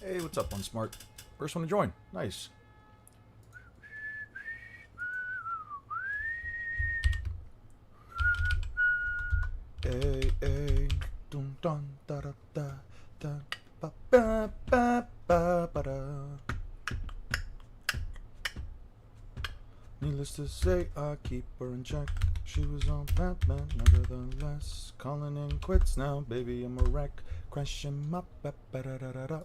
Hey, what's up, Unsmart? First one to join. Nice. Hey, hey, dun dun da da da da ba ba ba ba ba da. Needless to say, I keep her in check. She was on Batman, nevertheless. Calling in quits now, baby, I'm a wreck. Crashing up, ba ba da da da da.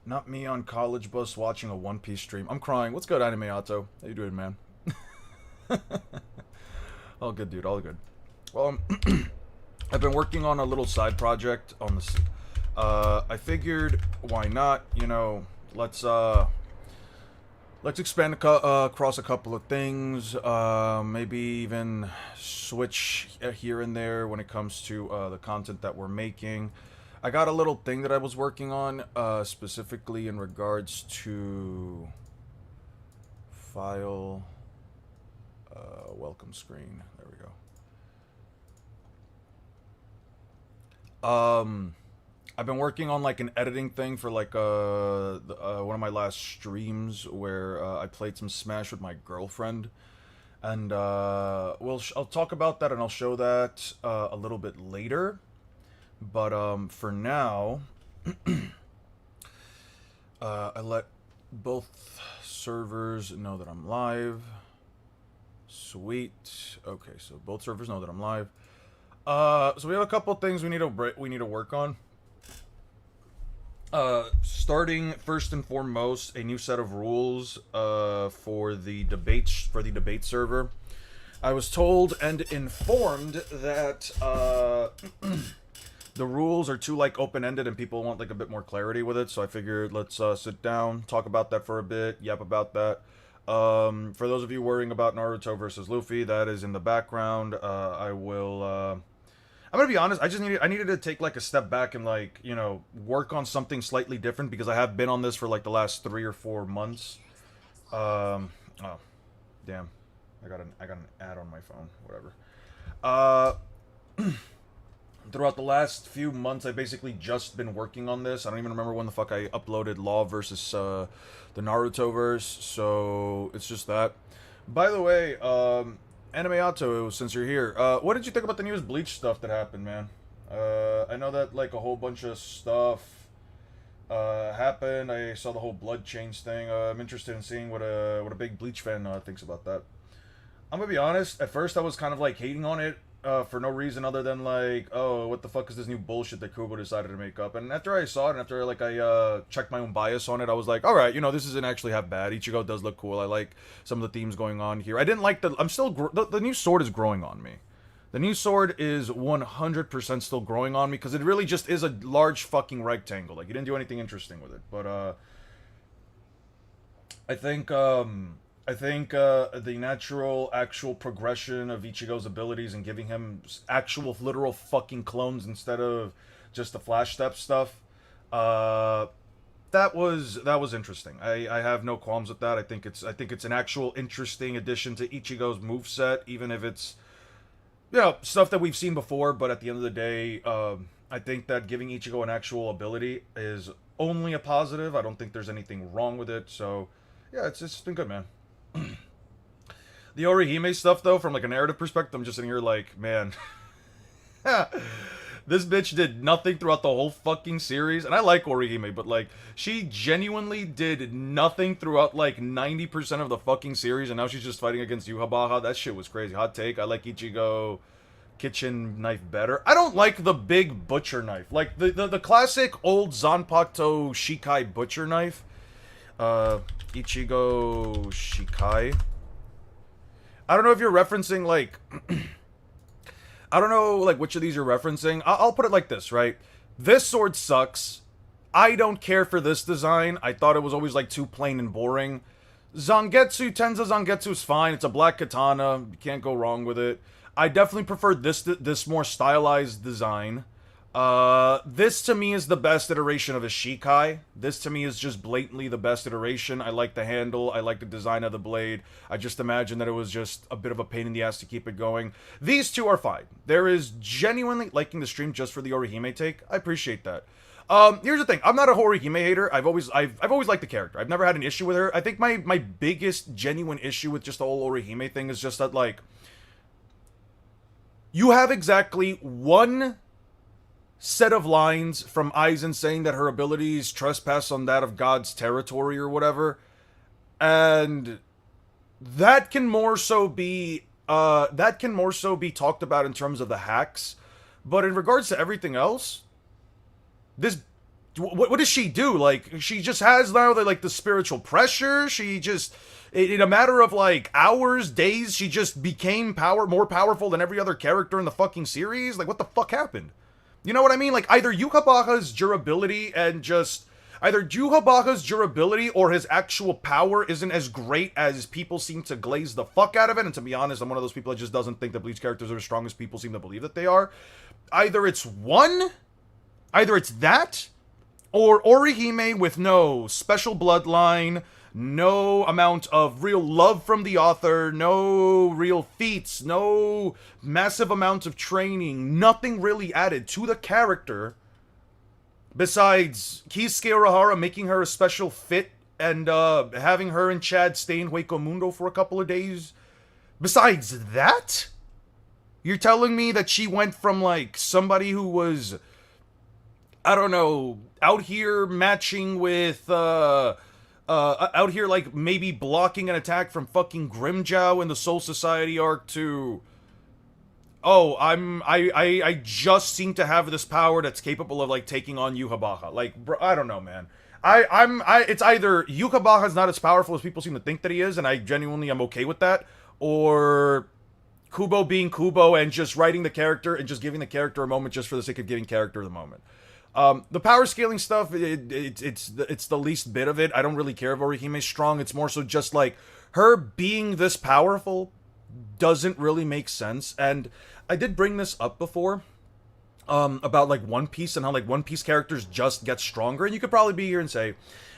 Not me on college bus watching a One Piece stream. I'm crying. What's good, Anime Otto? How you doing, man? All good, dude. All good. Well, I've been working on a little side project on this. I figured, why not? You know, let's expand across a couple of things. Maybe even switch here and there when it comes to the content that we're making. I got a little thing that I was working on, specifically in regards to file, welcome screen. There we go. I've been working on like an editing thing for like one of my last streams where I played some Smash with my girlfriend, and I'll talk about that and I'll show that a little bit later. But for now, I let both servers know that I'm live. Sweet. Okay, so both servers know that I'm live. So we have a couple things we need to work on. Starting first and foremost, a new set of rules for the debate server. I was told and informed that the rules are too like open-ended and people want like a bit more clarity with it, so I figured let's sit down, talk about that for a bit, yap about that. For those of you worrying about Naruto versus Luffy, that is in the background. I'm gonna be honest, I needed to take like a step back and like, you know, work on something slightly different because I have been on this for like the last 3 or 4 months. Oh, damn. I got an ad on my phone, whatever. Throughout the last few months, I've basically just been working on this. I don't even remember when the fuck I uploaded Law versus the Naruto verse, so it's just that. By the way, Anime Otto, since you're here, what did you think about the newest Bleach stuff that happened, man? I know that like a whole bunch of stuff happened. I saw the whole blood change thing. I'm interested in seeing what a big Bleach fan thinks about that. I'm gonna be honest. At first, I was kind of like hating on it for no reason other than like, oh, what the fuck is this new bullshit that Kubo decided to make up? And after I saw it, and after like I checked my own bias on it, I was like, all right, you know, this isn't actually half bad. Ichigo does look cool. I like some of the themes going on here. I didn't like the. I'm still the new sword is growing on me. The new sword is 100% still growing on me because it really just is a large fucking rectangle. Like, you didn't do anything interesting with it. But I think the natural, actual progression of Ichigo's abilities and giving him actual, literal fucking clones instead of just the flash step stuff, that was interesting. I have no qualms with that. I think it's an actual interesting addition to Ichigo's moveset, even if it's, you know, stuff that we've seen before. But at the end of the day, I think that giving Ichigo an actual ability is only a positive. I don't think there's anything wrong with it. So yeah, it's been good, man. The Orihime stuff, though, from like a narrative perspective, I'm just sitting here like, man, this bitch did nothing throughout the whole fucking series. And I like Orihime, but like, she genuinely did nothing throughout like 90% of the fucking series, and now she's just fighting against Yuhabaha. That shit was crazy. Hot take. I like Ichigo kitchen knife better. I don't like the big butcher knife. Like the classic old Zanpakuto Shikai butcher knife. Ichigo Shikai. I don't know if you're referencing, like... I don't know, like, which of these you're referencing. I'll put it like this, right? This sword sucks. I don't care for this design. I thought it was always, like, too plain and boring. Zangetsu, Tenza Zangetsu is fine. It's a black katana. You can't go wrong with it. I definitely prefer this more stylized design. This to me is the best iteration of a Shikai. This to me is just blatantly the best iteration. I like the handle, I like the design of the blade. I just imagine that it was just a bit of a pain in the ass to keep it going. These two are fine. There is genuinely liking the stream just for the Orihime take. I appreciate that. Here's the thing. I'm not a Horihime hater. I've always liked the character. I've never had an issue with her. I think my biggest genuine issue with just the whole Orihime thing is just that, like, you have exactly one set of lines from Aizen saying that her abilities trespass on that of God's territory or whatever, and that can more so be talked about in terms of the hacks, but in regards to everything else, this what does she do? Like, she just has now the spiritual pressure. She just, in a matter of like hours, days, she just became more powerful than every other character in the fucking series. Like, what the fuck happened? You know what I mean? Like, either Yukabaha's durability or his actual power isn't as great as people seem to glaze the fuck out of it. And to be honest, I'm one of those people that just doesn't think that Bleach characters are as strong as people seem to believe that they are. Either it's that, or Orihime with no special bloodline, no amount of real love from the author, no real feats, no massive amounts of training, nothing really added to the character besides Kisuke Urahara making her a special fit and having her and Chad stay in Hueco Mundo for a couple of days. Besides that, you're telling me that she went from like somebody who was, I don't know, out here matching with out here, like, maybe blocking an attack from fucking Grimjow in the Soul Society arc to, oh, I just seem to have this power that's capable of, like, taking on Yuhabaha. Like, bro, I don't know, man. It's either Yukabaha's not as powerful as people seem to think that he is, and I genuinely am okay with that, or Kubo being Kubo and just writing the character and just giving the character a moment just for the sake of giving character the moment. The power scaling stuff, it's the least bit of it. I don't really care if Orihime's strong. It's more so just like her being this powerful doesn't really make sense. And I did bring this up before, about like One Piece and how like One Piece characters just get stronger. And you could probably be here and say,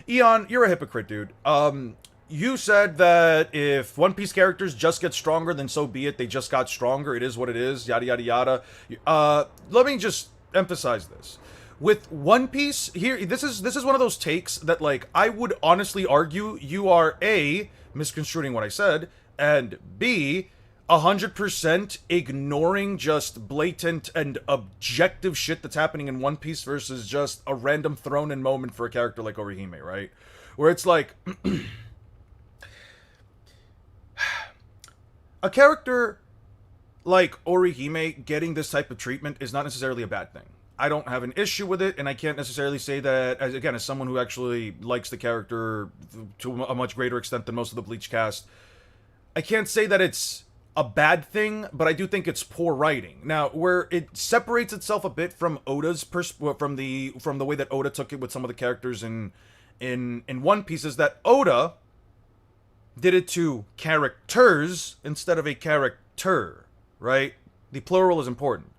Eon, you're a hypocrite, dude. You said that if One Piece characters just get stronger, then so be it. They just got stronger. It is what it is. Yada yada yada. Let me just emphasize this. With One Piece, here, this is one of those takes that, like, I would honestly argue you are A, misconstruing what I said, and B, 100% ignoring just blatant and objective shit that's happening in One Piece versus just a random thrown-in moment for a character like Orihime, right? Where it's like, a character like Orihime getting this type of treatment is not necessarily a bad thing. I don't have an issue with it, and I can't necessarily say that, as someone who actually likes the character to a much greater extent than most of the Bleach cast, I can't say that it's a bad thing, but I do think it's poor writing. Now, where it separates itself a bit from Oda's from the way that Oda took it with some of the characters in One Piece, is that Oda did it to characters instead of a character, right? The plural is important.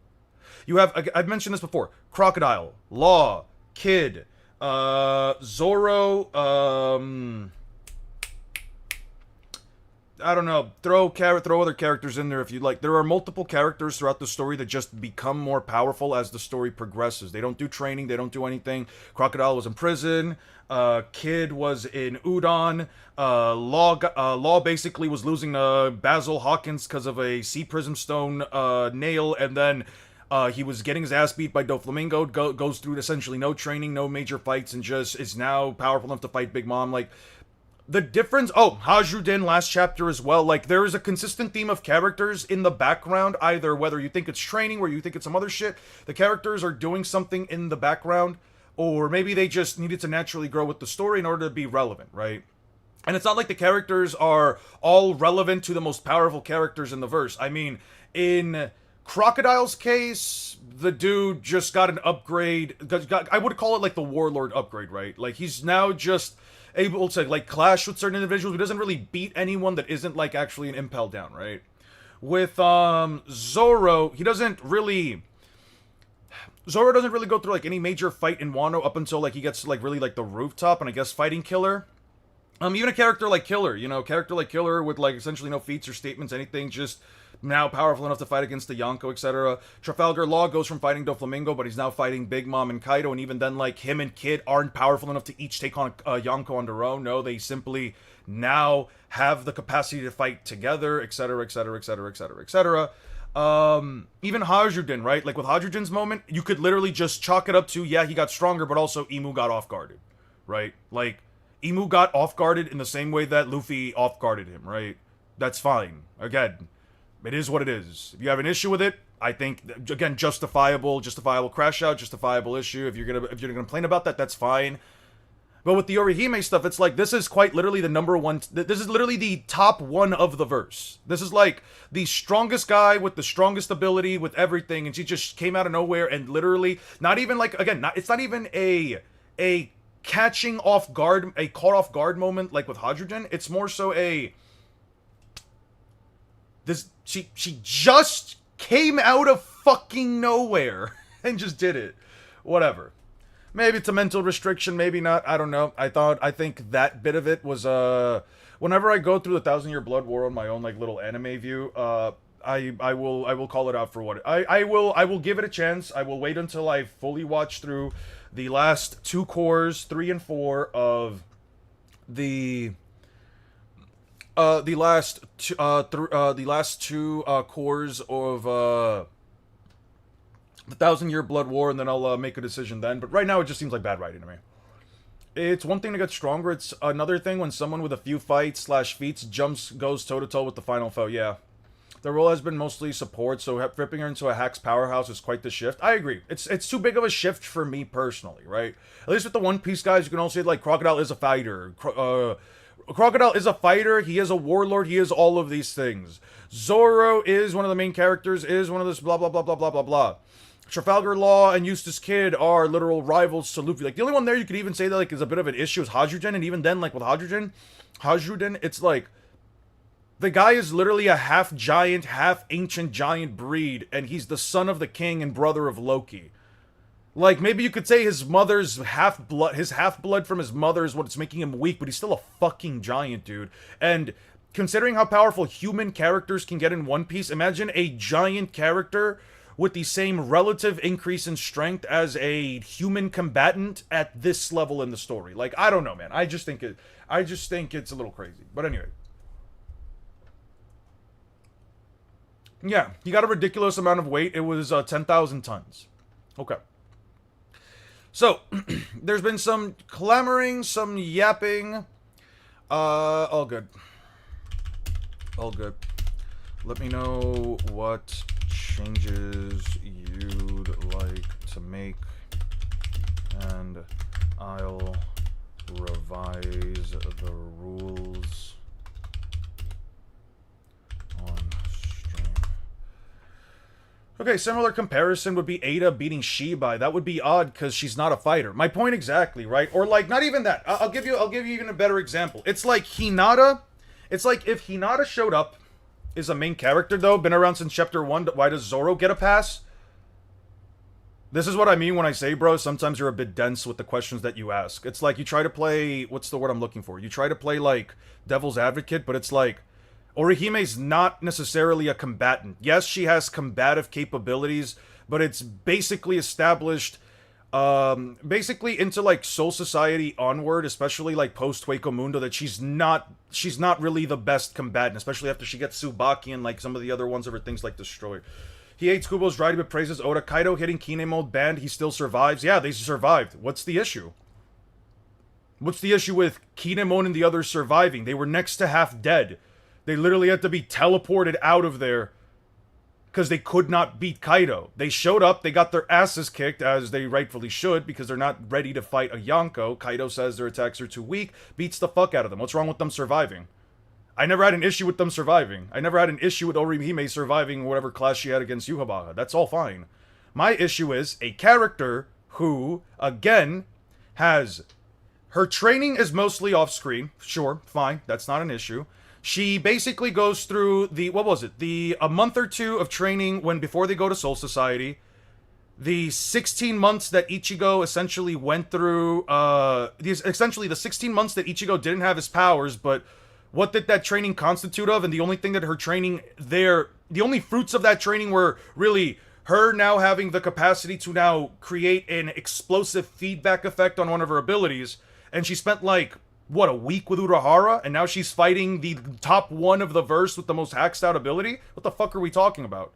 You have, I've mentioned this before, Crocodile, Law, Kid, Zoro, I don't know, throw other characters in there if you'd like. There are multiple characters throughout the story that just become more powerful as the story progresses. They don't do training, they don't do anything. Crocodile was in prison, Kid was in Udon, Law basically was losing to Basil Hawkins because of a Sea Prism Stone nail, and then he was getting his ass beat by Doflamingo, goes through essentially no training, no major fights, and just is now powerful enough to fight Big Mom. Like, the difference... Oh, Hajuden last chapter as well. Like, there is a consistent theme of characters in the background, either whether you think it's training or you think it's some other shit. The characters are doing something in the background, or maybe they just needed to naturally grow with the story in order to be relevant, right? And it's not like the characters are all relevant to the most powerful characters in the verse. I mean, in Crocodile's case, the dude just got an upgrade. I would call it like the Warlord upgrade, right? Like, he's now just able to, like, clash with certain individuals. He doesn't really beat anyone that isn't, like, actually an impel down, right? With Zoro, Zoro doesn't really go through, like, any major fight in Wano up until, like, he gets, like, really, like, the rooftop and I guess Fighting Killer. Even a character like Killer, character like Killer with like essentially no feats or statements, anything, just now powerful enough to fight against the Yonko, etc. Trafalgar Law goes from fighting Doflamingo, but he's now fighting Big Mom and Kaido, and even then, like, him and Kid aren't powerful enough to each take on Yonko on their own. No, they simply now have the capacity to fight together, etc., etc., etc., etc., etc. Even Hajuden, right? Like, with Hajuden's moment, you could literally just chalk it up to, yeah, he got stronger, but also Imu got off-guarded, right? Like, Imu got off-guarded in the same way that Luffy off-guarded him, right? That's fine. Again, it is what it is. If you have an issue with it, I think, again, justifiable crash out, justifiable issue. If you're gonna complain about that, that's fine. But with the Orihime stuff, it's like, this is quite literally the number one, this is literally the top one of the verse. This is like the strongest guy with the strongest ability with everything, and she just came out of nowhere and literally, not even like, again, it's not even a catching off guard, a caught off guard moment like with Hydrogen. It's more so she just came out of fucking nowhere and just did it. Whatever. Maybe it's a mental restriction, maybe not, I don't know. I think that bit of it was, whenever I go through the 1,000-Year Blood War on my own, like, little anime view, I will call it out for what I will give it a chance. I will wait until I fully watch through the last two cores, 3 and 4 of the last two cores of the 1,000-Year Blood War, and then I'll make a decision then. But right now, it just seems like bad writing to me. It's one thing to get stronger. It's another thing when someone with a few fights / feats goes toe-to-toe with the final foe. Yeah. The role has been mostly support, so flipping her into a Hacks powerhouse is quite the shift. I agree. It's too big of a shift for me personally, right? At least with the One Piece guys, you can also say, like, Crocodile is a fighter. Crocodile is a fighter, he is a warlord, he is all of these things. Zoro is one of the main characters, is one of this blah blah blah blah blah blah blah. Trafalgar Law and Eustace Kid are literal rivals to Luffy. Like, the only one there you could even say that, like, is a bit of an issue is Hajuden, and even then, like, with Hajuden, it's like, the guy is literally a half-giant, half-ancient giant breed, and he's the son of the king and brother of Loki. Like, maybe you could say his mother's half-blood from his mother is what's making him weak, but he's still a fucking giant, dude. And considering how powerful human characters can get in One Piece, imagine a giant character with the same relative increase in strength as a human combatant at this level in the story. Like, I don't know, man. I just think it's a little crazy. But anyway. Yeah, he got a ridiculous amount of weight. It was 10,000 tons. Okay. So, there's been some clamoring, some yapping. All good. All good. Let me know what changes you'd like to make, and I'll revise the rules on stream. Okay, similar comparison would be Ada beating Shibai. That would be odd because she's not a fighter. My point exactly, right? Or like, not even that. I'll give you even a better example. It's like Hinata. It's like if Hinata showed up, is a main character though, been around since chapter 1. Why does Zoro get a pass? This is what I mean when I say, bro, sometimes you're a bit dense with the questions that you ask. It's like you try to play, what's the word I'm looking for? You try to play like devil's advocate, but it's like Orihime's not necessarily a combatant. Yes, she has combative capabilities, but it's basically established, basically into like Soul Society onward, especially like post Hueco Mundo, that she's not really the best combatant, especially after she gets Tsubaki and like some of the other ones of her things like Destroyer. He hates Kubo's Dried but praises Oda. Kaido hitting Kine mode banned, he still survives. Yeah, they survived. What's the issue? What's the issue with Kinemon and the others surviving? They were next to half dead. They literally had to be teleported out of there because they could not beat Kaido. They showed up, they got their asses kicked, as they rightfully should, because they're not ready to fight a Yonko. Kaido says their attacks are too weak, beats the fuck out of them. What's wrong with them surviving? I never had an issue with them surviving. I never had an issue with Orihime surviving whatever clash she had against Yukabara. That's all fine. My issue is a character who, again, has... Her training is mostly off-screen. Sure, fine, that's not an issue. She basically goes through a month or two of training before they go to Soul Society. the 16 months that Ichigo essentially went through, essentially the 16 months that Ichigo didn't have his powers, but what did that training constitute of? And the only thing that her training there, the only fruits of that training were really her now having the capacity to now create an explosive feedback effect on one of her abilities. And she spent like, what, a week with Urahara? And now she's fighting the top one of the verse with the most hacked out ability? What the fuck are we talking about?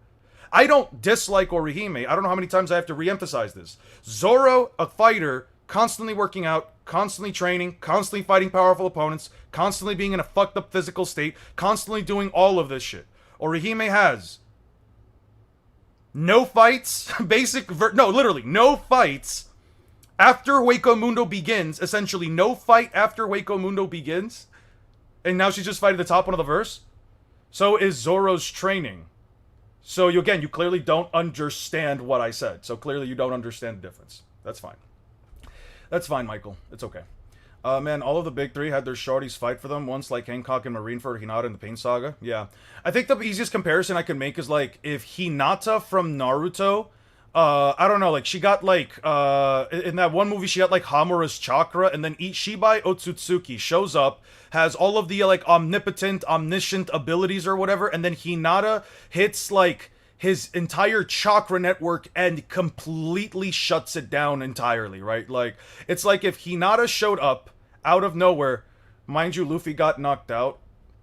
I don't dislike Orihime. I don't know how many times I have to re-emphasize this. Zoro, a fighter, constantly working out, constantly training, constantly fighting powerful opponents, constantly being in a fucked up physical state, constantly doing all of this shit. Orihime has no fights, literally, no fights after Hueco Mundo begins, essentially no fight after Hueco Mundo begins, and now she's just fighting the top one of the verse. So is Zoro's training. So, you clearly don't understand what I said. So, clearly you don't understand the difference. That's fine. That's fine, Michael. It's okay. Man, all of the big three had their shorties fight for them once, like Hancock and Marineford, Hinata in the Pain Saga. Yeah. I think the easiest comparison I can make is, like, if Hinata from Naruto, I don't know, like, she got, like, in that one movie, she got, like, Hamura's chakra, and then Shibai Otsutsuki shows up, has all of the, like, omnipotent, omniscient abilities or whatever, and then Hinata hits, like, his entire chakra network and completely shuts it down entirely, right? Like, it's like if Hinata showed up out of nowhere, mind you, Luffy got knocked out.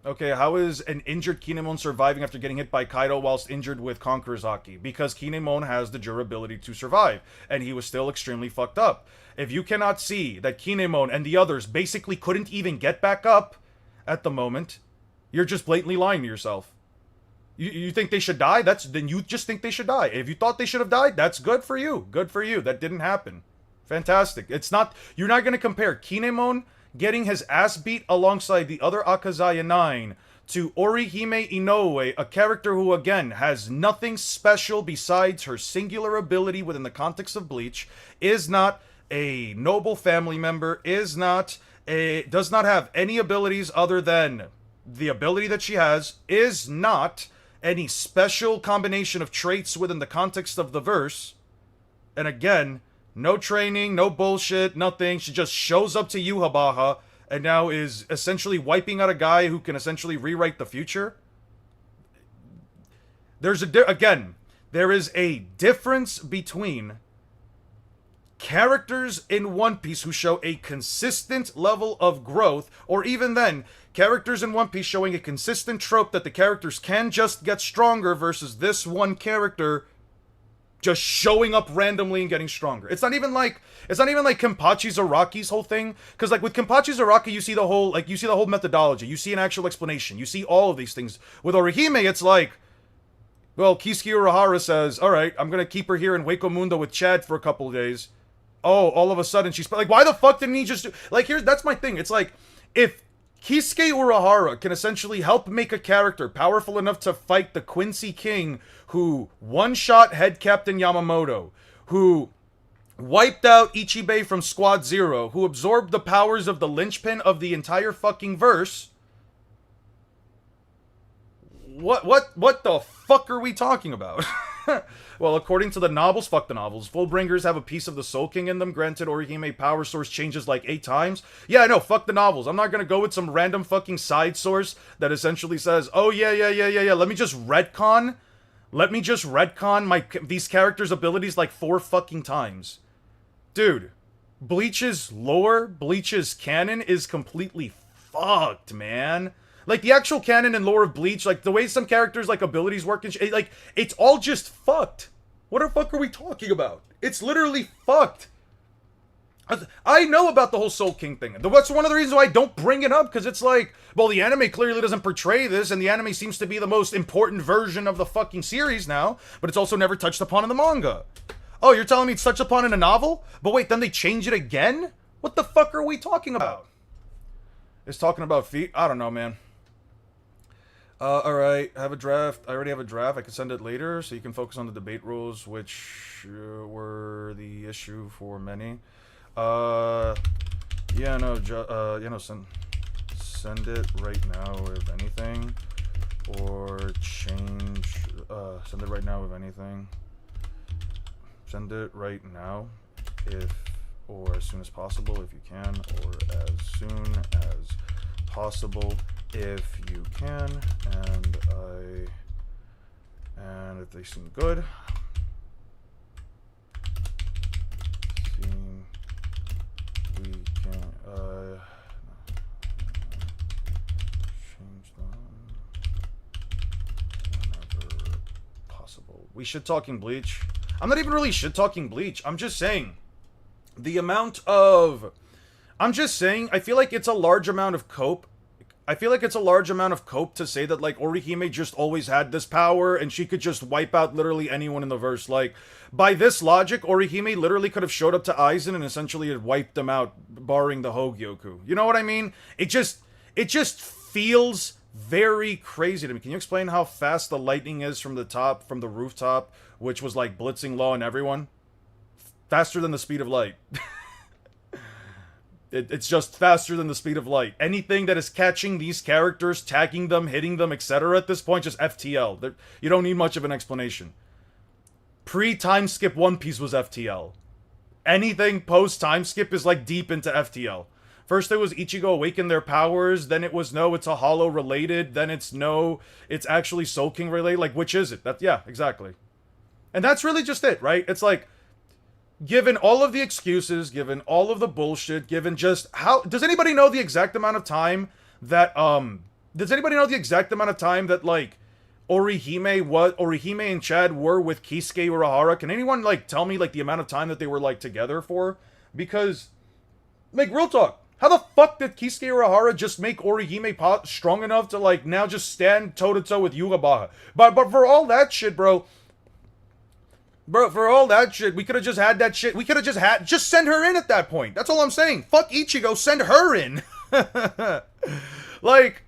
Okay, how is an injured Kinemon surviving after getting hit by Kaido whilst injured with Conqueror's Haki? Because Kinemon has the durability to survive, and he was still extremely fucked up. If you cannot see that Kinemon and the others basically couldn't even get back up at the moment, you're just blatantly lying to yourself. You think they should die? Then you just think they should die. If you thought they should have died, that's good for you. Good for you. That didn't happen. Fantastic. You're not going to compare Kinemon getting his ass beat alongside the other Akazaya 9 to Orihime Inoue, a character who, again, has nothing special besides her singular ability within the context of Bleach, is not a noble family member, does not have any abilities other than the ability that she has, is not any special combination of traits within the context of the verse, and again, no training, no bullshit, nothing. She just shows up to Yuhabaha and now is essentially wiping out a guy who can essentially rewrite the future. There is a difference between characters in One Piece who show a consistent level of growth, or even then, characters in One Piece showing a consistent trope that the characters can just get stronger versus this one character just showing up randomly and getting stronger. It's not even like Kenpachi Zaraki's whole thing, because like with Kenpachi Zaraki you see the whole methodology, you see an actual explanation, you see all of these things. With Orihime it's like, well, Kisuke Urahara says, alright, I'm gonna keep her here in Hueco Mundo with Chad for a couple of days. Oh, all of a sudden she's like, why the fuck didn't he just do, like, that's my thing. It's like, if Kisuke Urahara can essentially help make a character powerful enough to fight the Quincy King, who one-shot Head Captain Yamamoto, who wiped out Ichibei from Squad Zero, who absorbed the powers of the linchpin of the entire fucking verse, what the fuck are we talking about? Well, according to the novels, fuck the novels. Fullbringers have a piece of the Soul King in them. Granted, Orihime power source changes like 8 times. Yeah, I know, fuck the novels. I'm not gonna go with some random fucking side source that essentially says, oh yeah, let me just retcon these characters' abilities like 4 fucking times. Dude, Bleach's lore, Bleach's canon is completely fucked, man. Like, the actual canon and lore of Bleach, like, the way some characters, like, abilities work and shit, like, it's all just fucked. What the fuck are we talking about? It's literally fucked. I know about the whole Soul King thing. That's one of the reasons why I don't bring it up, because it's like, well, the anime clearly doesn't portray this, and the anime seems to be the most important version of the fucking series now, but it's also never touched upon in the manga. Oh, you're telling me it's touched upon in a novel? But wait, then they change it again? What the fuck are we talking about? It's talking about feet? I don't know, man. Alright, have a draft. I already have a draft. I can send it later, so you can focus on the debate rules, which were the issue for many. Yeah, no, send it right now, if anything. Or change, send it right now, if anything. Send it right now, or as soon as possible if you can, or as soon as possible if you can, and if they seem good. We can change them whenever possible. We shit talking Bleach. I'm not even really shit talking Bleach. I'm just saying the amount of. I'm just saying I feel like it's a large amount of cope. I feel like it's a large amount of cope to say that, like, Orihime just always had this power and she could just wipe out literally anyone in the verse. Like, by this logic, Orihime literally could have showed up to Aizen and essentially had wiped them out, barring the Hogyoku. You know what I mean? It just feels very crazy to me. Can you explain how fast the lightning is from the rooftop, which was like blitzing Law and everyone? Faster than the speed of light. It's just faster than the speed of light. Anything that is catching these characters, tagging them, hitting them, etc. at this point, just FTL. You don't need much of an explanation. Pre-time skip One Piece was FTL. Anything post-time skip is like deep into FTL. First it was Ichigo awaken their powers, then it was no, it's a hollow related, then it's no, it's actually Soul King related. Like, which is it? Yeah, exactly. And that's really just it, right? It's like, given all of the excuses, given all of the bullshit, given just how... Does anybody know the exact amount of time that, like, Orihime and Chad were with Kisuke Urahara? Can anyone, like, tell me, like, the amount of time that they were, like, together for? Because, like, real talk, how the fuck did Kisuke Urahara just make Orihime strong enough to, like, now just stand toe-to-toe with Yugabaha? But for all that shit, bro... Bro, for all that shit, we could have just had that shit. We could have just send her in at that point. That's all I'm saying. Fuck Ichigo, send her in. Like,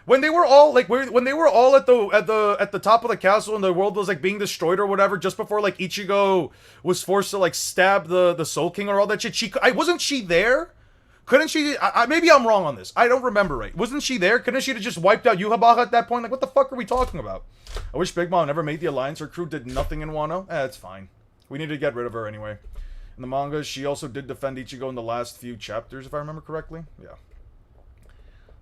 when they were all like, when they were all at the top of the castle and the world was like being destroyed or whatever, just before like Ichigo was forced to like stab the Soul King or all that shit. Wasn't she there? Couldn't she? Maybe I'm wrong on this. I don't remember right. Wasn't she there? Couldn't she have just wiped out Yuhabaha at that point? Like, what the fuck are we talking about? I wish Big Mom never made the alliance. Her crew did nothing in Wano. It's fine. We need to get rid of her anyway. In the manga, she also did defend Ichigo in the last few chapters, if I remember correctly. Yeah.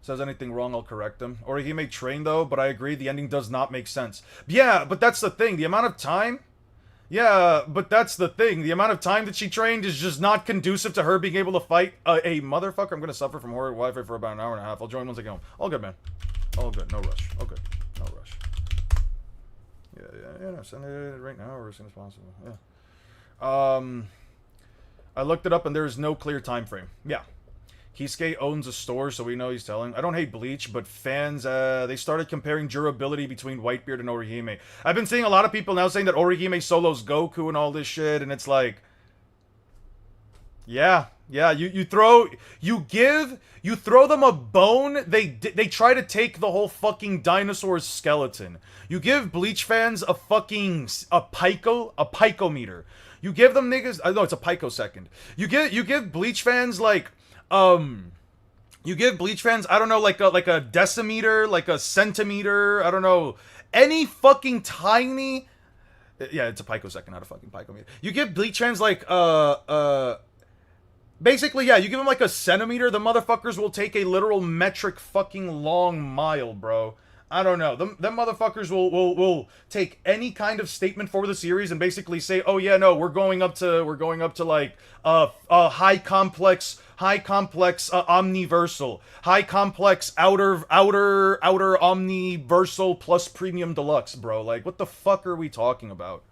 Says anything wrong, I'll correct him. Orihime trained though, but I agree the ending does not make sense. Yeah, but that's the thing. The amount of time... Yeah, but that's the thing. The amount of time that she trained is just not conducive to her being able to fight a motherfucker. I'm gonna suffer from horror Wi-Fi for about an hour and a half. I'll join once I get home. All good, man. All good. No rush. All good. No rush. Yeah. Send it right now or as soon as possible. Yeah. I looked it up and there is no clear time frame. Yeah. Kisuke owns a store, so we know he's telling. I don't hate Bleach, but fans, they started comparing durability between Whitebeard and Orihime. I've been seeing a lot of people now saying that Orihime solos Goku and all this shit, and it's like... Yeah, you throw them a bone, they try to take the whole fucking dinosaur's skeleton. You give Bleach fans a picometer. You give them niggas, no, it's a picosecond. You give Bleach fans like... You give Bleach fans, I don't know, like a decimeter, like a centimeter, I don't know, any fucking tiny... Yeah, it's a picosecond, not a fucking picometer. You give Bleach fans like, basically, yeah, you give them like a centimeter, the motherfuckers will take a literal metric fucking long mile, bro. I don't know. Them motherfuckers will take any kind of statement for the series and basically say, oh yeah, no, we're going up to like high complex omniversal, high complex outer omniversal plus premium deluxe, bro. Like, what the fuck are we talking about?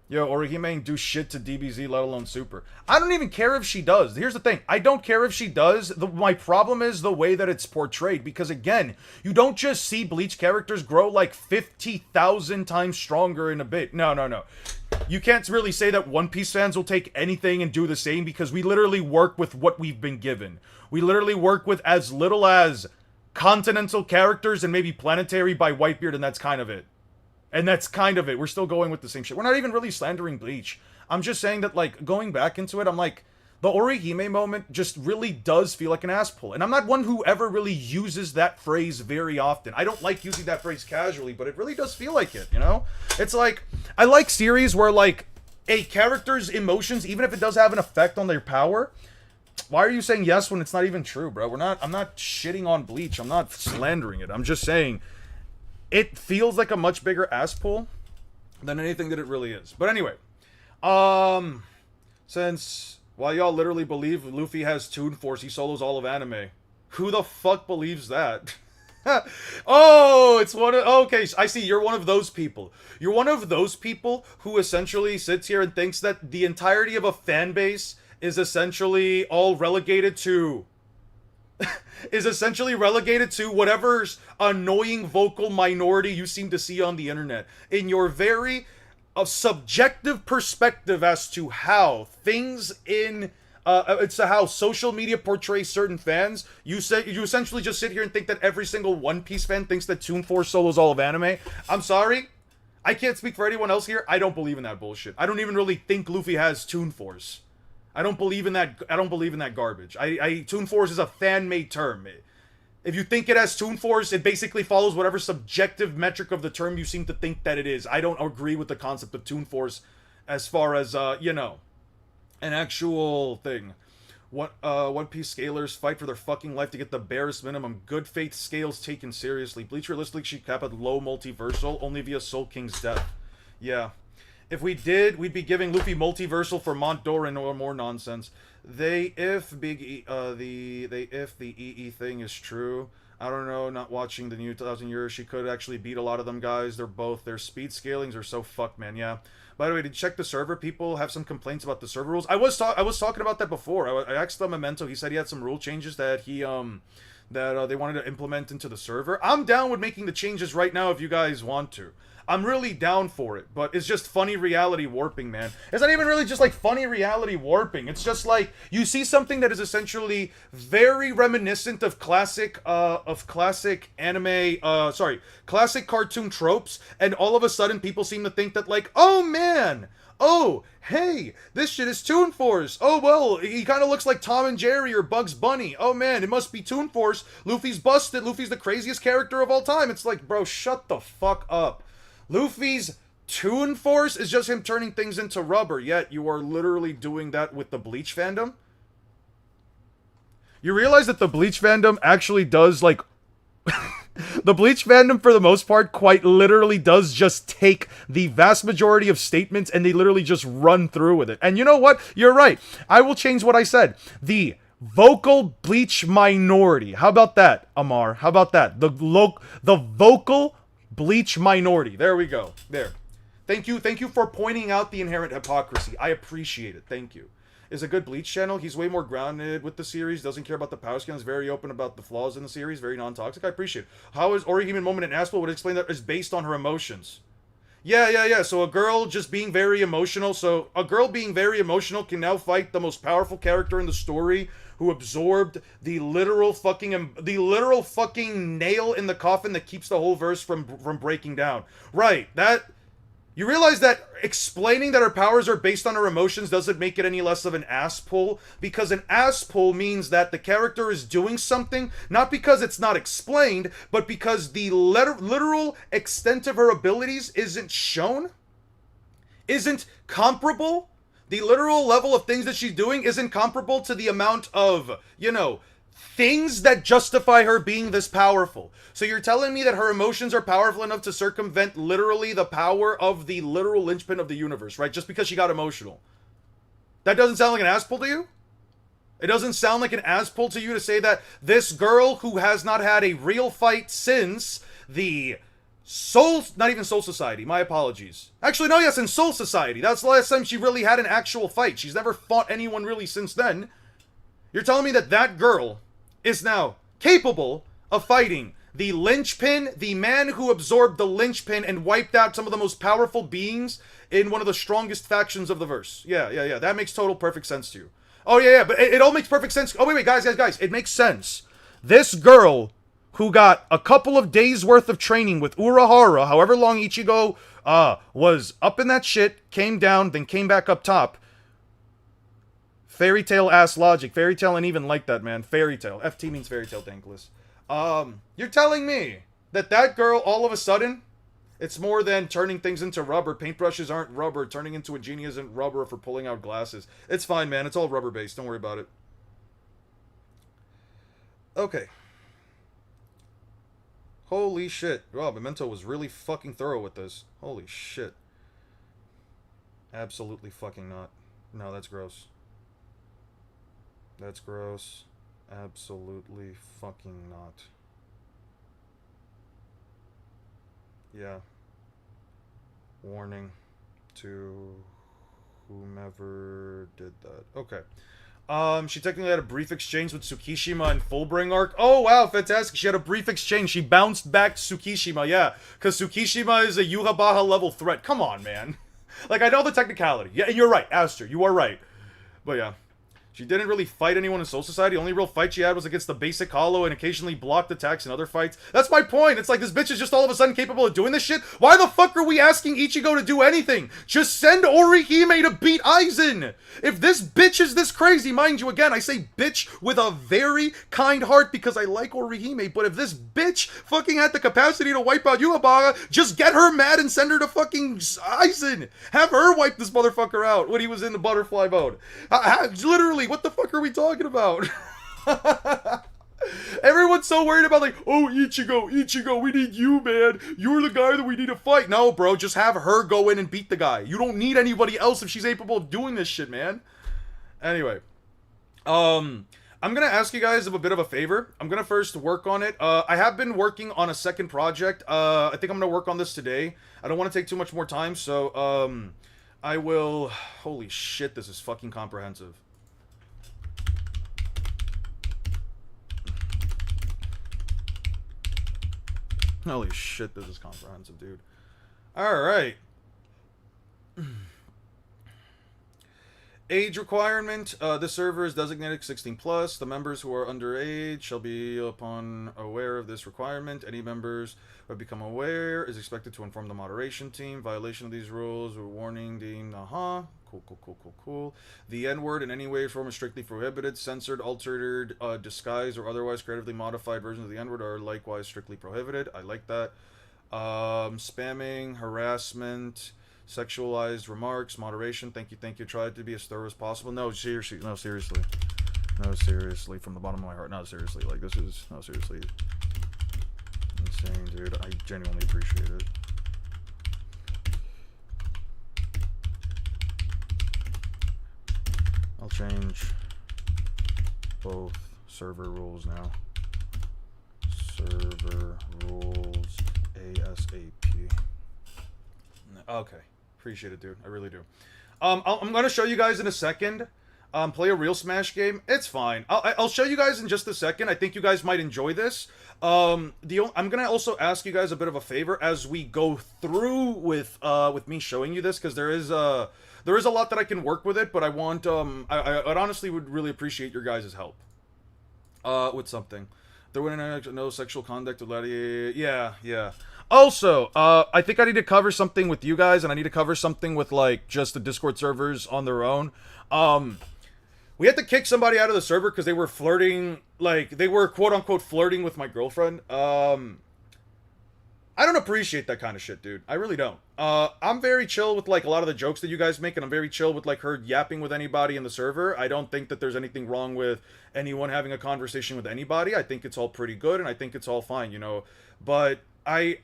Yo, Orihime ain't do shit to DBZ, let alone Super. I don't even care if she does. Here's the thing. I don't care if she does. My problem is the way that it's portrayed. Because, again, you don't just see Bleach characters grow like 50,000 times stronger in a bit. No. You can't really say that One Piece fans will take anything and do the same because we literally work with what we've been given. We literally work with as little as continental characters and maybe planetary by Whitebeard, and that's kind of it. And that's kind of it. We're still going with the same shit. We're not even really slandering Bleach. I'm just saying that, like, going back into it, I'm like, the Orihime moment just really does feel like an ass pull. And I'm not one who ever really uses that phrase very often. I don't like using that phrase casually, but it really does feel like it, you know? It's like, I like series where, like, a character's emotions, even if it does have an effect on their power, why are you saying yes when it's not even true, bro? I'm not shitting on Bleach. I'm not slandering it. I'm just saying it feels like a much bigger ass pull than anything that it really is. But anyway, since while y'all literally believe Luffy has Toon Force, he solos all of anime. Who the fuck believes that? Oh, it's one of... Okay, I see. You're one of those people. You're one of those people who essentially sits here and thinks that the entirety of a fan base is essentially all relegated to... is essentially relegated to whatever annoying vocal minority you seem to see on the internet. In your very subjective perspective as to how things in... it's how social media portrays certain fans. You essentially just sit here and think that every single One Piece fan thinks that Toon Force solos all of anime. I'm sorry. I can't speak for anyone else here. I don't believe in that bullshit. I don't even really think Luffy has Toon Force. I don't believe in that. I don't believe in that garbage. Toon Force is a fan-made term. If you think it has Toon Force, it basically follows whatever subjective metric of the term you seem to think that it is. I don't agree with the concept of Toon Force as far as, you know, an actual thing. One Piece scalers fight for their fucking life to get the barest minimum. Good faith scales taken seriously. Bleach realistically should cap at low multiversal only via Soul King's death. Yeah. If we did, we'd be giving Luffy multiversal for Mont Doran or more nonsense. If the EE thing is true, I don't know, not watching the new 1000 years, she could actually beat a lot of them guys. Their speed scalings are so fucked, man. Yeah. By the way, did you check the server? People have some complaints about the server rules. I was talking about that before. I asked Memento. He said he had some rule changes that they wanted to implement into the server. I'm down with making the changes right now if you guys want to. I'm really down for it, but it's just funny reality warping, man. It's not even really just like funny reality warping. It's just like you see something that is essentially very reminiscent of classic classic cartoon tropes, and all of a sudden people seem to think that like, oh man, oh, hey, this shit is Toon Force. Oh, well, he kind of looks like Tom and Jerry or Bugs Bunny. Oh, man, it must be Toon Force. Luffy's busted. Luffy's the craziest character of all time. It's like, bro, shut the fuck up. Luffy's Toon Force is just him turning things into rubber, yet you are literally doing that with the Bleach fandom? You realize that the Bleach fandom actually does, like... the Bleach fandom, for the most part, quite literally does just take the vast majority of statements and they literally just run through with it. And you know what? You're right. I will change what I said. The vocal Bleach minority. How about that, Amar? How about that? The vocal Bleach minority. There we go. There. Thank you for pointing out the inherent hypocrisy. I appreciate it. Thank you. Is a good Bleach channel. He's way more grounded with the series. Doesn't care about the power scans. Very open about the flaws in the series. Very non-toxic. I appreciate it. How is Orihime Moment in Aspel would explain that is based on her emotions. Yeah. So a girl just being very emotional. So a girl being very emotional can now fight the most powerful character in the story who absorbed the literal fucking nail in the coffin that keeps the whole verse from breaking down. Right. You realize that explaining that her powers are based on her emotions doesn't make it any less of an ass pull, because an ass pull means that the character is doing something, not because it's not explained, but because the literal extent of her abilities isn't shown, isn't comparable. The literal level of things that she's doing isn't comparable to the amount of, things that justify her being this powerful. So you're telling me that her emotions are powerful enough to circumvent literally the power of the literal linchpin of the universe, right? Just because she got emotional. That doesn't sound like an ass pull to you? It doesn't sound like an ass pull to you to say that this girl who has not had a real fight since the not even Soul Society, my apologies. Actually, no, yes, in Soul Society. That's the last time she really had an actual fight. She's never fought anyone really since then. You're telling me that that girl is now capable of fighting the linchpin, the man who absorbed the linchpin and wiped out some of the most powerful beings in one of the strongest factions of the verse. Yeah. That makes total perfect sense to you. Oh, yeah, but it all makes perfect sense. Oh, wait, guys. It makes sense. This girl who got a couple of days worth of training with Urahara, however long Ichigo was up in that shit, came down, then came back up top. Fairy tale ass logic. Fairy tale ain't even like that, man. Fairy tale. FT means fairy tale, Dankless. You're telling me that girl all of a sudden It's more than turning things into rubber. Paintbrushes aren't rubber. Turning into a genie isn't rubber for pulling out glasses. It's fine, man. It's all rubber based. Don't worry about it. Okay. Holy shit. Wow, Memento was really fucking thorough with this. Holy shit. Absolutely fucking not. No, that's gross. That's gross. Absolutely fucking not. Yeah. Warning to whomever did that. Okay. She technically had a brief exchange with Tsukishima in Fullbring arc. Oh, wow, fantastic. She had a brief exchange. She bounced back to Tsukishima, yeah. Because Tsukishima is a Yuhabaha level threat. Come on, man. Like, I know the technicality. Yeah, and you're right, Aster. You are right. But yeah. She didn't really fight anyone in Soul Society. The only real fight she had was against the basic hollow and occasionally blocked attacks in other fights. That's my point. It's like this bitch is just all of a sudden capable of doing this shit. Why the fuck are we asking Ichigo to do anything? Just send Orihime to beat Aizen. If this bitch is this crazy, mind you, again, I say bitch with a very kind heart because I like Orihime, but if this bitch fucking had the capacity to wipe out Yuhabaga, just get her mad and send her to fucking Aizen. Have her wipe this motherfucker out when he was in the butterfly mode. Literally, what the fuck are we talking about? Everyone's so worried about like, oh, Ichigo, we need you, man. You're the guy that we need to fight. No, bro, just have her go in and beat the guy. You don't need anybody else if she's capable of doing this shit, man. Anyway, I'm gonna ask you guys of a bit of a favor. I'm gonna first work on it. I have been working on a second project. I think I'm gonna work on this today. I don't want to take too much more time, so I will. Holy shit, this is fucking comprehensive. Holy shit, this is comprehensive, dude. Alright. Age requirement. This server is designated 16+. The members who are underage shall be upon aware of this requirement. Any members who have become aware is expected to inform the moderation team. Violation of these rules or warning deemed, Cool. The N-word in any way or form is strictly prohibited. Censored, altered, disguised, or otherwise creatively modified versions of the N-word are likewise strictly prohibited. I like that. Spamming, harassment, sexualized remarks, moderation. Thank you. Try to be as thorough as possible. No, seriously. No, seriously. From the bottom of my heart. No, seriously. Like, this is... No, seriously. Insane, dude. I genuinely appreciate it. I'll change both server rules now. Server rules ASAP. Okay. Appreciate it, dude. I really do. I'm going to show you guys in a second. Play a real Smash game. It's fine. I'll show you guys in just a second. I think you guys might enjoy this. I'm going to also ask you guys a bit of a favor as we go through with me showing you this, because there is a lot that I can work with it, but I want, I honestly would really appreciate your guys' help. With something. There wouldn't no sexual conduct or yeah. Also, I think I need to cover something with you guys, and I need to cover something with, like, just the Discord servers on their own. We had to kick somebody out of the server because they were flirting, like, they were quote-unquote flirting with my girlfriend. I don't appreciate that kind of shit, dude. I really don't. I'm very chill with, like, a lot of the jokes that you guys make, and I'm very chill with, like, her yapping with anybody in the server. I don't think that there's anything wrong with anyone having a conversation with anybody. I think it's all pretty good, and I think it's all fine, you know. But I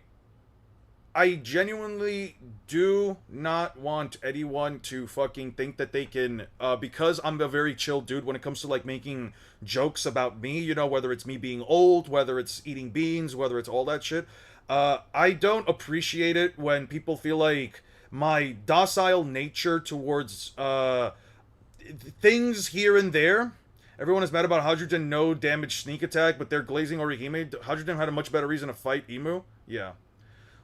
genuinely do not want anyone to fucking think that they can, because I'm a very chill dude when it comes to, like, making jokes about me, you know, whether it's me being old, whether it's eating beans, whether it's all that shit. I don't appreciate it when people feel like my docile nature towards, things here and there. Everyone is mad about Hydrogen no damage sneak attack, but they're glazing Orihime. Hydrogen had a much better reason to fight Emu. Yeah.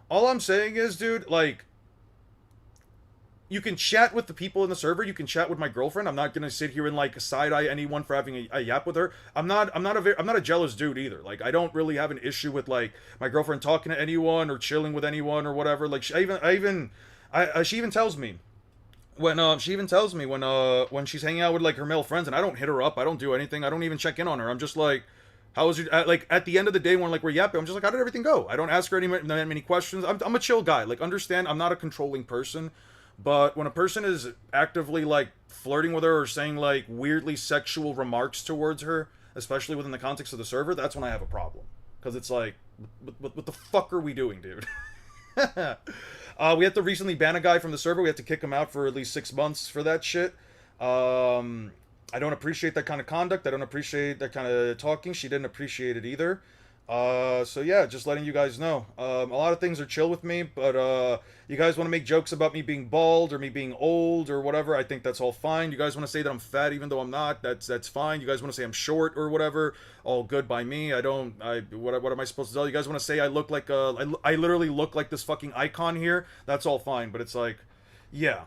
All I'm saying is, dude, like, you can chat with the people in the server. You can chat with my girlfriend. I'm not gonna sit here and, like, side-eye anyone for having a yap with her. I'm not a jealous dude either. Like, I don't really have an issue with, like, my girlfriend talking to anyone or chilling with anyone or whatever. Like, she even tells me when when she's hanging out with, like, her male friends, and I don't hit her up. I don't do anything. I don't even check in on her. I'm just like, How was your like at the end of the day when like we're yapping? I'm just like, how did everything go? I don't ask her many questions. I'm a chill guy. Like, understand, I'm not a controlling person, but when a person is actively like flirting with her or saying like weirdly sexual remarks towards her, especially within the context of the server, that's when I have a problem. Because it's like, what the fuck are we doing, dude? We had to recently ban a guy from the server. We had to kick him out for at least 6 months for that shit. I don't appreciate that kind of conduct. I don't appreciate that kind of talking. She didn't appreciate it either. So yeah, just letting you guys know. A lot of things are chill with me, but you guys want to make jokes about me being bald or me being old or whatever, I think that's all fine. You guys want to say that I'm fat even though I'm not, that's fine. You guys want to say I'm short or whatever, all good by me. What am I supposed to tell you? You guys want to say I look like I literally look like this fucking icon here, that's all fine, but it's like, yeah.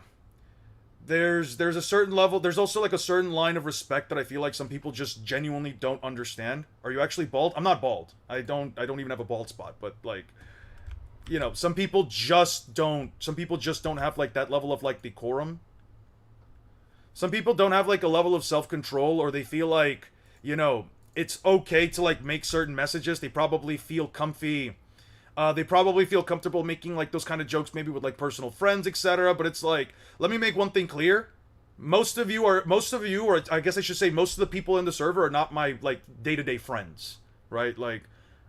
There's a certain level, there's also like a certain line of respect that I feel like some people just genuinely don't understand. Are you actually bald? I'm not bald. I don't even have a bald spot, but like, you know, some people just don't have like that level of like decorum. Some people don't have like a level of self-control, or they feel like, you know, it's okay to like make certain messages. They probably feel comfy. They probably feel comfortable making like those kind of jokes maybe with like personal friends, etc. But it's like, let me make one thing clear. Most of you, or I guess I should say most of the people in the server are not my like day-to-day friends, right? Like,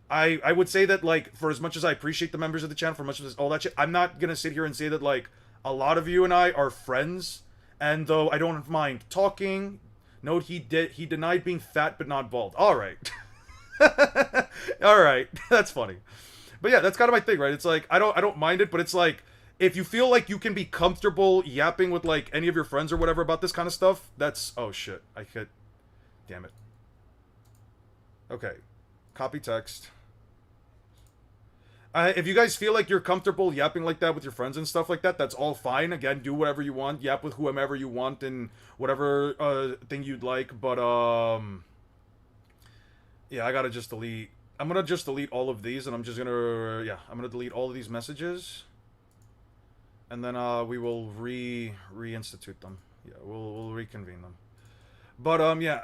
I would say that like, for as much as I appreciate the members of the channel, for much of this, all that shit, I'm not gonna sit here and say that like a lot of you and I are friends. And though I don't mind talking, note he denied being fat but not bald. All right, all right, that's funny. But yeah, that's kind of my thing, right? It's like, I don't mind it, but it's like, if you feel like you can be comfortable yapping with like any of your friends or whatever about this kind of stuff, that's, oh shit, I could, damn it. Okay, copy text. If you guys feel like you're comfortable yapping like that with your friends and stuff like that, that's all fine. Again, do whatever you want, yap with whomever you want and whatever thing you'd like. But yeah, I gotta just delete. I'm gonna just delete all of these, and I'm just gonna, yeah, I'm gonna delete all of these messages, and then we will reinstitute them. Yeah, we'll reconvene them. But yeah,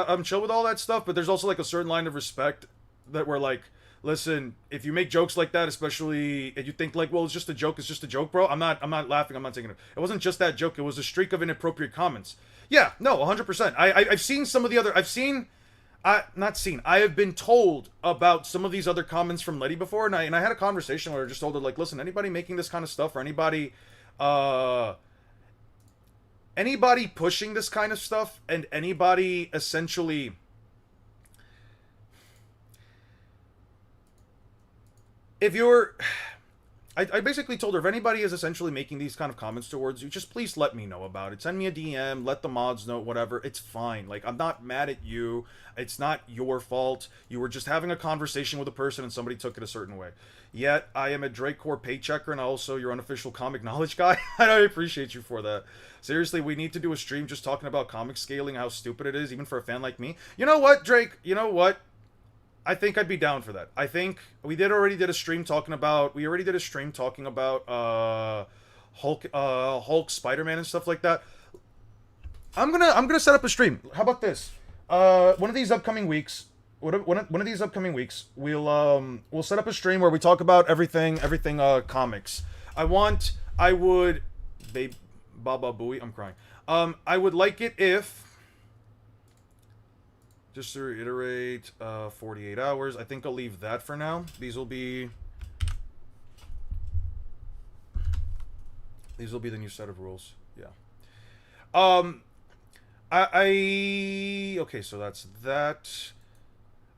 I'm chill with all that stuff, but there's also like a certain line of respect that we're like, listen, if you make jokes like that, especially if you think like, well, it's just a joke, bro. I'm not laughing. I'm not taking it. It wasn't just that joke. It was a streak of inappropriate comments. Yeah, no, 100%. I've seen some of the other. I have been told about some of these other comments from Letty before, and I had a conversation where I just told her, like, listen, anybody making this kind of stuff, or anybody pushing this kind of stuff, and anybody essentially, if you're, I basically told her, if anybody is essentially making these kind of comments towards you, just please let me know about it. Send me a DM, let the mods know, whatever. It's fine. Like, I'm not mad at you. It's not your fault. You were just having a conversation with a person and somebody took it a certain way. Yet, I am a Drake Core paychecker and also your unofficial comic knowledge guy. I appreciate you for that. Seriously, we need to do a stream just talking about comic scaling, how stupid it is, even for a fan like me. You know what, Drake? You know what? I think I'd be down for that. I think we already did a stream talking about Hulk, Spider-Man and stuff like that. I'm gonna set up a stream. How about this? One of these upcoming weeks, we'll set up a stream where we talk about everything comics. Babe, Baba Booey, I'm crying. I would like it if, just to reiterate, 48 hours. I think I'll leave that for now. These will be the new set of rules. Yeah. Okay, so that's that.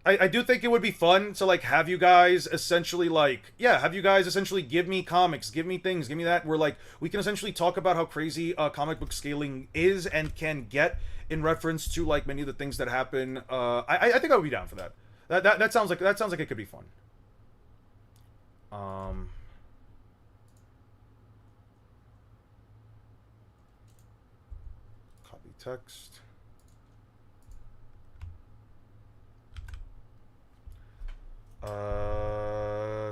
I do think it would be fun to like have you guys essentially give me comics, give me things, give me that. Where like we can essentially talk about how crazy comic book scaling is and can get in reference to like many of the things that happen. I think I would be down for that. That sounds like it could be fun. Copy text.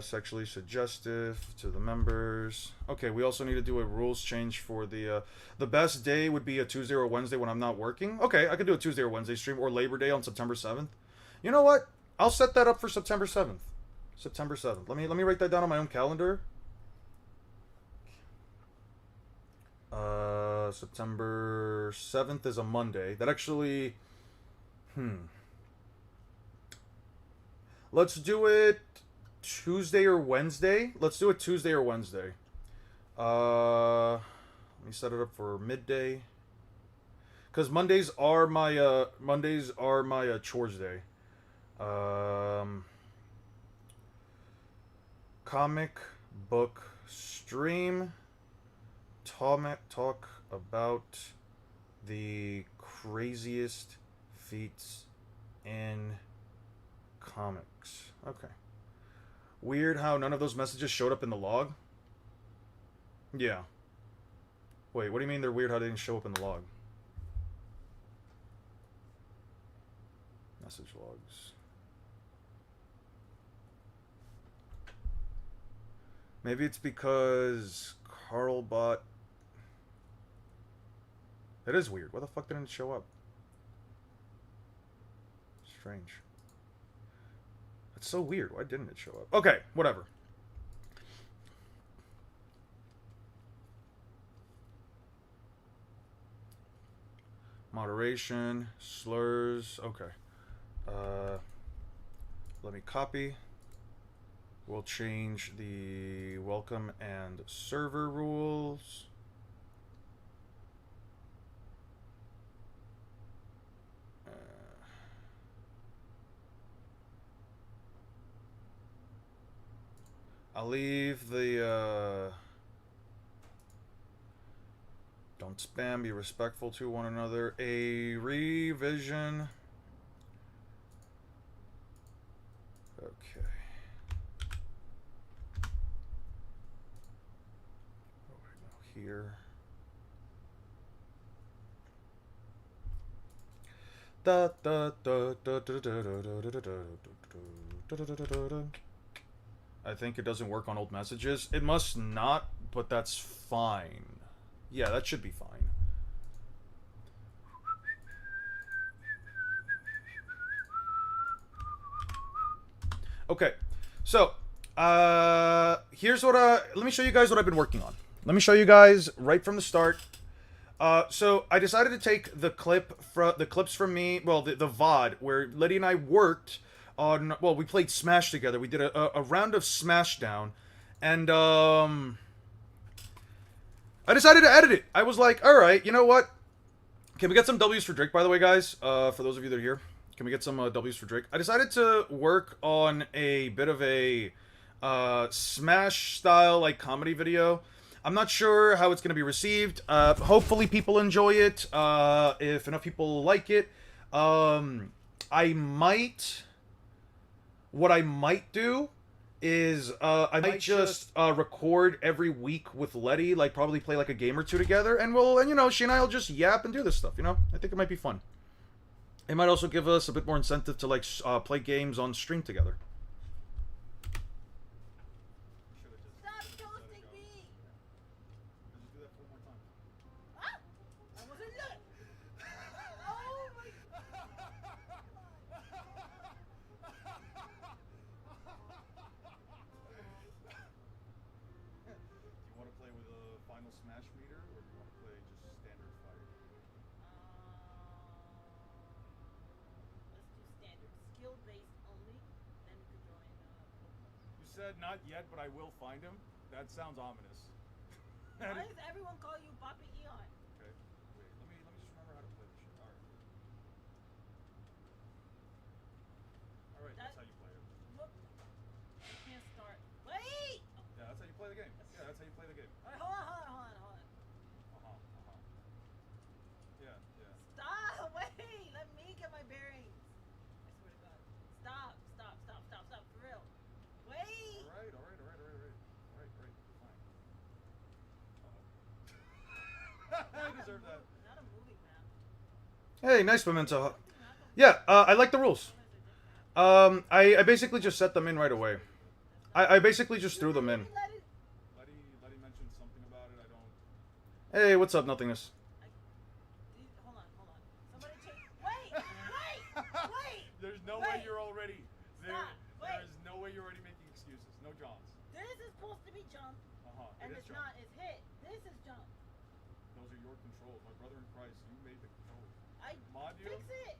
Sexually suggestive to the members. Okay, we also need to do a rules change for the best day would be a Tuesday or Wednesday when I'm not working. Okay, I could do a Tuesday or Wednesday stream, or Labor Day on September 7th. You know what? I'll set that up for September 7th. September 7th. Let me write that down on my own calendar. September 7th is a Monday. That actually Let's do it Tuesday or Wednesday. Let's do it Tuesday or Wednesday. Let me set it up for midday. Cause Mondays are my chores day. Comic book stream. Talk about the craziest feats in comics. Okay. Weird how none of those messages showed up in the log. Yeah. Wait, what do you mean they're weird how they didn't show up in the log? Message logs. Maybe it's because Carl bought... That is weird. Why the fuck didn't it show up? Strange. That's so weird. Why didn't it show up? Okay, whatever. Moderation, slurs. Okay. Let me copy. We'll change the welcome and server rules. I'll leave the don't spam, be respectful to one another. A revision. Okay. Here. I think it doesn't work on old messages. It must not, but that's fine. Yeah, that should be fine. Okay, so here's what let me show you guys what I've been working on. Let me show you guys right from the start. So I decided to take the clips from me, well, the VOD where Letty and I worked on. Well, we played Smash together. We did a round of Smashdown, and I decided to edit it. I was like, all right, you know what? Can we get some W's for Drake, by the way, guys? For those of you that are here, can we get some W's for Drake? I decided to work on a bit of a Smash style like comedy video. I'm not sure how it's going to be received. Hopefully people enjoy it. If enough people like it. What I might do is I might just record every week with Letty, like probably play like a game or two together, and you know, she and I will just yap and do this stuff, you know? I think it might be fun. It might also give us a bit more incentive to like play games on stream together. Not yet, but I will find him. That sounds ominous. Why does everyone call you Papi Eon? Okay, wait. Let me just remember how to play this shit. All right. All right, that's how you play it. Look, I can't start. Wait. Yeah, that's how you play the game. Yeah, that's how you play the game. All right, hold on. Yeah. Stop. Wait. Let me get my bearings. I swear to God. Stop. For real. Wait. All right. Fine. I deserve that. Not a movie, man. Hey, nice memento. Yeah, I like the rules. I basically just set them in right away. I basically just threw them in. Letty mentioned something about it. I don't. Hey, what's up, nothingness? Hold on. Somebody change. Wait. There's no no way you're already. Stop. There is no way you're already making excuses. No Johns. This is supposed to be jump, and it's not. It's hit. This is jump. Those are your controls. My brother in Christ, you made the controls. I Mod you? fix it.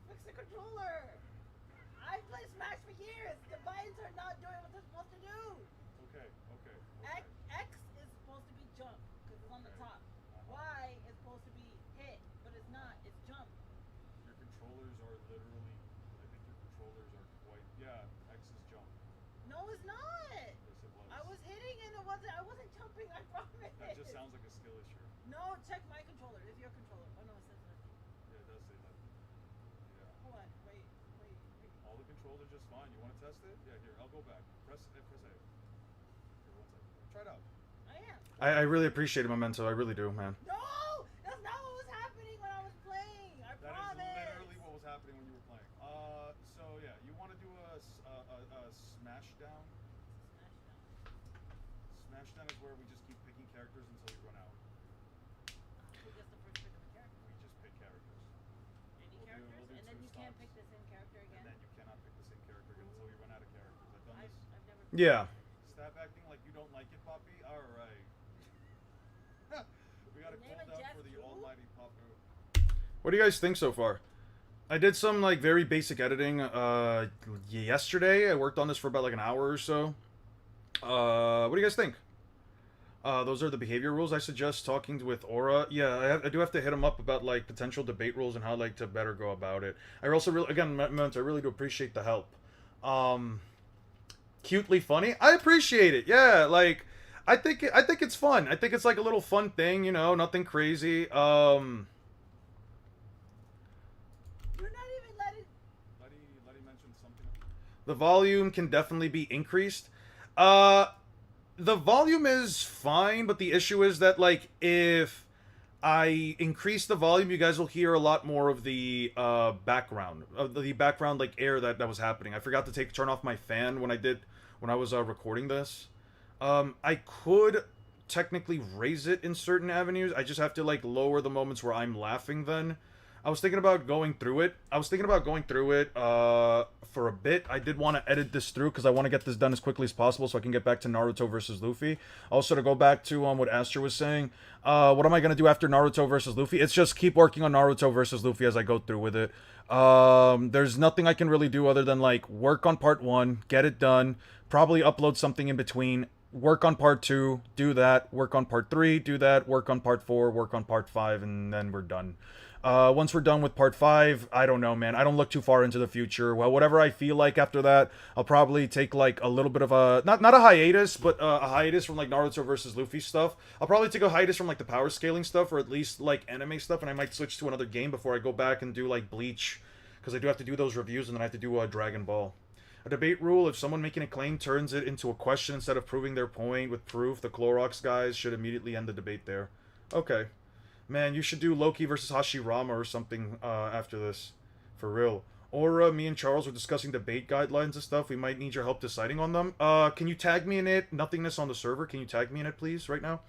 Fix the controller. I played Smash for years. The buttons are not doing what they're supposed to do. Okay. X is supposed to be jump because it's on the top. Y is supposed to be hit, but it's not. It's jump. Your controllers are literally. I think your controllers are quite. Yeah, X is jump. No, it's not. Yes, it was. I was hitting and it wasn't. I wasn't jumping. I promise. That just sounds like a skill issue. No, check my controller. It's your controller. Oh no, it says lefty. Yeah, it does say that. Yeah. Hold on. Wait. All the controls are just fine. You want to test it? Yeah, here. I'll go back. Press A. Here, 1 second. Try it out. I am. I really appreciate it, Memento. I really do, man. No, that's not what was happening when I was playing. I That promise. is literally what was happening when you were playing. So yeah, you want to do a smash down? Smash down is where we just keep picking characters until we run out. Who gets the first pick of the character? We just pick characters. Any We'll do characters? And then two you can't stops. pick the same character And again? then you cannot pick the same character again until we run out of characters. I've done this. I've never. Yeah. Stop acting like you don't like it, Poppy. All right. We got to Name cool a down Jeff for the too? almighty Poppy. What do you guys think so far? I did some like very basic editing yesterday. I worked on this for about like an hour or so. What do you guys think? Those are the behavior rules. I suggest talking with Aura. Yeah, I do have to hit him up about like potential debate rules and how like to better go about it. I also really, again, I really do appreciate the help. Cutely funny. I appreciate it. Yeah, like I think it's fun. I think it's like a little fun thing, you know, nothing crazy. You're not even letting. Letty mentioned something. The volume can definitely be increased. The volume is fine, but the issue is that, like, if I increase the volume, you guys will hear a lot more of the background, like, air that was happening. I forgot to turn off my fan when I was recording this. I could technically raise it in certain avenues. I just have to, like, lower the moments where I'm laughing then. I was thinking about going through it. For a bit. I did want to edit this through because I want to get this done as quickly as possible so I can get back to Naruto versus Luffy. Also, to go back to what Aster was saying, what am I going to do after Naruto versus Luffy? It's just keep working on Naruto versus Luffy as I go through with it. There's nothing I can really do other than, like, work on part 1, get it done, probably upload something in between, work on part 2, do that, work on part 3, do that, work on part 4, work on part 5, and then we're done. Once we're done with part 5, I don't know, man. I don't look too far into the future. Well, whatever I feel like after that, I'll probably take, like, a little bit of a... Not a hiatus, but a hiatus from, like, Naruto versus Luffy stuff. I'll probably take a hiatus from, like, the power scaling stuff, or at least, like, anime stuff, and I might switch to another game before I go back and do, like, Bleach. Because I do have to do those reviews, and then I have to do Dragon Ball. A debate rule: if someone making a claim turns it into a question instead of proving their point with proof, the Clorox guys should immediately end the debate there. Okay. Man, you should do Loki versus Hashirama or something after this. For real. Aura, me and Charles were discussing debate guidelines and stuff. We might need your help deciding on them. Can you tag me in it? Nothingness on the server. Can you tag me in it, please, right now?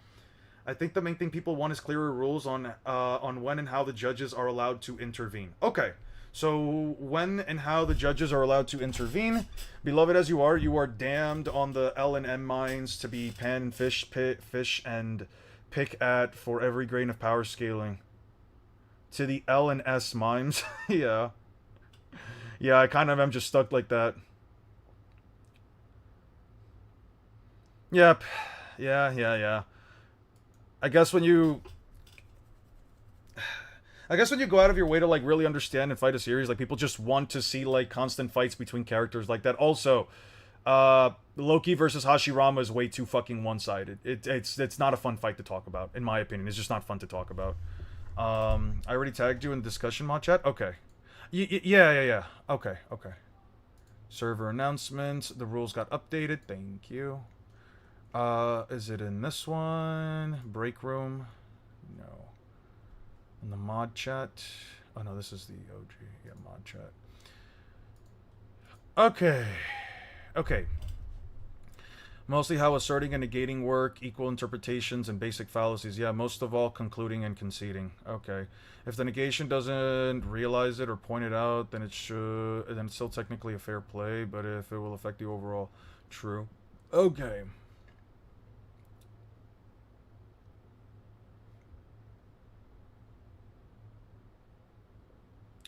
I think the main thing people want is clearer rules on when and how the judges are allowed to intervene. Okay. So, when and how the judges are allowed to intervene. Beloved as you are damned on the L and M mines to be pan and fish and pick at for every grain of power scaling. To the L and S mimes. Yeah. Yeah, I kind of am just stuck like that. Yep. Yeah. I guess when you go out of your way to, like, really understand and fight a series, like, people just want to see, like, constant fights between characters like that. Also, Loki versus Hashirama is way too fucking one-sided. It's not a fun fight to talk about, in my opinion. It's just not fun to talk about. I already tagged you in the discussion mod chat? Okay. Yeah. Okay. Server announcements. The rules got updated. Thank you. Is it in this one? Break room? No. In the mod chat? Oh no, this is the OG. Yeah, mod chat. Okay. Mostly how asserting and negating work, equal interpretations, and basic fallacies. Yeah, most of all, concluding and conceding. Okay. If the negation doesn't realize it or point it out, then then it's still technically a fair play, but if it will affect the overall... True. Okay.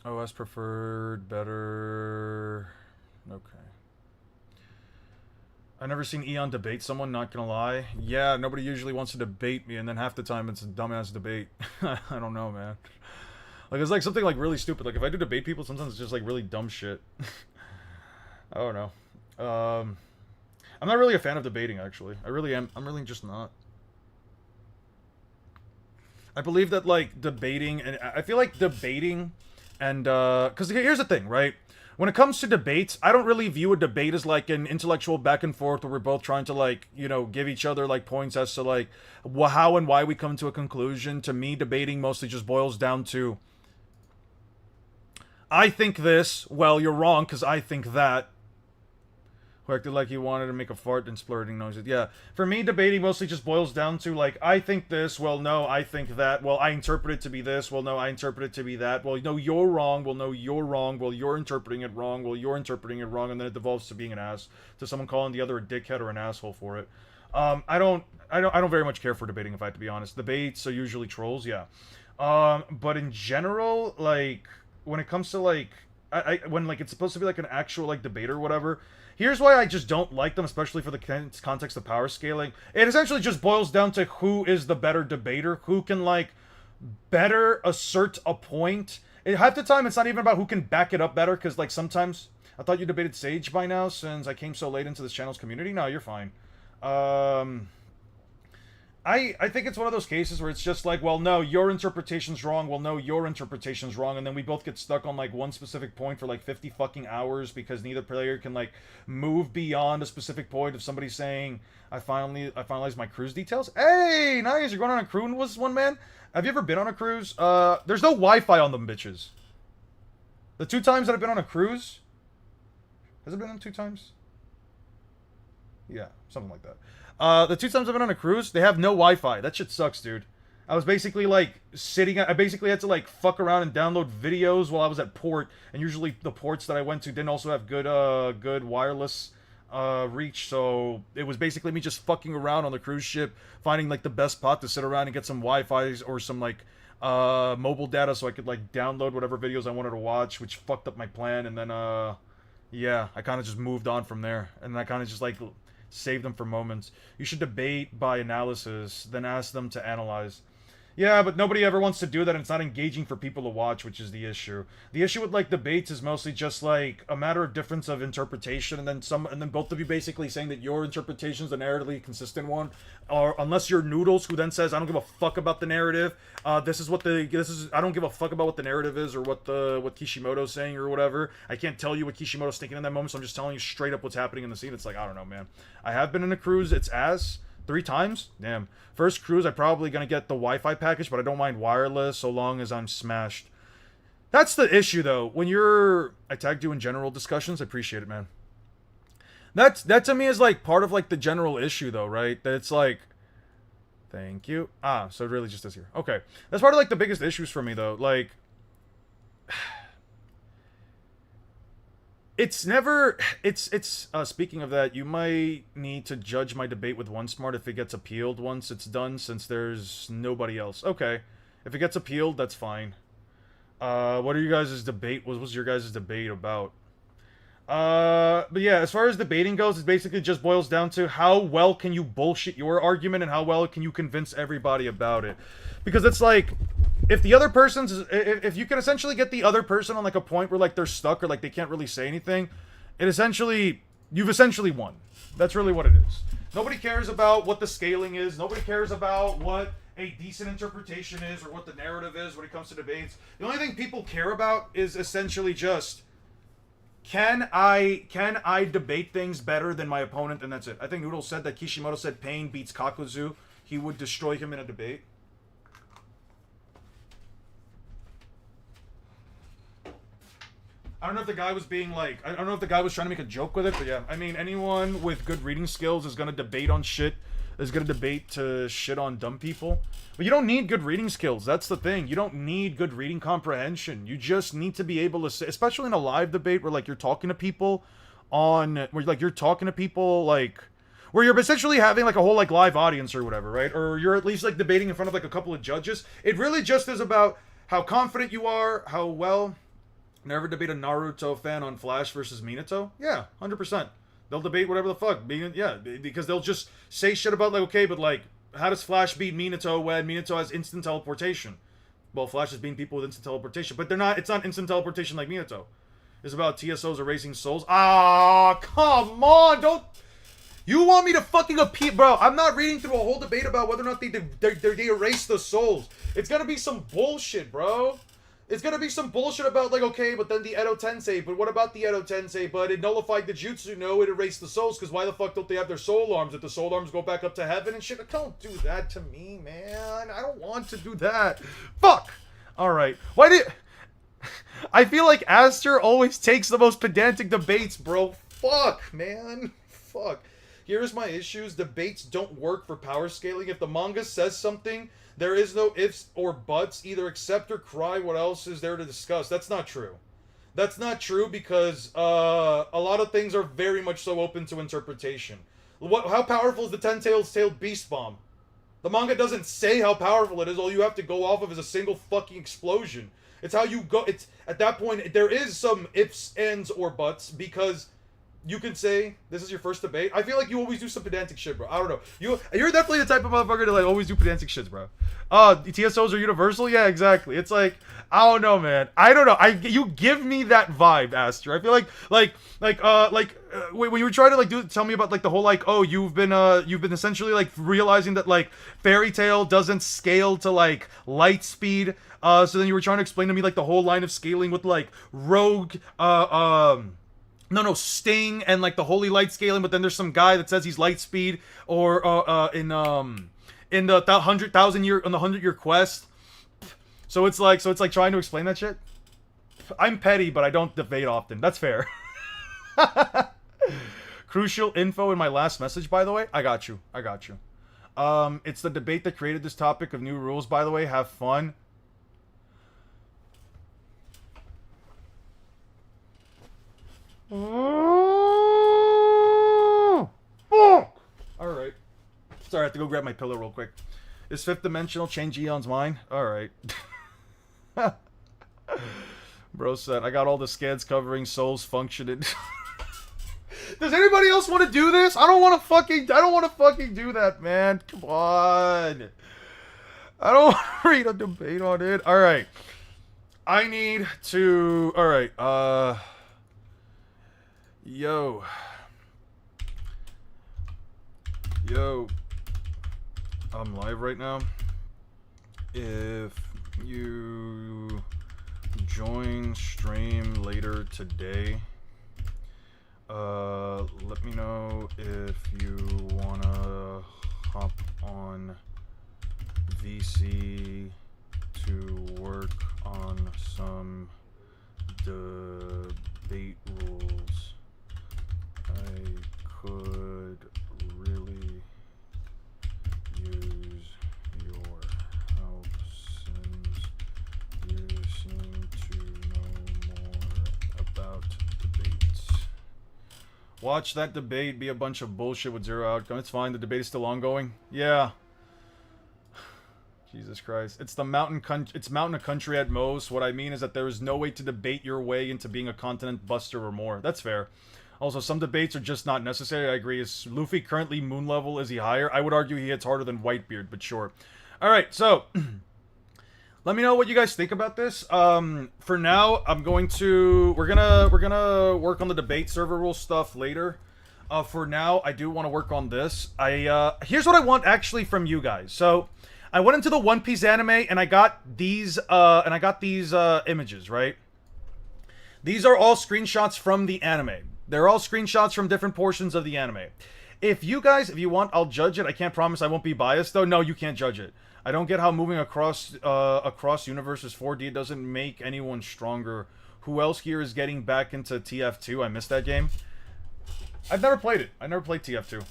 OS preferred, better... Okay. I've never seen Eon debate someone, not gonna lie. Yeah, nobody usually wants to debate me, and then half the time it's a dumbass debate. I don't know, man. Like, it's like something like really stupid. Like, if I do debate people, sometimes it's just like really dumb shit. I don't know. I'm not really a fan of debating, actually. I really am. I'm really just not. I believe that, like, debating, and I feel like debating, and, because here's the thing, right? When it comes to debates, I don't really view a debate as, like, an intellectual back and forth where we're both trying to, like, you know, give each other, like, points as to, like, how and why we come to a conclusion. To me, debating mostly just boils down to, I think this, well, you're wrong, because I think that. Who acted like he wanted to make a fart and splurting noises. Yeah, for me, debating mostly just boils down to, like, I think this, well, no, I think that, well, I interpret it to be this, well, no, I interpret it to be that, well, no, you're wrong, well, no, you're wrong, well, you're interpreting it wrong, well, you're interpreting it wrong, and then it devolves to being an ass, to someone calling the other a dickhead or an asshole for it. I don't very much care for debating, if I have to be honest. Debates are usually trolls, yeah. But in general, like, when it comes to, like, when, like, it's supposed to be, like, an actual, like, debate or whatever, here's why I just don't like them, especially for the context of power scaling. It essentially just boils down to who is the better debater, who can, like, better assert a point. Half the time, it's not even about who can back it up better, because, like, sometimes... I thought you debated Sage by now, since I came so late into this channel's community. No, you're fine. I think it's one of those cases where it's just like, well, no, your interpretation's wrong, well, no, your interpretation's wrong, and then we both get stuck on, like, one specific point for, like, 50 fucking hours because neither player can, like, move beyond a specific point of somebody saying, I finalized my cruise details. Hey, nice, you're going on a cruise with one, man? Have you ever been on a cruise? There's no Wi-Fi on them, bitches. The 2 times that I've been on a cruise... Has it been on 2 times? Yeah, something like that. The 2 times I've been on a cruise, they have no Wi-Fi. That shit sucks, dude. I was basically, like, I basically had to, like, fuck around and download videos while I was at port, and usually the ports that I went to didn't also have good wireless, reach, so it was basically me just fucking around on the cruise ship, finding, like, the best spot to sit around and get some Wi-Fi or some, like, mobile data so I could, like, download whatever videos I wanted to watch, which fucked up my plan, and then, yeah, I kind of just moved on from there, and I kind of just, like... Save them for moments. You should debate by analysis, then ask them to analyze. Yeah, but nobody ever wants to do that, and it's not engaging for people to watch, which is the issue. The issue with, like, debates is mostly just, like, a matter of difference of interpretation, and then both of you basically saying that your interpretation is the narratively consistent one, or unless you're Noodles, who then says, I don't give a fuck about the narrative, I don't give a fuck about what the narrative is, or what Kishimoto's saying, or whatever. I can't tell you what Kishimoto's thinking in that moment, so I'm just telling you straight up what's happening in the scene. It's like, I don't know, man. I have been in a cruise, it's ass. 3 times? Damn. First cruise, I'm probably gonna get the Wi-Fi package, but I don't mind wireless so long as I'm smashed. That's the issue, though. When I tagged you in general discussions, I appreciate it, man. That to me is, like, part of, like, the general issue, though, right? That it's like... Thank you. So it really just is here. Okay. That's part of, like, the biggest issues for me, though. Like... It's never... speaking of that, you might need to judge my debate with OneSmart if it gets appealed once it's done, since there's nobody else. Okay. If it gets appealed, that's fine. What are you guys' debate... What was your guys' debate about? But yeah, as far as debating goes, it basically just boils down to how well can you bullshit your argument and how well can you convince everybody about it. Because it's like... If the other person's... If you can essentially get the other person on, like, a point where, like, they're stuck or, like, they can't really say anything, you've essentially won. That's really what it is. Nobody cares about what the scaling is. Nobody cares about what a decent interpretation is or what the narrative is when it comes to debates. The only thing people care about is essentially just... Can I debate things better than my opponent? And that's it. I think Noodle said that Kishimoto said Pain beats Kakuzu. He would destroy him in a debate. I don't know if the guy was being like, I don't know if the guy was trying to make a joke with it, but yeah. I mean, anyone with good reading skills is gonna debate on shit, is gonna debate to shit on dumb people. But you don't need good reading skills, that's the thing. You don't need good reading comprehension. You just need to be able to say, especially in a live debate where, like, you're talking to people on, where, like, you're talking to people, like, where you're essentially having, like, a whole, like, live audience or whatever, right? Or you're at least, like, debating in front of, like, a couple of judges. It really just is about how confident you are, how well... Never debate a Naruto fan on Flash versus Minato? Yeah, 100%. They'll debate whatever the fuck. Yeah, because they'll just say shit about, like, okay, but, like, how does Flash beat Minato when Minato has instant teleportation? Well, Flash is beating people with instant teleportation, but it's not instant teleportation like Minato. It's about TSOs erasing souls. Ah, come on, don't... You want me to fucking appeal... Bro, I'm not reading through a whole debate about whether or not they erase the souls. It's gonna be some bullshit, bro. It's gonna be some bullshit about, like, okay, but then the Edo Tensei, but what about the Edo Tensei? But it nullified the jutsu, no, it erased the souls, because why the fuck don't they have their soul arms? If the soul arms go back up to heaven and shit? Don't do that to me, man. I don't want to do that. Fuck! Alright. Why did... I feel like Aster always takes the most pedantic debates, bro. Fuck, man. Fuck. Here's my issues. Debates don't work for power scaling. If the manga says something... There is no ifs or buts, either accept or cry. What else is there to discuss? That's not true. That's not true because a lot of things are very much so open to interpretation. How powerful is the Ten-Tailed Beast Bomb? The manga doesn't say how powerful it is. All you have to go off of is a single fucking explosion. It's how you go. It's at that point, there is some ifs, ands, or buts because... You can say, this is your first debate. I feel like you always do some pedantic shit, bro. I don't know. You're definitely the type of motherfucker to, like, always do pedantic shits, bro. TSOs are universal? Yeah, exactly. It's like, I don't know, man. I don't know. You give me that vibe, Aster. I feel like, when you were trying to, like, tell me about, like, the whole, like, oh, you've been essentially, like, realizing that, like, Fairy Tail doesn't scale to, like, light speed. So then you were trying to explain to me, like, the whole line of scaling with, like, Rogue, No, Sting and, like, the Holy Light scaling, but then there's some guy that says he's light speed, or in the 100-year quest. So it's like trying to explain that shit. I'm petty, but I don't debate often. That's fair. Crucial info in my last message, by the way. I got you. It's the debate that created this topic of new rules, by the way. Have fun. Alright. Sorry, I have to go grab my pillow real quick. Is fifth dimensional change Eon's mind? Alright. Bro said, I got all the scans covering souls functioning. Does anybody else want to do this? I don't want to fucking do that, man. Come on. I don't want to read a debate on it. Alright. I need to... Alright, Yo, I'm live right now. If you join stream later today, let me know if you wanna hop on VC to work on some debate rules. I could really use your help since you seem to know more about debates. Watch that debate be a bunch of bullshit with zero outcome. It's fine, the debate is still ongoing. Yeah. Jesus Christ. It's mountain of country at most. What I mean is that there is no way to debate your way into being a continent buster or more. That's fair. Also, some debates are just not necessary. I agree. Is Luffy currently moon level? Is he higher? I would argue he hits harder than Whitebeard, but sure. Alright, so... let me know what you guys think about this. For now, I'm going to... We're gonna work on the debate server rule stuff later. For now, I do want to work on this. Here's what I want, actually, from you guys. So... I went into the One Piece anime, and I got these, images, right? These are all screenshots from the anime. They're all screenshots from different portions of the anime. If you want, I'll judge it. I can't promise I won't be biased, though. No, you can't judge it. I don't get how moving across universes 4D doesn't make anyone stronger who else here is getting back into TF2? I missed that game. I've never played it. I never played TF2.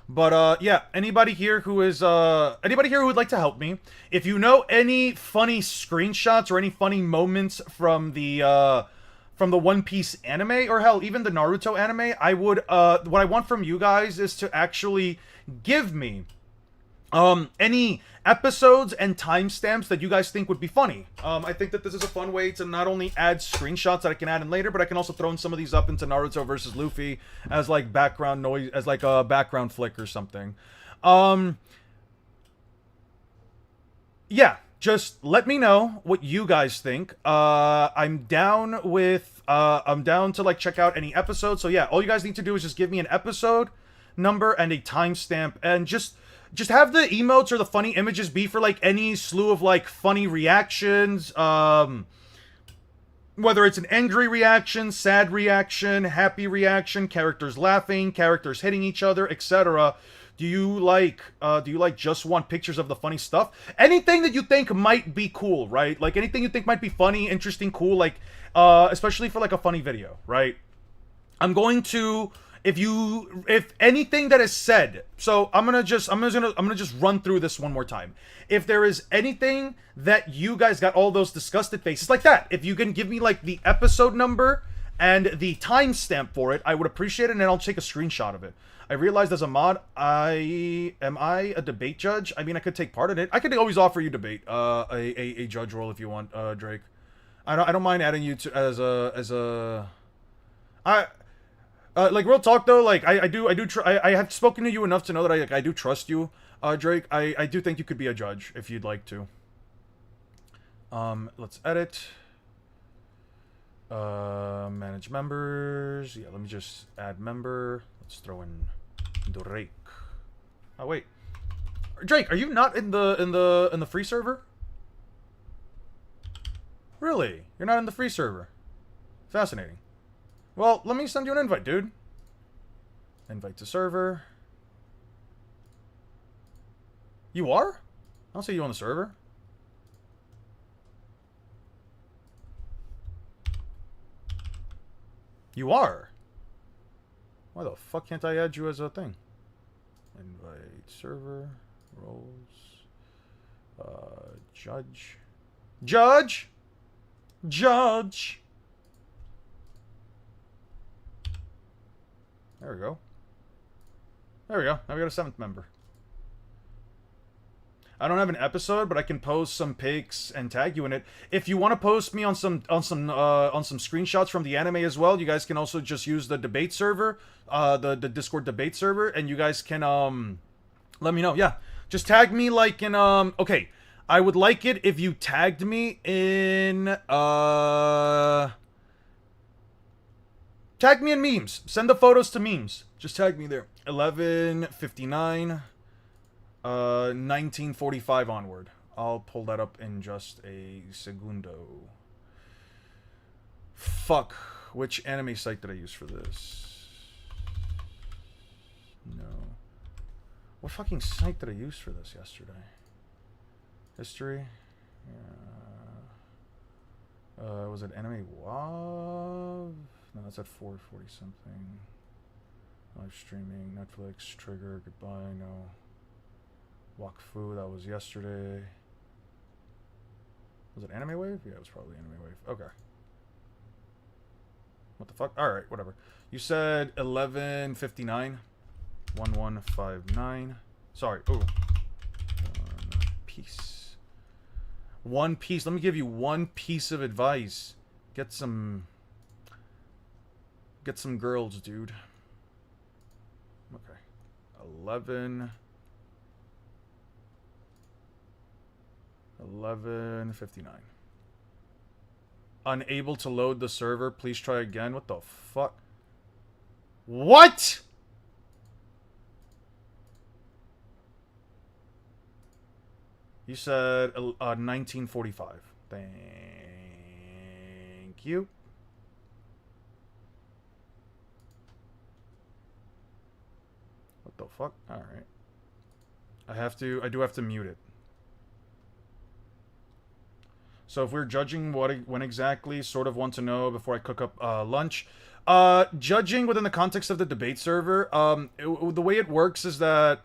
But, yeah, anybody here who would like to help me, if you know any funny screenshots or any funny moments from the One Piece anime, or hell, even the Naruto anime, I would, what I want from you guys is to actually give me, any episodes and timestamps that you guys think would be funny. I think that this is a fun way to not only add screenshots that I can add in later, but I can also throw in some of these up into Naruto versus Luffy as like background noise, as like a background flick or something. Yeah, just let me know what you guys think. I'm down to like check out any episodes. So yeah, all you guys need to do is just give me an episode number and a timestamp, and just have the emotes or the funny images be for like any slew of like funny reactions, whether it's an angry reaction, sad reaction, happy reaction, characters laughing, characters hitting each other, etc. Do you just want pictures of the funny stuff? Anything that you think might be cool, right? Like anything you think might be funny, interesting, cool, like especially for like a funny video, right? I'm going to, if anything that is said, so I'm gonna just run through this one more time. If there is anything that you guys got all those disgusted faces like that, if you can give me like the episode number and the timestamp for it, I would appreciate it, and I'll take a screenshot of it. I realized as a mod, am I a debate judge? I mean, I could take part in it. I could always offer you debate, a judge role if you want, Drake. I don't mind adding you to as a. Like real talk though, like I have spoken to you enough to know that I do trust you, Drake. I do think you could be a judge if you'd like to. Let's edit. Manage members. Yeah, let me just add member. Let's throw in Drake. Oh wait, Drake, are you not in the free server? Really? You're not in the free server? Fascinating. Well, let me send you an invite, dude. Invite to server. You are? I don't see you on the server. You are? Why the fuck can't I add you as a thing? Invite server. Roles. Judge. Judge! Judge! There we go. There we go. Now we got a 7th member. I don't have an episode, but I can post some pics and tag you in it. If you want to post me on some screenshots from the anime as well, you guys can also just use the debate server, the Discord debate server, and you guys can let me know. Yeah, just tag me like in okay. I would like it if you tagged me in tag me in memes. Send the photos to memes. Just tag me there. 11:59, 1945 onward. I'll pull that up in just a segundo. Fuck. Which anime site did I use for this? No. What fucking site did I use for this yesterday? History? Yeah. Was it Anime WoW? No, that's at 4:40 something. Live streaming, Netflix, Trigger, goodbye, no. Wakfu, that was yesterday. Was it Anime Wave? Yeah, it was probably Anime Wave. Okay. What the fuck? Alright, whatever. You said 11:59. 1159. Sorry. Ooh. One Piece. One Piece. Let me give you one piece of advice. Get some girls, dude. Okay. 11:59. Unable to load the server. Please try again. What the fuck? What? You said 1945. Thank you. What the fuck? Alright. I do have to mute it. So if we're judging when exactly, sort of want to know before I cook up lunch. Judging within the context of the debate server, the way it works is that...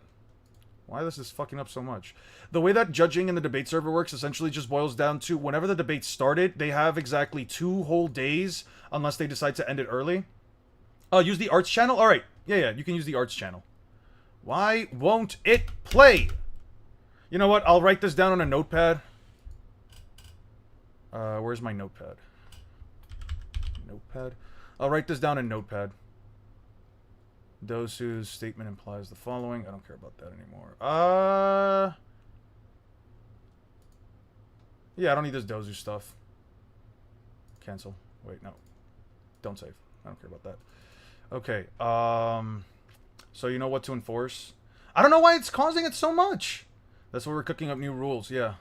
Why this is fucking up so much? The way that judging in the debate server works essentially just boils down to whenever the debate started, they have exactly 2 whole days, unless they decide to end it early. Use the arts channel? Alright, yeah, you can use the arts channel. Why won't it play? You know what, I'll write this down on a notepad. Where's my notepad? Notepad? I'll write this down in notepad. Dosu's statement implies the following. I don't care about that anymore. Yeah, I don't need this Dozu stuff. Cancel. Wait, no. Don't save. I don't care about that. Okay, so you know what to enforce? I don't know why it's causing it so much. That's why we're cooking up new rules, yeah.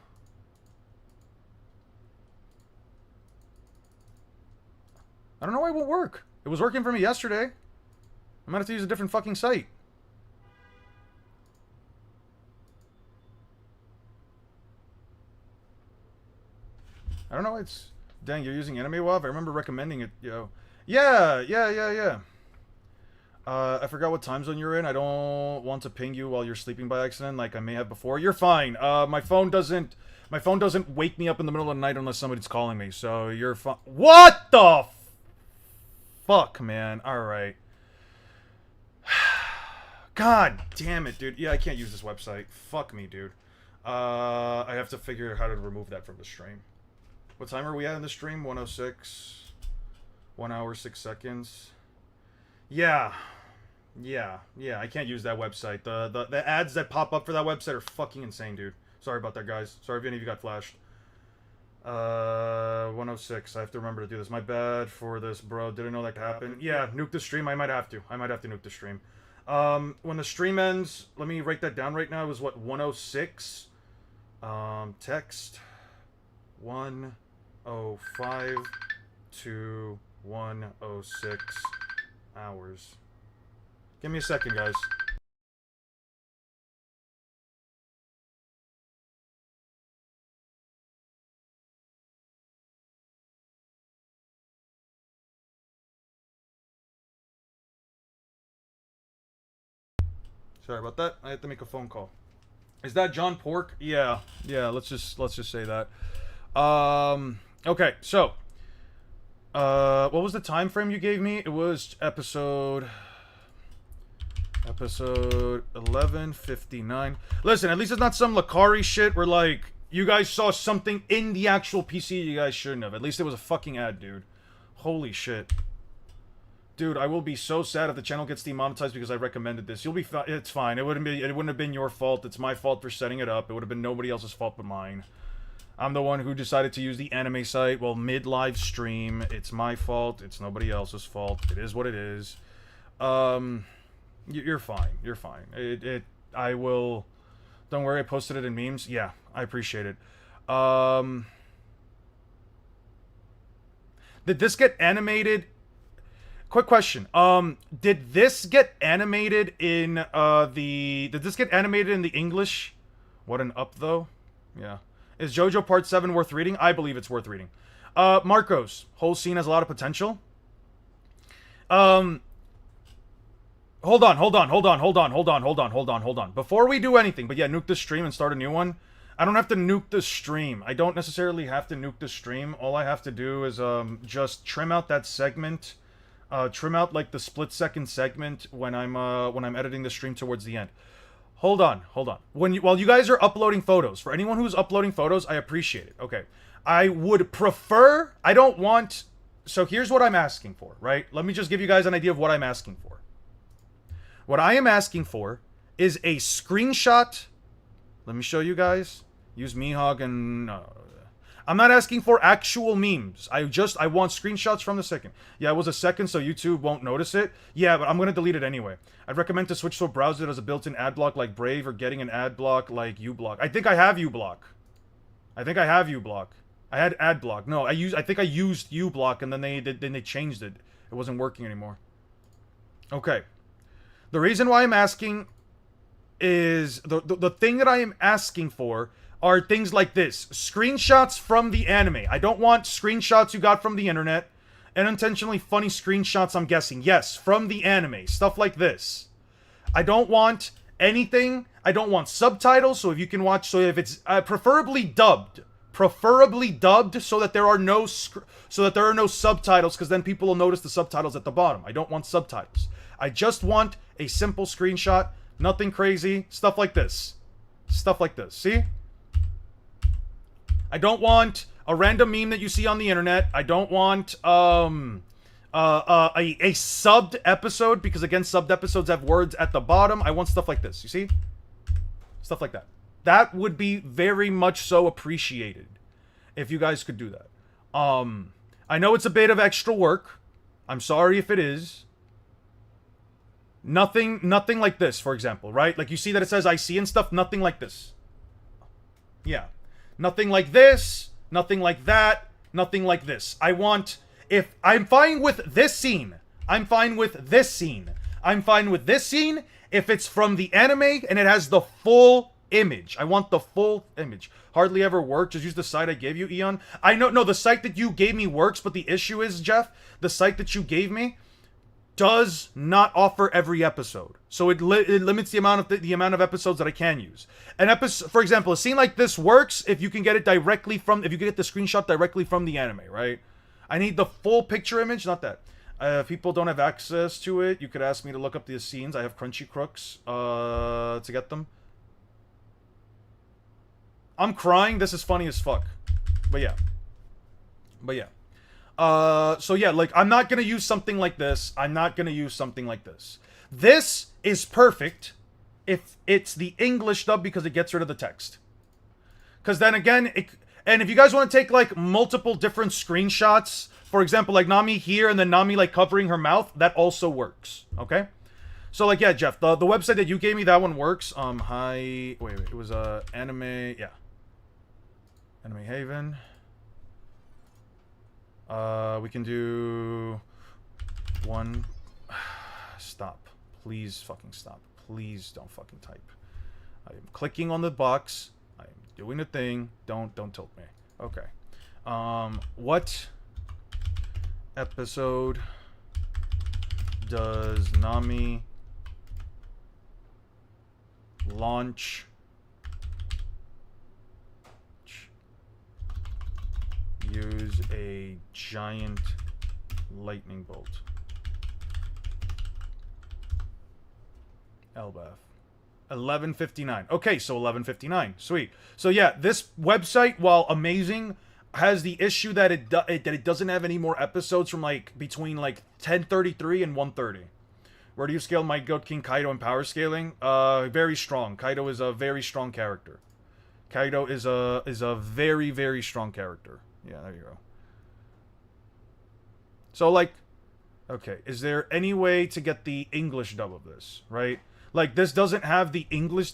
I don't know why it won't work. It was working for me yesterday. I might have to use a different fucking site. I don't know why it's... Dang, you're using Anime WAV? I remember recommending it, yo. Yeah. I forgot what time zone you're in. I don't want to ping you while you're sleeping by accident, like I may have before. You're fine. My phone doesn't wake me up in the middle of the night unless somebody's calling me, so you're fine. What the fuck, man? Alright. God damn it, dude. Yeah, I can't use this website. Fuck me, dude. I have to figure out how to remove that from the stream. What time are we at in the stream? 106. 1 hour, 6 seconds. Yeah, I can't use that website. The ads that pop up for that website are fucking insane, dude. Sorry about that, guys. Sorry if any of you got flashed. 106. I have to remember to do this. My bad for this, bro. Didn't know that could happen. Yeah, nuke the stream. I might have to nuke the stream. When the stream ends, let me write that down right now. It was what, 106? Text 105 to 106 hours. Give me a second, guys. Sorry about that. I had to make a phone call. Is that John Pork? Yeah. Let's just say that. Okay. So, what was the time frame you gave me? It was episode 11:59. Listen, at least it's not some Lakari shit where like you guys saw something in the actual PC you guys shouldn't have. At least it was a fucking ad, dude. Holy shit. Dude, I will be so sad if the channel gets demonetized because I recommended this. You'll be fine. It's fine. It wouldn't have been your fault. It's my fault for setting it up. It would have been nobody else's fault but mine. I'm the one who decided to use the anime site, well, mid-live stream. It's my fault. It's nobody else's fault. It is what it is. You're fine. You're fine. I will... Don't worry, I posted it in memes. Yeah, I appreciate it. Did this get animated... Quick question. Did this get animated in, Did this get animated in the English? What an up, though. Yeah. Is JoJo Part 7 worth reading? I believe it's worth reading. Marcos. Whole scene has a lot of potential. Hold on. Before we do anything, but yeah, nuke the stream and start a new one. I don't have to nuke the stream. I don't necessarily have to nuke the stream. All I have to do is, just trim out that segment. Trim out like the split-second segment when I'm editing the stream towards the end. Hold on. While you guys are uploading photos, for anyone who's uploading photos, I appreciate it. Okay, I would prefer. I don't want. So here's what I'm asking for. Right? Let me just give you guys an idea of what I'm asking for. What I am asking for is a screenshot. Let me show you guys. Use Mihawk and. I'm not asking for actual memes. I want screenshots from the second. Yeah, it was a second, so YouTube won't notice it. Yeah, but I'm going to delete it anyway. I'd recommend to switch to a browser that has a built-in ad block like Brave or getting an ad block like uBlock. I think I have uBlock. I had ad block. No, I think I used uBlock and then they changed it. It wasn't working anymore. Okay. The reason why I'm asking is the thing that I am asking for are things like this. Screenshots from the anime. I don't want screenshots you got from the internet. Unintentionally funny screenshots, I'm guessing. Yes, from the anime. Stuff like this. I don't want anything. I don't want subtitles, so if you can watch, so if it's preferably dubbed, so that there are no subtitles, because then people will notice the subtitles at the bottom. I don't want subtitles. I just want a simple screenshot, nothing crazy, stuff like this. Stuff like this. See? I don't want a random meme that you see on the internet. I don't want a subbed episode, because again, subbed episodes have words at the bottom. I want stuff like this. You see? Stuff like that. That would be very much so appreciated if you guys could do that. I know it's a bit of extra work. I'm sorry if it is. Nothing like this, for example, right? Like you see that it says IC and stuff. Nothing like this. Yeah. Nothing like this. Nothing like that. Nothing like this. I want... If I'm fine with this scene. I'm fine with this scene. I'm fine with this scene if it's from the anime and it has the full image. I want the full image. Hardly ever worked. Just use the site I gave you, Eon. I know, no, the site that you gave me works, but the issue is, Jeff, the site that you gave me does not offer every episode, so it limits the amount of episodes that I can use. An episode, for example, a scene like this works if you can get it directly from, if you can get the screenshot directly from the anime, right? I need the full picture image, not that. If people don't have access to it, you could ask me to look up the scenes. I have Crunchy Crooks to get them. I'm crying. This is funny as fuck, but yeah. So yeah, like, I'm not gonna use something like this. I'm not gonna use something like this. This is perfect if it's the English dub, because it gets rid of the text. Because then again, and if you guys want to take, like, multiple different screenshots, for example, like Nami here and then Nami, like, covering her mouth, that also works, okay? So, like, yeah, Jeff, the website that you gave me, that one works. Wait, it was, anime, yeah. Anime Haven. We can do one. Stop. Please fucking stop. Please don't fucking type. I am clicking on the box. I am doing the thing. Don't tilt me. Okay. What episode does Nami launch use a giant lightning bolt? Elbath. 11:59. Okay, so 11:59. Sweet. So yeah, this website, while amazing, has the issue that it doesn't have any more episodes from, like, between, like, 10:33 and 1:30. Where do you scale my Goat King Kaido in power scaling? Very strong. Kaido is a very strong character. Kaido is a very, very strong character. Yeah, there you go. So, like, okay, is there any way to get the English dub of this, right? Like, this doesn't have the English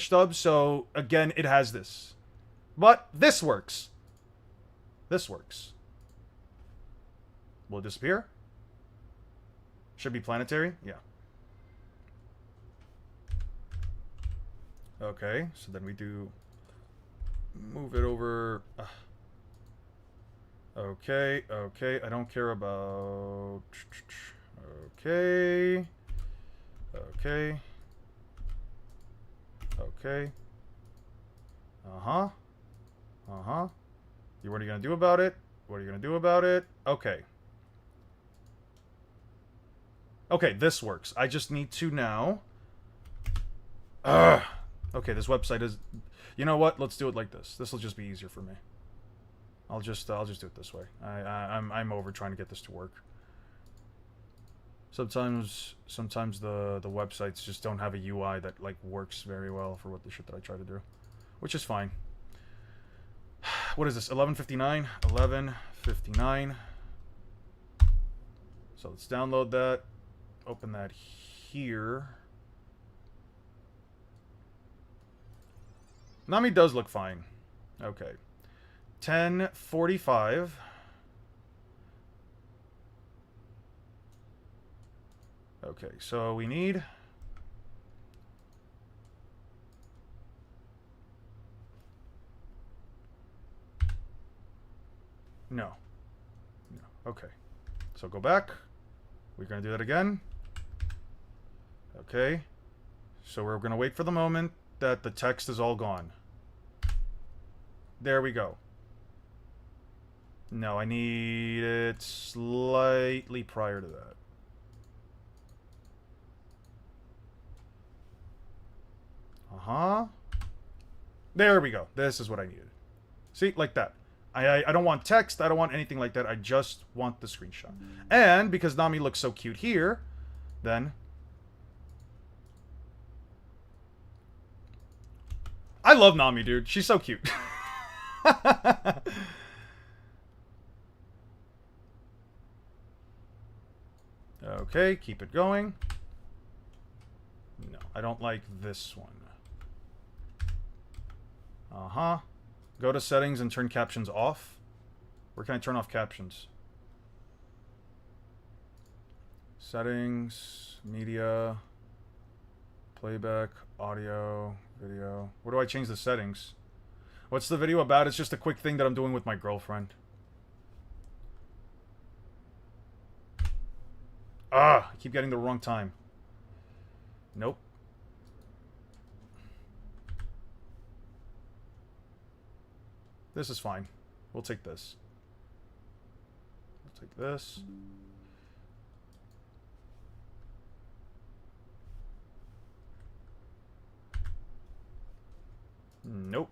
dub, so, again, it has this. But this works. This works. Will it disappear? Should be planetary? Yeah. Okay, so then we do... move it over... Okay, I don't care about... Okay. What are you gonna do about it? What are you gonna do about it? Okay. Okay, this works. I just need to now... Okay, this website is... You know what? Let's do it like this. This will just be easier for me. I'll just do it this way. I'm over trying to get this to work. Sometimes the websites just don't have a UI that, like, works very well for what the shit that I try to do, which is fine. What is this? 11:59. 11:59. So let's download that. Open that here. Nami does look fine. Okay. 10:45. Okay, so we need... No. No. Okay. So go back. We're going to do that again. Okay. So we're going to wait for the moment that the text is all gone. There we go. No, I need it slightly prior to that. Uh-huh. There we go. This is what I needed. See? Like that. I don't want text. I don't want anything like that. I just want the screenshot. And because Nami looks so cute here, then... I love Nami, dude. She's so cute. Okay, keep it going. No, I don't like this one. Uh-huh. Go to settings and turn captions off. Where can I turn off captions? Settings, media, playback, audio, video. Where do I change the settings? What's the video about? It's just a quick thing that I'm doing with my girlfriend. Ah, I keep getting the wrong time. Nope. This is fine. We'll take this. We'll take this. Nope.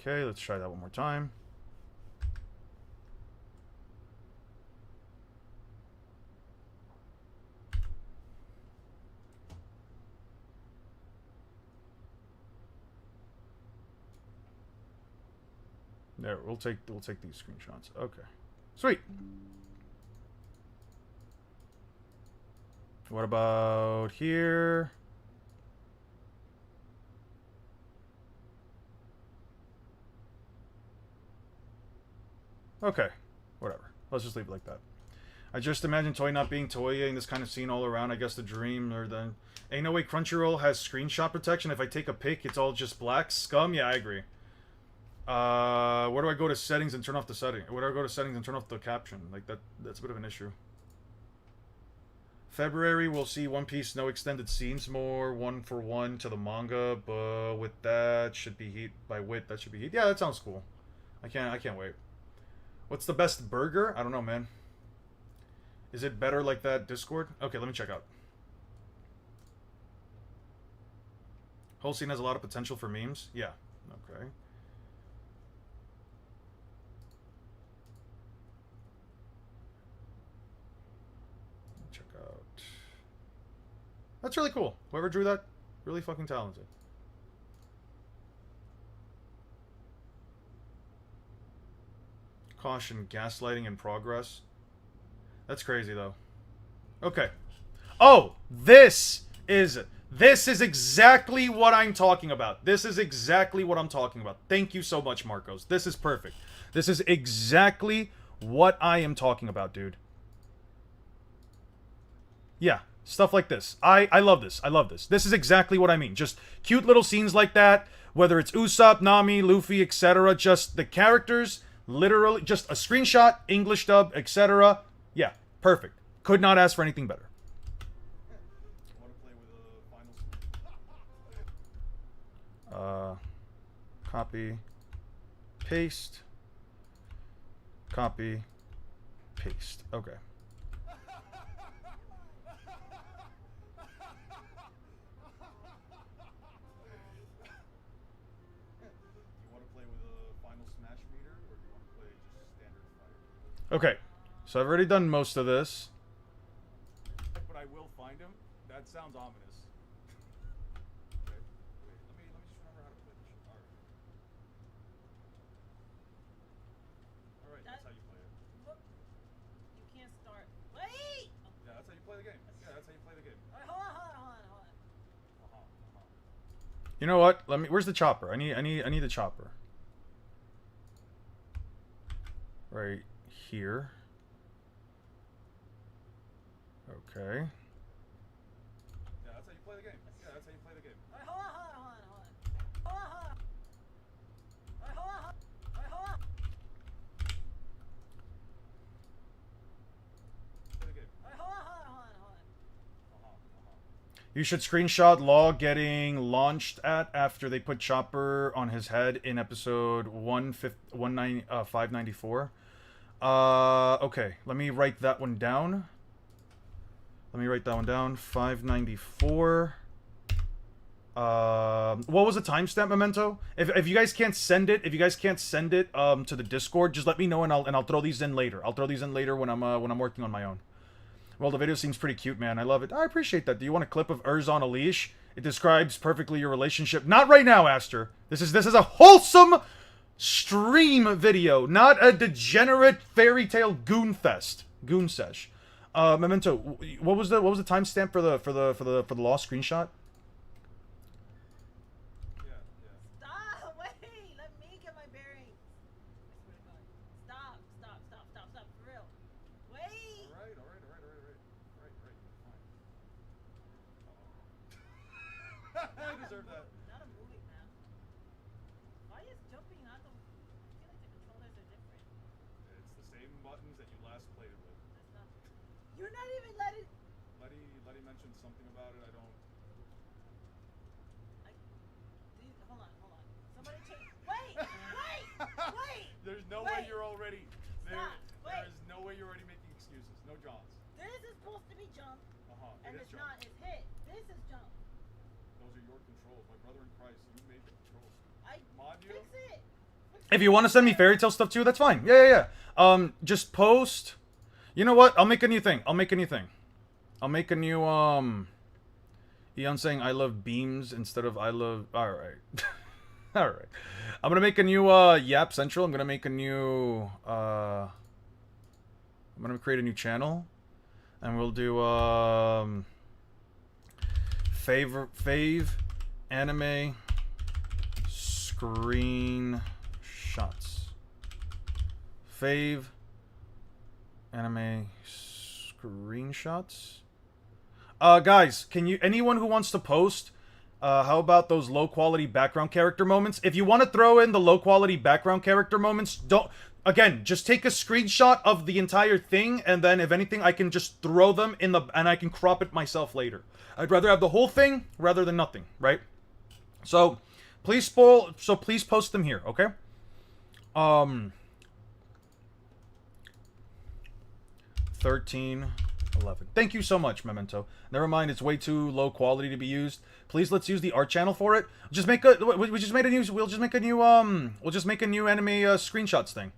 Okay, let's try that one more time. There, we'll take these screenshots. Okay. Sweet. What about here? Okay, whatever. Let's just leave it like that. I just imagine Toy not being Toy in this kind of scene all around. I guess the dream or the... Ain't no way Crunchyroll has screenshot protection. If I take a pic, it's all just black. Scum? Yeah, I agree. Where do I go to settings and turn off the setting? Where do I go to settings and turn off the caption? Like, that's a bit of an issue. February, we'll see One Piece, no extended scenes more. 1-for-1 to the manga, but with that, should be heat by wit. That should be heat. Yeah, that sounds cool. I can't wait. What's the best burger? I don't know, man. Is it better like that Discord? Okay, let me check out. Whole scene has a lot of potential for memes? Yeah. Okay. Check out. That's really cool. Whoever drew that, really fucking talented. Caution, gaslighting in progress. That's crazy, though. Okay. Oh, this is exactly what I'm talking about. This is exactly what I'm talking about. Thank you so much, Marcos. This is perfect. This is exactly what I am talking about, dude. Yeah, stuff like this. I love this. I love this. This is exactly what I mean. Just cute little scenes like that. Whether it's Usopp, Nami, Luffy, etc. Just the characters... Literally, just a screenshot, English dub, etc. Yeah, perfect. Could not ask for anything better. Want to play with a final... Copy, paste, copy, paste. Okay. Okay, so I've already done most of this. But I will find him. That sounds ominous. Okay, wait, let me just remember how to play this shit. Alright, that's how you play it. Look, you can't start. Wait! Yeah, that's how you play the game. Yeah, that's how you play the game. Alright, hold on. You know what? Let me. Where's the chopper? I need the chopper. Right here. Okay. Yeah, that's how you play the game. Yeah, that's how you play the game. Alright, hold on. Alright, hold on. Play the game. Alright, hold on. You should screenshot Law getting launched at after they put Chopper on his head in episode 594. Okay, let me write that one down. 594. What was the timestamp, Memento? If you guys can't send it, to the Discord, just let me know and I'll throw these in later. I'll throw these in later when I'm working on my own. Well, the video seems pretty cute, man. I love it. I appreciate that. Do you want a clip of Urz on a leash? It describes perfectly your relationship. Not right now, Aster. This is a wholesome stream video, not a degenerate fairy tale goon sesh. Memento, what was the timestamp for the Law screenshot? Stop! Wait! Let me get my bearings. I swear to God. Stop. For real. Wait! Alright. Fine. I deserve that. Not a movie, man. Why is jumping not the... I feel like the controllers are different. It's the same buttons that you last played it with. That's not... You're not even letting... Letty mentioned something about it. I don't... Hold on. Somebody change... Wait! There's no way you're already... Stop. There Wait. is no way you're already making excuses. No Johns. This is supposed to be jump, and It is it's jump. not. It's hit. This is jump. Those are your controls. My brother in Christ, you made the controls. Mod you? Fix it. If you want to send me fairy tale stuff too, that's fine. Yeah. Just post. You know what? I'll make a new thing. I'll make a new, Eon saying I love beams instead of I love... Alright. Alright. I'm gonna make a new, Yap Central. I'm gonna make a new, I'm gonna create a new channel. And we'll do, fave anime screen shots. Fave anime screenshots. Guys, anyone who wants to post, how about those low quality background character moments? If you want to throw in the low quality background character moments, just take a screenshot of the entire thing, and then if anything, I can just throw them in and I can crop it myself later. I'd rather have the whole thing rather than nothing, right? So, please post them here, okay? 1311. Thank you so much, Memento. Never mind, it's way too low quality to be used. Please, let's use the art channel for it. We'll just make a new anime screenshots thing.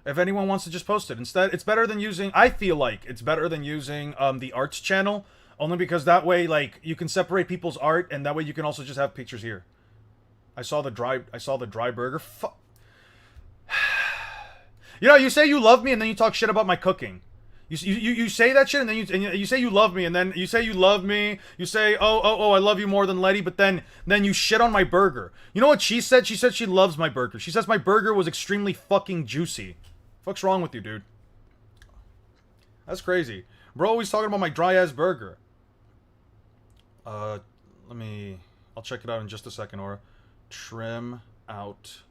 If anyone wants to just post it. Instead, it's better than using, I feel like it's better than using the arts channel, only because that way, like, you can separate people's art, and that way you can also just have pictures here. I saw the dry burger. You know, you say you love me and then you talk shit about my cooking. You say that shit and then you say you love me and then you say you love me. You say oh I love you more than Letty, but then you shit on my burger. You know what she said? She said she loves my burger. She says my burger was extremely fucking juicy. Fuck's wrong with you, dude? That's crazy. Bro always talking about my dry ass burger. I'll check it out in just a second, Aura. Trim out.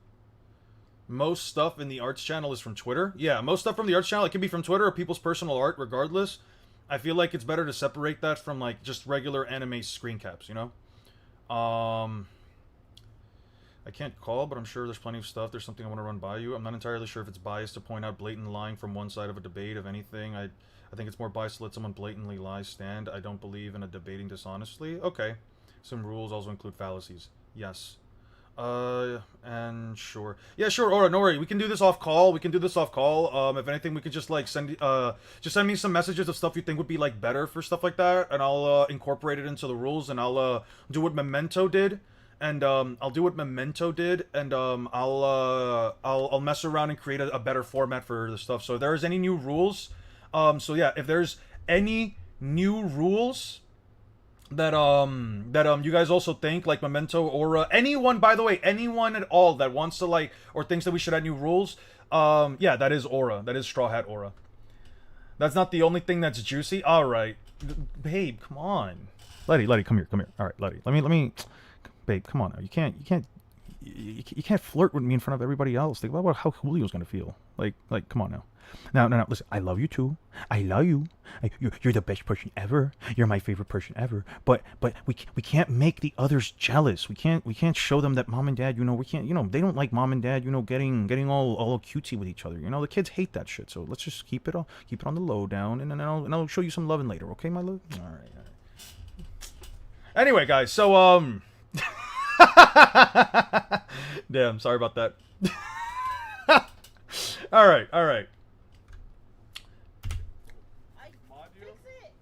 Most stuff in the arts channel is from Twitter. Yeah, most stuff from the arts channel, it can be from Twitter or people's personal art, regardless. I feel like it's better to separate that from, like, just regular anime screen caps, you know? I can't call, but I'm sure there's plenty of stuff. There's something I want to run by you. I'm not entirely sure if it's biased to point out blatant lying from one side of a debate of anything. I think it's more biased to let someone blatantly lie stand. I don't believe in a debating dishonestly. Okay. Some rules also include fallacies. Yes. And sure. Yeah, sure, Aura, no worry. We can do this off call. If anything, we could just, like, send me some messages of stuff you think would be, like, better for stuff like that, and I'll, incorporate it into the rules, and I'll, do what Memento did, and, I'll mess around and create a better format for the stuff. So if there's any new rules, if there's any new rules that you guys also think, like Memento, Aura, anyone, by the way, anyone at all that wants to like or thinks that we should add new rules, yeah, that is Aura. That is Straw Hat Aura. That's not the only thing that's juicy. All right, babe, come on. Letty, come here, come here. All right, Letty, let me, babe, come on now. You can't flirt with me in front of everybody else. Think about how Julio's gonna feel. Like, come on now. Now, listen. I love you too. I love you. You're the best person ever. You're my favorite person ever. But we can't make the others jealous. We can't show them that mom and dad. We can't. They don't like mom and dad. Getting all cutesy with each other. The kids hate that shit. So let's just keep it on the low down, and then I'll show you some loving later. Okay, my love. All right. Anyway, guys. So damn. Sorry about that. All right. Fix it!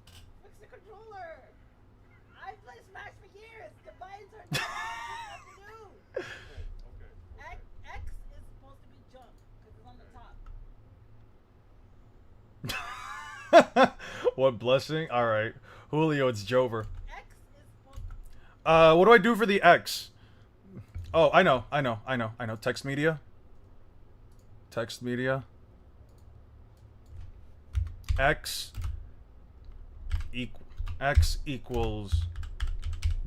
Fix the controller! I've played Smash for years! The buttons are not what to do! Okay. X is supposed to be jump, because it's on the top. What blessing? All right, Julio, it's Jover. X is supposed to... What do I do for the X? Oh, I know. Text media. X equals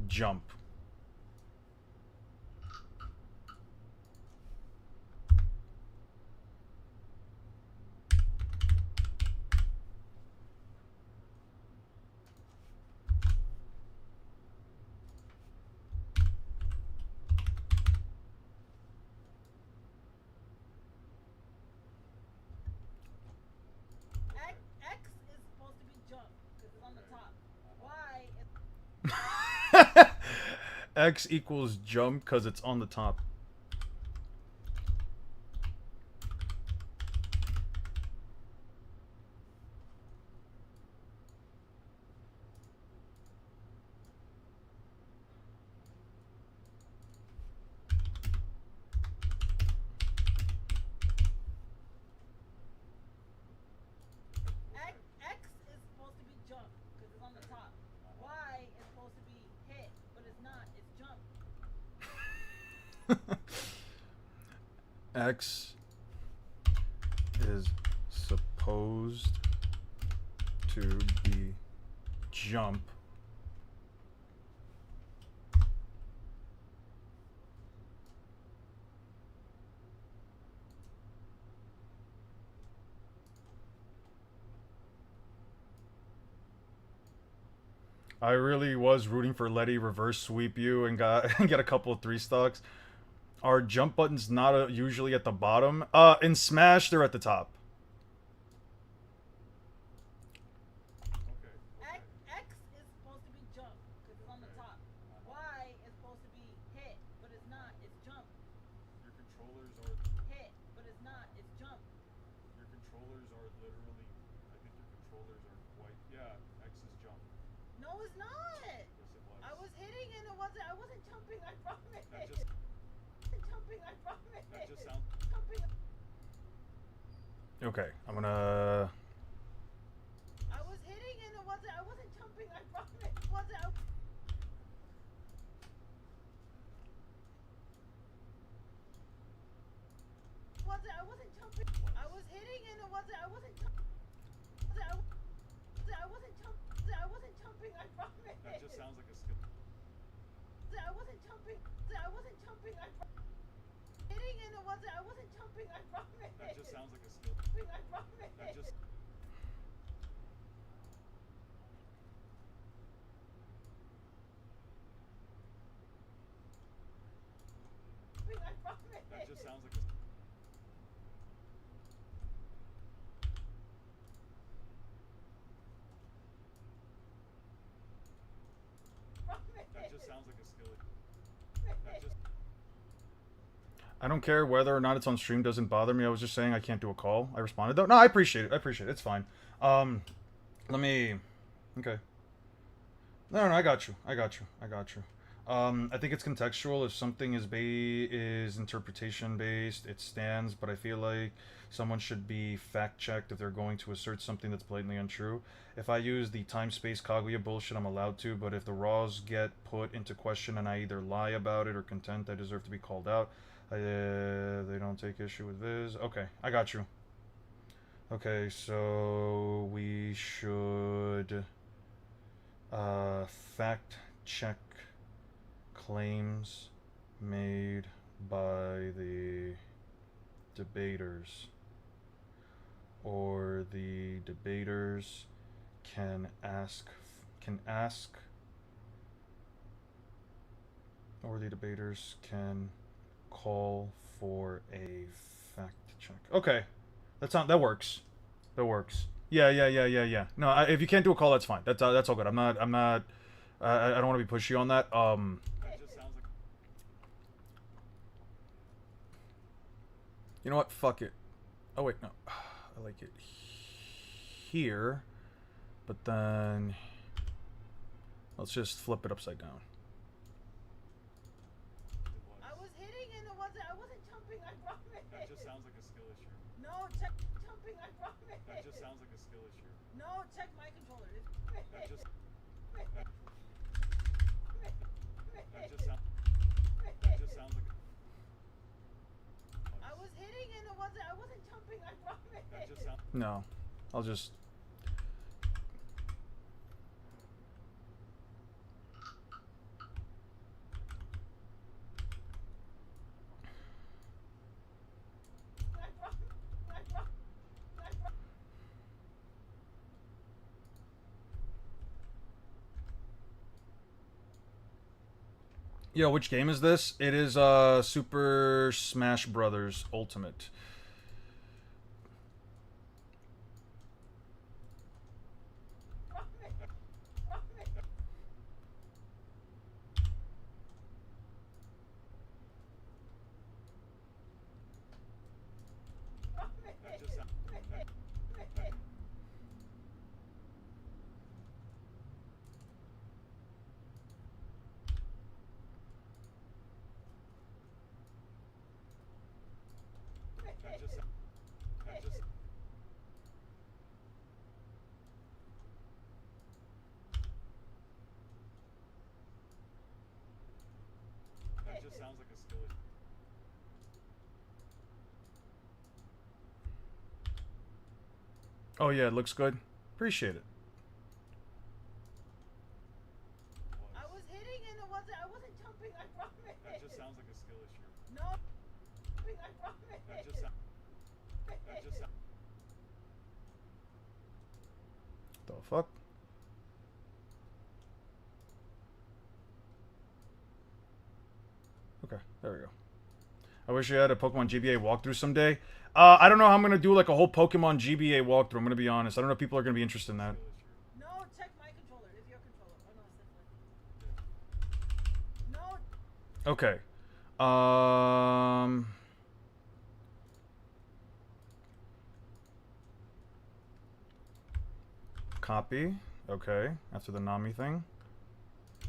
jump. X is supposed to be jump, because it's on the top. Y is... X equals jump because it's on the top. X is supposed to be jump, because it's on the top. Y is supposed to be hit, but it's not. It's jump. X is supposed to be jump. I really was rooting for Letty reverse sweep you and get a couple of 3 stocks. Are jump buttons not usually at the bottom? In Smash, they're at the top. X is supposed to be jump, because it's on the top. Y is supposed to be hit, but it's not. It's jump. Your controllers are Hit, but it's not. It's jump. literally. I think your controllers are quite. Yeah, X is jump. No, it's not. Yes, it was. I was hitting and it wasn't. I wasn't jumping. I promise. That just. Jumping. I promise. That just sounds. Jumping. Okay, I'm gonna... I was hitting and it wasn't. I wasn't jumping. I promise. It wasn't. I wasn't jumping. I was hitting and it wasn't. I wasn't jumping. I wasn't jumping. I wasn't jumping. I promise. That just sounds like a skill. I wasn't jumping. I wasn't jumping. I promise. Hitting and it wasn't. I wasn't jumping. I promise. That just sounds like a skill. I promise. That just. I promise. That just sounds like a. That just sounds like a skill. That just. I don't care whether or not it's on stream, doesn't bother me. I was just saying I can't do a call. I responded though. No, I appreciate it. It's fine. Let me... Okay. No, I got you. I think it's contextual. If something is interpretation based, it stands. But I feel like someone should be fact checked if they're going to assert something that's blatantly untrue. If I use the time space Kaguya bullshit, I'm allowed to. But if the raws get put into question and I either lie about it or contend, I deserve to be called out. They don't take issue with this. Okay, I got you. Okay, so we should fact check claims made by the debaters, or the debaters can ask, or the debaters can call for a fact check. Okay, that works. That works. Yeah. No, if you can't do a call, that's fine. That's all good. I'm not. I don't want to be pushy on that. That just sounds like. You know what? Fuck it. Oh wait, no. I like it here, but then let's just flip it upside down. I was hitting and it wasn't. I wasn't jumping. I promise. That just sounds like a skill issue. No, check jumping. I promise. That just sounds like a skill issue. No, check my controller. That just. That just sounds. That just sounds like. I was hitting and it wasn't. I wasn't jumping. I promise. That just sounds. No, I'll just. I promise. I promise. I promise. Yo, which game is this? It is Super Smash Brothers Ultimate. That just sounds. That just. That just. That just sounds like a skill issue. Oh yeah, it looks good. Appreciate it. I was hitting and it wasn't. I wasn't jumping. I promise. That just sounds like a skill issue. No, jumping. I promise. That just sounds. That just sounds. The fuck? Okay, there we go. I wish I had a Pokemon GBA walkthrough someday. I don't know how I'm gonna do like a whole Pokemon GBA walkthrough. I'm gonna be honest. I don't know if people are gonna be interested in that. No, check my controller. It's your controller. Oh no, it's different. No. Okay. Copy. Okay. After the Nami thing.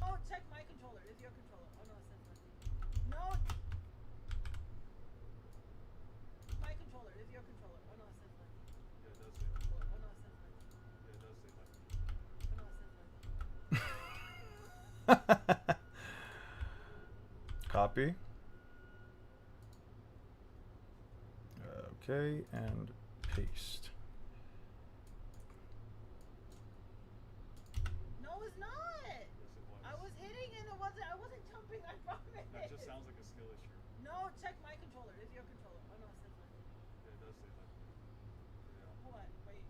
Oh, check my controller. It's your controller. Oh no, it's different. No. My controller. It's your controller. Oh no, it's different. Yeah, it does say that. Oh no, it's different. Yeah, it does say that. Oh no, it's different. Copy. Okay, and paste. No, it's not. Yes, it was. I was hitting and it wasn't. I wasn't jumping. I promise. That just sounds like a skill issue. No, check my controller. It's your controller. Oh no, it's different. Yeah, it does say that. Yeah. What? Wait.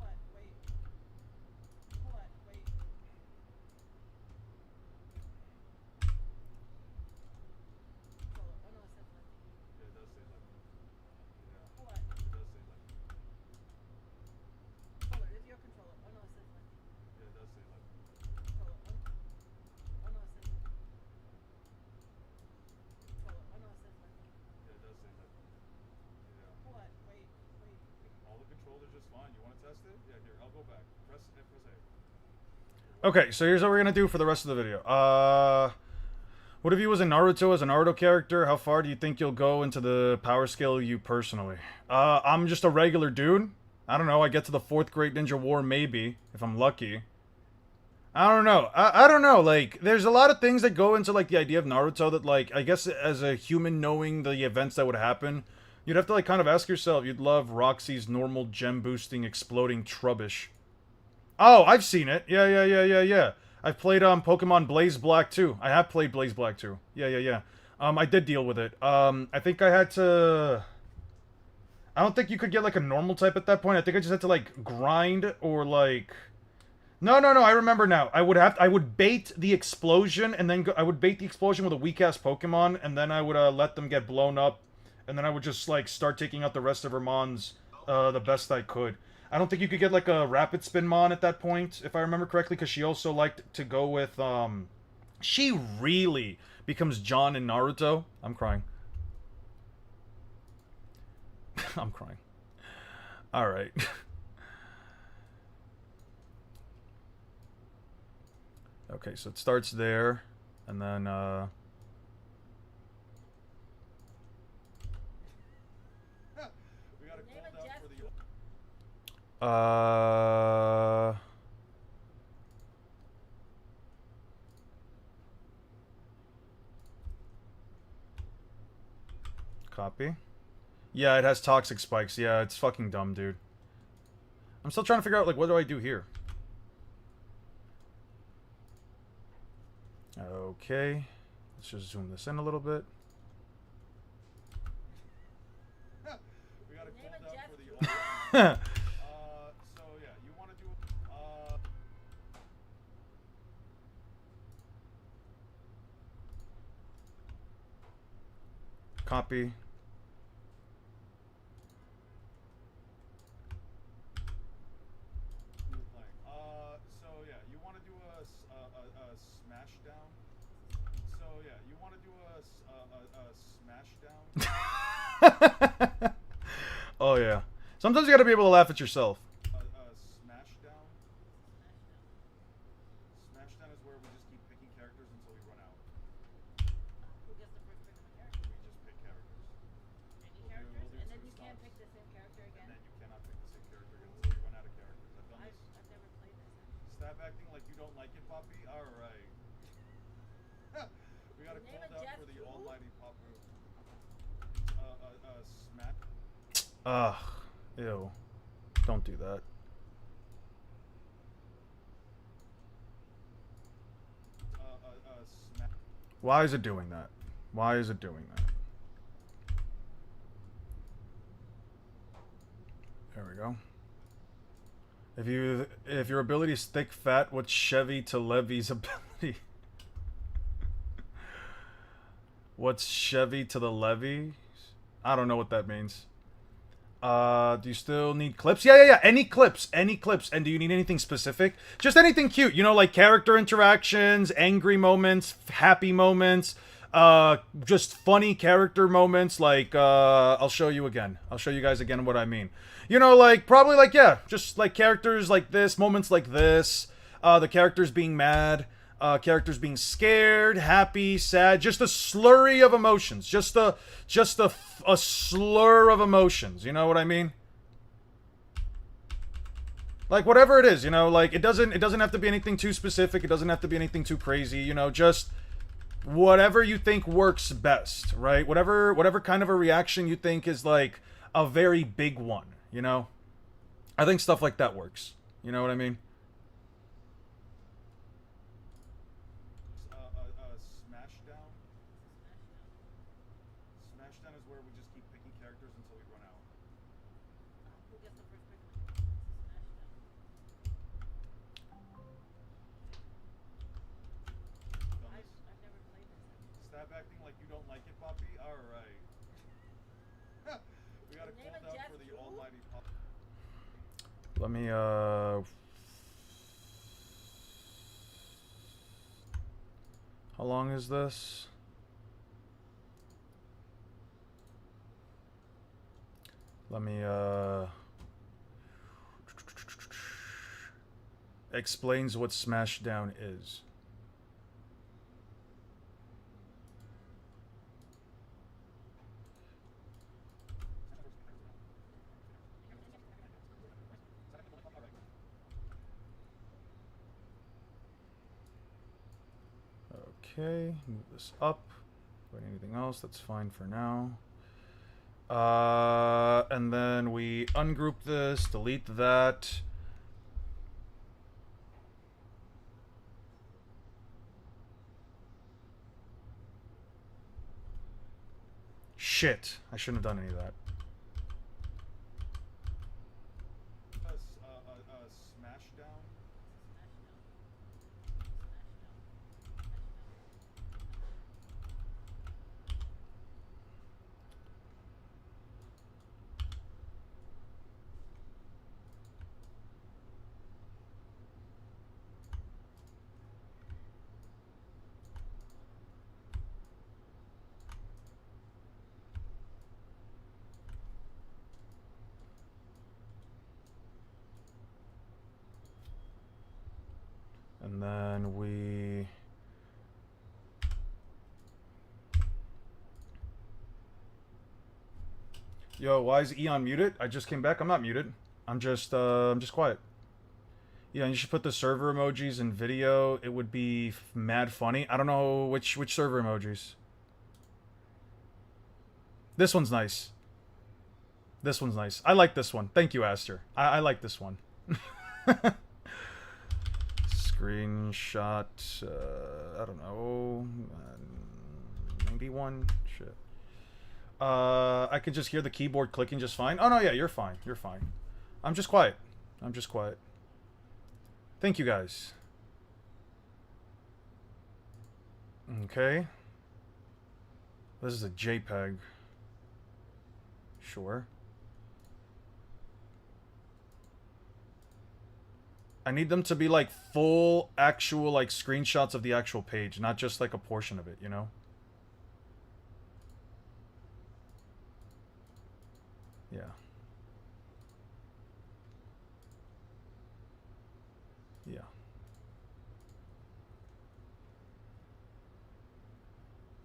What? Wait. What? Wait. Controller. Oh no, it's different. Yeah, it does say that. Yeah. What? It does say that. Controller. It's your controller. Oh no, it's different. Yeah, it does say that. Controller. Oh no, it's different. Controller. Oh no, it's different. Yeah, it does say that. Yeah. What? Wait. All the controls are just fine. You want to test it? Yeah, here, I'll go back. Press A. Okay, so here's what we're gonna do for the rest of the video. What if you was in Naruto as a Naruto character? How far do you think you'll go into the power scale you personally? I'm just a regular dude. I don't know, I get to the 4th Great Ninja War maybe, if I'm lucky. I don't know. I don't know, like, there's a lot of things that go into, like, the idea of Naruto that, like, I guess as a human knowing the events that would happen, you'd have to, like, kind of ask yourself, you'd love Roxy's normal gem-boosting, exploding trubbish. Oh, I've seen it. Yeah. I've played Pokemon Blaze Black 2. I have played Blaze Black 2. Yeah. I did deal with it. I think I had to... I don't think you could get like a normal type at that point. I think I just had to like grind or like... No, I remember now. I would bait the explosion and then I would bait the explosion with a weak-ass Pokemon and then I would let them get blown up and then I would just like start taking out the rest of her Mons the best I could. I don't think you could get like a rapid spin Mon at that point, if I remember correctly, because she also liked to go with she really becomes John in Naruto. I'm crying. I'm crying. Alright. Okay, so it starts there, and then, We got a cooldown for the... Copy. Yeah, it has toxic spikes. Yeah, it's fucking dumb, dude. I'm still trying to figure out, like, what do I do here? Okay. Let's just zoom this in a little bit. We got a cooldown for the... so yeah, you want to do... Copy. So yeah, you want to do a smash down. So yeah, you want to do a smash down. Oh, yeah. Sometimes you gotta be able to laugh at yourself. Smash down. Smash down is where we just keep picking characters until we run out. Who gets the first pick of a character? We just pick characters. Any characters? And then you can't pick the same character And again? then you cannot pick the same character again until you run out of characters. I've done this. I've never played this. Stop acting like you don't like it, Poppy. Alright. We got a Name a cooldown Jeff for the who? almighty Papu. Smash. Ugh. Ew. Don't do that. Smash. Why is it doing that? Why is it doing that? There we go. If your ability is thick fat, what's Chevy to Levy's ability? What's Chevy to the Levy? I don't know what that means. Do you still need clips? Yeah. Any clips. And do you need anything specific? Just anything cute. You know, like character interactions, angry moments, happy moments, just funny character moments. Like, I'll show you again. I'll show you guys again what I mean. You know, like, probably like, yeah, just like characters like this, moments like this, the characters being mad, characters being scared, happy, sad, just a slurry of emotions, just a slur of emotions, you know what I mean? Like whatever it is, you know, like it doesn't have to be anything too specific, it doesn't have to be anything too crazy, you know, just whatever you think works best, right? Whatever kind of a reaction you think is like a very big one, you know? I think stuff like that works. You know what I mean? Smashdown. Smashdown is where we just keep picking characters until we run out. Who gets the first pick of a character? I've never played this. Stop acting like you don't like it, Poppy. Alright. We got a Name a cooldown Jeff for the who? almighty Poppy. Let me, how long is this? Let me, explains what Smashdown is. Okay, move this up. Wait, anything else? That's fine for now. And then we ungroup this, delete that. Shit, I shouldn't have done any of that. Smashdown. And then we... Yo, why is Eon muted? I just came back. I'm not muted. I'm just quiet. Yeah, and you should put the server emojis in video. It would be mad funny. I don't know which server emojis. This one's nice. This one's nice. I like this one. Thank you, Aster. I like this one. Screenshot. I don't know. 91. Shit. I can just hear the keyboard clicking just fine. Oh no, yeah, you're fine. You're fine. I'm just quiet. I'm just quiet. Thank you, guys. Okay. This is a JPEG. Sure. I need them to be like full actual like screenshots of the actual page, not just like a portion of it, you know? Yeah. Yeah.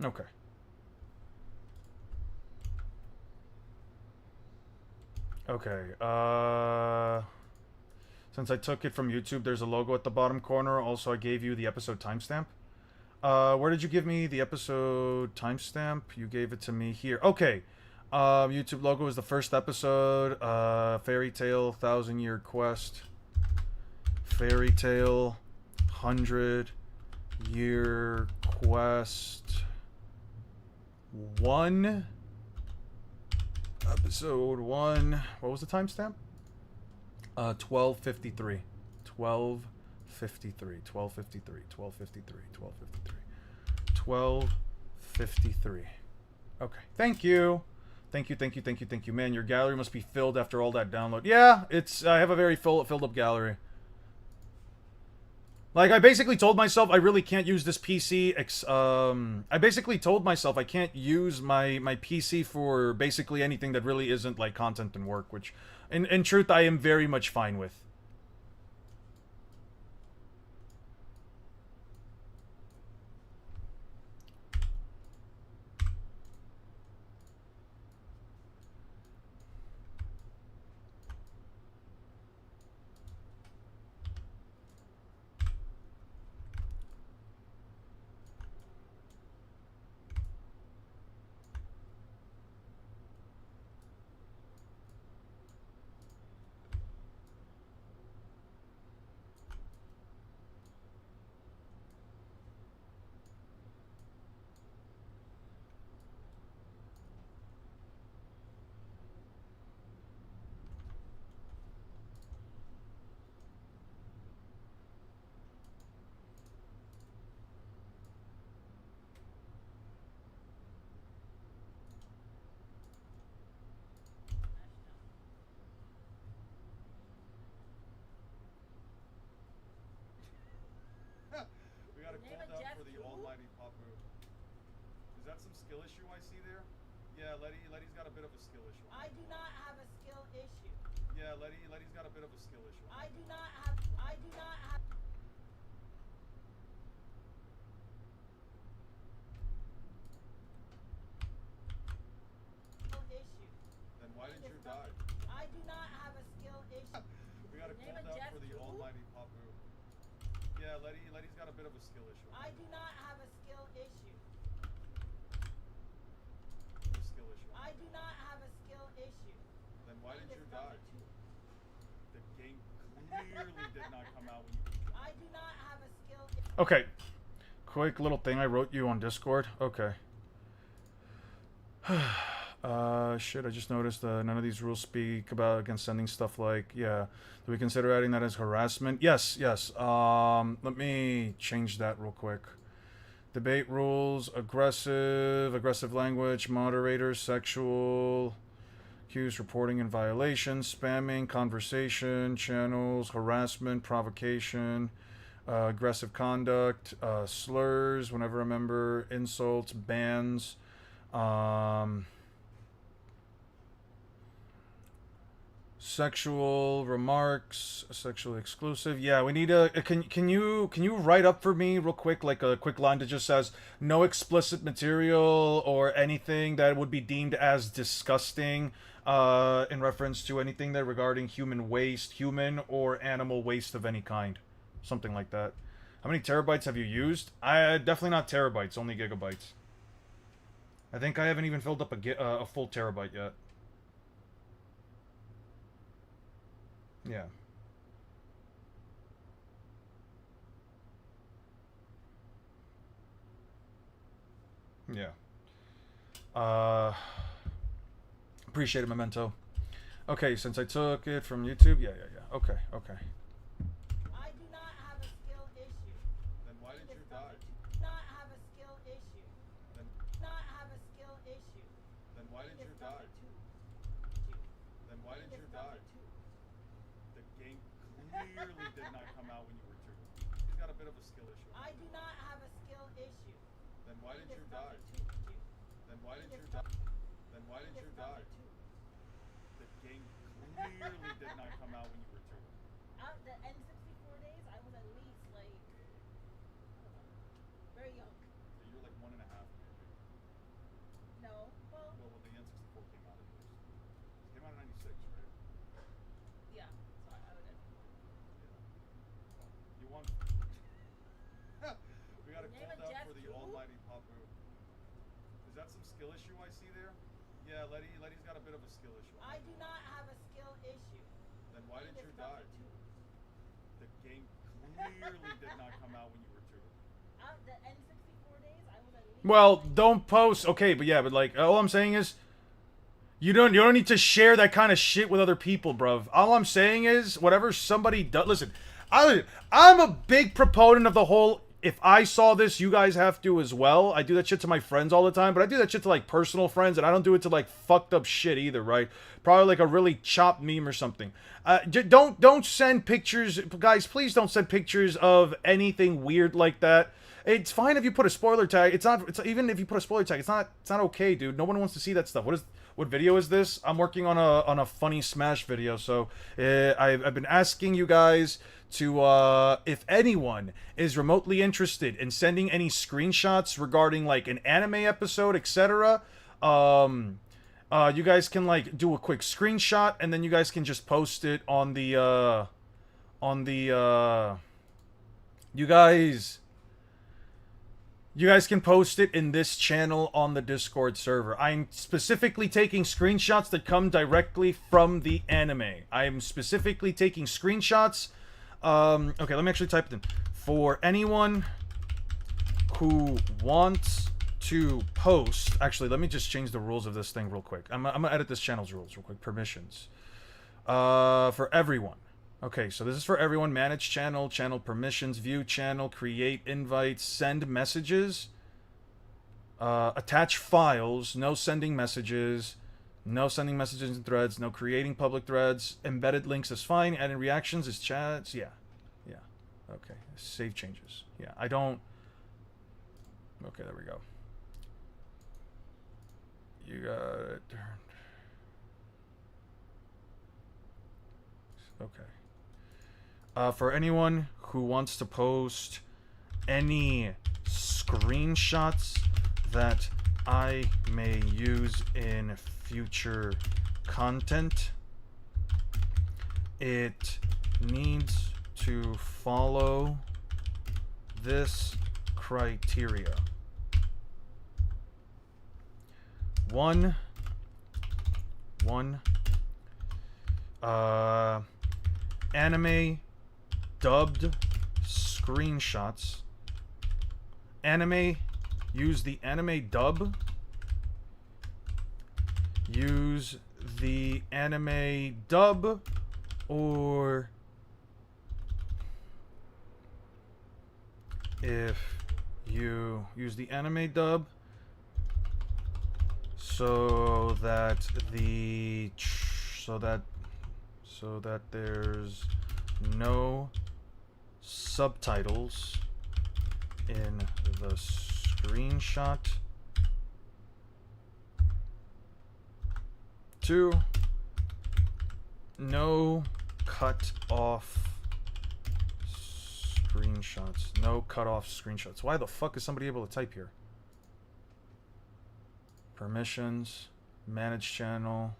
Okay. Okay, since I took it from YouTube, there's a logo at the bottom corner. Also, I gave you the episode timestamp. Where did you give me the episode timestamp? You gave it to me here. Okay. YouTube logo is the first episode. Fairy Tale 1,000-Year Quest. Fairy Tale 100-Year Quest 1. Episode 1. What was the timestamp? 12:53. 12:53. 12:53. 12:53. 12:53. 12:53. Okay. Thank you. Thank you, thank you, thank you, thank you. Man, your gallery must be filled after all that download. Yeah, I have a very filled up gallery. Like, I basically told myself I really can't use this PC. I basically told myself I can't use my PC for basically anything that really isn't, like, content and work, which, in truth, I am very much fine with. We got a cooldown for the almighty Papu. Is that some skill issue I see there? Yeah, Letty's got a bit of a skill issue. I do not have a skill issue. Yeah, Letty's got a bit of a skill issue. I do not have. I do not have. Issue. Then why did you die? I do not have a skill issue. We got a Name cooldown a Jeff for the who? almighty Papu. Yeah, Letty's got a bit of a skill issue. I do not have a skill issue. A skill issue. I do not have a skill issue. Then why did you It's die? number 2. The game clearly did not come out when you. I do not have a skill. Okay. Quick little thing I wrote you on Discord. Okay. Shit, I just noticed none of these rules speak about against sending stuff like, yeah. Do we consider adding that as harassment? Yes, yes. Let me change that real quick. Debate rules, aggressive language, moderators, sexual, cues, reporting and violations, spamming, conversation, channels, harassment, provocation, aggressive conduct, slurs, whenever a member, insults, bans, sexual remarks, sexually exclusive. Yeah, we need a. Can you write up for me real quick, like a quick line that just says no explicit material or anything that would be deemed as disgusting, in reference to anything that regarding human waste, human or animal waste of any kind, something like that. How many terabytes have you used? Definitely not terabytes, only gigabytes. I think I haven't even filled up a full terabyte yet. Yeah. Yeah. Appreciate it, Memento. Okay, since I took it from YouTube, yeah. Okay. I do not have a skill issue. Then why did you die? Not have a skill issue. Then Not have a skill issue. why did you It's die? number 2. Then why did you It's die? number 2. The game clearly did not come out when you were 2. He's got a bit of a skill issue. I do not have a skill issue. Then why did you It's die? number 2. Then why did you It's die? Then why did you It's die? number 2. The game clearly did not come out when you were 2. Out the N64 days, I was at least like, I don't know, very young. So you're like 1.5 maybe. No, well, Well, when the N64 came out, anyways. It came out in '96, right? yeah. So I would have. You won. We got a Name a cooldown Jeff for the who? almighty Papu. Is that some skill issue I see there? Yeah, Letty's got a bit of a skill issue. I do not have a skill issue. Then why did you It's die? number 2. The game clearly did not come out when you were 2. Out the N64 days, I was at least. Well, like, don't post. Okay, but yeah, but like all I'm saying is you don't need to share that kind of shit with other people, bruv. All I'm saying is whatever somebody does. Listen, I'm a big proponent of the whole. If I saw this, you guys have to as well. I do that shit to my friends all the time, but I do that shit to like personal friends, and I don't do it to like fucked up shit either, right? Probably like a really chopped meme or something. Don't send pictures, guys. Please don't send pictures of anything weird like that. It's fine if you put a spoiler tag. It's not. It's even if you put a spoiler tag. It's not okay, dude. No one wants to see that stuff. What video is this? I'm working on a funny Smash video, so I've been asking you guys to if anyone is remotely interested in sending any screenshots regarding like an anime episode, etc. You guys can like do a quick screenshot and then you guys can just post it on the you guys can post it in this channel on the Discord server. I'm specifically taking screenshots that come directly from the anime. I'm specifically taking screenshots. Okay, let me actually type it in. For anyone who wants to post... Actually, let me just change the rules of this thing real quick. I'm gonna edit this channel's rules real quick. Permissions. For everyone. Okay, so this is for everyone. Manage channel, channel permissions, view channel, create invites, send messages, attach files, no sending messages, no sending messages in threads, no creating public threads, embedded links is fine, adding reactions is chats, yeah. Okay, save changes. Yeah, I don't... Okay, there we go. You got it. Okay. For anyone who wants to post any screenshots that I may use in future content, it needs to follow this criteria. 1. Anime dubbed screenshots. Use the anime dub. Use the anime dub, or if you use the anime dub so that there's no subtitles in the screenshot. 2, no cut off screenshots. No cut off screenshots. Why the fuck is somebody able to type here? Permissions, manage channel,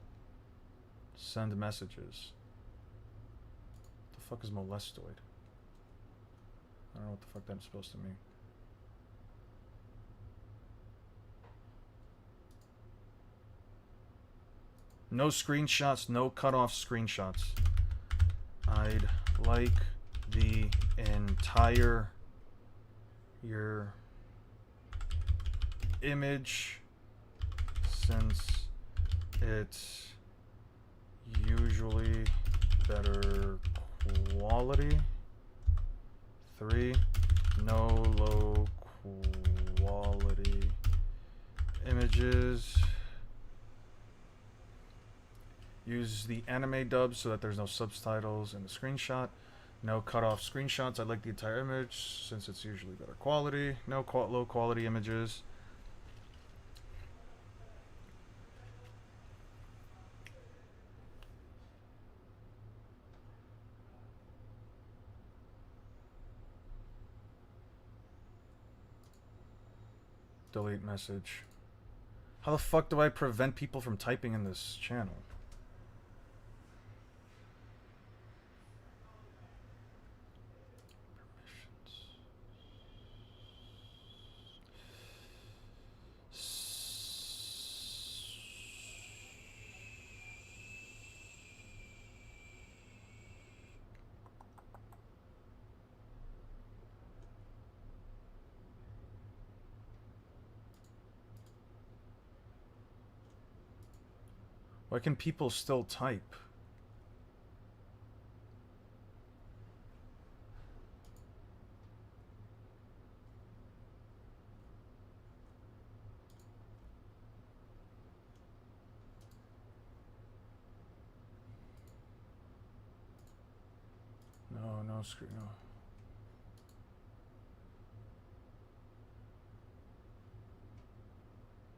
send messages. What the fuck is molestoid? I don't know what the fuck that's supposed to mean. No screenshots, no cut-off screenshots. I'd like the entire your image, since it's usually better quality. 3, no low quality images. Use the anime dub so that there's no subtitles in the screenshot. No cut-off screenshots. I'd like the entire image since it's usually better quality. No low quality images. Delete message. How the fuck do I prevent people from typing in this channel? Why can people still type? No screen. No.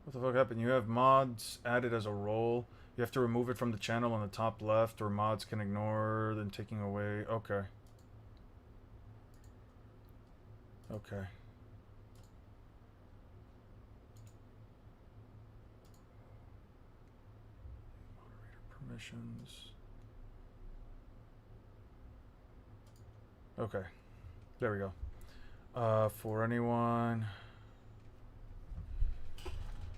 What the fuck happened? You have mods added as a role. You have to remove it from the channel on the top left, or mods can ignore then taking away. Okay. Okay. Moderator permissions. Okay. There we go. For anyone...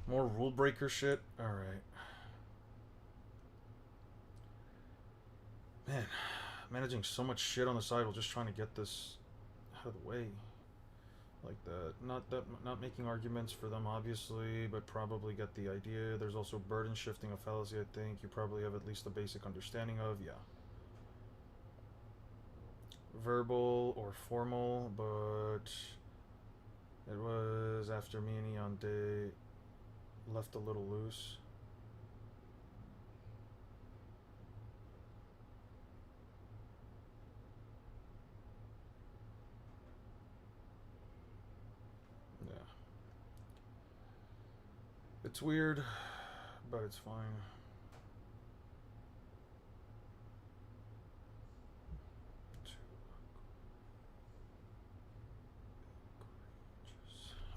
More rule breaker shit? Alright. Man, managing so much shit on the side while just trying to get this out of the way. Like that. Not making arguments for them, obviously, but probably get the idea. There's also burden shifting, a fallacy, I think. You probably have at least a basic understanding of, yeah. Verbal or formal, but it was after me and Eon Day left a little loose. Yeah. It's weird, but it's fine.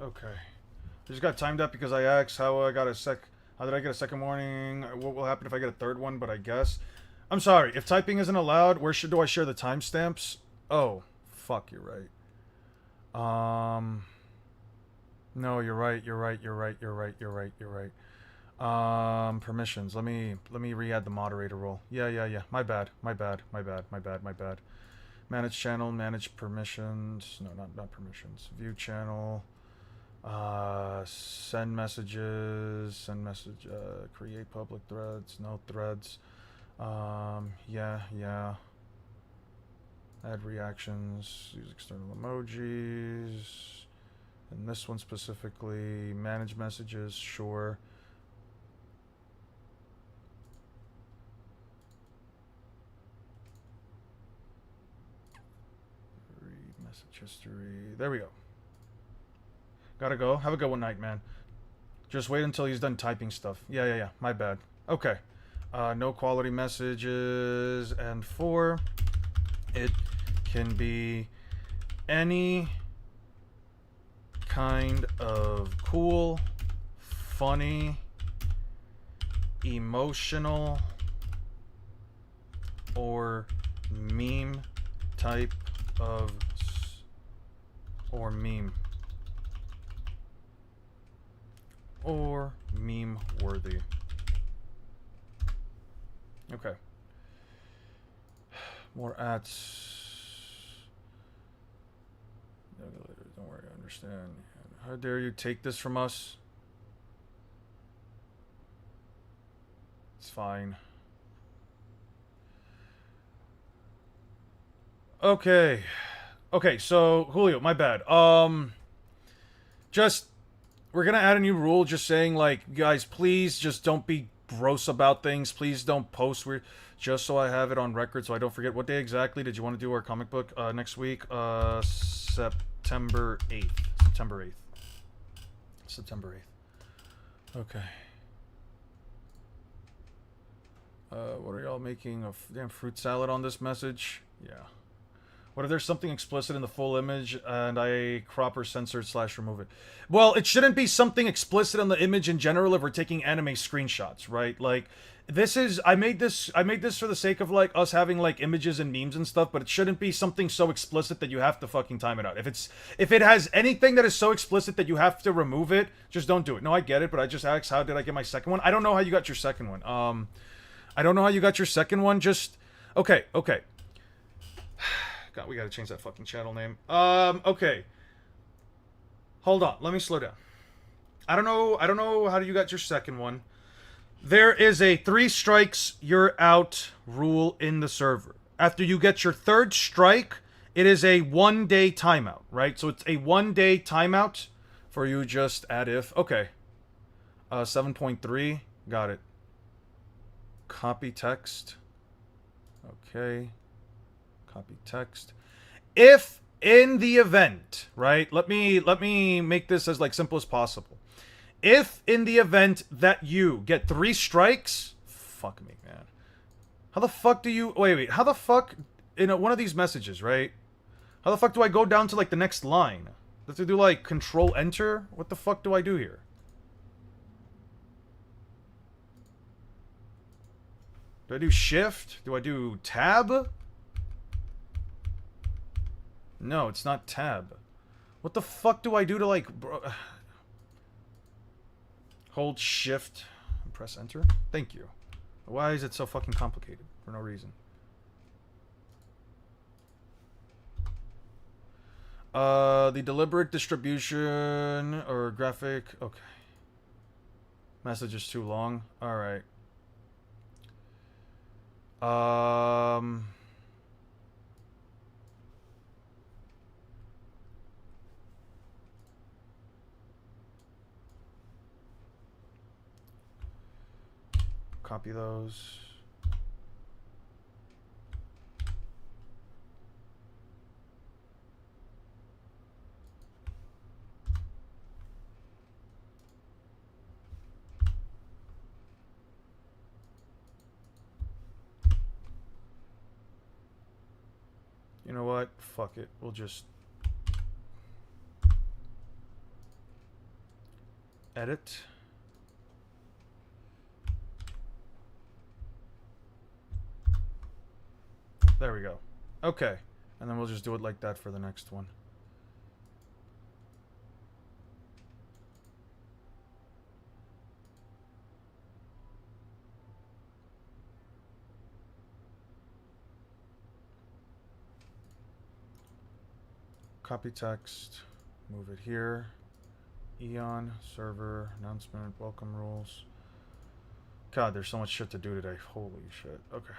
Okay. I just got timed up because I asked how I got a how did I get a second warning? What will happen if I get a third one? But I guess I'm sorry. If typing isn't allowed, where do I share the timestamps? Oh, fuck, you're right. No, you're right. You're right. You're right. You're right. You're right. You're right. Permissions. Let me re-add the moderator role. Yeah. My bad. My bad. Manage channel, manage permissions. No, not permissions. View channel. Send messages. Create public threads. No threads. Yeah. Add reactions. Use external emojis. And this one specifically. Manage messages. Sure. Message history. There we go. Gotta go. Have a good one night, man. Just wait until he's done typing stuff. Yeah. My bad. Okay. No quality messages. And 4. It can be any kind of cool, funny, emotional, or meme type of or meme worthy. Okay. More ats. Don't worry, I understand. How dare you take this from us? It's fine. Okay, so Julio, my bad. Just we're gonna add a new rule, just saying like, guys, please just don't be gross about things. Please don't post weird. Just so I have it on record, so I don't forget. What day exactly did you want to do our comic book next week? September 8th. September 8th. Okay. What are y'all making? A damn fruit salad on this message? Yeah. What if there's something explicit in the full image and I crop or censor / remove it? Well, it shouldn't be something explicit on the image in general if we're taking anime screenshots, right? Like, this is I made this for the sake of like us having like images and memes and stuff, but it shouldn't be something so explicit that you have to fucking time it out. If it has anything that is so explicit that you have to remove it, just don't do it. No, I get it, but I just asked how did I get my second one? I don't know how you got your second one. I don't know how you got your second one. Just okay. God, we gotta change that fucking channel name. Okay. Hold on, let me slow down. I don't know how you got your second one. There is a 3 strikes, you're out rule in the server. After you get your 3rd strike, it is a 1-day timeout, right? So it's a 1-day timeout for you just add if. Okay. 7.3, got it. Copy text. Okay. Copy text. If in the event, right? Let me make this as like simple as possible. If in the event that you get 3 strikes, fuck me, man. How the fuck do you wait? How the fuck in one of these messages, right? How the fuck do I go down to like the next line? Do I have to do like control enter? What the fuck do I do here? Do I do shift? Do I do tab? No, it's not tab. What the fuck do I do to like hold shift and press enter? Thank you. Why is it so fucking complicated for no reason? The deliberate distribution or graphic. Okay. Message is too long. All right. Copy those. You know what? Fuck it. We'll just... Edit. There we go. Okay. And then we'll just do it like that for the next one. Copy text. Move it here. Eon, server, announcement, welcome rules. God, there's so much shit to do today. Holy shit. Okay.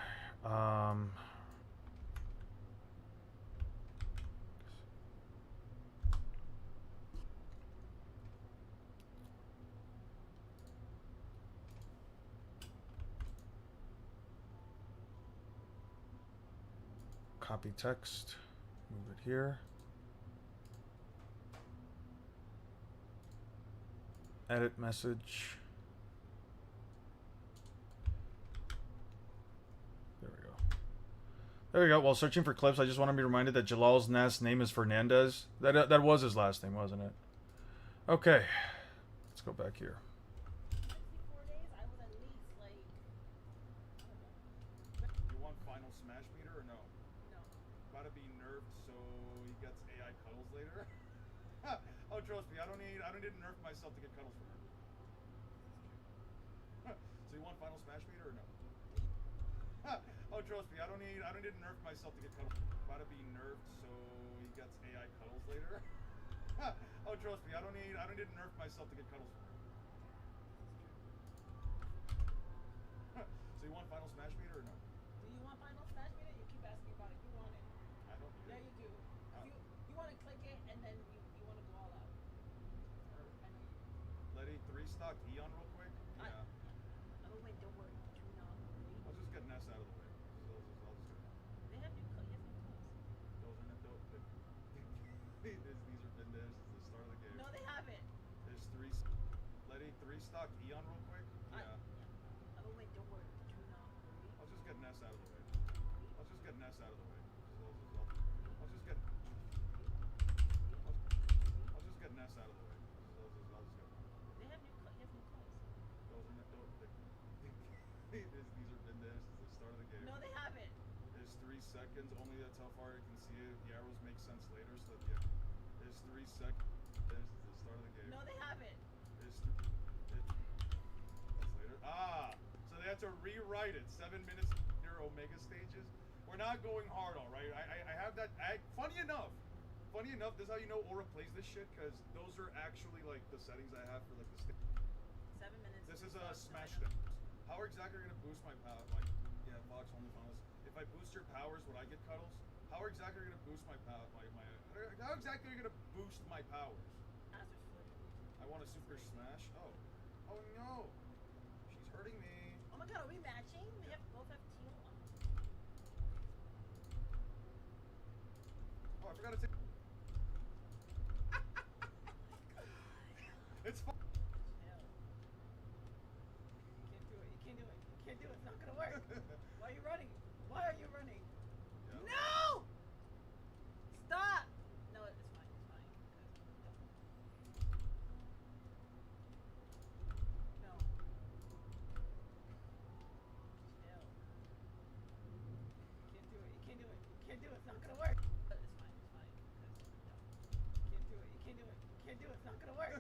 Copy text. Move it here. Edit message. There we go. There we go. While searching for clips, I just want to be reminded that Jalal's last name is Fernandez. That was his last name, wasn't it? Okay. Let's go back here. 64 days, I was at least like, I don't know. You want final smash meter or no? No. About to be nerfed so he gets AI cuddles later. Oh, trust me, I don't need to nerf myself to get cuddles from her. So you want final smash meter or no? Oh, trust me, I don't need to nerf myself to get cuddles. About to be nerfed so he gets AI cuddles later. Oh, trust me, I don't need to nerf myself to get cuddles from her. So you want final smash meter or no? Do you want final smash meter? You keep asking about it. You want it. I don't need Yeah, it. you do. You want to click it and then you want to go all out. I know you. Letty, 3-stock Eon real quick. Yeah. Oh, wait, don't worry. Do not worry. I'll just get Ness out of the way. I'll just get They have new clothes. those are not dope. These are been there since the start of the game. No, they haven't. There's 3. Letty, 3-stock Eon real quick. Yeah. Oh, wait, don't worry. Do not worry. I'll just get Ness out of the way. I'll just get Ness out of the way. I'll just get. I'll just get Ness out of the way. I'll just get. They have new clothes. Those are not dope. These are been there since the start of the game. No, they haven't. There's 3 seconds. Only that's how far you can see it. The arrows make sense later, so that yeah. There's 3 seconds. There's the start of the game. No, they haven't. There's that's later. Ah, so they had to rewrite it. 7 minutes later, Omega stages. We're not going hard, all right. I have that. Funny enough, this is how you know Aura plays this shit, because those are actually like the settings I have for like the stage. 7 minutes. This is a Start smash time. step. How exactly are you gonna boost my power? Yeah, Fox only finals. If I boost your powers, would I get cuddles? How exactly are you gonna boost my power? How exactly are you gonna boost my powers? Answers for you. I want a super smash. Oh no, she's hurting me. Oh my god, are we matching? We have both have teal on. Oh, I forgot to take. It's fine. Chill. You can't do it. You can't do it. You can't do it. It's not gonna work. Why are you running? Why are you running? Yeah. No! Stop! No, it's fine. It's fine. No. Chill. You can't do it. You can't do it. You can't do it. It's not gonna work. It's fine. It's fine. No. You can't do it. You can't do it. You can't do it. It's not gonna work.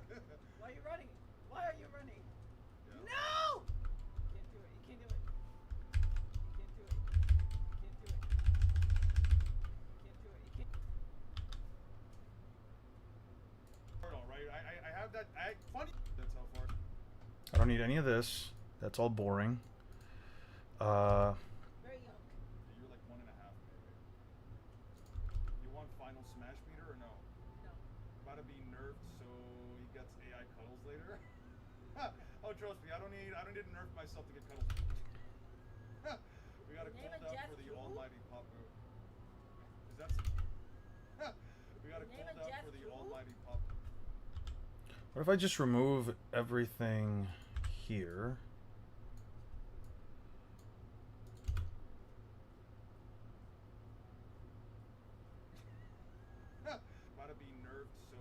Why are you running? Why are you running? Yeah. No! You can't do it. You can't do it. You can't do it. You can't do it. You can't do it. You can't. All right. I have that. Funny. That's how far. I don't need any of this. That's all boring. Very young. You're like 1.5 maybe. You want final smash meter or no? No. About to be nerfed so he gets AI cuddles later. Oh, trust me, I don't need to nerf myself to get cuddles. We got a Name a cooldown Jeff for the who? almighty pop move. Is that? We got a Name a cooldown Jeff for the who? almighty pop. What if I just remove everything here? About to be nerfed so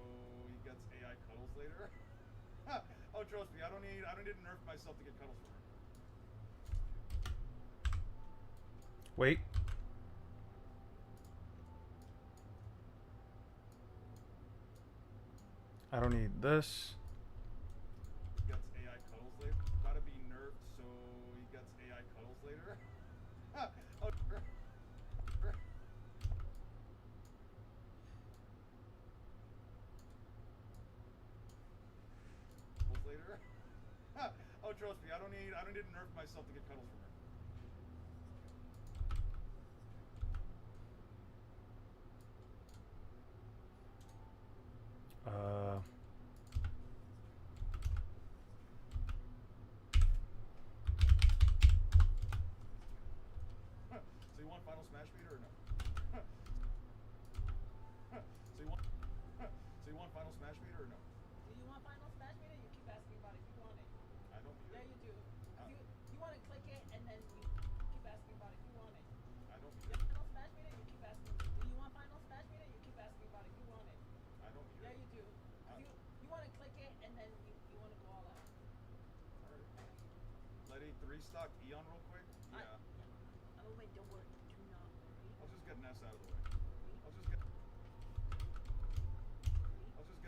he gets AI cuddles later. Oh, Oh, trust me, I don't need to nerf myself to get cuddles from her. Wait. I don't need this. He gets AI cuddles later. Gotta be nerfed so he gets AI cuddles later. Oh, later. Oh, trust me, I don't need to nerf myself to get cuddles from her. So you want Final Smash Meter or no? So you want Final Smash Meter or no? Do you want Final Smash Meter? You keep asking about it. You want it. I don't need Yeah, it. you do. You want to click it and then you keep asking about it. You want it. I don't need Yeah, it. Final Smash Meter? You keep asking. Do you want Final Smash Meter? You keep asking about it. You want it. I don't need Yeah, it. you do. You want to click it and then you want to go all out. Alright. Let a 3-stock Eon real quick. Yeah. Oh wait, don't worry. Do not worry. I'll just get Ness out of the way. I'll just get Ness. I'll just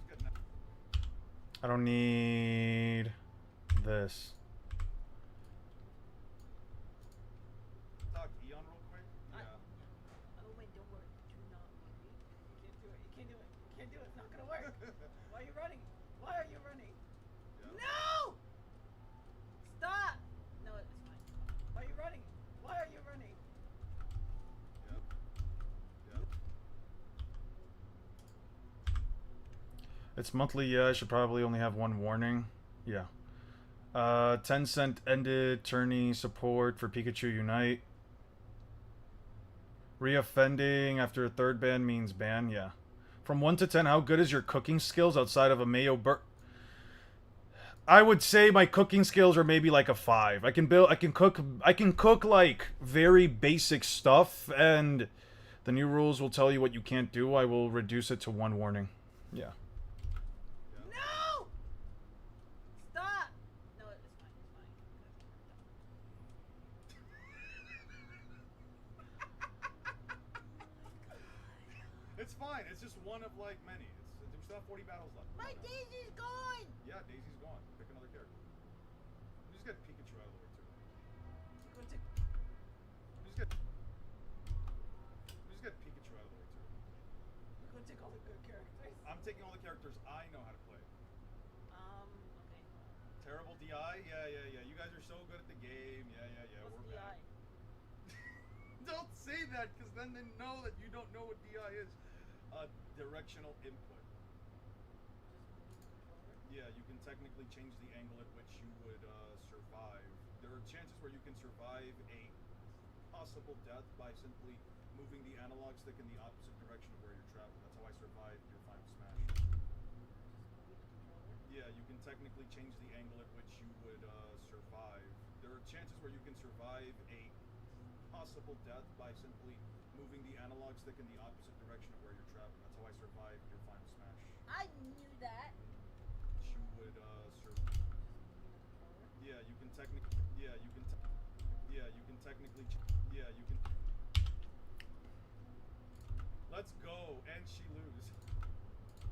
get Ness. I don't need this. Stock Eon real quick. Yeah. Oh wait, don't worry. Do not worry. You can't do it. You can't do it. You can't do it. It's not gonna work. Why are you running? Why are you running? Yeah. No! Stop! No, it's fine. Why are you running? Why are you running? Yep. Yep. It's monthly, yeah, I should probably only have one warning. Yeah. 10-cent ended tourney support for Pikachu Unite. Reoffending after a third ban means ban, yeah. From 1 to 10, how good is your cooking skills outside of a mayo I would say my cooking skills are maybe like a 5. I can cook like very basic stuff, and the new rules will tell you what you can't do. I will reduce it to 1 warning. Yeah. No! Stop! No, it's fine. It's fine. It's just one of like many. We still have 40 battles left. My Daisy's gone! Yeah, Daisy's gone. Pick another character. We just get Pikachu out of the way too. Go to. We just get Pikachu out of the way too. We're gonna take all the good characters. I'm taking all the characters I know how to play. Okay. Terrible DI? Yeah. You guys are so good at the game. Yeah. What's We're DI? bad. Don't say that, because then they know that you don't know what DI is. Directional input. Yeah, you can technically change the angle at which you would survive. There are chances where you can survive a possible death by simply moving the analog stick in the opposite direction of where you're traveling. That's how I survived your final smash. Yeah, you can technically change the angle at which you would survive. There are chances where you can survive a possible death by simply moving the analog stick in the opposite direction of where you're traveling. That's how I survived your final smash. I knew that. You would survive. Yeah, you can technically. Yeah, you can. You can technically. Yeah, you can. Let's go, and she lose.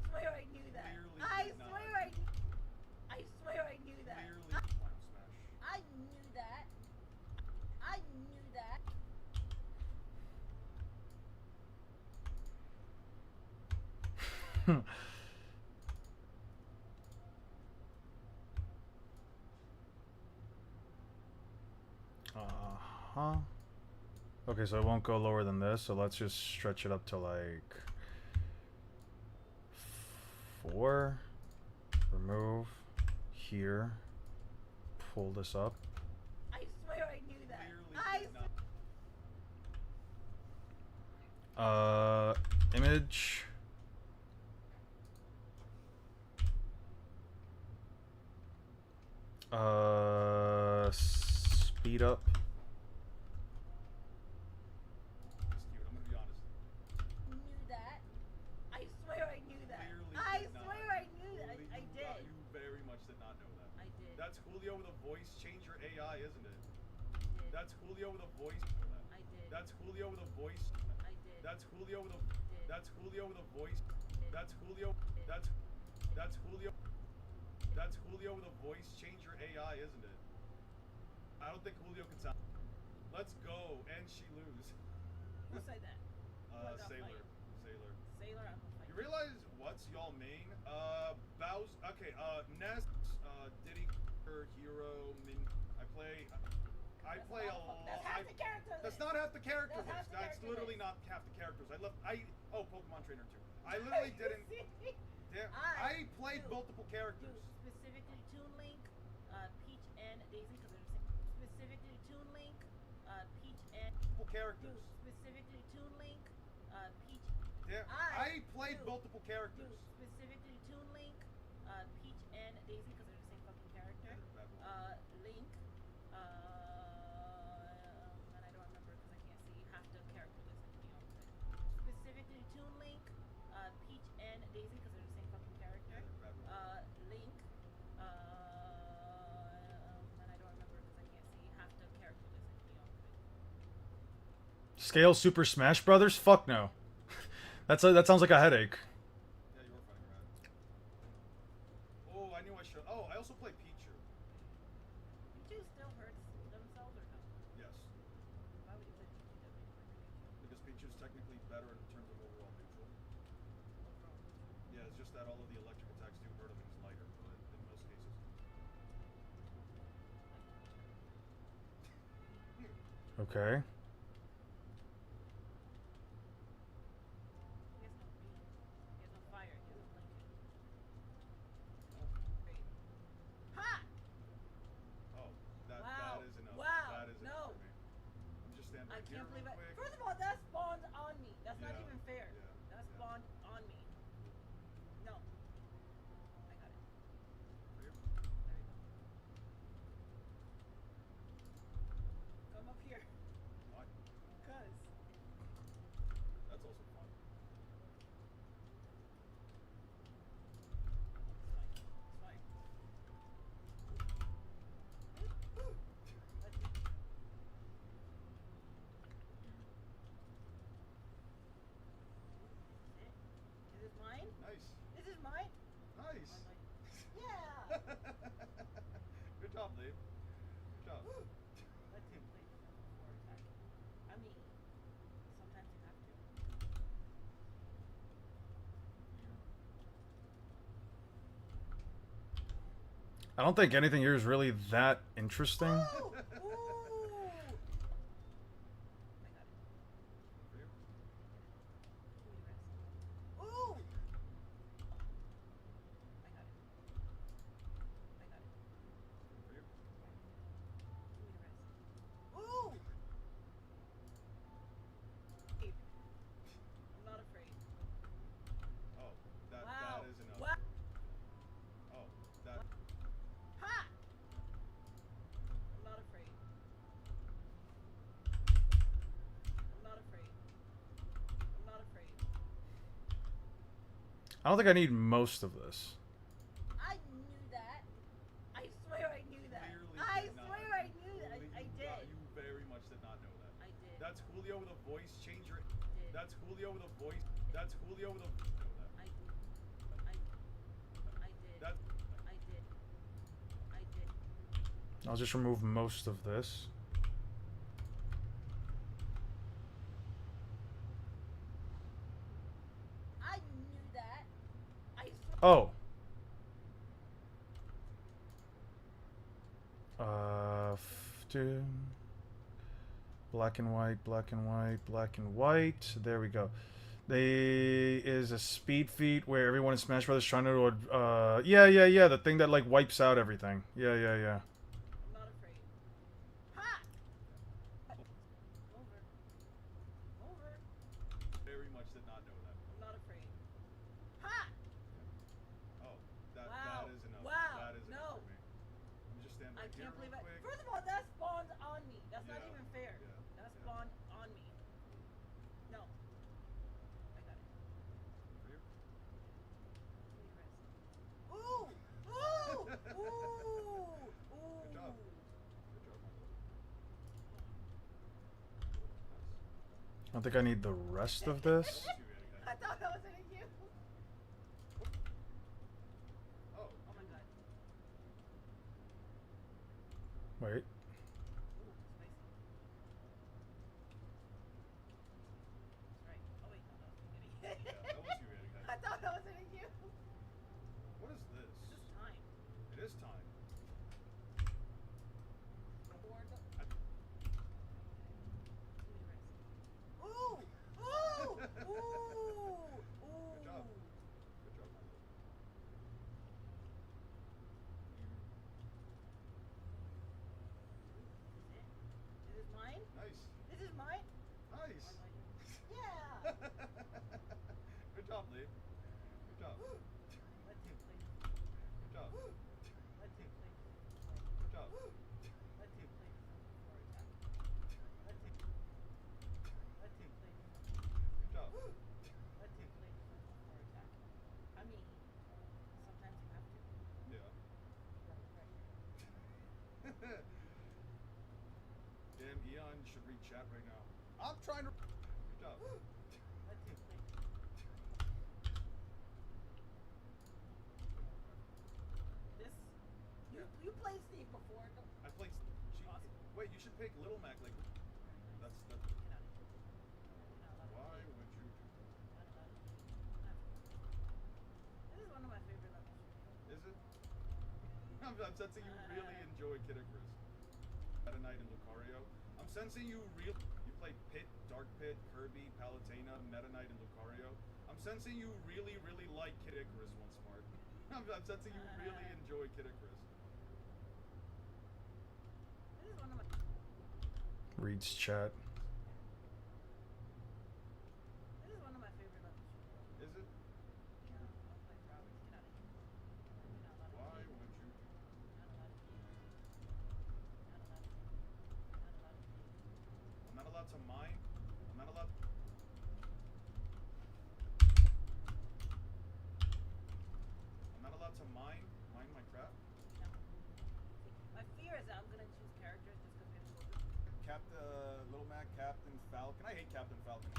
I swear I knew that. Clearly I did not. swear I knew that. Clearly, final smash. I knew that. I knew that. Uh-huh. Okay, so it won't go lower than this, so let's just stretch it up to like 4. Remove here. Pull this up. I swear I knew that. Clearly did not. Image. Speed up. It's cute. I'm gonna be honest. Knew that. I swear I knew that. Clearly I did not. swear I knew That's Julio with a voice. Change your AI, isn't it? Did. That's Julio with a voice. I did. That's Julio with a voice. I did. That's Julio with a. Did. That's Julio with a voice. Did. That's Julio. That's Julio. That's Julio with a voice. Change your AI, isn't it? I don't think Julio can sound. Let's go, and she lose. Who said that? Who I got Sailor. fight? Sailor. Sailor, I'm gonna fight. You realize what's y'all main? Bows. Okay. Nest. Diddy. Hero. Min. I play a lot. That's half the characters. That's not half the characters. That's half the That's character literally list. not half the characters. Oh, Pokemon Trainer 2. I literally didn't. I played do- multiple characters. Do specifically Toon Link, Peach and Daisy, because they're the same. Specifically Toon Link, Peach and. Multiple Do characters. specifically Toon Link, Peach. I played do- multiple Do characters. specifically Toon Link, Peach and Daisy, because they're the same fucking character. Link, and I don't remember because I can't see half the character list. Specifically Toon Link, Peach and Daisy, because they're the same fucking character. Link, and I don't remember because I can't see half the character list. Scale Super Smash Brothers? Fuck no. That sounds like a headache. Yeah, you were fighting right. Oh, I knew I should. Oh, I also play Pichu. Pichu still hurts themselves or no? Yes, Why would you play Pichu? because Pichu's technically better in terms of overall neutral. Yeah, it's just that all of the electric attacks do hurt him and he's lighter, but in most cases. Okay. He has no beam. He has no fire. He has no blanket. Great. Ha! Oh, that Wow. is enough. Wow. That is No. enough for me. I'm just standing I right here can't believe real it. quick. First of all, that spawned on me. That's not Yeah. even fair. Yeah. That Yeah. spawned on me. No. I got it. For you? There we go. Come up here. Why? Cause. That's also fun. It's fine. It's fine. Let's see. Is this mine? Nice. This is mine? Nice. I'm like, yeah! Good job, Dave. Good job. Let's play defense before attack. I mean, sometimes you have to. I don't think anything here is really that interesting. Ooh! Ooh! I got it. For you? Give me the rest. Ooh! I got it. I got it. For you? Give me the rest. Ooh! I'm not afraid. Oh, that Wow. is enough. Wow. Oh, that. Ha! I'm not afraid. I'm not afraid. I'm not afraid. I don't think I need most of this. I knew that. I swear I knew that. Clearly I did not. swear I knew that. Clearly I you did. You very much did not know that. I did. That's Julio with a voice. Change your. Did. That's Julio with a voice. That's Julio with a. Know that. I did. I did. That. I did. I did. I'll just remove most of this. I knew that. I swear. Oh. Black and white, black and white, black and white. There we go. There is a speed feat where everyone in Smash Brothers trying to, yeah, the thing that like wipes out everything. Yeah. I'm not afraid. Ha! Over. Over. Very much did not know that. I'm not afraid. Ha! Oh, that Wow. is enough. Wow. That is No. enough for me. I'm just standing I right here can't believe real it. quick. First of all, that spawned on me. That's not Yeah. even fair. Yeah. That Yeah. spawned on me. No. I got it. For you? Give me the rest. Ooh! Ooh! Ooh! don't think I need the rest of this. I thought that was hitting you. Oh. Oh my god. Wait. Ooh, spicy. That's right. Oh wait, no, that was me Yeah, hitting. that was you hitting I that. thought that was hitting you. What is this? This is time. It is time. Ooh! Ooh! Ooh! Ooh! Good job. Good job, my love. This is mine? Nice. This is mine? Nice. Yeah! Good job, Lee. Good job. Let's do play. Good job. Let's do play. Good job. Let's do play before attack. Let's do play. Good job. Let's do play before attack. I mean, sometimes you have to. Yeah. Right. Damn, Eon should read chat right now. I'm trying to. Good job. Let's do play. This. You played Steve before. Don't I played. Awesome. Wait, you should pick Little Mac. Like, that's. get out of here. You're not allowed to Why play. would you? Not allowed to play. This is one of my favorite levels. Is it? I'm sensing you really enjoy Kid Icarus. Meta Knight and Lucario. I'm sensing you You play Pit, Dark Pit, Kirby, Palutena, Meta Knight, and Lucario. I'm sensing you really like Kid Icarus one smart. I'm sensing you really enjoy Kid Icarus. This is one of my. Reads chat. This is one of my favorite levels. Is it? Yeah, I'll play for hours. Get out of here. You're not allowed to Why play. would you? Not allowed to play. Not allowed to play. Not allowed to play. I'm not allowed to mine. I'm not allowed. I'm not allowed to mine my craft. No. My fear is that I'm gonna choose characters just because we're gonna go. Captain Little Mac, Captain Falcon. I hate Captain Falcon.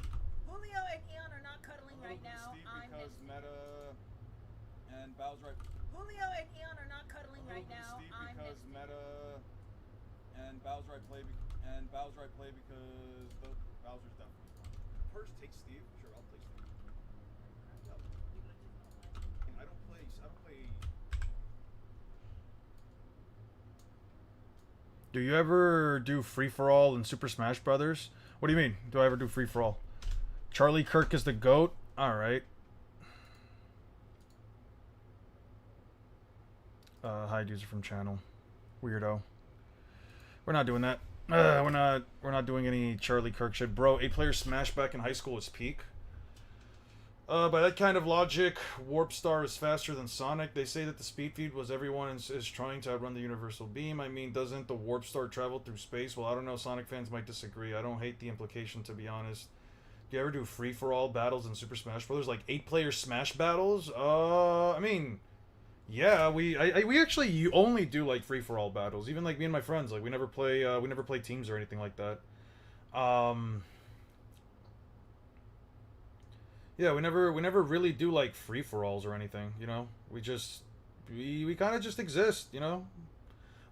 Julio and Eon are not cuddling right now. Steve I'm because missing. Meta and Bowser. Julio and Eon are not cuddling right now. Steve I'm because missing. Meta and Bowser I play because the Bowser's definitely fun. First, take Steve. Sure, I'll take Steve. You're Yeah. gonna choose online. I don't play. Do you ever do free for all in Super Smash Brothers? What do you mean? Do I ever do free for all? Charlie Kirk is the GOAT? Alright. Hide user from channel. Weirdo. We're not doing that. We're not doing any Charlie Kirk shit. Bro, 8-player Smash back in high school was peak. By that kind of logic, Warp Star is faster than Sonic. They say that the speed feed was everyone is trying to outrun the Universal Beam. I mean, doesn't the Warp Star travel through space? Well, I don't know. Sonic fans might disagree. I don't hate the implication, to be honest. Do you ever do free-for-all battles in Super Smash Brothers? Like 8-player Smash battles? I mean, yeah, we actually only do like free-for-all battles. Even like me and my friends, like we never play teams or anything like that. Yeah, we never really do like free-for-alls or anything, you know? We kind of just exist, you know?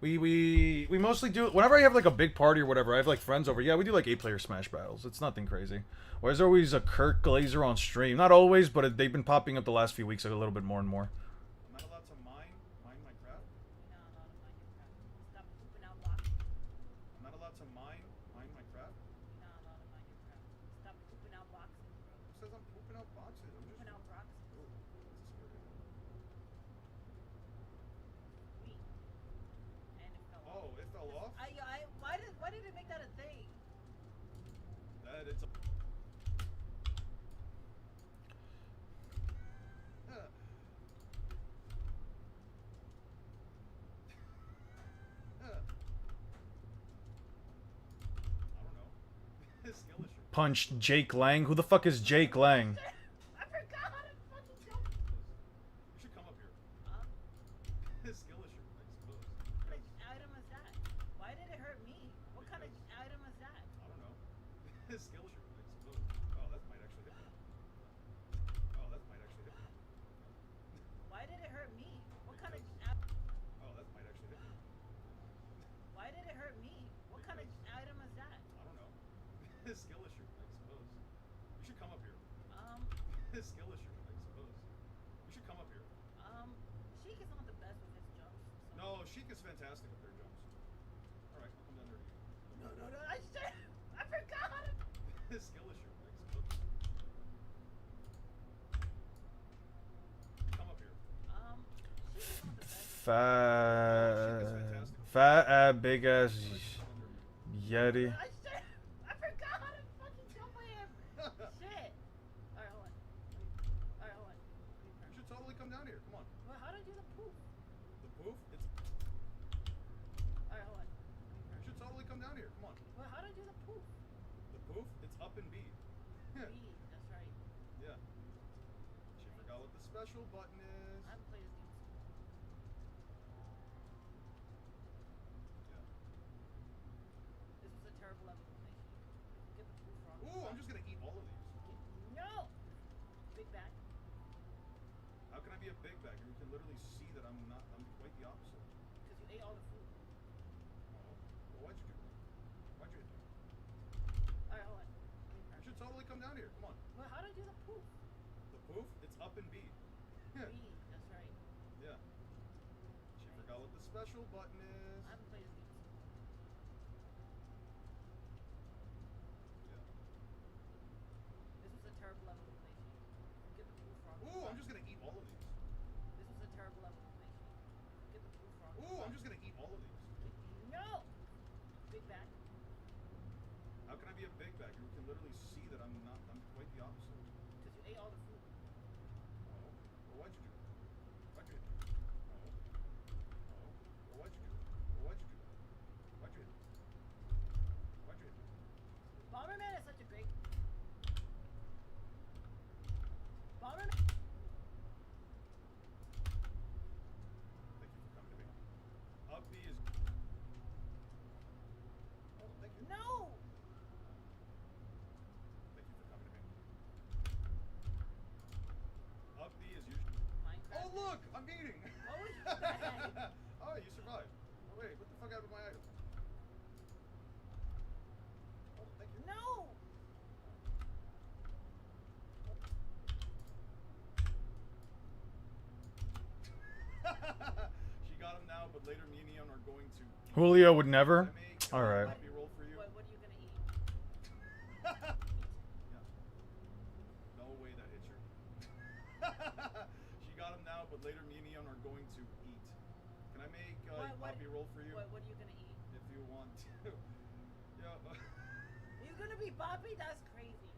We mostly do, whenever I have like a big party or whatever, I have like friends over, yeah, we do like 8-player Smash battles. It's nothing crazy. Why is there always a Kirk Glazer on stream? Not always, but they've been popping up the last few weeks like a little bit more and more. I'm not allowed to mine my craft. You're not allowed to mind your crap. Stop pooping out boxes. I'm not allowed to mine my craft. You're not allowed to mind your crap. Stop pooping out boxes, bro. Who says I'm pooping out boxes? I'm just Pooping out boxes. Oh, that's a scary one. Sweet. And it fell off. Oh, it fell off? Why did it make that a thing? That it's a... I don't know. His skill is your... Punch Jake Lang? Who the fuck is Jake Lang? I forgot how to fucking jump. You should come up here. Huh? His skill is your... Exposed. What item is that? Why did it hurt me? What kind of item is that? I don't know. His skill is your... Exposed. should come up here. His skill issue, I suppose. You should come up here. Sheik is not the best with his jumps. So. No, Sheik is fantastic with their jumps. Alright, I'll come down there to you. No, I forgot! His skill issue, I suppose. Come up here. Sheik is not the best. Fat big ass yeti. I forgot how to fucking jump with him. Shit. Alright, hold on. You should totally come down here. Come on. Well, how do I do the poof? The poof? It's. Alright, hold on. You should totally come down here. Come on. Well, how do I do the poof? The poof? It's up and B. B, that's right. Yeah. She forgot what the special button is. I haven't played this game. Yeah. This was a terrible level of play. Get the poof wrong. Ooh, I'm just gonna eat all of these. No! Big back. How can I be a big bag? You can literally see that I'm not. I'm quite the opposite. Because you ate all the food. Oh. Well, why'd you do that? Why'd you hit me? Alright, hold on. You should totally come down here. Come on. Well, how do I do the poof? The poof? It's up and B. B, that's right. Yeah. She forgot what the special button is. I haven't played this game. Yeah. This was a terrible level of play. Get the poof wrong. Ooh, I'm just gonna eat all of these. This was a terrible level of play. Get the poof wrong. Ooh, I'm just gonna eat all of these. No! Big back. How can I be a big bag? You can literally see that I'm not. I'm quite the opposite. Because you ate all the food. Oh. Well, why'd you do that? Why'd you hit me? Oh. Oh. Well, why'd you do that? Well, why'd you do that? Why'd you hit me? Why'd you hit me? Bomberman is such a great. Bomberman. Thank you for coming to me. Up B is. Oh, thank you. No! Thank you for coming to me. Up B is usually. Minecraft. Oh look! I'm eating! What was that? Oh, you survived. Oh wait, what the fuck happened to my item? Oh, thank you. No! She got him now, but later me and Neon are going to. Julio would never. I may All right. Copy roll for you. What are you gonna eat? Yeah. No way that hit you. She got him now, but later me and Neon are going to eat. Can I make a copy roll for you? What are you gonna eat? If you want to. Yeah. You're gonna be Poppy? That's crazy.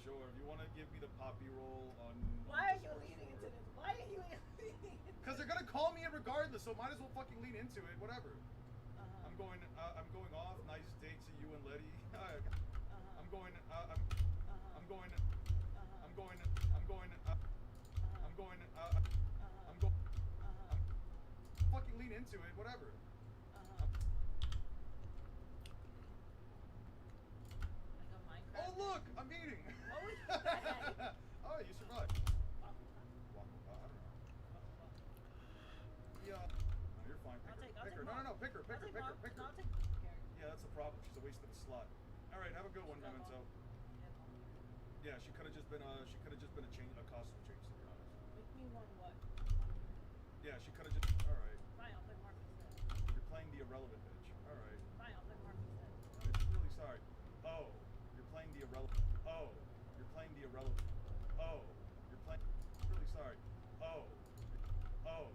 Sure. If you want to give me the poppy roll on. Why are you leading into this? Why are you leading into this? Because they're gonna call me it regardless, so might as well fucking lean into it. Whatever. I'm going off. Nice date to you and Letty. I'm going. Fucking lean into it. Whatever. Like a Minecraft. Oh look, I'm eating. What was that? Oh, you survived. I don't know. Yeah. No, you're fine. Pick her. I'll Pick her. take No. Mom. Pick her. Pick her. I'll take Pick her. Mom. Pick her. I'll take Karen. Yeah, that's the problem. She's a waste of a slot. All right, have a good one, Still Memento. Mom. Yeah, she could have just been a costume change, to be honest. Make me one what? Yeah, she could have just. All right, Fine, I'll play Mark instead. you're playing the irrelevant bitch. All right, Fine, I'll play Mark instead. I'm really sorry. Oh, you're playing the irrelevant. Oh, you're playing the irrelevant. Oh, you're playing. Really sorry. Oh, oh.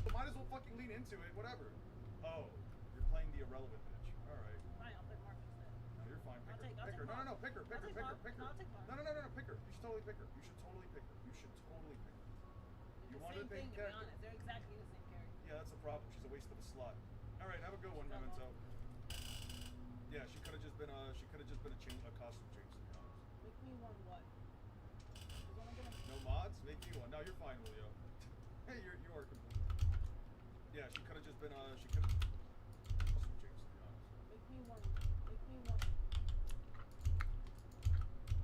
Well, might as well fucking lean into it. Whatever. Oh, you're playing the irrelevant bitch. All right. Fine, I'll play Mark instead. No, you're fine. Pick I'll her. take Pick her. Mark. No. Pick her. Pick I'll her. take Pick her. Mark. Pick her. I'll take Mark. No. Pick her. You should totally pick her. You should totally pick her. You should totally pick her. You They're wanted the a same big thing, to be character. honest. They're exactly the same character. Yeah, that's the problem. She's a waste of a slot. All right, have a good one, Still Memento. Mom. Yeah, she could have just been a costume change, to be honest. Make me one what? There's only gonna No mods, make me one. No, you're fine, Julio. Hey, you are complete. Yeah, she could have just been costume change, to be honest. make me one. Make me one.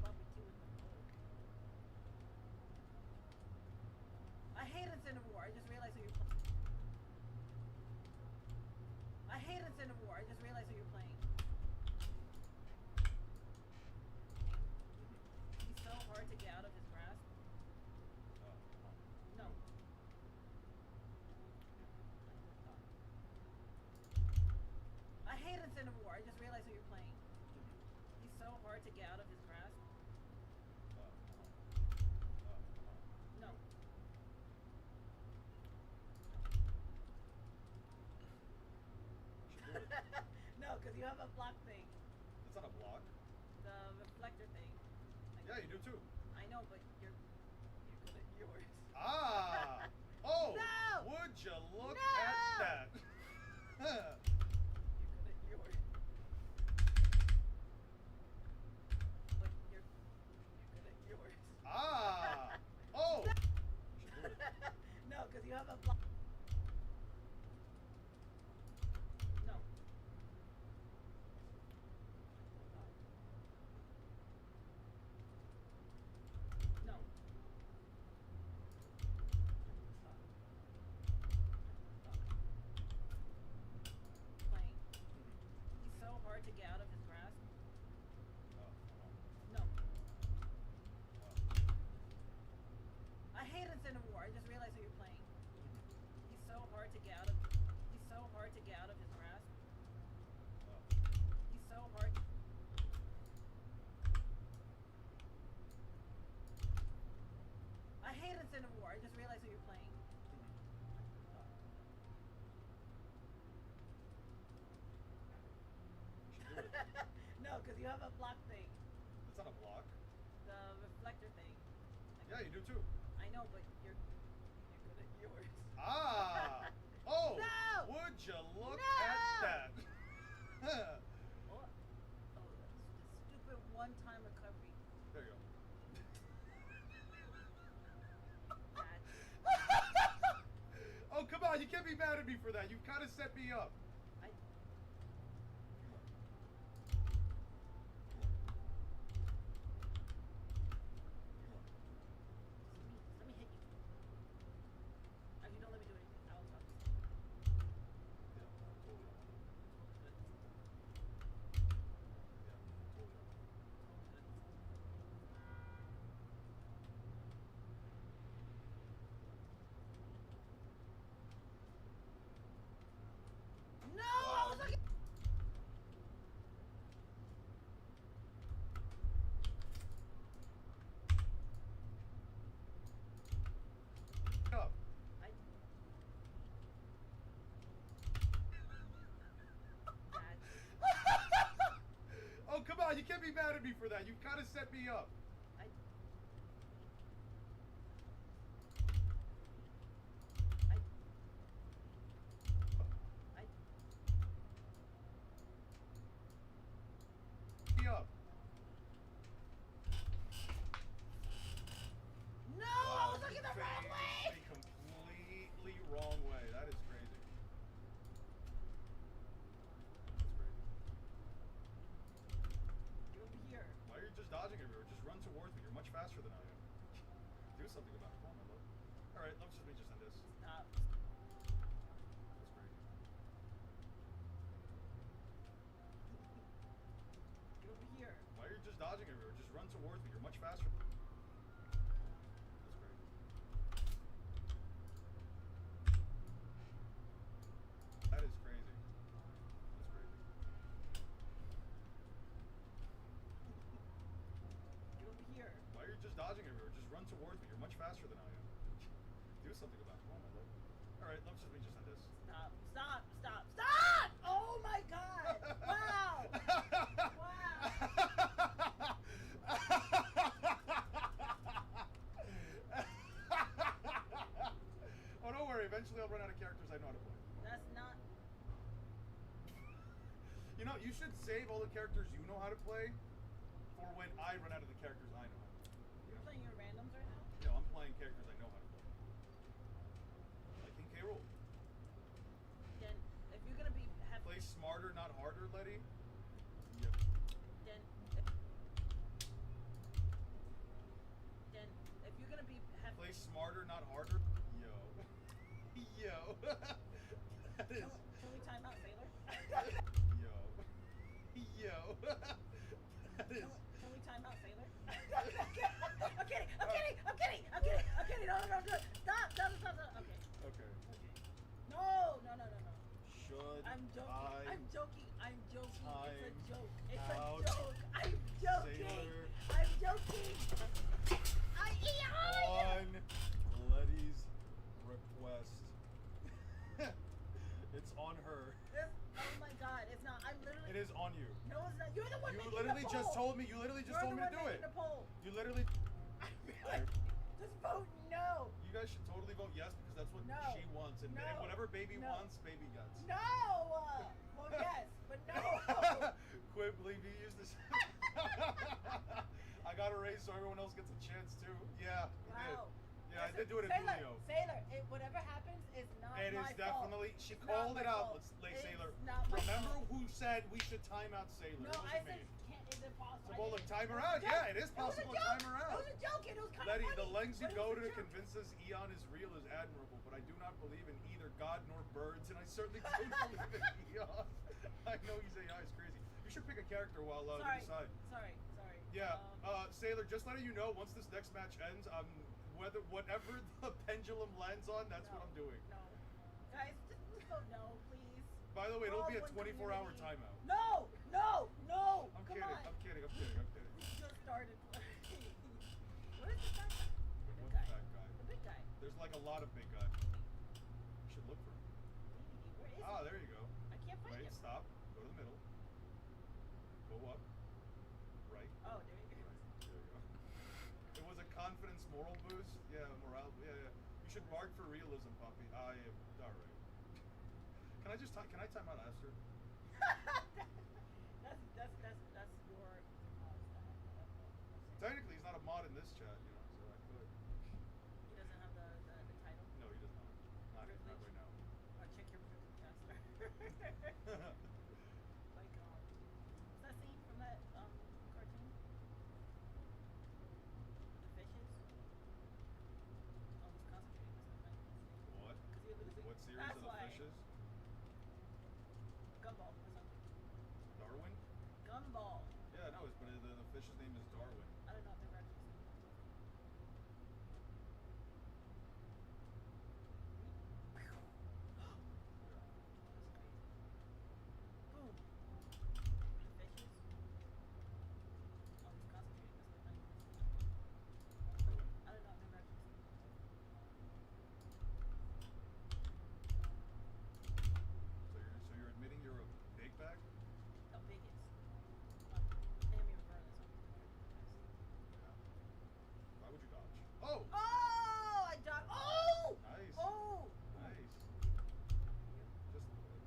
Bobby T with the gold. I hate Incentive War. I just realized who you're playing. I hate Incentive War. I just realized who you're playing. a block thing. It's not a block. The reflector thing. Like, Yeah, you do too. I know, but you're good at yours. Ah! Oh! No! Would you look No! at that? You're good at yours. But you're good at yours. Ah! Oh! You should do it. No, because you have a block. No. No. Stop. Stop. Playing. He's so hard to get out of his grasp. Oh, No. oh. I hate Infinite War. I just realized who you're playing. He's so hard to get out of. He's so hard to get out of his grasp. Oh. He's so hard. I hate Infinite War. I just realized who you're playing. You should do it. No, because you have a block thing. It's not a block. The reflector thing. Like, Yeah, you do too. I know, but you're good at yours. Ah! Oh! No! Would you look No! at that? Oh, that's just stupid one-time recovery. There you go. Bad. Oh, come on. You can't be mad at me for that. You kind of set me up. I. Let me hit you. If you don't let me do anything, I'll talk. Yeah, totally. Yeah, totally. No! I was like. Up. I. Bad. Oh, come on. You can't be mad at me for that. You kind of set me up. I. Me up. No! I Wow, was looking the you wrong faced way! the completely wrong way. That is crazy. That's crazy. Get over here. Why are you just dodging everywhere? Just run towards me. You're much faster than I am. Do something about it. Come on, my love. All right, let's just end this. Stop. That's crazy. Get over here. Why are you just dodging everywhere? Just run towards me. You're much faster. That's crazy. That is crazy. That's crazy. Get over here. Why are you just dodging everywhere? Just run towards me. You're much faster than I am. Do something about it. Come on, my love. All right, let's just end this. Stop. Stop. Stop. Stop! Oh my god! Wow! Wow! Oh, don't worry. Eventually, I'll run out of characters I know how to play. That's not. You know, you should save all the characters you know how to play for when I run out of the characters I know how to play. You're playing your randoms right now? No, I'm playing characters I know how to play. Like in K. Rool. Then, if you're gonna be. Play smarter, not harder, Letty. Yep. Then. If you're gonna be. Play smarter, not harder. Yo. Yo. That is. Can we time out, Sailor? Yo. Yo. That is. Can we time out, Sailor? I'm kidding. I'm kidding. I'm kidding. I'm kidding. I'm kidding. No. Stop. Stop. Okay. Okay. No. Should I'm joking. I'm joking. It's a time joke. It's out, a joke. I'm joking. Sailor. I'm joking. On Letty's request. It's on her. Oh my god, it's not. I'm literally. It is on you. guys should totally vote yes because that's what No. she wants, and, No. and whatever baby No. wants, baby gets. No! Well, yes, but no! Quit, believe you use this. I got a raise so everyone else gets a chance too. Yeah, I did. Wow. Yeah, I did do it in Sailor, Julio. Sailor, whatever happens is not It my is definitely. fault. She It's called not it my out. fault. Let's lay It's Sailor. not my Remember fault. who said we should time out Sailor? No, It I wasn't said, me. is it possible? So, well, look, time her It was out. a joke. Yeah, it is possible to time her It out. was a joke. It was kind Letty, of funny. the lengths you but it go was to a joke. convince us Eon is real is admirable, but I do not believe in either God nor birds, and I certainly don't believe in Eon. I know he's AI is crazy. You should pick a character while we Sorry. decide. Sorry. Yeah, Sailor, just letting you know, once this next match ends, whatever the pendulum lands on, that's what I'm doing. No. Guys, just vote no, please. By the way, We're it'll all be a one 24-hour community. timeout. No! I'm Come kidding. on. I'm kidding. We just started. Where is the fat guy? The big What guy. fat guy? The big guy. There's like a lot of big guys. You should look for him. Where is Ah, he? there you go. I can't find Wait, him. stop. Go to the middle. Go up. Right. Oh, there he is. There you go. It was a confidence moral boost. Yeah, morale. Yeah. You should mark for realism, puppy. I am alright. Can I just can I time out Aster? That's your Technically, he's not a mod in this chat, you know, so I could. He doesn't have the title. No, he does not. Not right now. Check your privilege, Master. Like, what's that scene from that cartoon? The fishes? Oh, he's concentrating. What? Because you're losing. What series That's of the why. fishes? Gumball or something. Darwin? Gumball. Yeah, no, but the fish's name is Darwin. I don't know if they're actually saying that. Boom. The fishes. Oh, he's concentrating. That's what I don't know if they're actually saying that. So you're admitting you're a big bag? The biggest. Damn, you're burning something. Yeah. Why would you dodge? Oh! Oh! I died. Oh! Nice. Oh! Nice. Just a little bit.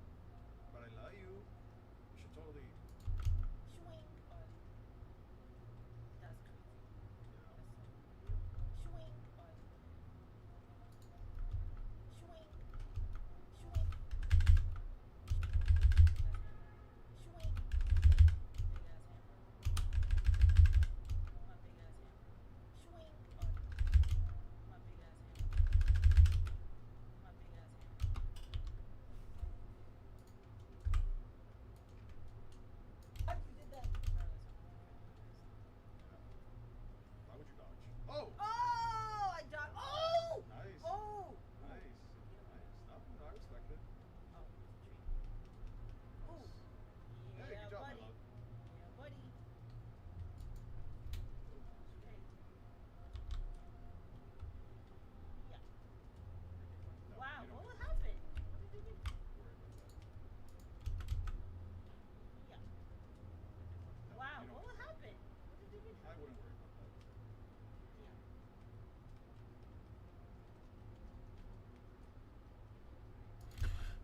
But I love you. You should totally. Swing. That's crazy. Yeah. That's so swing. Swing. Swing. Swing. Big ass hammer. My big ass hammer. Swing. My big ass hammer. My big ass hammer. How you did that? Why would you dodge? Oh! Oh! I died. Oh! Nice. Oh! Nice. No, I respect it. Oh, it's a tree. Ooh. Hey, Yeah, good job, my buddy. love. Yeah, buddy. Hey. Yeah. No, Wow, you don't what get happened? What did you do? worry about that. Yeah. No, Wow, you don't what get happened? What did you do? I wouldn't worry about that. Yeah.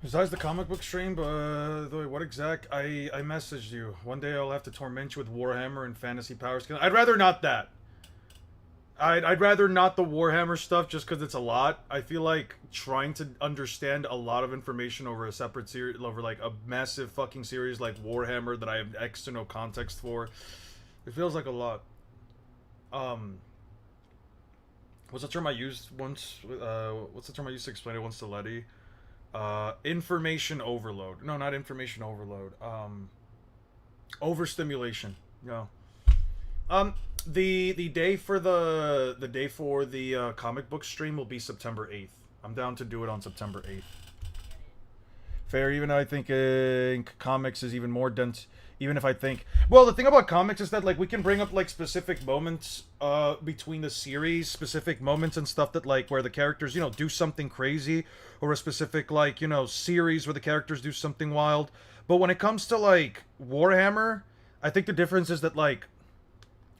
Besides the comic book stream, but what exact? I messaged you. One day I'll have to torment you with Warhammer and fantasy power skills. I'd rather not that. I'd rather not the Warhammer stuff just because it's a lot. I feel like trying to understand a lot of information over a separate series, over like a massive fucking series like Warhammer that I have X to no context for, it feels like a lot. What's the term I used once? What's the term I used to explain it once to Letty? Information overload. No, not information overload. Overstimulation. No. The day for the comic book stream will be September 8th. I'm down to do it on September 8th. Fair, even though I think comics is even more dense. Even if I think, well, the thing about comics is that like we can bring up like specific moments between the series, specific moments and stuff that like where the characters, you know, do something crazy, or a specific like, you know, series where the characters do something wild. But when it comes to like Warhammer, I think the difference is that like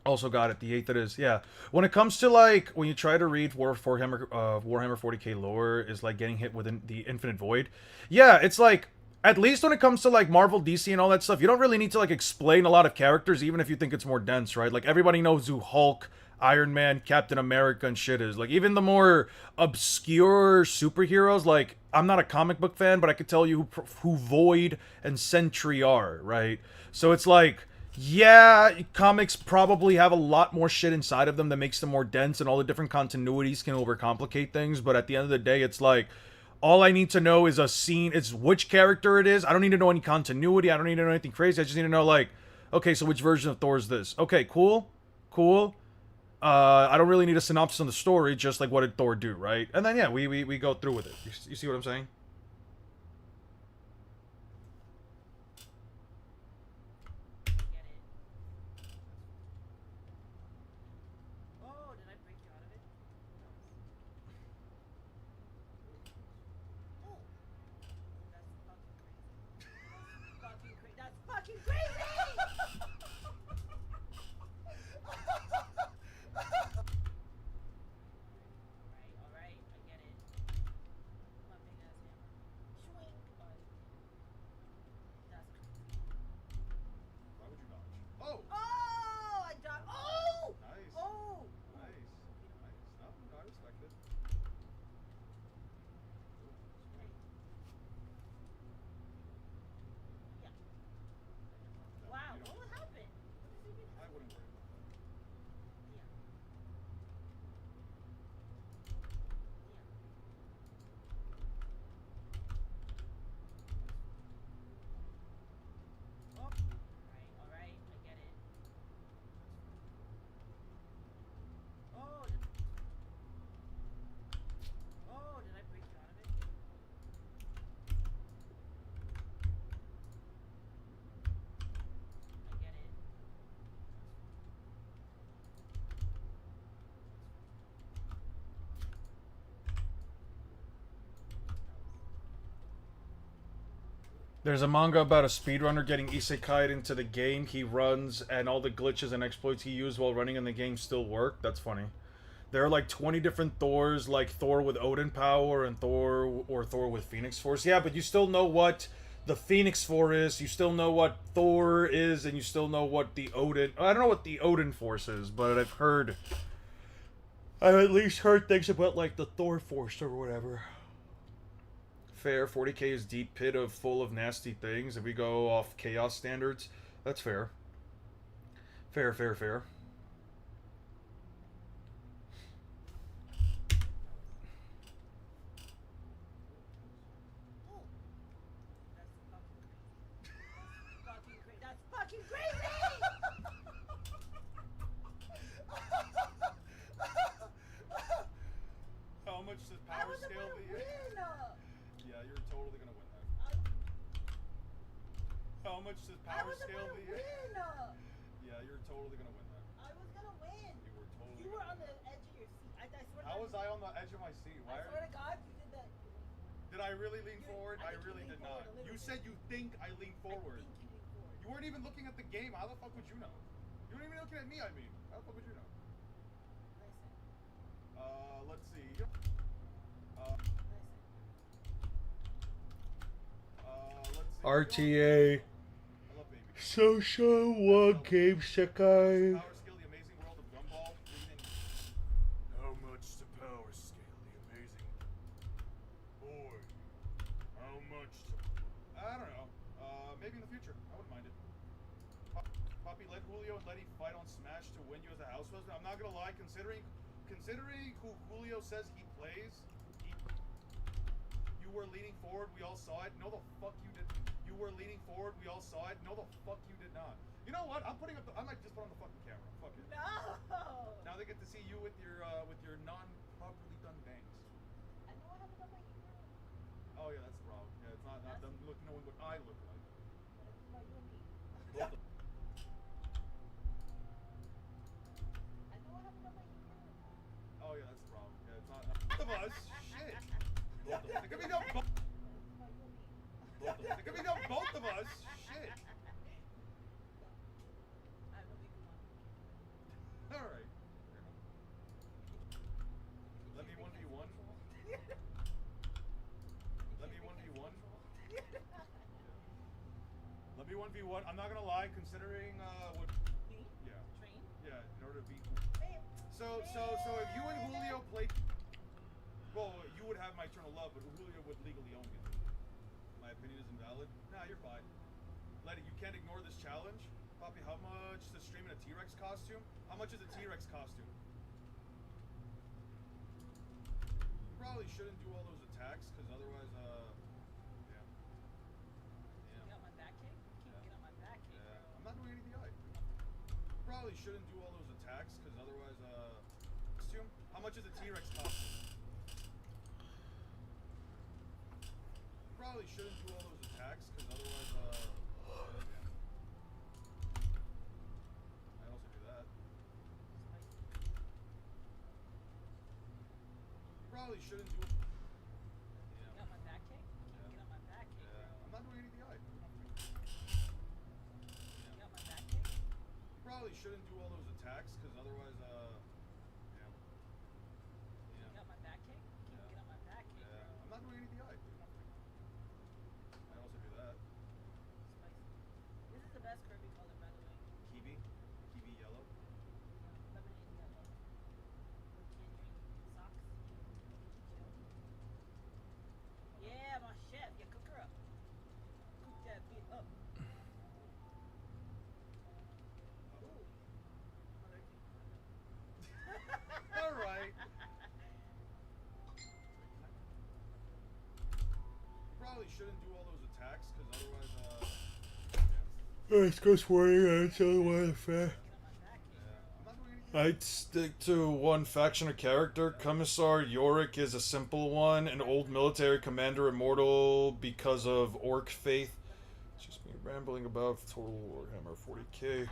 Also got it. The 8th it is. Yeah. When it comes to like when you try to read Warhammer 40k lore is like getting hit with the infinite void. Yeah, it's like at least when it comes to like Marvel, DC, and all that stuff, you don't really need to like explain a lot of characters, even if you think it's more dense, right? Like everybody knows who Hulk, Iron Man, Captain America, and shit is. Like even the more obscure superheroes, like I'm not a comic book fan, but I could tell you who Void and Sentry are, right? So it's like yeah, comics probably have a lot more shit inside of them that makes them more dense, and all the different continuities can overcomplicate things. But at the end of the day, it's like all I need to know is a scene. It's which character it is. I don't need to know any continuity. I don't need to know anything crazy. I just need to know like, okay, so which version of Thor is this? Okay, cool, cool. I don't really need a synopsis on the story. Just like what did Thor do, right? And then yeah, we go through with it. You see what I'm saying? Get it. Oh, did I break you out of it? Oh, that's fucking crazy. That's fucking crazy. All right, I get it. My big ass hammer. Swing. That's crazy. Why would you dodge? Oh! Oh, I died. Oh! Nice. Oh! Nice. Nice. No, I respect it. Hey. Yeah. No, Wow, you don't. what happened? What does even I happen? wouldn't worry about that. Yeah. Yeah. All right, I get it. Oh, did I break you out of it? I get it. There's a manga about a speedrunner getting isekai'd into the game he runs, and all the glitches and exploits he used while running in the game still work. That's funny. There are like 20 different Thors, like Thor with Odin power and Thor with Phoenix Force. Yeah, but you still know what the Phoenix Force is. You still know what Thor is, and you still know what the Odin. I don't know what the Odin Force is, but I've at least heard things about like the Thor Force or whatever. Fair. 40k is deep pit of full of nasty things. If we go off chaos standards, that's fair. Fair, fair, fair. Oh, that's fucking crazy. That's fucking crazy. How much does I power was scale about to the win. Yeah, you're totally gonna win that. How much does I power was scale about to the win. Yeah, you're totally gonna win that. I was gonna win. You were totally You were gonna on the edge of your seat. I swear. How was I on the edge of my seat? I swear to God, you did that. Did I really lean forward? I I think you really leaned did forward not. a little You bit. said you think I leaned forward. I think you leaned forward. You weren't even looking at the game. How the fuck would you know? You weren't even looking at me, I mean. How the fuck would you know? Listen. Let's see. Listen. Let's see. RTA. I love baby. Social One Game Sekai. Power scale, the amazing world of Gumball. How much to power scale, the amazing boy? How much to... I don't know. Maybe in the future. I wouldn't mind it. Poppy, let Julio and Letty fight on Smash to win you as a house husband. I'm not gonna lie, considering who Julio says he plays, you were leaning forward, we all saw it. No, the fuck you did. You were leaning forward, we all saw it. No, the fuck you did not. You know what? I'm putting up. I might just put on the fucking camera. Fuck it. No. Now they get to see you with your non-properly done bangs. I know I haven't done my hair. Oh yeah, that's the problem. Yeah, it's not them knowing what I look like. But it's about you and me. Both of- I know I haven't done my hair. Oh yeah, that's the problem. Yeah, it's not both of us. Shit. Both of us. There could be no both. But it's about you and me. There could be no both of us. Shit. I really do want to. Let me 1v1. Let me 1v1. I'm not gonna lie, considering what. Me? Yeah. Train? Yeah. In order to beat. Babe. So if you and Julio played, well, you would have my eternal love, but Julio would legally own you. My opinion is invalid. Nah, you're fine. Let it. You can't ignore this challenge. Poppy, how much to stream in a T-Rex costume? How much is a T-Rex costume? You probably shouldn't do all those attacks, because otherwise, yeah. Get on my back kick? Keep get on my back kick, Yeah. bro. I'm not doing anything. You probably shouldn't do all those attacks, because otherwise, costume? How much is a T-Rex costume? You probably shouldn't do all those attacks, because otherwise, yeah. I also do that. You probably shouldn't do. Yeah. Get on my back kick? Keep get on my back kick, Yeah. bro. I'm not doing anything. Get on my back kick? You probably shouldn't do all those attacks, because otherwise, yeah. Get on my back kick? Keep get on my back kick, Yeah. bro. I'm not doing anything. I also do that. Spicy. This is the best Kirby color, by the way. Kiwi yellow. Lemonade yellow. Can't drink socks. Chill. Yeah, my chef. Yeah, cook her up. Cook that bitch up. Ooh. All right. You probably shouldn't do all those attacks, because otherwise, yeah. It's just worrying. That's the way fair. Get on my back kick, Yeah. bro. I'm not doing anything. I'd stick to one faction or character. Commissar Yorick is a simple one. An old military commander immortal because of orc faith. It's just me rambling about total Warhammer 40k.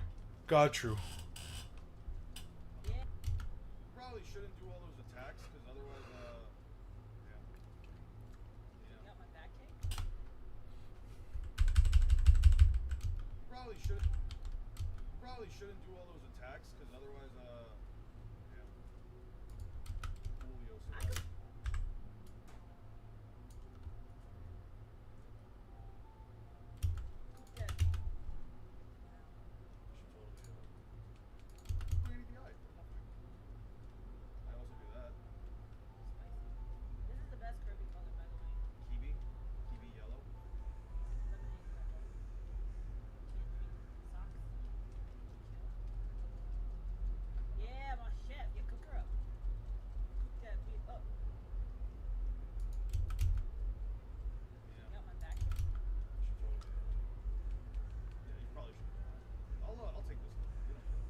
God true. Yeah. You probably shouldn't do all those attacks, because otherwise, yeah. Get on my back kick? You probably shouldn't do all those attacks, because otherwise, yeah. Julio survived. Cook that. You should totally, do anything. I also do that. Spicy. This is the best Kirby color, by the way. Kiwi yellow. Lemonade yellow. Can't drink socks. Chill. Yeah, my chef. Yeah, cook her up. Cook that bitch up. Yeah. Get on my back kick? You should totally do that. Yeah, you probably should. I'll take this one. You don't care.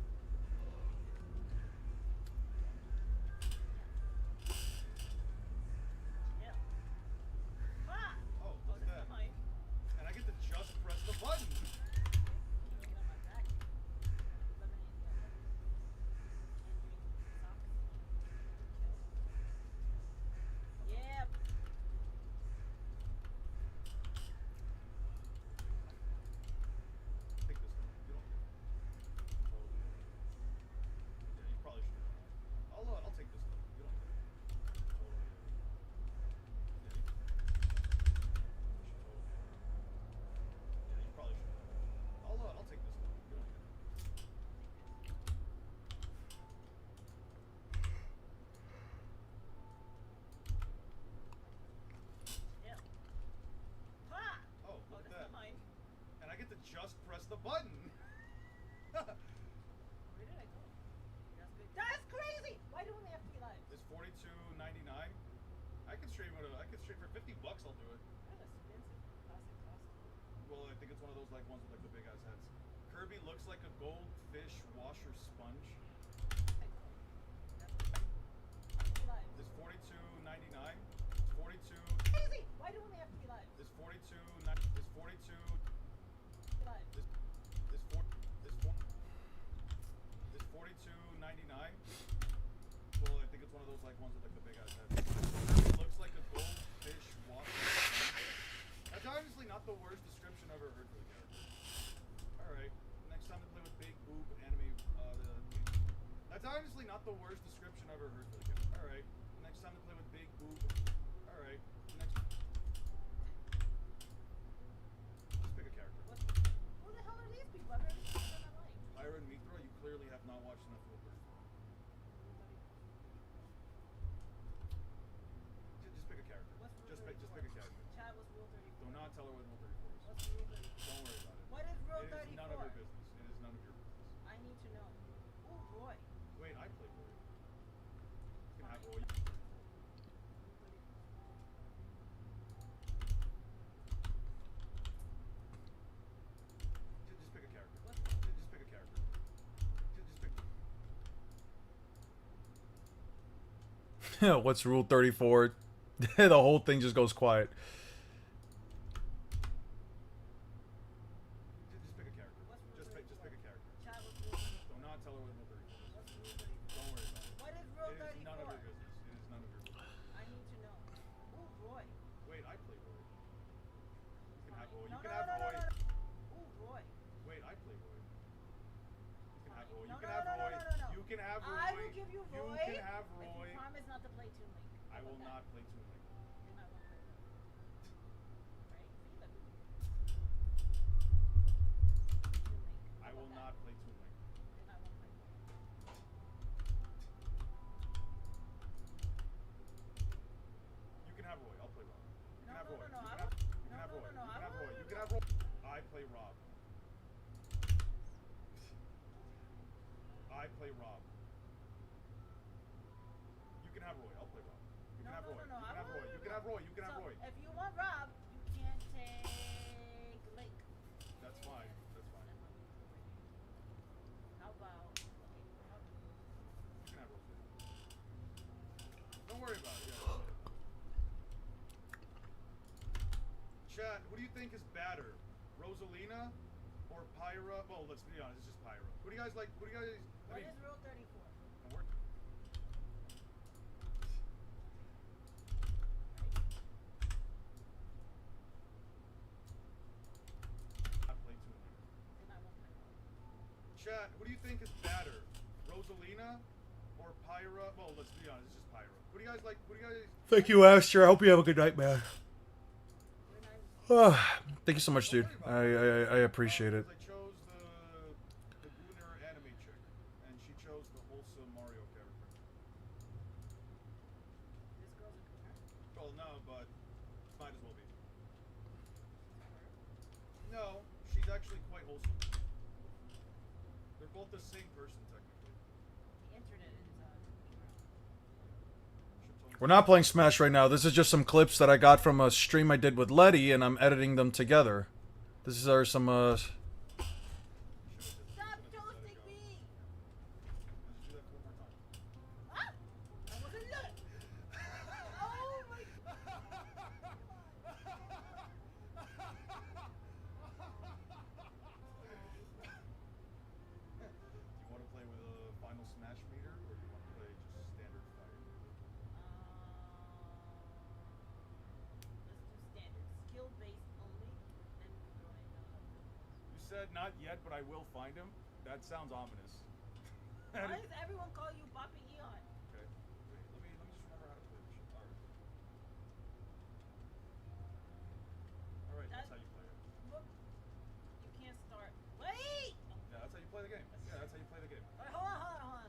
Yeah. Ah! Oh, Oh, what's that's that? not mine. And I get to just press the button. Get on my back kick. Lemonade yellow. Can't drink socks. Chill. Yeah. Take this one. You don't care. Totally. Yeah, you probably should. I'll take this one. You don't care. Totally. Yeah, you should totally. Yeah, you probably should. I'll take this one. You don't care. Yeah. Ha! Oh, Oh, look at that's that. not mine. And I get to just press the button. Where did I go? That's good. That's crazy! Why do they have to be live? It's $42.99. I could stream for $50. I'll do it. That's expensive. Classic costume. Well, I think it's one of those like ones with like the big ass heads. Kirby looks like a goldfish washer sponge. I know. That's live. It's $42.99. It's 42. Crazy! Why do they have to be live? It's 42. It's 42. Live. This 42.99. Well, I think it's one of those like ones with like the big ass head. It looks like a goldfish washer. That's honestly not the worst description I've ever heard for the character. All right, next time to play with big boob anime. That's honestly not the worst description I've ever heard for the character. All right, next time to play with big boob All right. Next. Just pick a character. What? Who the hell are these people? I've never seen them in my life. Pyra and Mithra, you clearly have not watched enough Rule 34. Just pick a character. What's Rule Just 34? pick a character. Chad, what's Rule 34? Do not tell her what Rule 34 is. What's Rule 34? Don't worry about it. What is Rule It 34? is none of your business. It is none of your business. I need to know. Oh boy. Wait, I play Roy. You can have Fine. Roy. Just pick a character. What? Just pick a character. Just pick. What's Rule 34? The whole thing just goes quiet. Just pick a character. What's Rule Just pick a character. Chad, what's Rule 34? Do not tell her what Rule 34 is. What's Rule 34? Don't worry about it. What is Rule It is 34? none of your business. It is none of your business. I need to know. Oh Roy. Wait, I play Roy. You can have Roy. No, You can no, have no, no, Roy. no, no. Oh Roy. Wait, I play Roy. You can have Roy. No, You can no, have no, no, Roy. no, no, no. You can have Roy. I will give you Roy. You can have If Roy. you promise not to play Toon Link. I will not play Toon Link. Then I won't play Roy. Right? See, look. Toon Link. I will not play Toon Link. Then I won't play Roy. You can have Roy. I'll play Rob. You can No, have no, Roy. no, no, You I can have won't. You can No, have no, Roy. no, no, You I can have Roy. won't. You can have Roy. I play Rob. I play Rob. You can have Roy. I'll play Rob. You can No, have no, Roy. no, no, You I can have Roy. won't. You can have Roy. You can have So, Roy. if you want Rob, you can't take Link. That's fine. That's fine. How about? Okay, how, You can have Roy. Don't worry about it. Yeah. Chat, who do you think is badder? Rosalina or Pyra? Well, let's be honest, it's just Pyra. Who do you guys like? Who do you guys? what is Rule 34? Don't worry. I play Toon Link. Then I won't play Roy. Chat, who do you think is badder? Rosalina or Pyra? Well, let's be honest, it's just Pyra. Who do you guys like? Who do you guys? Thank you, Aster. I hope you have a good night, man. You're not Thank you so much, dude. I appreciate it. I chose the Gunner anime chick, and she chose the wholesome Mario character. this girl's a cooker. Well, no, but might as well be. No, she's actually quite wholesome. They're both the same person, technically. The internet is We're not playing Smash right now. This is just some clips that I got from a stream I did with Letty, and I'm editing them together. This are some, Stop toasting me! Let's do that one more time. Ah! I wasn't look! Oh my god! Do you want to play with a final Smash meter, or do you want to play just standard fire? Let's do standard. Skill-based only, and join, You said not yet, but I will find him. That sounds ominous. Why does everyone call you Poppy Eon? Okay. Wait, let me just remember how to play this shit. Alright, that's how you play it. Look, you can't start. Wait! Yeah, that's how you play the game. Yeah, that's how you play the game. Alright, hold on.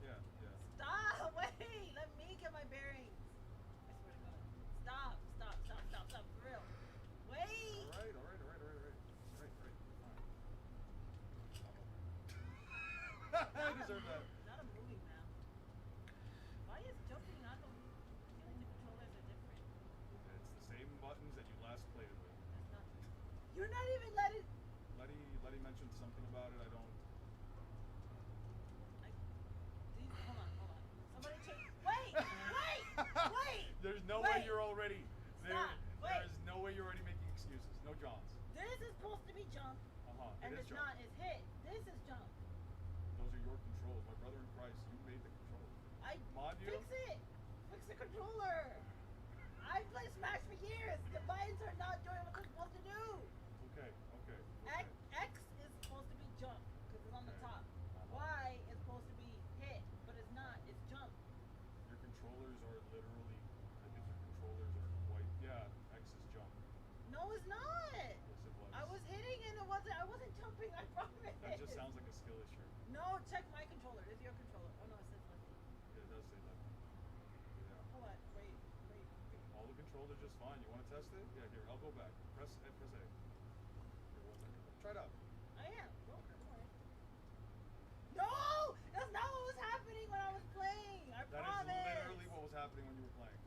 Yeah, yeah. Stop! Wait! Let me get my bearings. I swear to God. Stop. For real. Wait! Alright. Fine. I deserve that. Not a movie map. Why is jumping not the... I feel like the controllers are different. It's the same buttons that you last played it with. That's not... You're not even letting... Letty mentioned something about it. I don't. Hold on. Somebody change... Wait! There's no way Wait. you're already. Stop. There Wait. is no way you're already making excuses. No Johns. This is supposed to be jump, and It it's is not. John. It's hit. This is jump. Those are your controls. My brother in Christ, you made the controls. I Mod you? fix it. Fix the controller. I've played Smash for years. The buttons are not doing what they're supposed to do. Okay. X is supposed to be jump because it's on the top. Y is supposed to be hit, but it's not. It's jump. Your controller test it? Yeah, here, I'll go back. Press A. Here, 1 second. Try it out. I am. Don't worry. No! That's not what was happening when I was playing. I That promise. is literally what was happening when you were playing.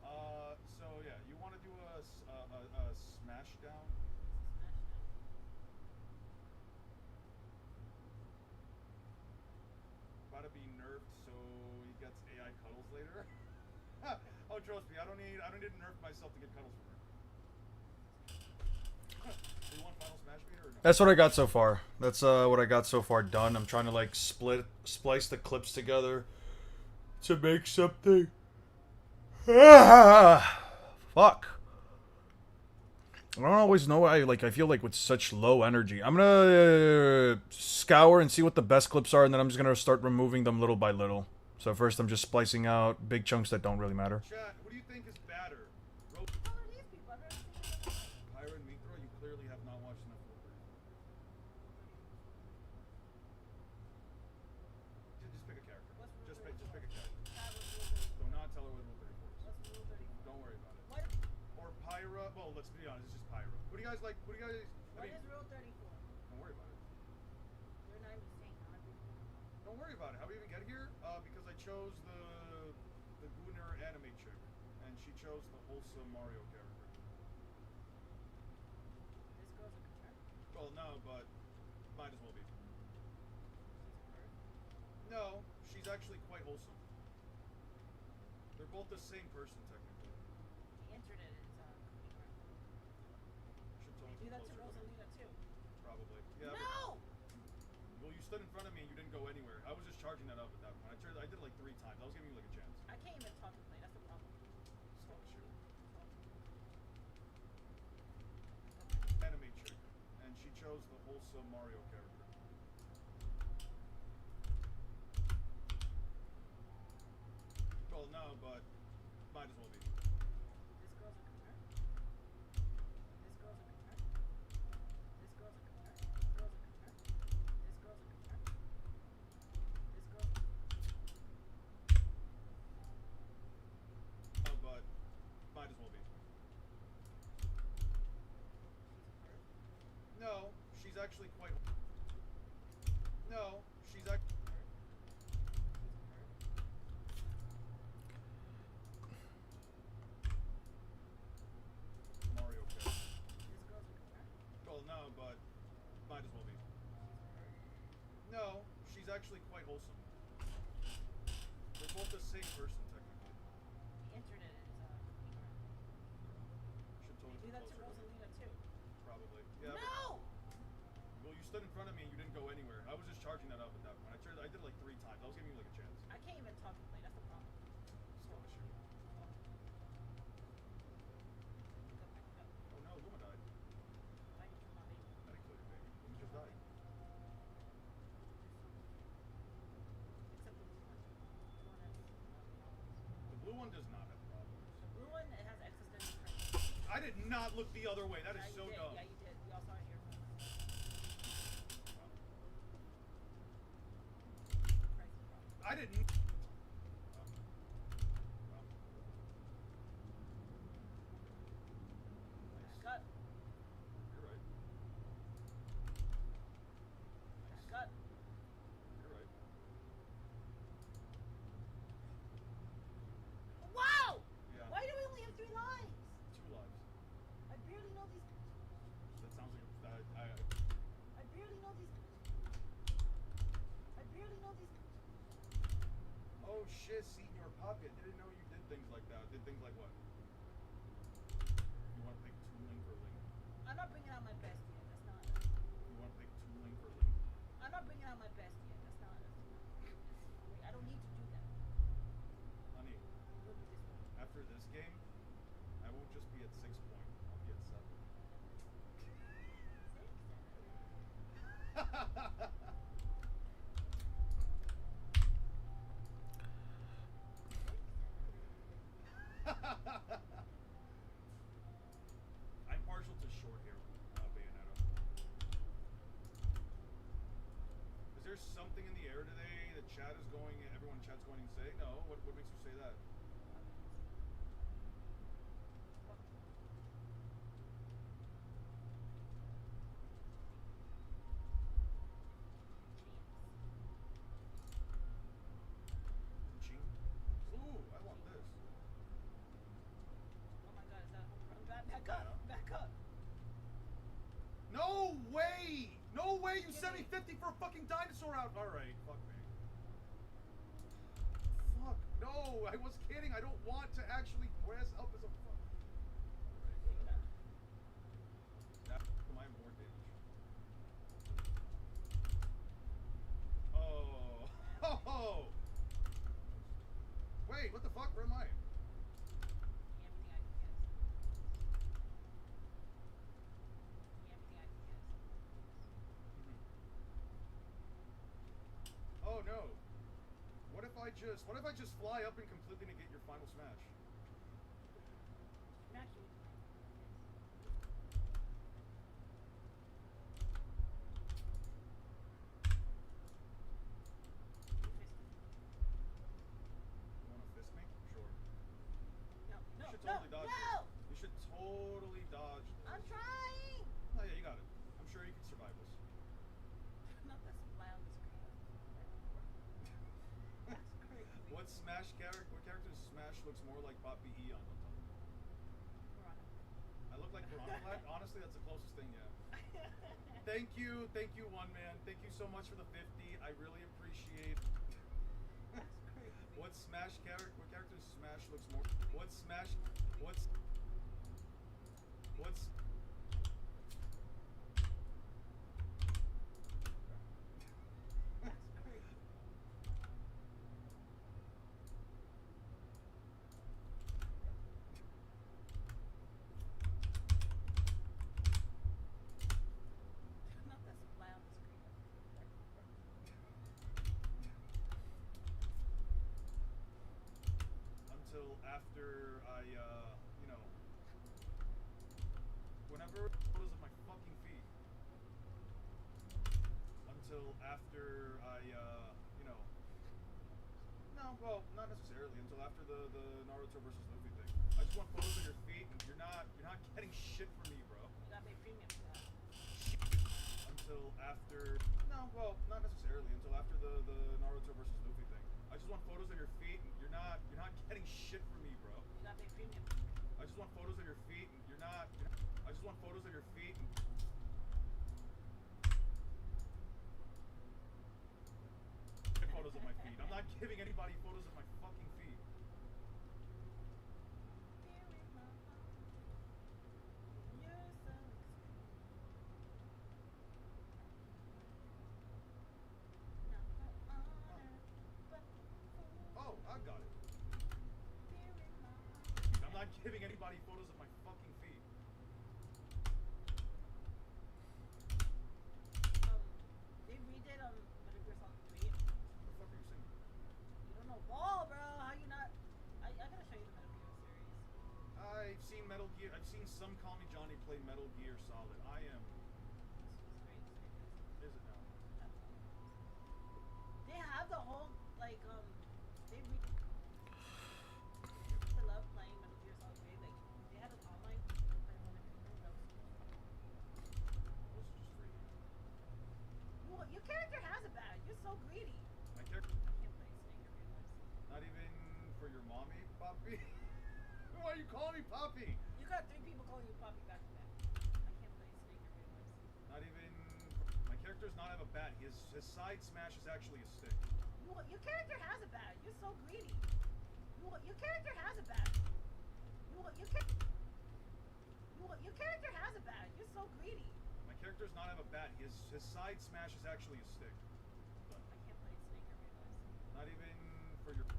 So yeah, you want to do a smash down? About to be nerfed, so he gets AI cuddles later. Oh, trust me, I don't need to nerf myself to get cuddles from her. Do you want final smash meter or no? That's what I got so far. That's what I got so far done. I'm trying to like splice the clips together to make something. Fuck. I don't always know why. I feel like with such low energy. I'm gonna scour and see what the best clips are, and then I'm just gonna start removing them little by little. So first, I'm just splicing out big chunks that don't really matter. Chat, who do you think is badder? How are these people? I've never seen them. Pyro and Mithra, you clearly have not watched enough Rule 34. Just pick a character. What's Rule Just 34? pick a character. What's Do not tell her what Rule 34 is. Rule 34? Don't worry about it. What? Or Pyra. Well, let's be honest, it's just Pyra. Who do you guys like? Who do you guys? What is Rule 34? Don't worry about it. You're not even saying how to. Don't worry about it. How do we even get here? Because I chose the Gunner anime chick, and she chose the wholesome Mario character. This girl's a concern. Well, no, but might as well be. She's a bird. No, she's actually quite wholesome. They're both the same person, technically. The internet is cooking right now. Should They totally do that to closer to me. Rosalina too. Probably. Yeah. No! Well, you stood in front of me and you didn't go anywhere. I was just charging that up at that point. I did it like 3 times. I was giving you like a chance. I can't even talk to play. That's the problem. Stop the shooter. Anime chick, and she chose the wholesome Mario character. Well, no, but might as well be. This girl's a concern. This girl's a concern. This girl's a concern. This girl's a concern. This girl's a concern. This girl's a No, but might as well be. She's a bird. No, she's actually quite. No, she's actually. Mario character. This girl's a concern. Well, no, but might as well be. No, she's actually quite wholesome. They're both the same person, technically. The internet is cooking right now. Should They totally do be that to closer to me. Rosalina too. Probably. Yeah. No! Well, you stood in front of me and you didn't go anywhere. I was just charging that up at that point. I did it like 3 times. I was giving you like a chance. I can't even talk to play. That's the problem. Stop the shooter. Oh no, Luma died. I can kill my baby. I didn't kill your baby. Luma just died. Except for this one. The one that's The blue one does not have problems. the blue one, it has existential crisis. I did not look the other way. That is Yeah, so you did. dumb. Yeah, you did. We all saw it here. Crisis problem. I didn't. Back up. You're right. Back up. You're right. Wow! Yeah. Why do we only have 3 lives? 2 lives. I barely know these. That sounds like I barely know these. I barely know these. Oh shit, seat in your pocket. Didn't know you did things like that. Did things like what? You want to pick tooling for Link? I'm not bringing out my best yet. That's not. You want to pick tooling for Link? I'm not bringing out my best yet. That's not. Wait, I don't need to do that. Honey, Look at this one. after this game, I won't just be at 6 point. I'll be at 7. I'm partial to short hair, Bayonetta. Is there something in the air today that chat is going, everyone in chat's going to say? No, what makes you say that? $50 for a fucking dinosaur out. All right, fuck me. Fuck. No, I was kidding. I don't want to actually dress up as a fuck. All right. Now, my mortgage. Oh. Oh. Wait, what the fuck? Where am I? Everything I can guess. Everything I can guess. Oh no. What if I just fly up and completely negate your final smash? Smash you. You wanna fist me? Sure. No, You no, should no, totally dodge no! this. You should totally dodge this. I'm trying! Oh yeah, you got it. I'm sure you can survive this. Not this fly on the screen. That's crazy. What character in Smash looks more like Poppy Eon? Piranha. I look like Piranha Plant? Honestly, that's the closest thing, yeah. Thank you, one man. Thank you so much for the 50. I really appreciate. That's crazy. What character in Smash looks more? What's That's crazy. Not this fly on the screen. until after I, whenever photos of my fucking feet. Until after I, no, well, not necessarily. Until after the Naruto versus Luffy thing. I just want photos of your feet, and you're not getting shit from me, bro. You gotta pay premium for that. Until after, no, well, not necessarily. Until after the Naruto versus Luffy thing. I just want photos of your feet, and you're not getting shit from me, bro. You gotta pay premium. I just want photos of your feet, and you're not. I just want photos of your feet. And photos of my feet. I'm not giving anybody photos of my fucking feet. You're so Oh, I got it. I'm not giving anybody photos of my fucking feet. They redid Metal Gear Solid 3. What the fuck are you singing? You don't know ball, bro. How you not? I gotta show you the Metal Gear series. I've seen Metal Gear. I've seen some Call Me Johnny play Metal Gear Solid. I am. It's great. It's great. Is it now? They have the whole like they I love playing Metal Gear Solid 3. Like they had an online play one and Those are just free. well, your character has a badge. You're so greedy. My character. I can't play Snake, I realize. Not even for your mommy, Poppy. Why are you calling me Poppy? You got 3 people calling you Poppy back to back. I can't play Snake, I realize. Not even. My character does not have a bat. His side smash is actually a stick. Your character has a badge. You're so greedy. Your character has a badge. Your character has a badge. You're so greedy. My character does not have a bat. His side smash is actually a stick. I can't play Snake, I realize. Not even for your.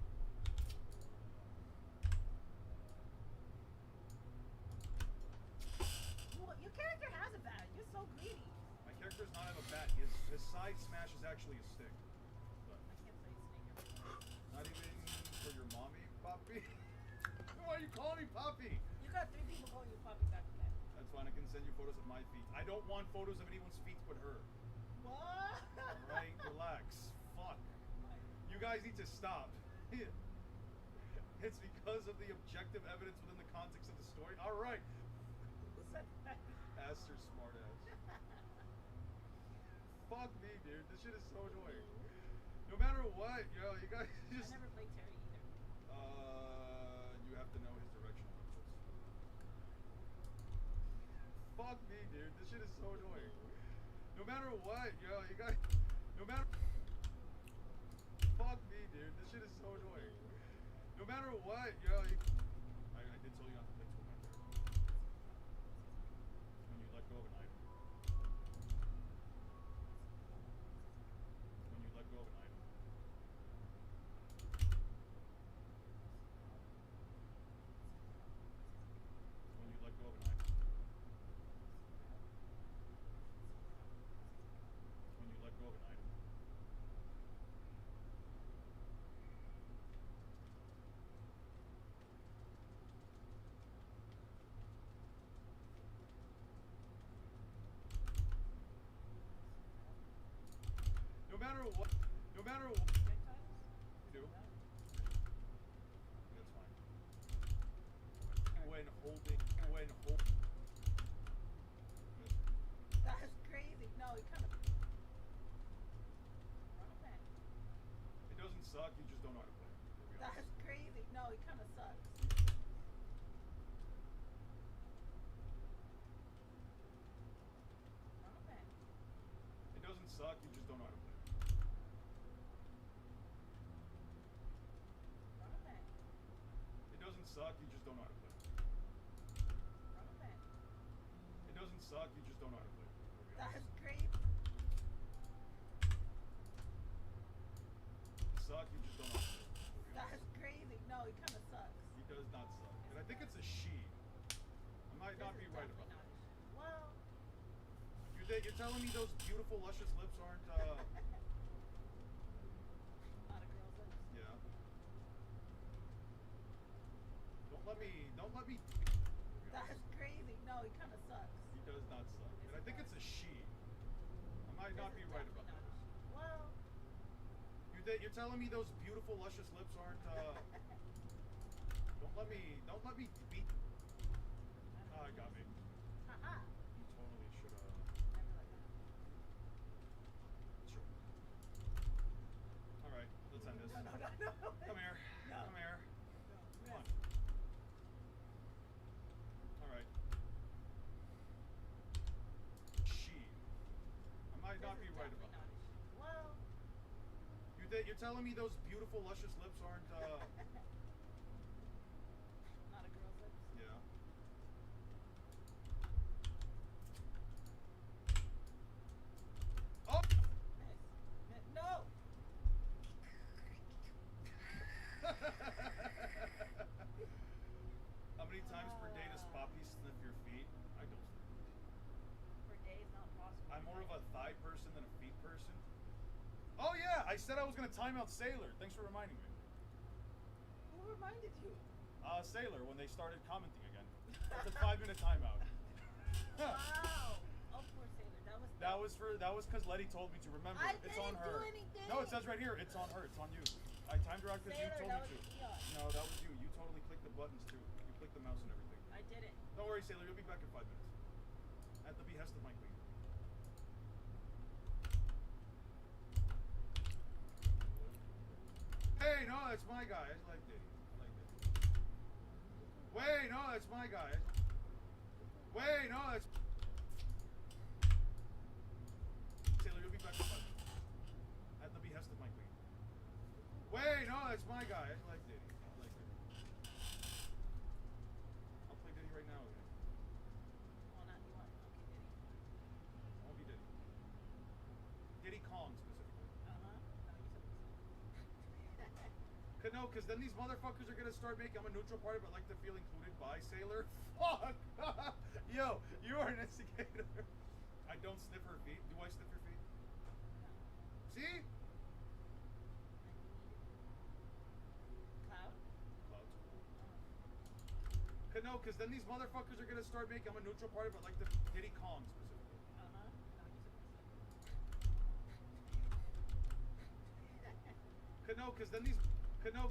Your character has a badge. You're so greedy. My character does not have a bat. His side smash is actually a stick. I can't play Snake, I realize. Not even for your mommy, Poppy. Why are you calling me Poppy? You got 3 people calling you Poppy back to back. That's fine. I can send you photos of my feet. I don't want photos of anyone's feet but her. What? Alright, relax. Fuck. You guys need to stop. It's because of the objective evidence within the context of the story. Alright. Who said that? Ass or smart ass. Fuck me, dude. This shit is so annoying. No matter what, yo, you guys just. I never played Terry either. You have to know his directional inputs. Fuck me, dude. This shit is so annoying. No matter what, yo, you got. No matter. Fuck me, dude. This shit is so annoying. No matter what, yo. I did tell you not to play too much there. When you let go of an item. When you let go of an item. When you let go of an item. When you let go of an item. No matter what. No matter what. You do? That's fine. When holding. When holding. That's crazy. No, he kind of. It doesn't suck, you just don't know how to play. To be honest. That's crazy. No, he kind of sucks. It doesn't suck, you just don't know how to play. It doesn't suck, you just don't know how to play. It doesn't suck, you just don't know how to play. To be honest. That's crazy. Suck, you just don't know how to play. To be That's honest. crazy. No, he kind of sucks. He does not suck. And I think it's a she. I might not This be is right definitely about that. not. Well, You're telling me those beautiful, luscious lips aren't, not a girl's lips. yeah. Don't let me. That's crazy. No, he kind of sucks. He does not suck. And I think it's a she. I might not This be is right definitely about that. not. Well, You're telling me those beautiful, luscious lips aren't, don't let me beat. Oh, I got me. haha. You totally should, Never like that. sure. Alright, let's end this. No. Come here. No. Come here. Come on. Alright. She. I might not be This is right definitely about that. not. Well, You're telling me those beautiful, luscious lips aren't, not a girl's lips. yeah. Oh! Nice. No. How many times per day does Poppy sniff your feet? I don't. Per day is not possible. I'm more of a thigh person than a feet person. Oh yeah, I said I was gonna time out Sailor. Thanks for reminding me. Who reminded you? Sailor, when they started commenting again. It's a 5-minute timeout. Wow. Oh, poor Sailor. That was because Letty told me to. Remember, I it's on didn't her. do anything. No, it says right here. It's on her. It's on you. I timed her out because you Sailor, told that me was to. Keon. No, that was you. You totally clicked the buttons too. You clicked the mouse and everything. I didn't. Don't worry, Sailor. You'll be back in 5 minutes. At the behest of my queen. Hey, no, that's my guy. I like Diddy. I like Diddy. Wait, no, that's my guy. Wait, no, that's. Sailor, you'll be back in 5 minutes. At the behest of my queen. Wait, no, that's my guy. I like Diddy. I like Diddy. I'll play Diddy right now. Okay? Well, not you want. Okay, Diddy. I won't be Diddy. Diddy Kong specifically. No, you said No, because then these motherfuckers are gonna start making. I'm a neutral party, but like to feel included by Sailor. Fuck! Yo, you are an instigator. I don't sniff her feet. Do I sniff your feet? See? Cloud? Cloud's cool. No, because then these motherfuckers are gonna start making. I'm a neutral party, but like the Diddy Kong specifically. No, you said No, because then these. No.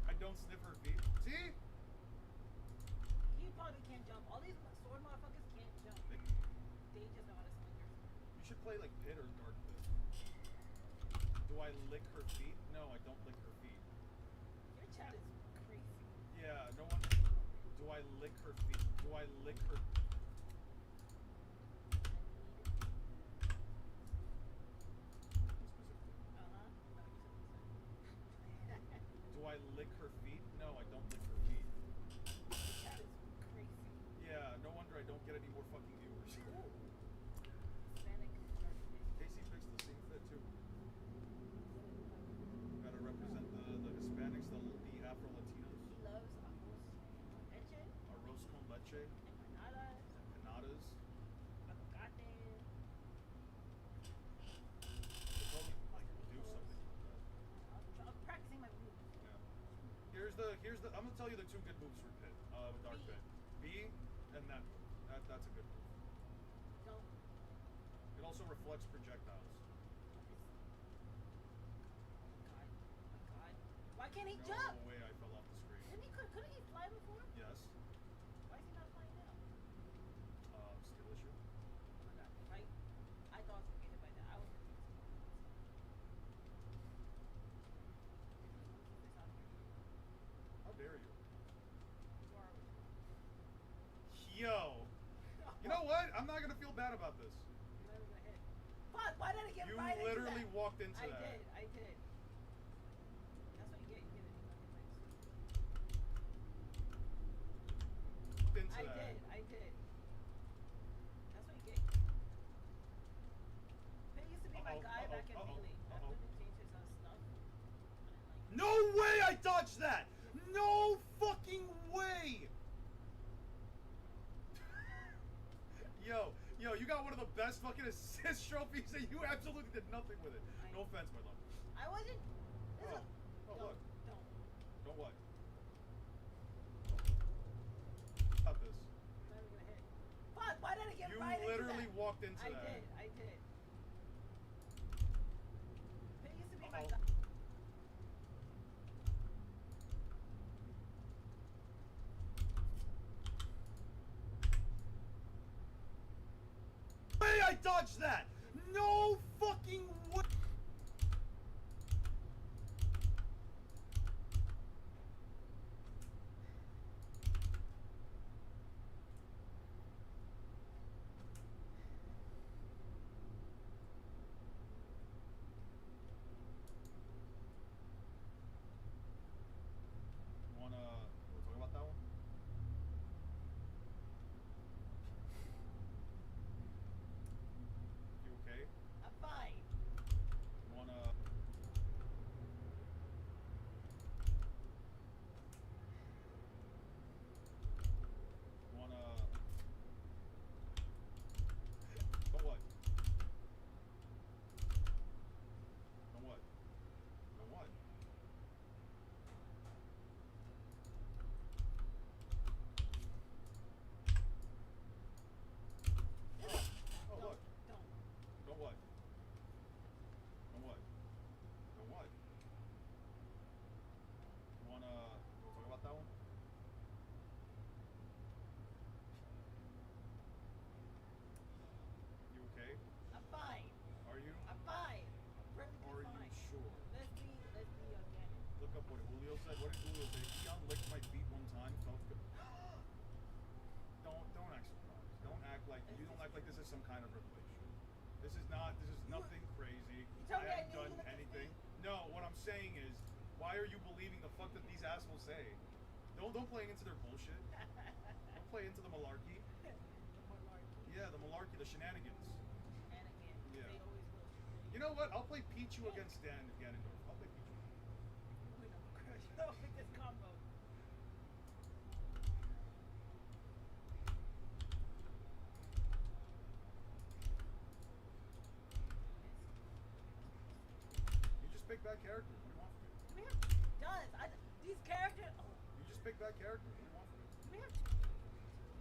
I don't sniff her feet. See? He probably can't jump. All these sword motherfuckers can't jump. They just know how to swing their sword. You should play like Pit or Dark Pit. Do I lick her feet? No, I don't lick her feet. Your chat is crazy. Yeah, no one. Do I lick her feet? Do I lick her? I lick her feet? No, I don't lick her feet. That is crazy. Yeah, no wonder I don't get any more fucking viewers. Ooh. Hispanic Chardonnay. Casey picks the same fit too. Gotta represent the Hispanics, the Afro Latinos. He loves arroz con leche, Arroz con leche, empanadas, empanadas. aguacate. They told me like do something about that. I'm practicing my moves. Yeah. Here's the. I'm gonna tell you the two good moves for Pit. With Dark B. Pit. B and that move. That's a good move. Don't. It also reflects projectiles. God. Oh my God. Why can't he No jump? way I fell off the screen. Couldn't he fly before? Yes. Why is he not flying now? Skill issue. Oh my God. Right. I thought I was gonna get hit by that. I was gonna get hit. How dare you? You are Yo. You know what? I'm not gonna feel bad about this. You're never gonna hit. Fuck! Why did I get You right into literally that? walked into I that. I did. That's what you get. You get it. Walked into I that. did. That's what you get. He used to be my guy back in Melee. After they changed his stuff. I didn't like it. No way I dodged that! No fucking way! Yo, you got one of the best fucking assist trophies and you absolutely did nothing with it. No offense, my love. I wasn't. Oh, look. Don't. Don't what? Stop this. I'm never gonna hit. Fuck! Why did I get You right into that? literally walked into that. I did. He used to be my Uh-oh. guy. Way I dodged that! No fucking way! Wanna talk about that one? You okay? I'm fine. Wanna But what? But what? But what? Oh, look. Don't. But what? But what? But what? Wanna talk about that one? You okay? I'm fine. Are you? I'm fine. I'm perfectly Are fine. you sure? Let's be organic. Look up what Julio said. What did Julio say? Keon licked my feet one time. Felt good. Don't act surprised. Don't act like you don't act like this is some kind of revelation. This is not. This is nothing crazy. told I me I haven't knew you done licked his anything. feet. No, what I'm saying is, why are you believing the fuck that these assholes say? Don't play into their bullshit. Don't play into the malarkey. Yeah, the malarkey, the shenanigans. And again, Yeah. they always will. You know what? I'll play Pichu against Ganondorf. I'll play Pichu. We know, crush. Don't pick this combo. You just pick bad characters. What do you want from me? We have done. These characters. Oh, You just pick bad characters. What do you want from me? we have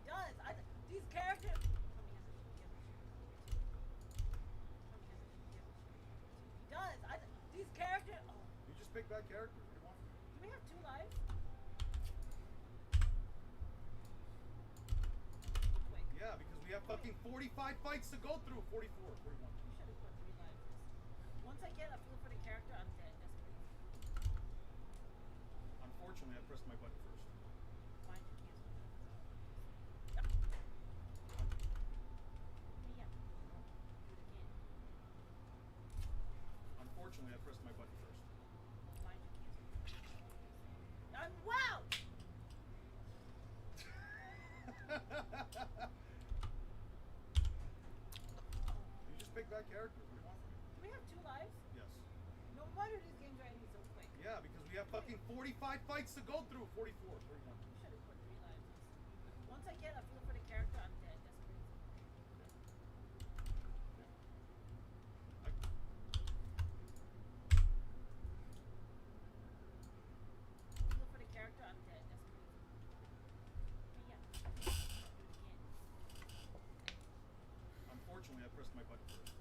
done. These characters. Done. These characters. Oh, You just pick bad characters. What do you want from me? do we have 2 lives? Quick. Yeah, because we have fucking 45 fights to go through. 44, 41. You should have put 3 lives. Once I get a feel for the character, I'm dead. That's crazy. Unfortunately, I pressed my button first. Mind you, cancel that. Yep. Yeah. Do it again. Unfortunately, I pressed my button first. Mind you, cancel that. We have fucking 45 fights to go through. 44, 41. You should have put 3 lives. Once I get a feel for the character, I'm dead. That's crazy. I, Feel for the character, I'm dead. That's crazy. But yeah. Do it again. unfortunately, I pressed my button first.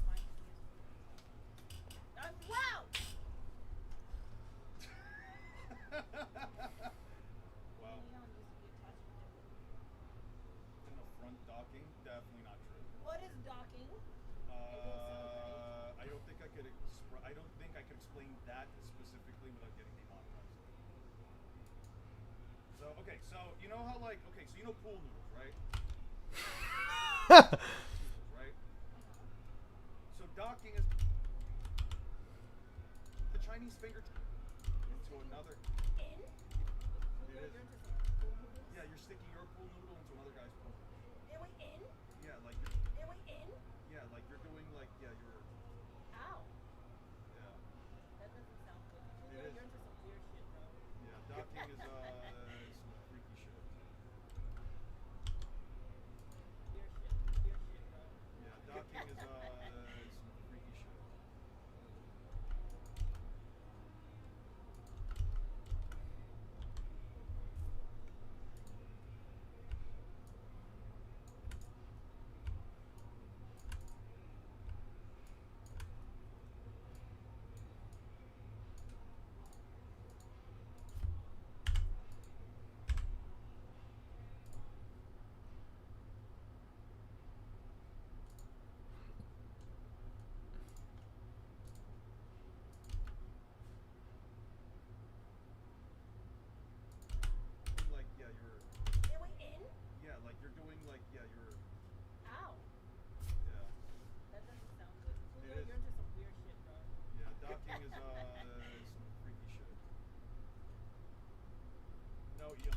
Mine is wow! Wow. Leon used to be attached to different. In the front docking, definitely not true. What is docking? It don't sound right. I don't think I could. I don't think I could explain that specifically without getting demonetized. So okay, so you know how like so you know pool noodles, right? Noodles, right? So docking is the Chinese finger into another. In? It is. You're just Yeah, you're sticking your pool noodle into another guy's pool. It went in? Yeah, like It went in? yeah, like you're doing like you're Ow. yeah. That doesn't sound good. It You're is. into some weird shit, bro. Yeah, docking is some freaky shit. Weird shit. Weird shit, bro. Yeah, docking is some freaky shit. Like you're It went in? yeah, like you're doing like you're Ow. yeah. That doesn't sound good. It is. You're into some weird shit, bro. Yeah, docking is some freaky shit. No, yeah.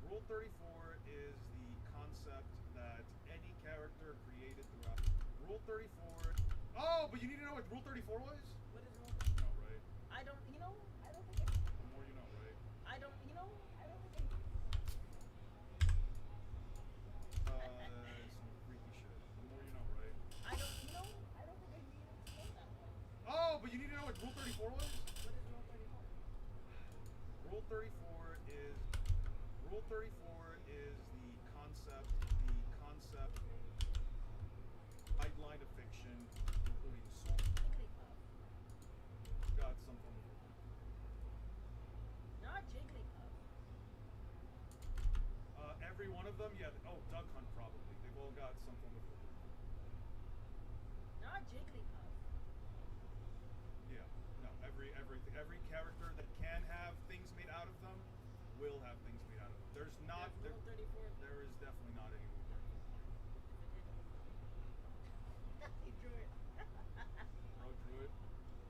Rule 34 is the concept that any character created throughout. Rule 34. Oh, but you need to know what Rule 34 was? What is wrong? No, right? I don't, I don't think The more you know, right? I don't, I don't think Some freaky shit. The more you know, right? I don't, I don't think I need to explain that one. Oh, but you need to know what Rule 34 was? What is Rule 34? Rule 34 is the concept guideline of fiction, including source. Jigglypuff. Got something. Not Jigglypuff. Every one of them, yeah. Oh, Duck Hunt probably. They've all got something with it. Not Jigglypuff. Yeah. No. Every character that can have things made out of them will have things made out of them. There's not. That's Rule 34. There is definitely not any Rule 34. He drew it. Bro, Druid.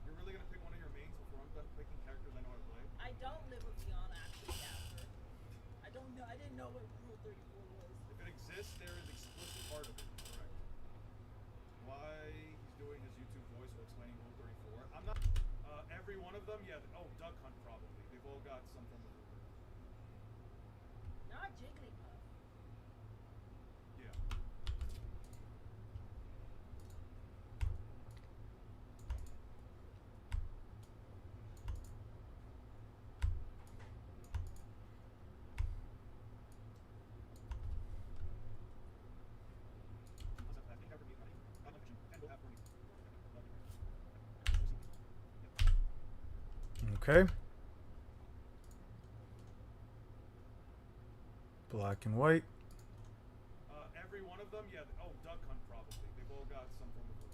You're really gonna pick one of your mains before I'm done picking characters I know how to play? I don't live with Leon actually after. I don't know. I didn't know what Rule 34 was. If it exists, there is explicit part of it. Correct. Why he's doing his YouTube voice while explaining Rule 34? I'm not. Every one of them, yeah. Oh, Duck Hunt probably. They've all got something with it. Not Jigglypuff. Yeah. Okay. Black and white. Every one of them, yeah. Oh, Duck Hunt probably. They've all got something with it.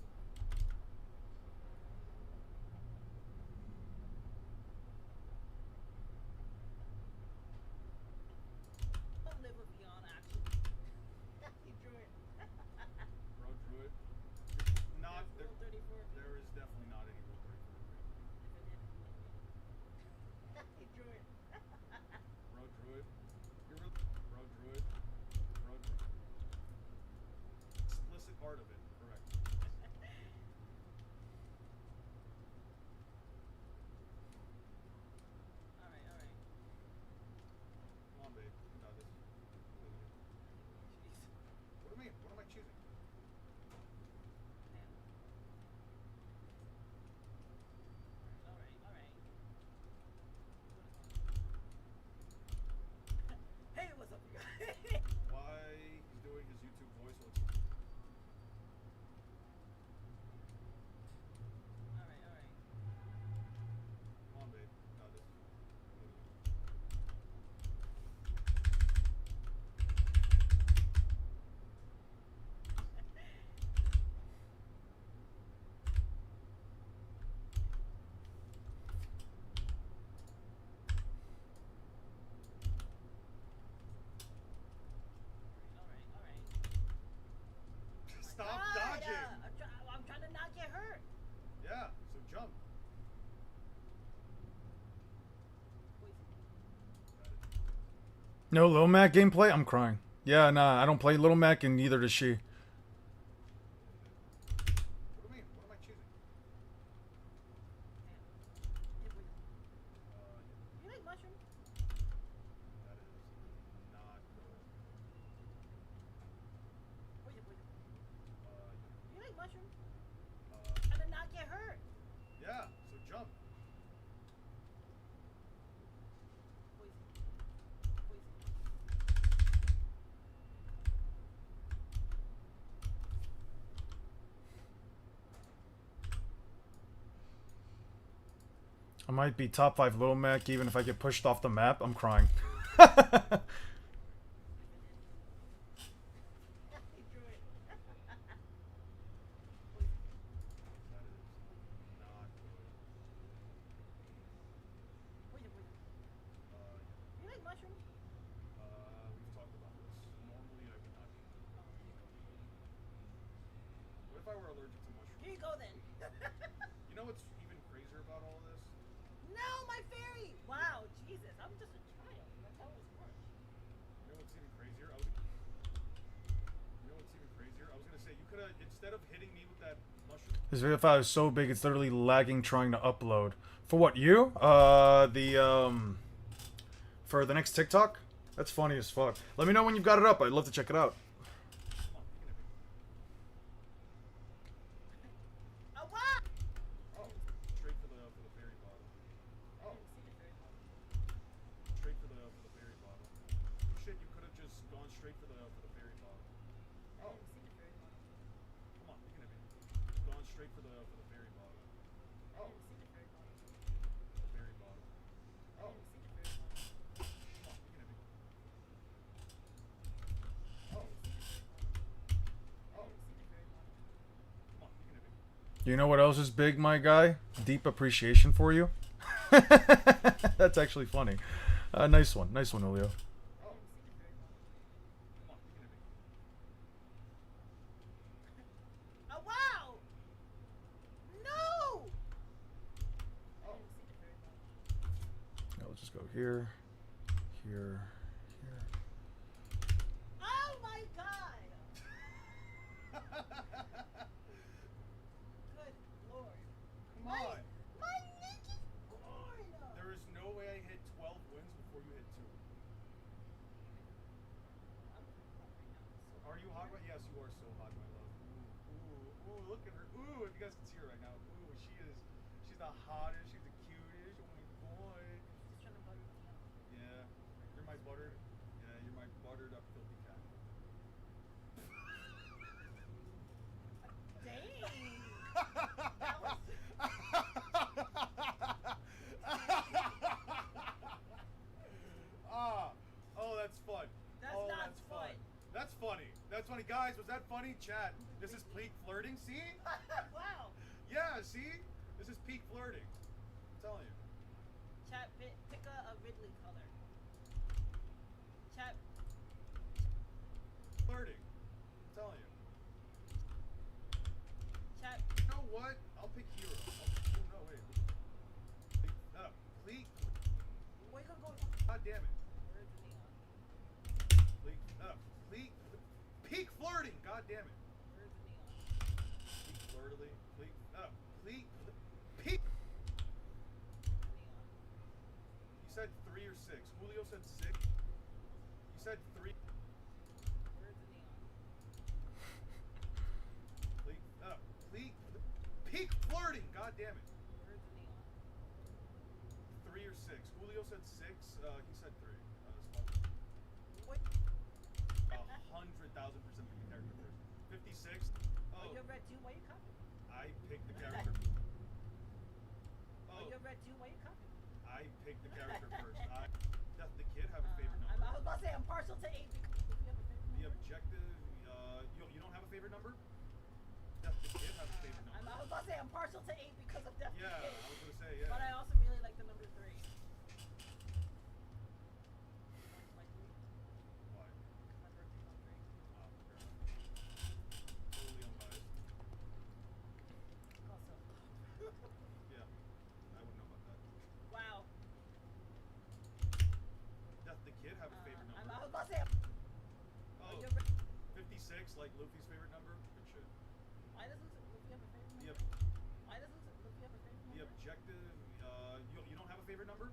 I don't live with Leon actually. He drew it. Bro, Druid. Not. Rule 34. There is definitely not any Rule 34. He drew it. Bro, Druid. Bro, Druid. Bro, Druid. Explicit part of it. Correct. No Lil Mac gameplay? I'm crying. Yeah, nah, I don't play Lil Mac and neither does she. What do you mean? What am I choosing? You like mushroom? That is not good. You like mushroom? Uh, And then not get hurt. yeah, so jump. Poison. Poison. I might be top 5 Lil Mac even if I get pushed off the map. I'm crying. He drew it. That is not good. Poison, poison. You like mushroom? We've talked about this. Normally I would not eat. What if I were allergic to mushrooms? Here you go then. You know what's even crazier about all of this? No, my fairy! Wow, Jesus, I'm just a child. That's how this works. You know what's even crazier? You know what's even crazier? I was gonna say you could have, instead of hitting me with that mushroom. This video file is so big it's literally lagging trying to upload. For what, you? For the next TikTok? That's funny as fuck. Let me know when you've got it up. I'd love to check it out. Come on, you can hit me. Oh, wow! Oh, straight for the fairy bottle. Oh, See the fairy bottle. straight for the fairy bottle. Shit, you could have just gone straight for the fairy bottle. Oh, See the fairy bottle. come on, you can hit me. Gone straight for the fairy bottle. Oh, See the fairy bottle. the fairy bottle. Oh, See the fairy bottle. come on, you can hit me. Oh, oh, See the fairy bottle. come on, you can hit me. You know what else is big, my guy? Deep appreciation for you. That's actually funny. Nice one, Julio. Oh, come on, you can hit me. Oh, wow! No! Oh, See the fairy bottle. I'll just go here, here, here. Oh my god! Good lord. come on. My ninja's born! There is no way I hit 12 wins before you hit 2. I'm pretty hot right now. So Are you hot right? Yes, you are so hot, my love. Ooh, ooh, look at her. Ooh, if you guys can see her right now. Ooh, she's the hottest, she's the cutest. Oh my boy. just trying to butter me up. Yeah, you're my buttered. Yeah, you're my buttered up filthy cat. Dang! That was... Oh, that's fun. That's oh, not that's fun. fun. That's funny. That's funny, guys. Was that funny, chat? This is peak flirting. See? Wow! Yeah. See? This is peak flirting. I'm telling you. Chat, pick a Ridley color. Chat, Flirting. I'm telling you. chat. You know what? I'll pick hero. Oh no, wait. Please. Where you gonna go? God damn it. Where's the neon? Please. Peak flirting. God damn it. Where's the neon? Peak flirtily. Please. Peak. Neon. You said 3 or 6. Julio said 6. You said 3. Where's the neon? Please. Peak flirting. God damn it. Where's the neon? 3 or 6. Julio said 6. He said 3. What? 100,000% pick the character first. 56. Oh, you're red too. Why you copying? I picked the character. Oh, you're red too. Why you copying? I picked the character first. Does the kid have a favorite I number? was about to say I'm partial to 8 because if you have a favorite The number. objective. You don't have a favorite number? Does the kid have a favorite number? I was about to say I'm partial to 8 because of Death Yeah, Kid. I was gonna say yeah. But I also really like the number 3. Like me, Why? my birthday's on 3. Fair enough. Totally unbiased. Also. Yeah, I wouldn't know about that. Wow. Does the kid have a favorite number? I 6, like Luffy's favorite number? Good shit. Why doesn't Luffy have a favorite The, number? ob- Why doesn't Luffy have a favorite the number? objective, you don't have a favorite number?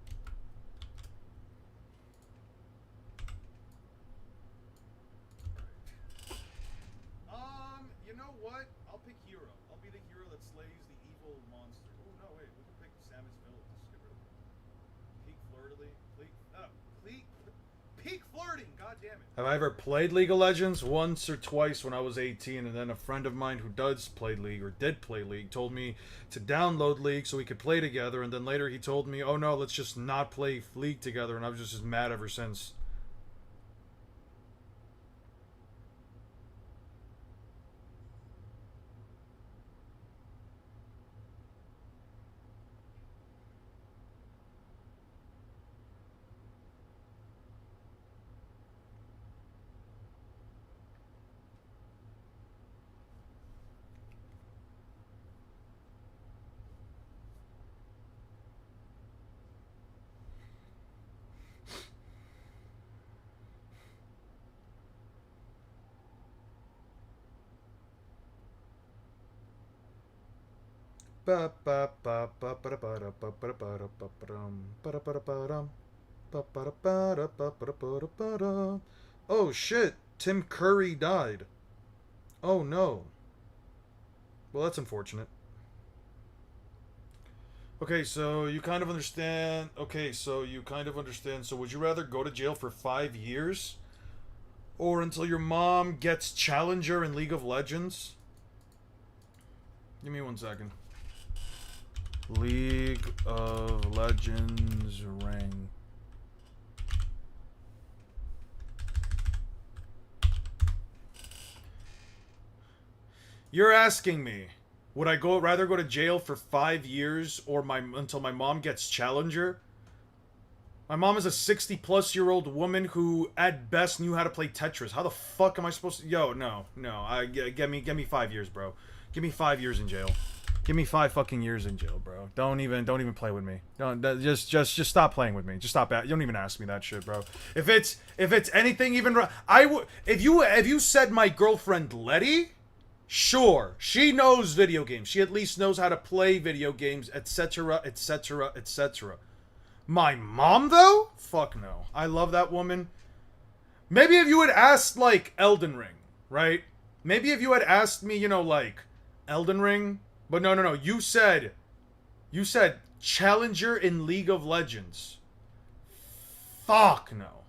You know what? I'll pick hero. I'll be the hero that slays the evil monster. Oh no, wait, we can pick Samus Village. Let's get rid of it. Peak flirting, god damn it. Have I ever played League of Legends? Once or twice when I was 18, and then a friend of mine who does play League, or did play League, told me to download League so we could play together, and then later he told me, oh no, let's just not play League together, and I was just mad ever since. Oh shit, Tim Curry died. Oh no. Well, that's unfortunate. Okay, so you kind of understand. So would you rather go to jail for 5 years? Or until your mom gets Challenger in League of Legends? Give me 1 second. League of Legends ring. You're asking me, would I rather go to jail for 5 years or until my mom gets Challenger? My mom is a 60-plus-year-old woman who, at best, knew how to play Tetris. How the fuck am I supposed to? Yo, no. Give me 5 years, bro. Give me 5 years in jail. Give me 5 fucking years in jail, bro. Don't even play with me. Just stop playing with me. Just stop. You don't even ask me that shit, bro. If it's anything even, I would. If you said my girlfriend Letty, sure, she knows video games. She at least knows how to play video games, etc., etc., etc. My mom, though? Fuck no. I love that woman. Maybe if you had asked, like, Elden Ring, right? Maybe if you had asked me, like, Elden Ring. But no. You said Challenger in League of Legends. Fuck no.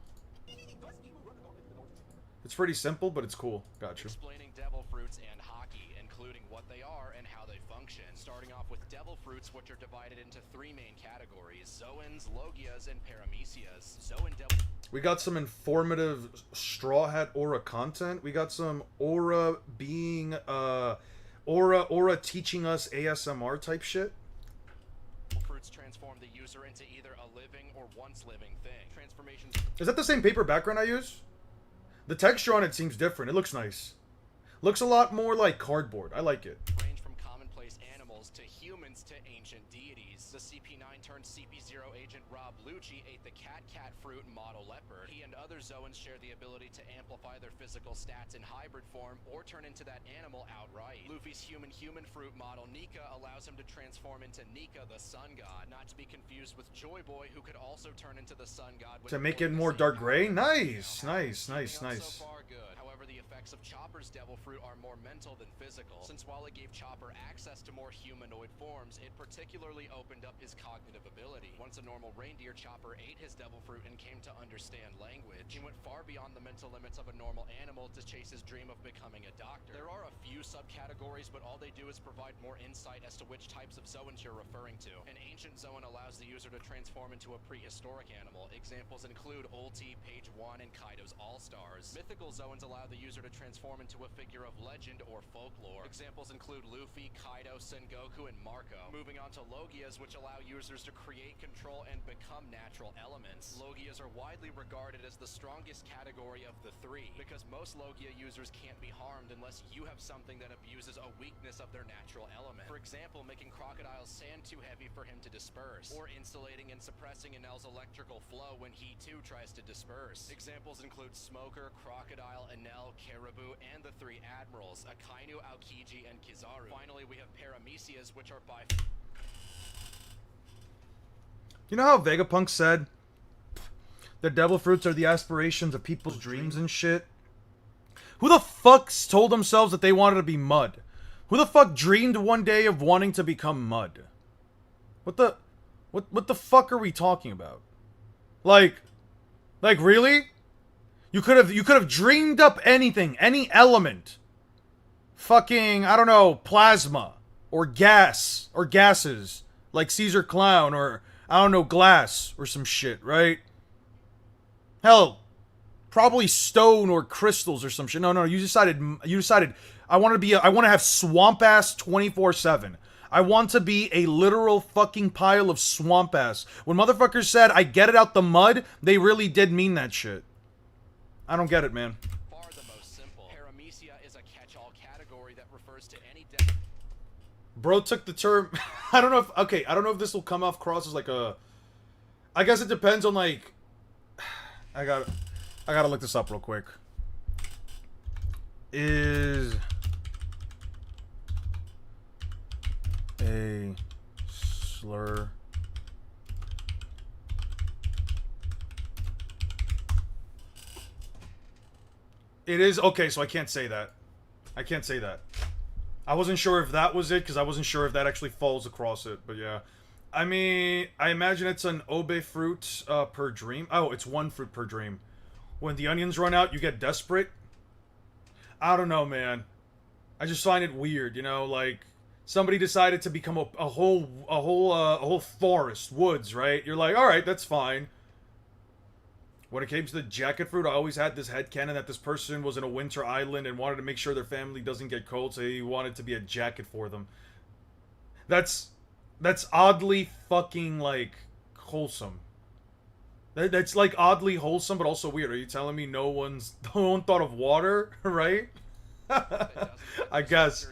It's pretty simple, but it's cool. Gotcha. Explaining devil fruits and hockey, including what they are and how they function. Starting off with devil fruits, which are divided into 3 main categories: Zoans, Logias, and Paramecias. Zoan devil... We got some informative Straw Hat Aura content. We got some Aura being, Aura teaching us ASMR type shit. Fruits transform the user into either a living or once living thing. Transformations... Is that the same paper background I use? The texture on it seems different. It looks nice. Looks a lot more like cardboard. I like it. range from commonplace animals to humans to ancient deities. The CP9 turned CP0 agent Rob Lucci ate the cat fruit model leopard. He and other Zoans share the ability to amplify their physical stats in hybrid form or turn into that animal outright. Luffy's human fruit model Nika allows him to transform into Nika, the sun god, not to be confused with Joy Boy, who could also turn into the sun god with To make it more dark gray? Nice. So far, good. However, the effects of Chopper's devil fruit are more mental than physical, since while it gave Chopper access to more humanoid forms, it particularly opened up his cognitive ability. Once a normal reindeer, Chopper ate his devil fruit and came to understand language. He went far beyond the mental limits of a normal animal to chase his dream of becoming a doctor. There are a few subcategories, but all they do is provide more insight as to which types of Zoans you're referring to. An ancient Zoan allows the user to transform into a prehistoric animal. Examples include Ulti, Page 1, and Kaido's All-Stars. Mythical Zoans allow the user to transform into a figure of legend or folklore. Examples include Luffy, Kaido, Sengoku, and Marco. Moving on to Logias, which allow users to create, control, and become natural elements. Logias are widely regarded as the strongest category of the 3, because most Logia users can't be harmed unless you have something that abuses a weakness of their natural element. For example, making Crocodile's sand too heavy for him to disperse, or insulating and suppressing Enel's electrical flow when he too tries to disperse. Examples include Smoker, Crocodile, Enel, El Caribou, and the three admirals, Akainu, Aokiji, and Kizaru. Finally, we have paramecias, which are by... You know how Vegapunk said the devil fruits are the aspirations of people's dreams and shit? Who the fuck told themselves that they wanted to be mud? Who the fuck dreamed one day of wanting to become mud? What the fuck are we talking about? Like really? You could have dreamed up anything, any element. Fucking, I don't know, plasma or gas or gases like Caesar Clown or I don't know, glass or some shit, right? Hell, probably stone or crystals or some shit. No, you decided I want to have swamp ass 24/7. I want to be a literal fucking pile of swamp ass. When motherfuckers said I get it out the mud, they really did mean that shit. I don't get it, man. Far the most simple. Paramecia is a catch-all category that refers to any Bro took the term. I don't know if this will come off across as like a. I guess it depends on like. I gotta look this up real quick. Is a slur it is okay, so I can't say that. I can't say that. I wasn't sure if that was it, because I wasn't sure if that actually falls across it, but yeah. I mean, I imagine it's an obe fruit per dream. Oh, it's one fruit per dream. When the onions run out, you get desperate. I don't know, man. I just find it weird, you know, like somebody decided to become a whole forest, woods, right? You're like, all right, that's fine. When it came to the jacket fruit, I always had this headcanon that this person was in a winter island and wanted to make sure their family doesn't get cold, so he wanted to be a jacket for them. That's oddly fucking, like, wholesome. That's, like, oddly wholesome, but also weird. Are you telling me no one thought of water, right? I guess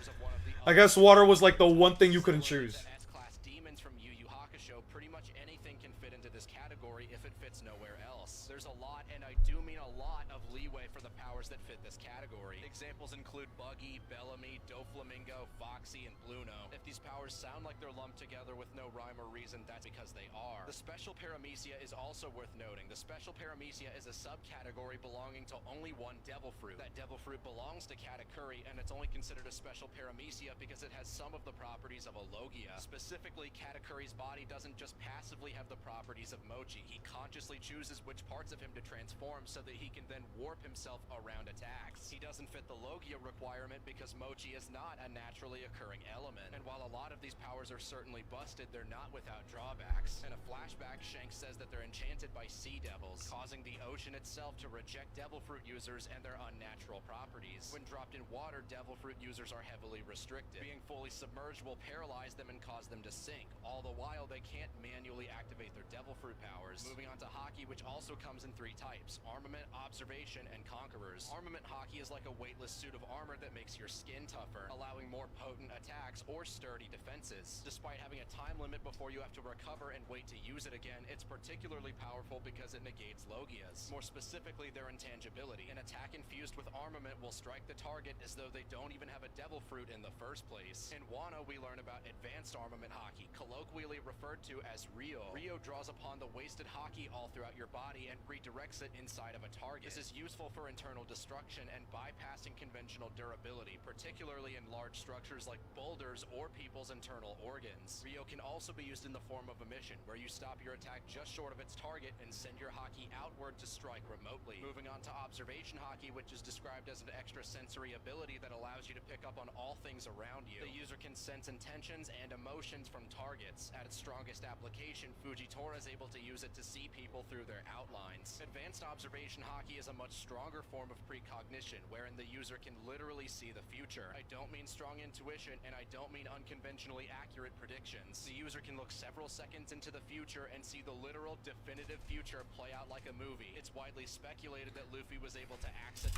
water was, like, the one thing you couldn't choose. S-class demons from Yu Yu Hakusho, pretty much anything can fit into this category if it fits nowhere else. There's a lot, and I do mean a lot, of leeway for the powers that fit this category. Examples include Buggy, Bellamy, Doflamingo, Foxy, and Bluno. If these powers sound like they're lumped together with no rhyme or reason, that's because they are. The Special Paramecia is also worth noting. The Special Paramecia is a subcategory belonging to only one devil fruit. That devil fruit belongs to Katakuri, and it's only considered a Special Paramecia because it has some of the properties of a Logia. Specifically, Katakuri's body doesn't just passively have the properties of Mochi. He consciously chooses which parts of him to transform so that he can then warp himself around attacks. He doesn't fit the Logia requirement because Mochi is not a naturally occurring element. And while a lot of these powers are certainly busted, they're not without drawbacks. In a flashback, Shanks says that they're enchanted by sea devils, causing the ocean itself to reject devil fruit users and their unnatural properties. When dropped in water, devil fruit users are heavily restricted. Being fully submerged will paralyze them and cause them to sink. All the while, they can't manually activate their devil fruit powers. Moving on to Haki, which also comes in three types: Armament, Observation, and Conquerors. Armament Haki is like a weightless suit of armor that makes your skin tougher, allowing more potent attacks or sturdy defenses. Despite having a time limit before you have to recover and wait to use it again, it's particularly powerful because it negates Logias. More specifically, their intangibility. An attack infused with armament will strike the target as though they don't even have a devil fruit in the first place. In Wano, we learn about Advanced Armament Haki, colloquially referred to as Ryo. Ryo draws upon the wasted Haki all throughout your body and redirects it inside of a target. This is useful for internal destruction and bypassing conventional durability, particularly in large structures like boulders or people's internal organs. Ryo can also be used in the form of a mission, where you stop your attack just short of its target and send your Haki outward to strike remotely. Moving on to Observation Haki, which is described as an extrasensory ability that allows you to pick up on all things around you. The user can sense intentions and emotions from targets. At its strongest application, Fujitora is able to use it to see people through their outlines. Advanced Observation Haki is a much stronger form of precognition, wherein the user can literally see the future. I don't mean strong intuition, and I don't mean unconventionally accurate predictions. The user can look several seconds into the future and see the literal, definitive future play out like a movie. It's widely speculated that Luffy was able to access...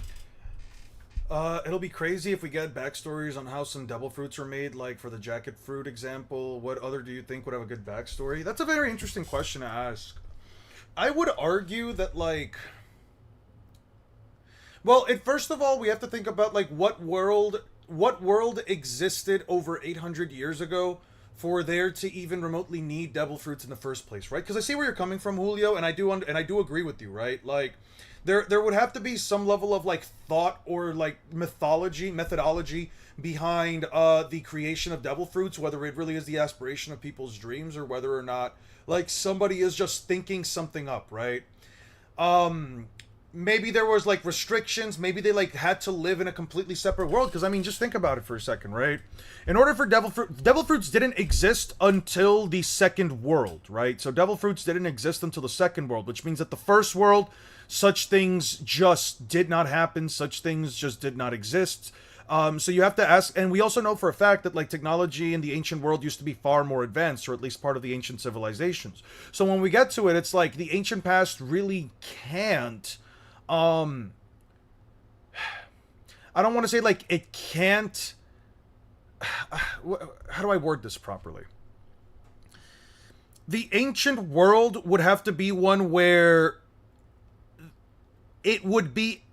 It'll be crazy if we get backstories on how some devil fruits were made, like for the jacket fruit example. What other do you think would have a good backstory? That's a very interesting question to ask. I would argue that, like... Well, first of all, we have to think about like what world existed over 800 years ago for there to even remotely need devil fruits in the first place, right? Because I see where you're coming from, Julio, and I do agree with you, right? Like there would have to be some level of like thought or like methodology behind the creation of devil fruits, whether it really is the aspiration of people's dreams or whether or not like somebody is just thinking something up, right? um Maybe there was like restrictions, maybe they like had to live in a completely separate world, because I mean, just think about it for a second, right? In order for devil fruits didn't exist until the second world, right? So devil fruits didn't exist until the second world, which means that the first world, such things just did not happen, such things just did not exist. So you have to ask, and we also know for a fact that like technology in the ancient world used to be far more advanced, or at least part of the ancient civilizations. So when we get to it, it's like the ancient past really can't. Um, I don't want to say like it can't. How do I word this properly? The ancient world would have to be one where it would be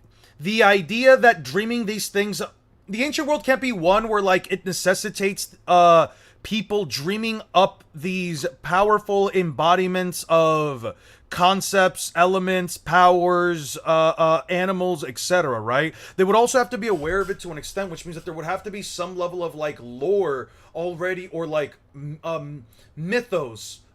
the idea that dreaming these things, the ancient world can't be one where like it necessitates people dreaming up these powerful embodiments of concepts, elements, powers, animals, etc., right? They would also have to be aware of it to an extent, which means that there would have to be some level of like lore already, or like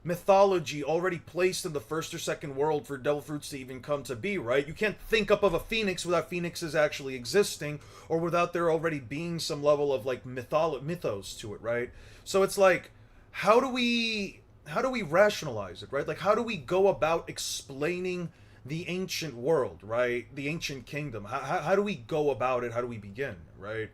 mythology already placed in the first or second world for devil fruits to even come to be, right? You can't think up of a phoenix without phoenixes actually existing, or without there already being some level of like mythos to it, right? So it's like, how do we rationalize it, right? Like, how do we go about explaining the ancient world, right? The ancient kingdom. How do we go about it? How do we begin, right?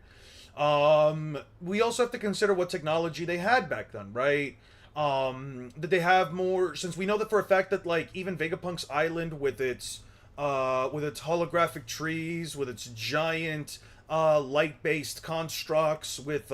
We also have to consider what technology they had back then, right? Did they have more? Since we know that for a fact that like even Vegapunk's island with its holographic trees, with its giant light-based constructs, with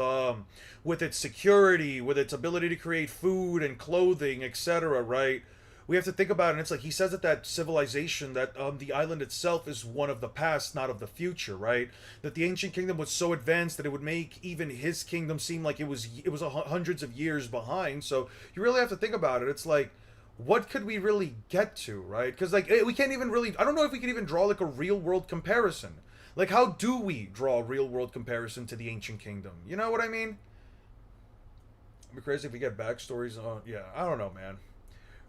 its security, with its ability to create food and clothing, etc., right? We have to think about it, and it's like he says that civilization, that the island itself is one of the past, not of the future, right? That the ancient kingdom was so advanced that it would make even his kingdom seem like it was hundreds of years behind. So you really have to think about it. It's like, what could we really get to, right? Because like we can't even really, I don't know if we could even draw like a real world comparison. Like, how do we draw a real world comparison to the ancient kingdom? You know what I mean? It'd be crazy if we get backstories on. Yeah, I don't know, man.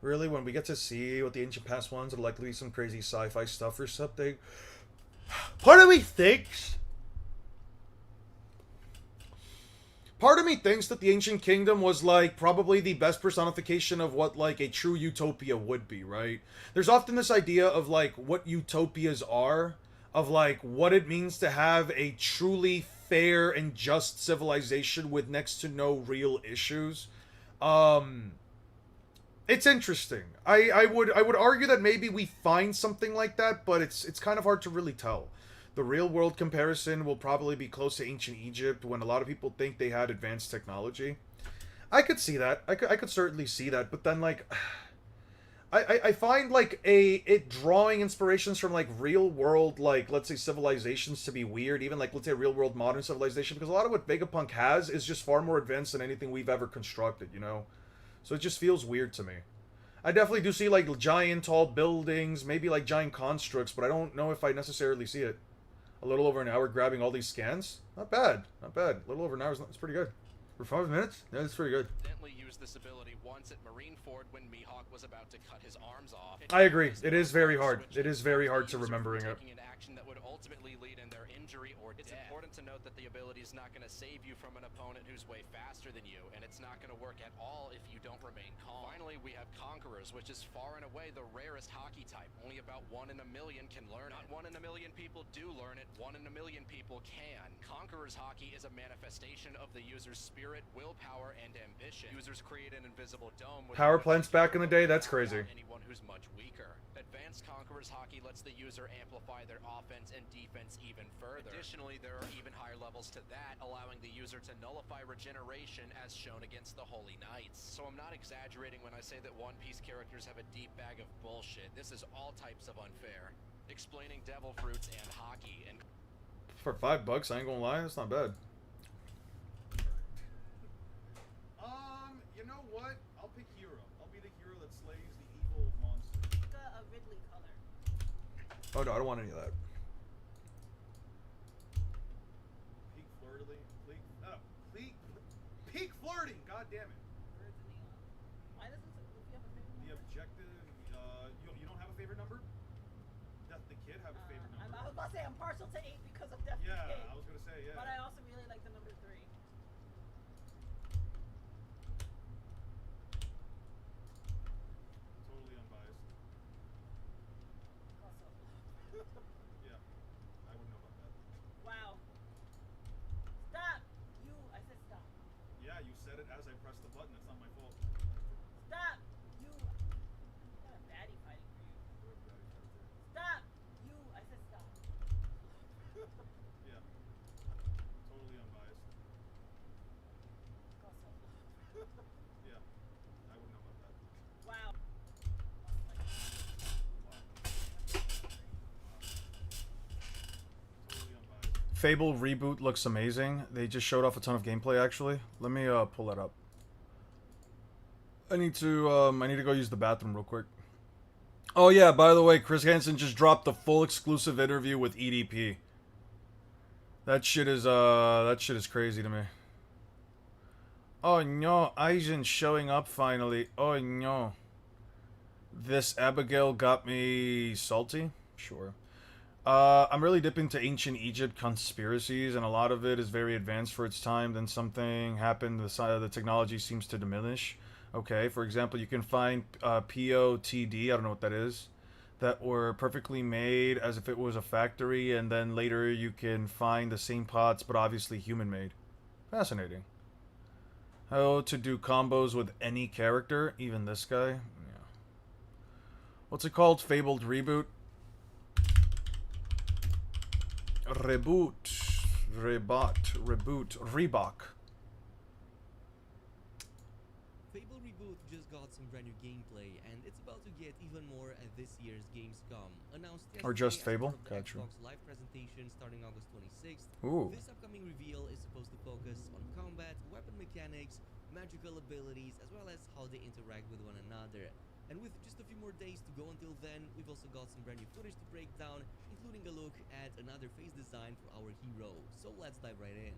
Really, when we get to see what the ancient past ones, it'll likely be some crazy sci-fi stuff or something. Part of me thinks. Part of me thinks that the ancient kingdom was like probably the best personification of what like a true utopia would be, right? There's often this idea of like what utopias are, of like what it means to have a truly fair and just civilization with next to no real issues. It's interesting. I would argue that maybe we find something like that, but it's kind of hard to really tell. The real world comparison will probably be close to ancient Egypt, when a lot of people think they had advanced technology. I could see that. I could certainly see that, but then like I find like it drawing inspirations from like real world, like let's say civilizations, to be weird. Even like let's say real world modern civilization, because a lot of what Vegapunk has is just far more advanced than anything we've ever constructed, you know? So it just feels weird to me. I definitely do see like giant tall buildings, maybe like giant constructs, but I don't know if I necessarily see it. A little over an hour grabbing all these scans? Not bad. Not bad. A little over an hour is pretty good. For 5 minutes? Yeah, that's pretty good. Used this ability once at Marineford when Mihawk was about to cut his arms off. I agree. It is very hard. It is very hard to remembering it. Taking an action that would ultimately lead in their injury or death. It's important to note that the ability is not going to save you from an opponent who's way faster than you, and it's not going to work at all if you don't remain calm. Finally, we have Conquerors, which is far and away the rarest hockey type. Only about 1 in a million can learn it. Not 1 in a million people do learn it. 1 in a million people can. Conqueror's hockey is a manifestation of the user's spirit, willpower, and ambition. Users create an invisible dome with Power plants back in the day? That's crazy. Anyone who's much weaker. Advanced Conqueror's hockey lets the user amplify their offense and defense even further. Additionally, there are even higher levels to that, allowing the user to nullify regeneration as shown against the Holy Knights. So I'm not exaggerating when I say that One Piece characters have a deep bag of bullshit. This is all types of unfair. explaining devil fruits and hockey and For $5, I ain't gonna lie, that's not bad. You know what? I'll pick hero. I'll be the hero that slays the evil monster. The Ridley color. Oh no, I don't want any of that. Peak flirting. Peak flirting. God damn it. Birds in neon. Why doesn't Luffy have a favorite The number? objective. You don't have a favorite number? Death the Kid have a favorite number. I was about to say I'm partial to 8 because of Death Yeah, Decay. I was gonna say yeah. But I also really like the number 3. Totally unbiased. Also. Yeah, I would know about that. Wow. Stop! You, I said stop. Yeah, you said it as I pressed the button. It's not my fault. Stop! You. I got a baddie fighting for you. Stop! You, I said stop. Yeah, totally unbiased. Also. Yeah, I would know about that. Wow. Totally unbiased. Fable reboot looks amazing. They just showed off a ton of gameplay actually. Let me pull that up. I need to go use the bathroom real quick. Oh yeah, by the way, Chris Hansen just dropped the full exclusive interview with EDP. That shit is crazy to me. Oh no, Aizen's showing up finally. Oh no. This Abigail got me salty? Sure. I'm really dipping into ancient Egypt conspiracies, and a lot of it is very advanced for its time. Then something happened, the technology seems to diminish. Okay, for example, you can find POTD, I don't know what that is, that were perfectly made as if it was a factory, and then later you can find the same pots, but obviously human-made. Fascinating. How to do combos with any character, even this guy. Yeah. What's it called? Fabled Reboot? Reboot. Reebok. Fable Reboot just got some brand new gameplay, and it's about to get even more at this year's Gamescom. Announced yesterday Or just as Fable? part of the Gotcha. Xbox Live presentation starting August 26th. Ooh. This upcoming reveal is supposed to focus on combat, weapon mechanics, magical abilities, as well as how they interact with one another. And with just a few more days to go until then, we've also got some brand new footage to break down, including a look at another face design for our hero. So let's dive right in.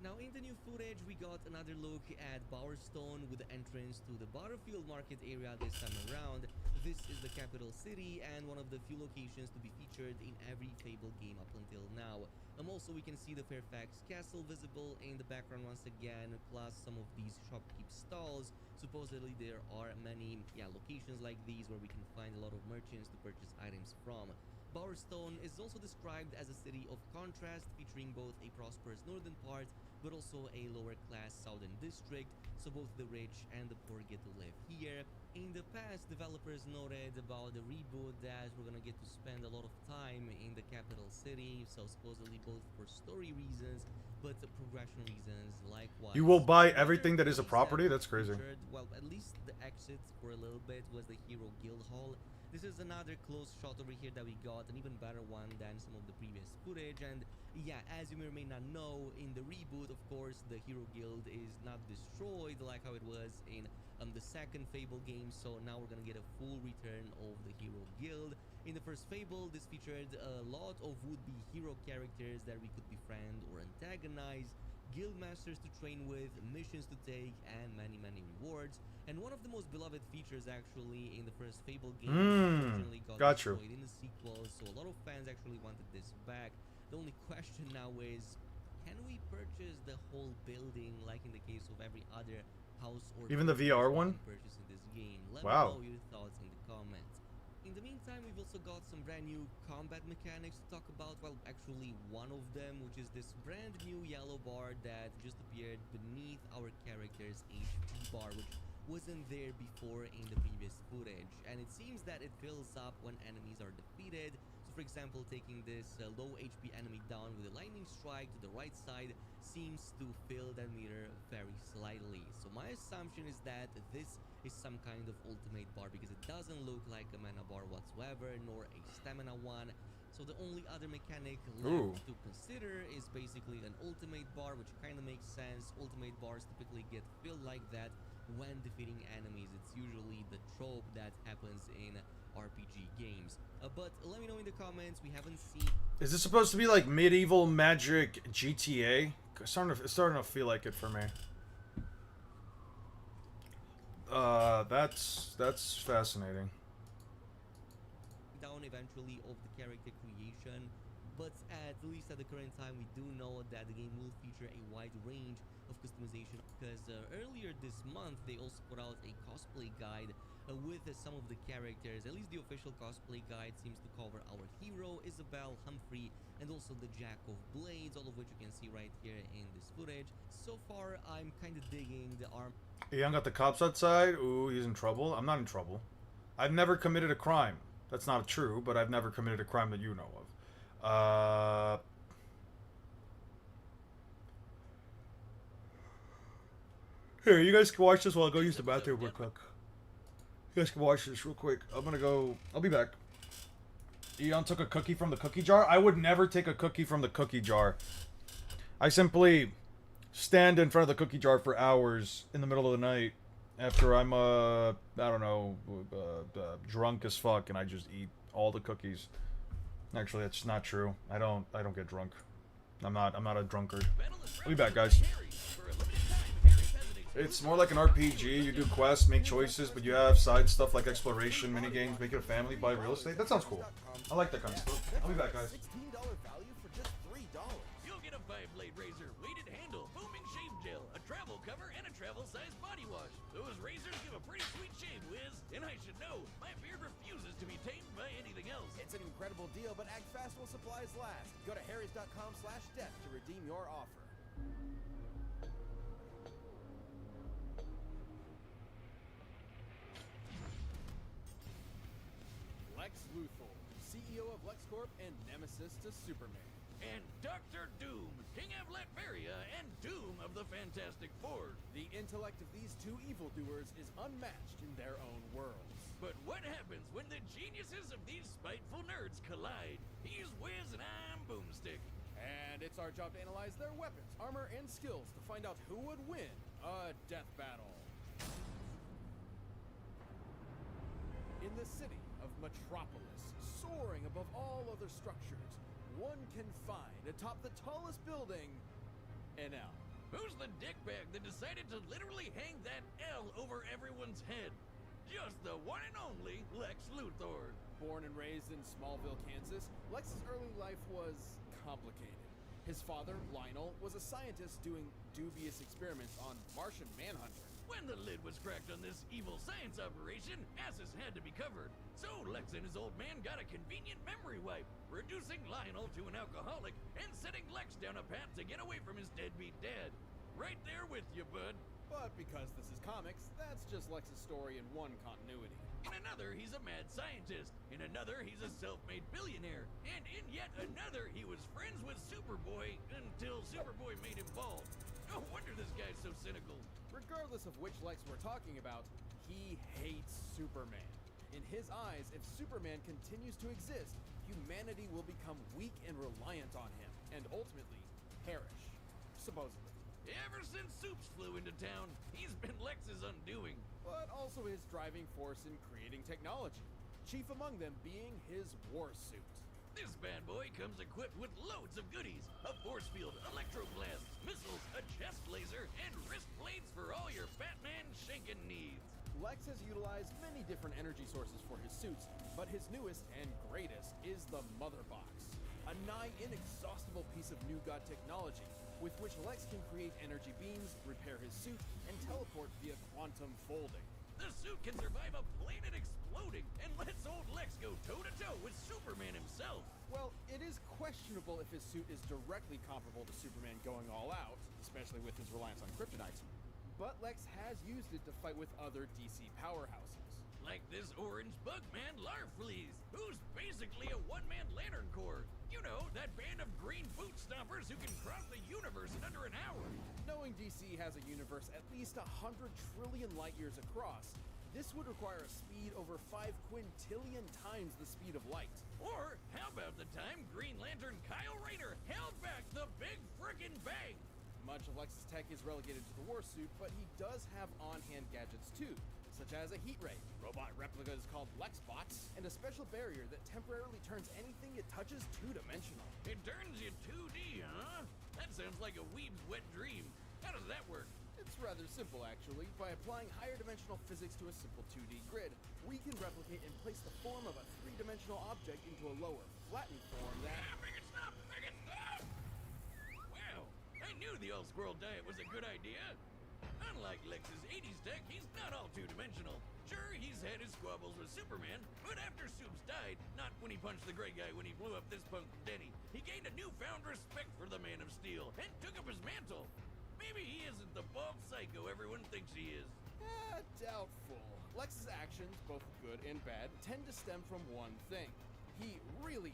Now in the new footage, we got another look at Bowerstone with the entrance to the Battlefield Market area this time around. This is the capital city and one of the few locations to be featured in every Fable game up until now. Also, we can see the Fairfax Castle visible in the background once again, plus some of these shopkeep stalls. Supposedly there are many locations like these where we can find a lot of merchants to purchase items from. Bowerstone is also described as a city of contrast, featuring both a prosperous northern part but also a lower class southern district, so both the rich and the poor get to live here. In the past, developers noted about the reboot that we're gonna get to spend a lot of time in the capital city, so supposedly both for story reasons but progression reasons likewise. You will buy everything that is a property? That's crazy. Featured, well, at least the exit for a little bit was the Hero Guild Hall. This is another close shot over here that we got, an even better one than some of the previous footage. And yeah, as you may or may not know, in the reboot, of course, the Hero Guild is not destroyed like how it was in the second Fable game. So now we're gonna get a full return of the Hero Guild. In the first Fable, this featured a lot of would-be hero characters that we could befriend or antagonize, guild masters to train with, missions to take, and many rewards. And one of the most beloved features actually in the first Fable game unfortunately got destroyed in the sequel, so a lot of fans actually wanted this back. The only question now is, can we purchase the whole building like in the case of every other house or even the VR one? Purchase in this game? Let me Wow. know your thoughts in the comments. In the meantime, we've also got some brand new combat mechanics to talk about. Well, actually one of them, which is this brand new yellow bar that just appeared beneath our character's HP bar, which wasn't there before in the previous footage. And it seems that it fills up when enemies are defeated. So for example, taking this low HP enemy down with a lightning strike to the right side seems to fill that meter very slightly. So my assumption is that this is some kind of ultimate bar, because it doesn't look like a mana bar whatsoever, nor a stamina one. So the only other mechanic left to consider is basically an ultimate bar, which kind of makes sense. Ultimate bars typically get filled like that when defeating enemies. It's usually the trope that happens in RPG games. But let me know in the comments. We haven't seen... Is this supposed to be like medieval magic GTA? It's starting to feel like it for me. That's fascinating. Down eventually of the character creation, but at least at the current time we do know that the game will feature a wide range of customization, because earlier this month they also put out a cosplay guide with some of the characters. At least the official cosplay guide seems to cover our hero Isabel, Humphrey, and also the Jack of Blades, all of which you can see right here in this footage. So far I'm kind of digging the arm. Young got the cops outside. Ooh, he's in trouble. I'm not in trouble. I've never committed a crime. That's not true, but I've never committed a crime that you know of. Here, you guys can watch this while I go use the bathroom real quick. You guys can watch this real quick. I'm gonna go... I'll be back. Eon took a cookie from the cookie jar? I would never take a cookie from the cookie jar. I simply stand in front of the cookie jar for hours in the middle of the night after I'm, I don't know, drunk as fuck, and I just eat all the cookies. Actually, that's not true. I don't get drunk. I'm not a drunkard. I'll be back, guys. It's more like an RPG. You do quests, make choices, but you have side stuff like exploration, minigames, make it a family, buy real estate. That sounds cool. I like that kind of stuff. I'll be back, guys. $16 value for just $3. You'll get a 5-blade razor, weighted handle, foaming shave gel, a travel cover, and a travel-sized body wash. Those razors give a pretty sweet shave, Wiz. And I should know, my beard refuses to be tamed by anything else. It's an incredible deal, but act fast while supplies last. Go to harrys.com/death to redeem your offer. Lex Luthor, CEO of LexCorp and nemesis to Superman. And Dr. Doom, King of Latveria and Doom of the Fantastic Four. The intellect of these two evildoers is unmatched in their own worlds. But what happens when the geniuses of these spiteful nerds collide? He's Wiz and I'm Boomstick. And it's our job to analyze their weapons, armor, and skills to find out who would win a death battle. In the city of Metropolis, soaring above all other structures, one can find atop the tallest building an L. Who's the dickbag that decided to literally hang that L over everyone's head? Just the one and only Lex Luthor. Born and raised in Smallville, Kansas, Lex's early life was complicated. His father, Lionel, was a scientist doing dubious experiments on Martian Manhunter. When the lid was cracked on this evil science operation, asses had to be covered. So Lex and his old man got a convenient memory wipe, reducing Lionel to an alcoholic and setting Lex down a path to get away from his deadbeat dad. Right there with you, bud. But because this is comics, that's just Lex's story in one continuity. In another, he's a mad scientist. In another, he's a self-made billionaire. And in yet another, he was friends with Superboy until Superboy made him bald. No wonder this guy's so cynical. Regardless of which Lex we're talking about, he hates Superman. In his eyes, if Superman continues to exist, humanity will become weak and reliant on him, and ultimately perish. Supposedly. Ever since Soups flew into town, he's been Lex's undoing. But also his driving force in creating technology, chief among them being his war suit. This bad boy comes equipped with loads of goodies. A force field, electroblasts, missiles, a chest laser, and wrist blades for all your Batman shanking needs. Lex has utilized many different energy sources for his suits, but his newest and greatest is the Mother Box, a nigh inexhaustible piece of New God technology with which Lex can create energy beams, repair his suit, and teleport via quantum folding. The suit can survive a planet exploding and lets old Lex go toe-to-toe with Superman himself. Well, it is questionable if his suit is directly comparable to Superman going all out, especially with his reliance on kryptonite. But Lex has used it to fight with other DC powerhouses. Like this orange bug man, Larfleeze, who's basically a one-man lantern corps. You know, that band of green boot stompers who can cross the universe in under an hour. Knowing DC has a universe at least 100 trillion light years across, this would require a speed over 5 quintillion times the speed of light. Or how about the time Green Lantern Kyle Rayner held back the big frickin' bang? Much of Lex's tech is relegated to the war suit, but he does have on-hand gadgets too, such as a heat ray, robot replicas called Lexbots, and a special barrier that temporarily turns anything it touches two-dimensional. It turns you 2D, huh? That sounds like a weeb's wet dream. How does that work? It's rather simple, actually. By applying higher dimensional physics to a simple 2D grid, we can replicate and place the form of a three-dimensional object into a lower, flattened form that... Make it stop! Make it stop! Wow, I knew the old squirrel diet was a good idea. Unlike Lex's 80s tech, he's not all two-dimensional. Sure, he's had his squabbles with Superman, but after Supes died, not when he punched the gray guy when he blew up this punk Denny, he gained a newfound respect for the Man of Steel and took up his mantle. Maybe he isn't the bald psycho everyone thinks he is. Doubtful. Lex's actions, both good and bad, tend to stem from one thing. He really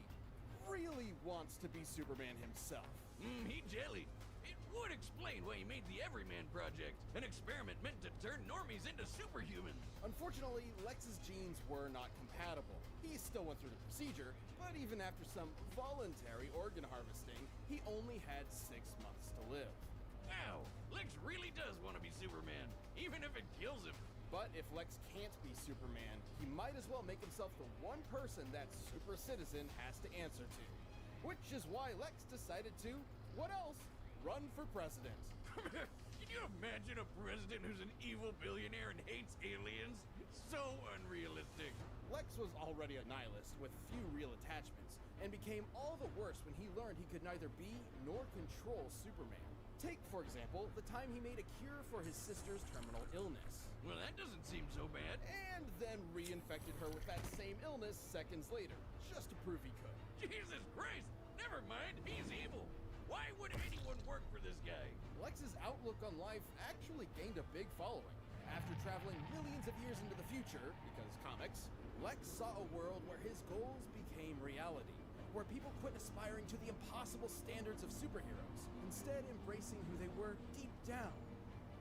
wants to be Superman himself. He jelly. It would explain why he made the Everyman Project, an experiment meant to turn normies into superhumans. Unfortunately, Lex's genes were not compatible. He still went through the procedure, but even after some voluntary organ harvesting, he only had 6 months to live. Wow, Lex really does want to be Superman, even if it kills him. But if Lex can't be Superman, he might as well make himself the one person that Super Citizen has to answer to. Which is why Lex decided to, what else, run for president. Can you imagine a president who's an evil billionaire and hates aliens? So unrealistic. Lex was already a nihilist with few real attachments, and became all the worse when he learned he could neither be nor control Superman. Take, for example, the time he made a cure for his sister's terminal illness. Well, that doesn't seem so bad. And then reinfected her with that same illness seconds later, just to prove he could. Jesus Christ! Never mind, he's evil. Why would anyone work for this guy? Lex's outlook on life actually gained a big following. After traveling millions of years into the future, because comics, Lex saw a world where his goals became reality, where people quit aspiring to the impossible standards of superheroes, instead embracing who they were deep down,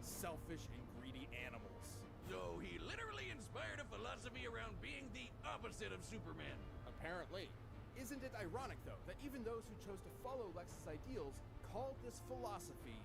selfish and greedy animals. So he literally inspired a philosophy around being the opposite of Superman. Apparently. Isn't it ironic, though, that even those who chose to follow Lex's ideals called this philosophy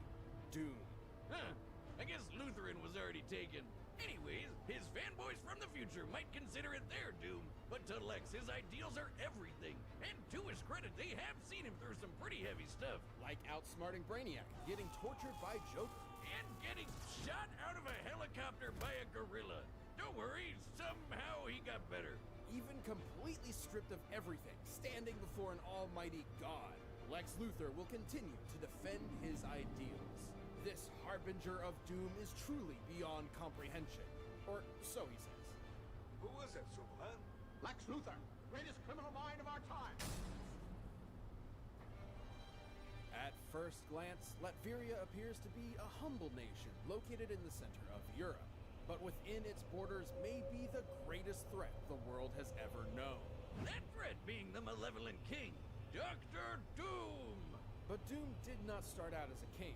doom? Huh. I guess Lutheran was already taken. Anyways, his fanboys from the future might consider it their doom, but to Lex, his ideals are everything. And to his credit, they have seen him through some pretty heavy stuff. Like outsmarting Brainiac, getting tortured by Joker. And getting shot out of a helicopter by a gorilla. Don't worry, somehow he got better. Even completely stripped of everything, standing before an almighty God, Lex Luthor will continue to defend his ideals. This harbinger of doom is truly beyond comprehension. Or so he says. Who is it, Superman? Lex Luthor, greatest criminal mind of our time. At first glance, Latveria appears to be a humble nation located in the center of Europe. But within its borders may be the greatest threat the world has ever known. That threat being the malevolent king, Dr. Doom! But Doom did not start out as a king.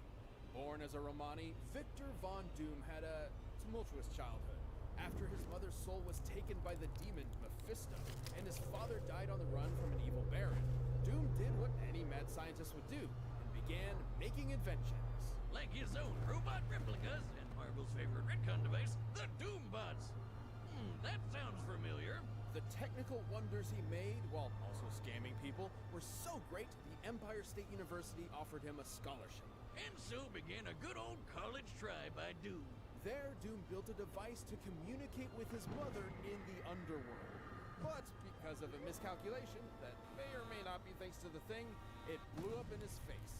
Born as a Romani, Victor Von Doom had a tumultuous childhood. After his mother's soul was taken by the demon Mephisto, and his father died on the run from an evil baron, Doom did what any mad scientist would do, and began making inventions. Like his own robot replicas and Marvel's favorite retcon device, the Doombots. That sounds familiar. The technical wonders he made, while also scamming people, were so great the Empire State University offered him a scholarship. And so began a good old college try by Doom. There, Doom built a device to communicate with his mother in the underworld. But because of a miscalculation that may or may not be thanks to the thing, it blew up in his face.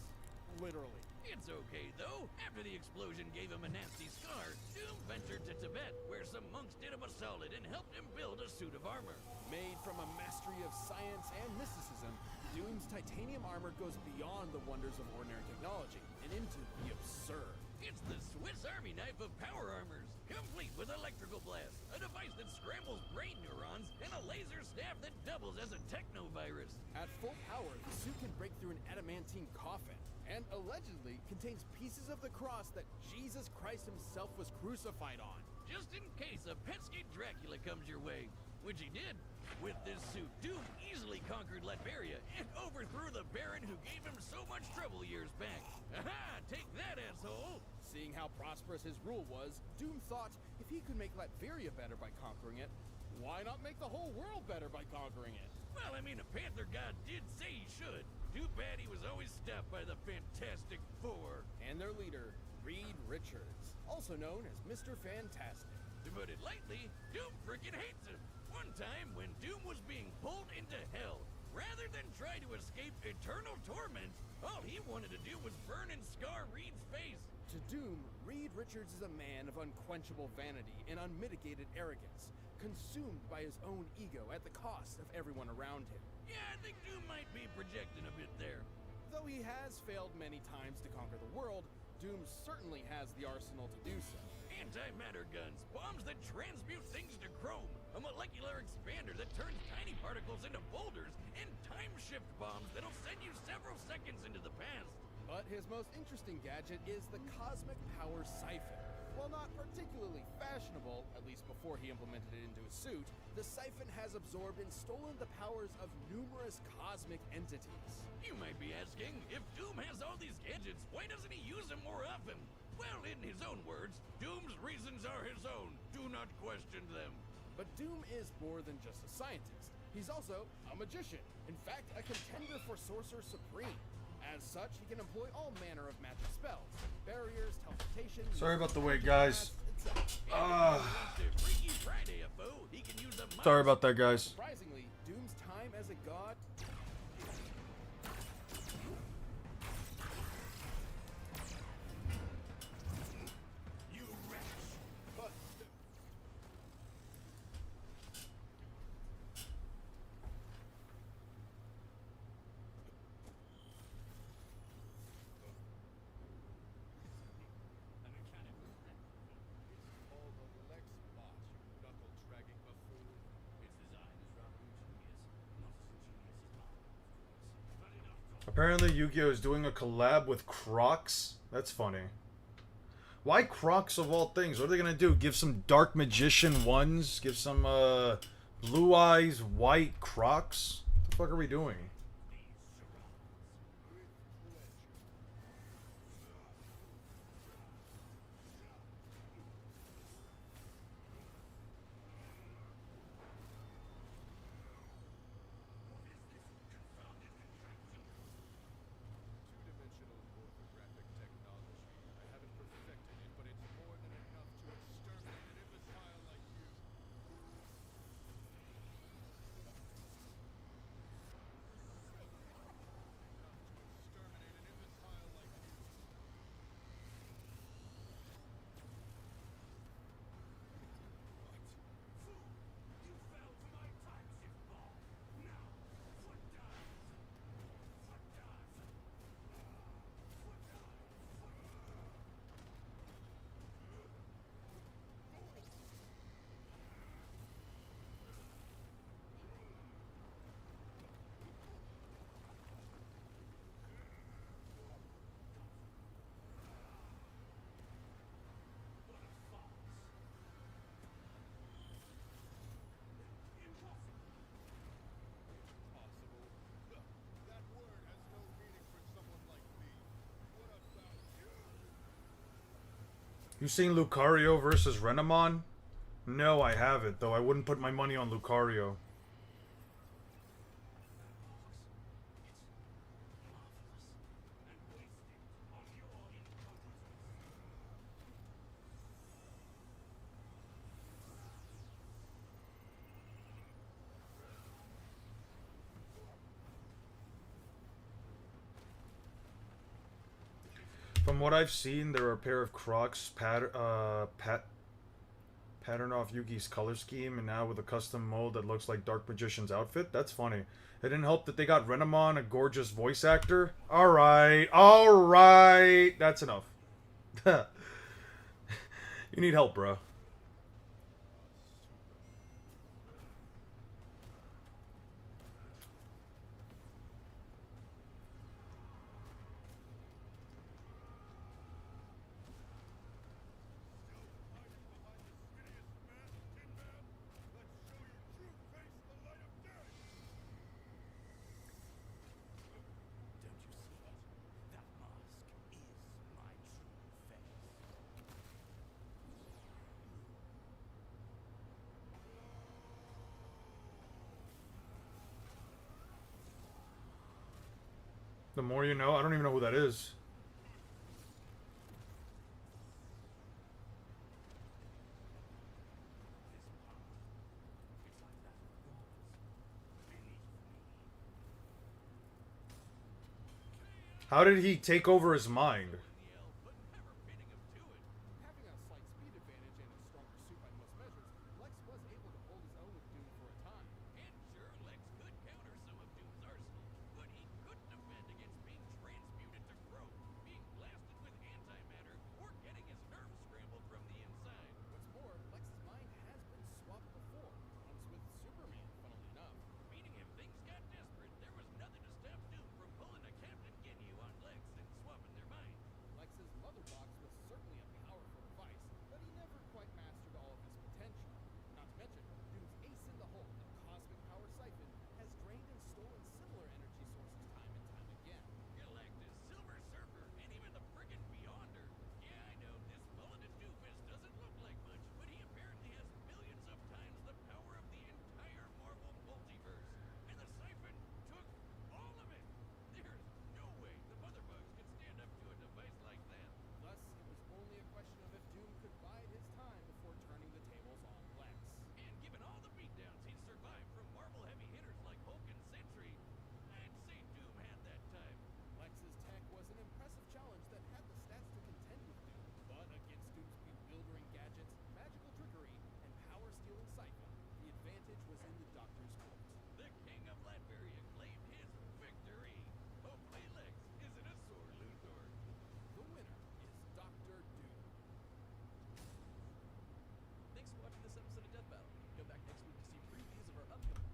Literally. It's okay, though. After the explosion gave him a nasty scar, Doom ventured to Tibet, where some monks did him a solid and helped him build a suit of armor. Made from a mastery of science and mysticism, Doom's titanium armor goes beyond the wonders of ordinary technology and into the absurd. It's the Swiss Army knife of power armors, complete with electrical blast, a device that scrambles staff that doubles as a technovirus. At full power, the suit can break through an adamantine coffin, and allegedly contains pieces of the cross that Jesus Christ himself was crucified on. Just in case a pesky Dracula comes your way, which he did. With this suit, Doom easily conquered Latveria and overthrew the Baron who gave him so much trouble years back. Aha! Take that, asshole! Seeing how prosperous his rule was, Doom thought if he could make Latveria better by conquering it, why not make the whole world better by conquering it? Well, I mean, a Panther God did say he should. Too bad he was always stopped by the Fantastic Four. And their leader, Reed Richards, also known as Mr. Fantastic. To put it lightly, Doom frickin' hates him. One time, when Doom was being pulled into hell, rather than try to escape eternal torment, all he wanted to do was burn and scar Reed's face. To Doom, Reed Richards is a man of unquenchable vanity and unmitigated arrogance, consumed by his own ego at the cost of everyone around him. Yeah, I think Doom might be projecting a bit there. Though he has failed many times to conquer the world, Doom certainly has the arsenal to do so. Antimatter guns, bombs that transmute things to chrome, a molecular expander that turns tiny particles into boulders, and time shift bombs that'll send you several seconds into the past. But his most interesting gadget is the Cosmic Power Siphon. While not particularly fashionable, at least before he implemented it into his suit, the siphon has absorbed and stolen the powers of numerous cosmic entities. You might be asking, if Doom has all these gadgets, why doesn't he use them more often? Well, in his own words, Doom's reasons are his own. Do not question them. But Doom is more than just a scientist. He's also a magician. In fact, a contender for Sorcerer Supreme. As such, he can employ all manner of magic spells, barriers, teleportation. Sorry about the wait, guys. Freaky Friday, he can use a Sorry about that, guys. Surprisingly, Doom's time as a god. You wretch. Apparently Yu-Gi-Oh! Is doing a collab with Crocs. That's funny. Why Crocs of all things? What are they gonna do? Give some Dark Magician ones? Give some Blue Eyes white Crocs? What the fuck are we doing? You seen Lucario versus Renamon? No, I haven't, though I wouldn't put my money on Lucario. From what I've seen, there are a pair of Crocs pattern off Yugi's color scheme, and now with a custom mold that looks like Dark Magician's outfit. That's funny. It didn't help that they got Renamon, a gorgeous voice actor. Alright, alright. That's enough. You need help, bro. The more you know. I don't even know who that is. How did he take over his mind? But never pinning him to it. Having a slight speed advantage and a stronger suit by most measures, Lex was able to hold his own with Doom for a time. And sure, Lex could counter some of Doom's arsenal, but he couldn't defend against being transmuted to growth, being blasted with antimatter, or getting his nerves scrambled from the inside. What's more, Lex's mind has been swapped before, once with Superman, funnily enough. Meaning if things got desperate, there was nothing to stop Doom from pulling a Captain Ginyu on Lex and swapping their minds. Lex's mother box was certainly a powerful device, but he never quite mastered all of his potential. Not to mention, Doom's ace in the hole, the cosmic power siphon, has drained and stolen similar energy sources time and time again. Galactus, Silver Surfer, and even the friggin' Beyonder. Yeah, I know, this mulleted doofus doesn't look like much, but he apparently has millions of times the power of the entire Marvel multiverse. And the siphon took all of it. There's no way the Mother Bugs could stand up to a device like that. Thus, it was only a question of if Doom could bide his time before turning the tables on Lex. And given all the beatdowns he'd survived from Marvel heavy hitters like Hulk and Sentry, I'd say Doom had that time. Lex's tech was an impressive challenge that had the stats to contend with Doom, but against Doom's bewildering gadgets, magical trickery, and power-stealing siphon, the advantage was in the Doctor's court. The King of Latveria claimed his victory. Hopefully Lex isn't a sore loser. The winner is Dr. Doom. Thanks for watching this episode of Death Battle. Come back next week to see previews of our upcoming.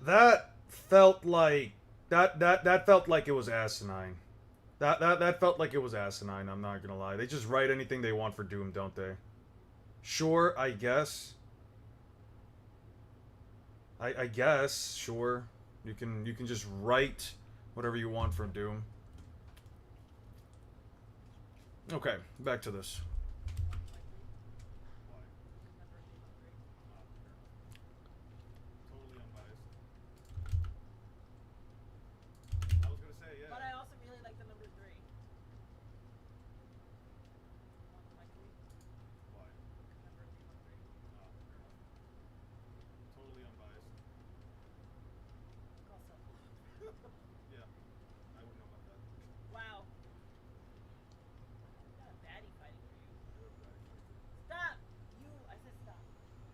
That felt like that felt like it was asinine. That felt like it was asinine, I'm not gonna lie. They just write anything they want for Doom, don't they? Sure, I guess. I guess, sure. You can just write whatever you want for Doom. Okay, back to this. Why? Totally unbiased. I was gonna say, yeah. But I also really like the number 3. Unlikely. Why? Number 313. Fair enough. Totally unbiased. Also. Yeah, I would know about that. Wow. Got a baddie fighting for you. Stop! I said stop.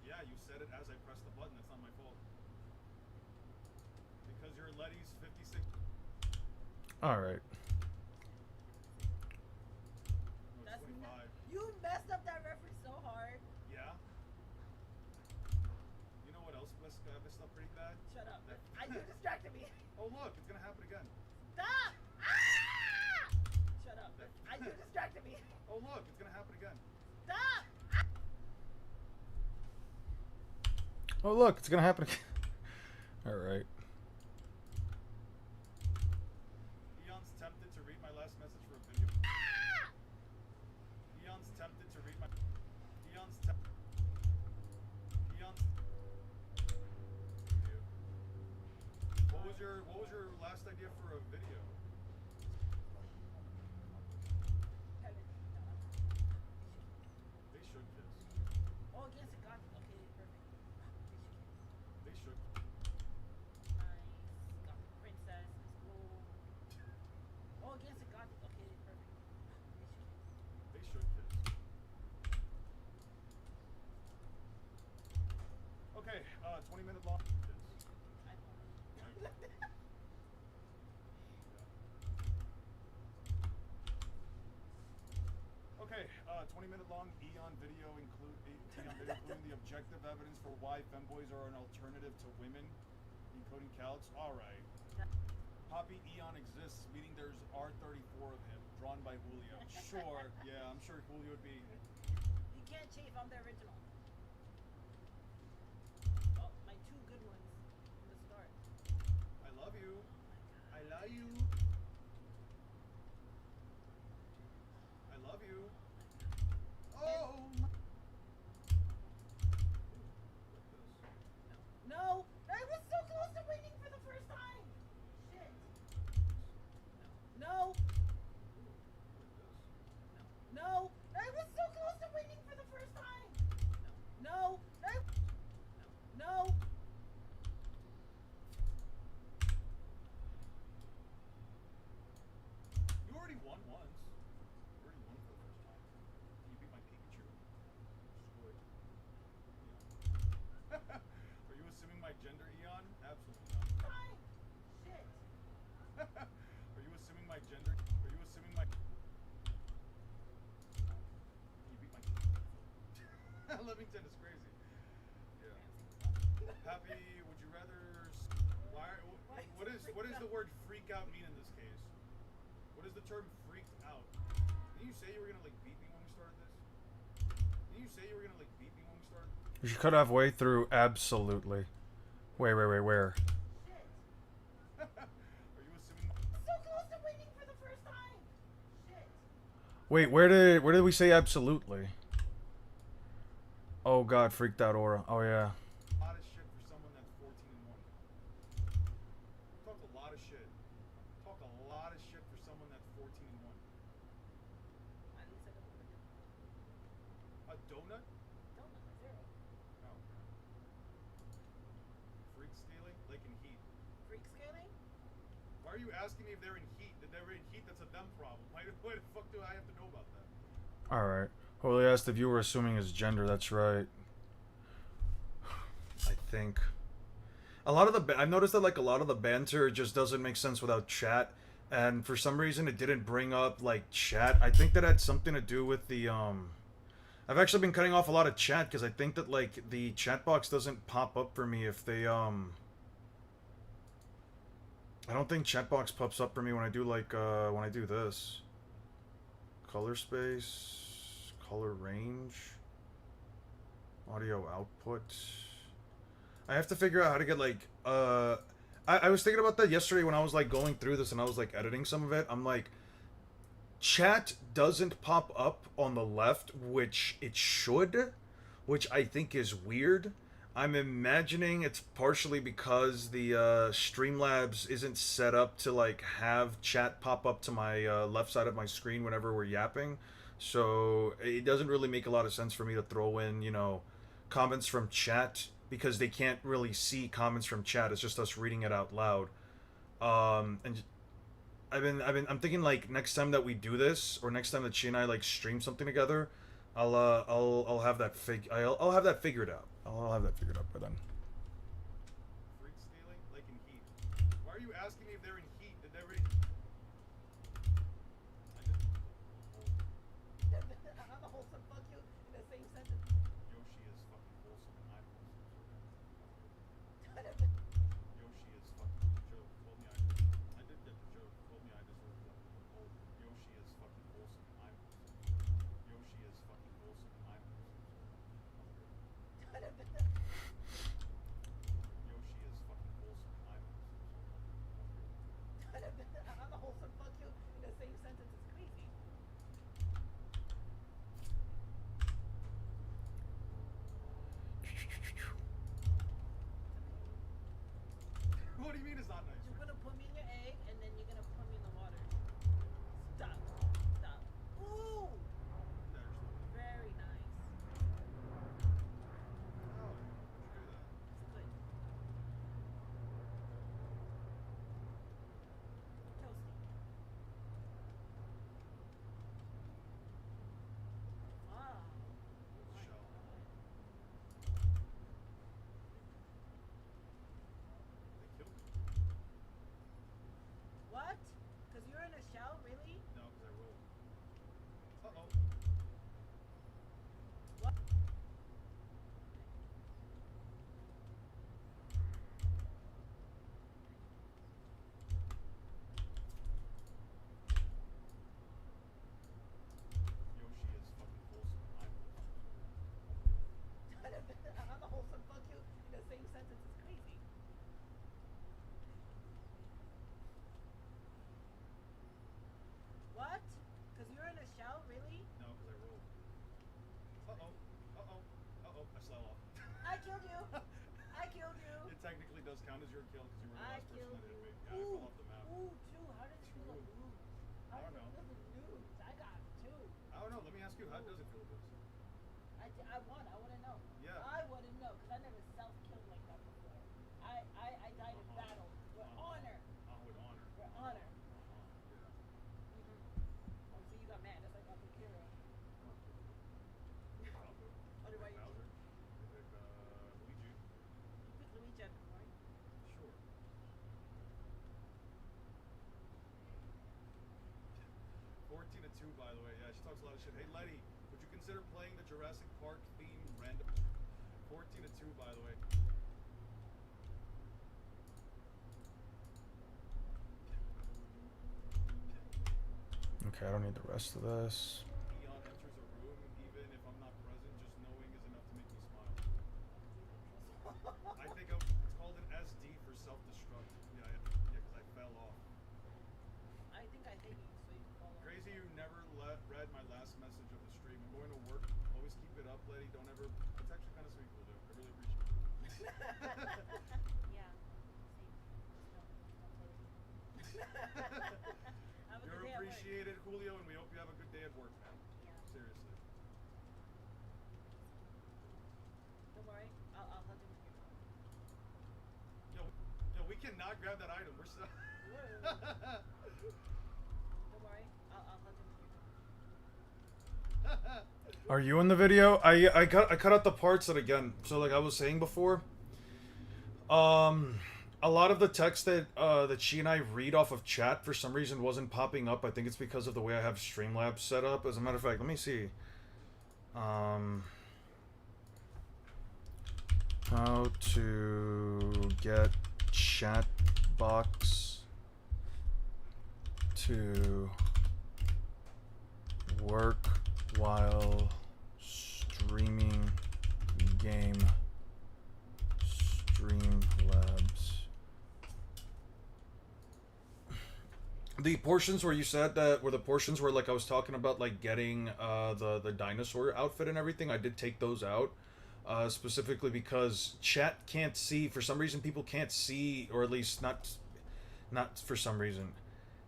Yeah, you said it as I pressed the button. That's not my fault. Because you're Letty's 56. Alright. No, That's 25. You messed up that reference so hard. Yeah. You know what else messed up pretty bad? Shut up. That- You distracted me. Oh look, it's gonna happen again. Stop! Ah! Shut up. You distracted me. Oh look, it's gonna happen again. Stop! Oh look, it's gonna happen again. Alright. Eon's tempted to read my last message for a video. Eon's tempted to read my. Eon's. What was your last idea for a video? Kevin, no. They should kiss. Oh, against a god. Okay, perfect. They should. Nice. Got the princess. Let's go. Oh, against a god. Okay, perfect. They should kiss. Okay, 20-minute long. Kiss. I know. Okay, 20-minute long Eon video including the objective evidence for why femboys are an alternative to women. Encoding calcs. All right. Poppy Eon exists, meaning there's R34 of him, drawn by Julio. Sure. Yeah, I'm sure Julio would be. You can't change. I'm the original. Oh, my 2 good ones from the start. I love you. I love you. I love you. Oh. My. No, I was so close to winning for the first time. Shit. gender, Eon? Absolutely not. Fine. Shit. Are you assuming my gender? Are you assuming my... You beat my... Levington is crazy. Yeah. Happy, would you rather... What is the word freak out mean in this case? What is the term freaked out? Didn't you say you were gonna like beat me when we started this? Didn't you say you were gonna like beat me when we started? You should cut halfway through. Absolutely. Wait, where? Shit. Are you assuming... So close to winning for the first time. Shit. Wait, where did we say absolutely? Oh god, freaked out aura. Oh yeah. A lot of shit for someone that's 14-1. Talk a lot of shit. Talk a lot of shit for someone that's 14-1. At least I don't want to do A donut? donut. Zero. Oh. Freak scaling? Like in heat. Freak scaling? Why are you asking me if they're in heat? If they're in heat, that's a them problem. Why the fuck do I have to know about that? Alright. Holy asked if you were assuming his gender, that's right. I think. A lot of the... I've noticed that, like, a lot of the banter just doesn't make sense without chat. And for some reason, it didn't bring up, like, chat. I think that had something to do with the, I've actually been cutting off a lot of chat, because I think that, like, the chat box doesn't pop up for me if they, I don't think chat box pops up for me when I do, like, when I do this. Color space... Color range, audio output. I have to figure out how to get like I was thinking about that yesterday when I was like going through this and I was like editing some of it. I'm like, chat doesn't pop up on the left, which it should, which I think is weird. I'm imagining it's partially because the Streamlabs isn't set up to like have chat pop up to my left side of my screen whenever we're yapping. So it doesn't really make a lot of sense for me to throw in, you know, comments from chat because they can't really see comments from chat. It's just us reading it out loud. And I'm thinking like next time that we do this, or next time that she and I like stream something together, I'll have that I'll have that figured out. I'll have that figured out by then. Freak scaling? Like in heat. Why are you asking me if they're in heat? Did they already... I'm a wholesome fuck you in the same sentence. Yoshi is fucking wholesome and I'm wholesome. Yoshi Yoshi is fucking joke. Told me I did get the joke. Told me I deserved that. Oh, Yoshi is fucking wholesome and I'm wholesome. Yoshi is fucking wholesome and I'm wholesome. Yoshi is fucking wholesome and I'm wholesome. I'm a wholesome fuck you in the same sentence. It's crazy. What do you mean it's not nice? You're gonna put me in your egg and then you're gonna put me in the water. Stop. Stop. Ooh! Very nice. Oh, screw that. It's good. Toasty. Wow. Oh my Shell. God. They killed me. What? Because you're in a shell? Really? No, because I rolled. Uh-oh. What? Yoshi is fucking wholesome and I'm wholesome. I'm a wholesome fuck you in the same sentence. It's crazy. What? Because you're in a shell? Really? No, because I rolled. Uh-oh. Uh-oh. Uh-oh. I fell off. I killed you. I killed you. It technically does count as your kill because you were the I last person killed that you. hit me. Yeah, I fell off the map. Ooh, two. How does it feel to lose? How I don't does know. it feel to lose? I got two. I don't know. Let me ask you, how does it feel to lose? I won. I want to know. Yeah. I want to know because I never self-killed like that before. I died in battle. With honor. With honor. With honor. Yeah. Oh, so you got mad. That's like Akira. Bowser. What about you? Bowser. You pick, Luigi. You picked Luigi. other shit. Hey Letty, would you consider playing the Jurassic Park theme random? 14-2, by the way. Okay, I don't need the rest of this. Eon enters a room, even if I'm not present, just knowing is enough to make me smile. I think it's called an SD for self-destruct. Yeah, because I fell off. I think I hate you, so you can follow. Crazy you never read my last message of the stream. I'm going to work. Always keep it up, Letty. Don't ever... It's actually kind of sweet, Julio. I really appreciate it. Yeah. Have a good You're day at work. appreciated, Julio, and we hope you have a good day at work, man. Yeah. Seriously. Don't worry, I'll hug him with your phone. Yo, we cannot grab that item. We're so... Don't worry, I'll hug him with your phone. Are you in the video? I cut out the parts that, again, so like I was saying before, a lot of the text that that she and I read off of chat for some reason wasn't popping up. I think it's because of the way I have Streamlabs set up. As a matter of fact, let me see. How to get chat box to work while streaming game Streamlabs. The portions where you said that were the portions where like I was talking about like getting the dinosaur outfit and everything, I did take those out. Specifically because chat can't see, for some reason people can't see, or at least not for some reason.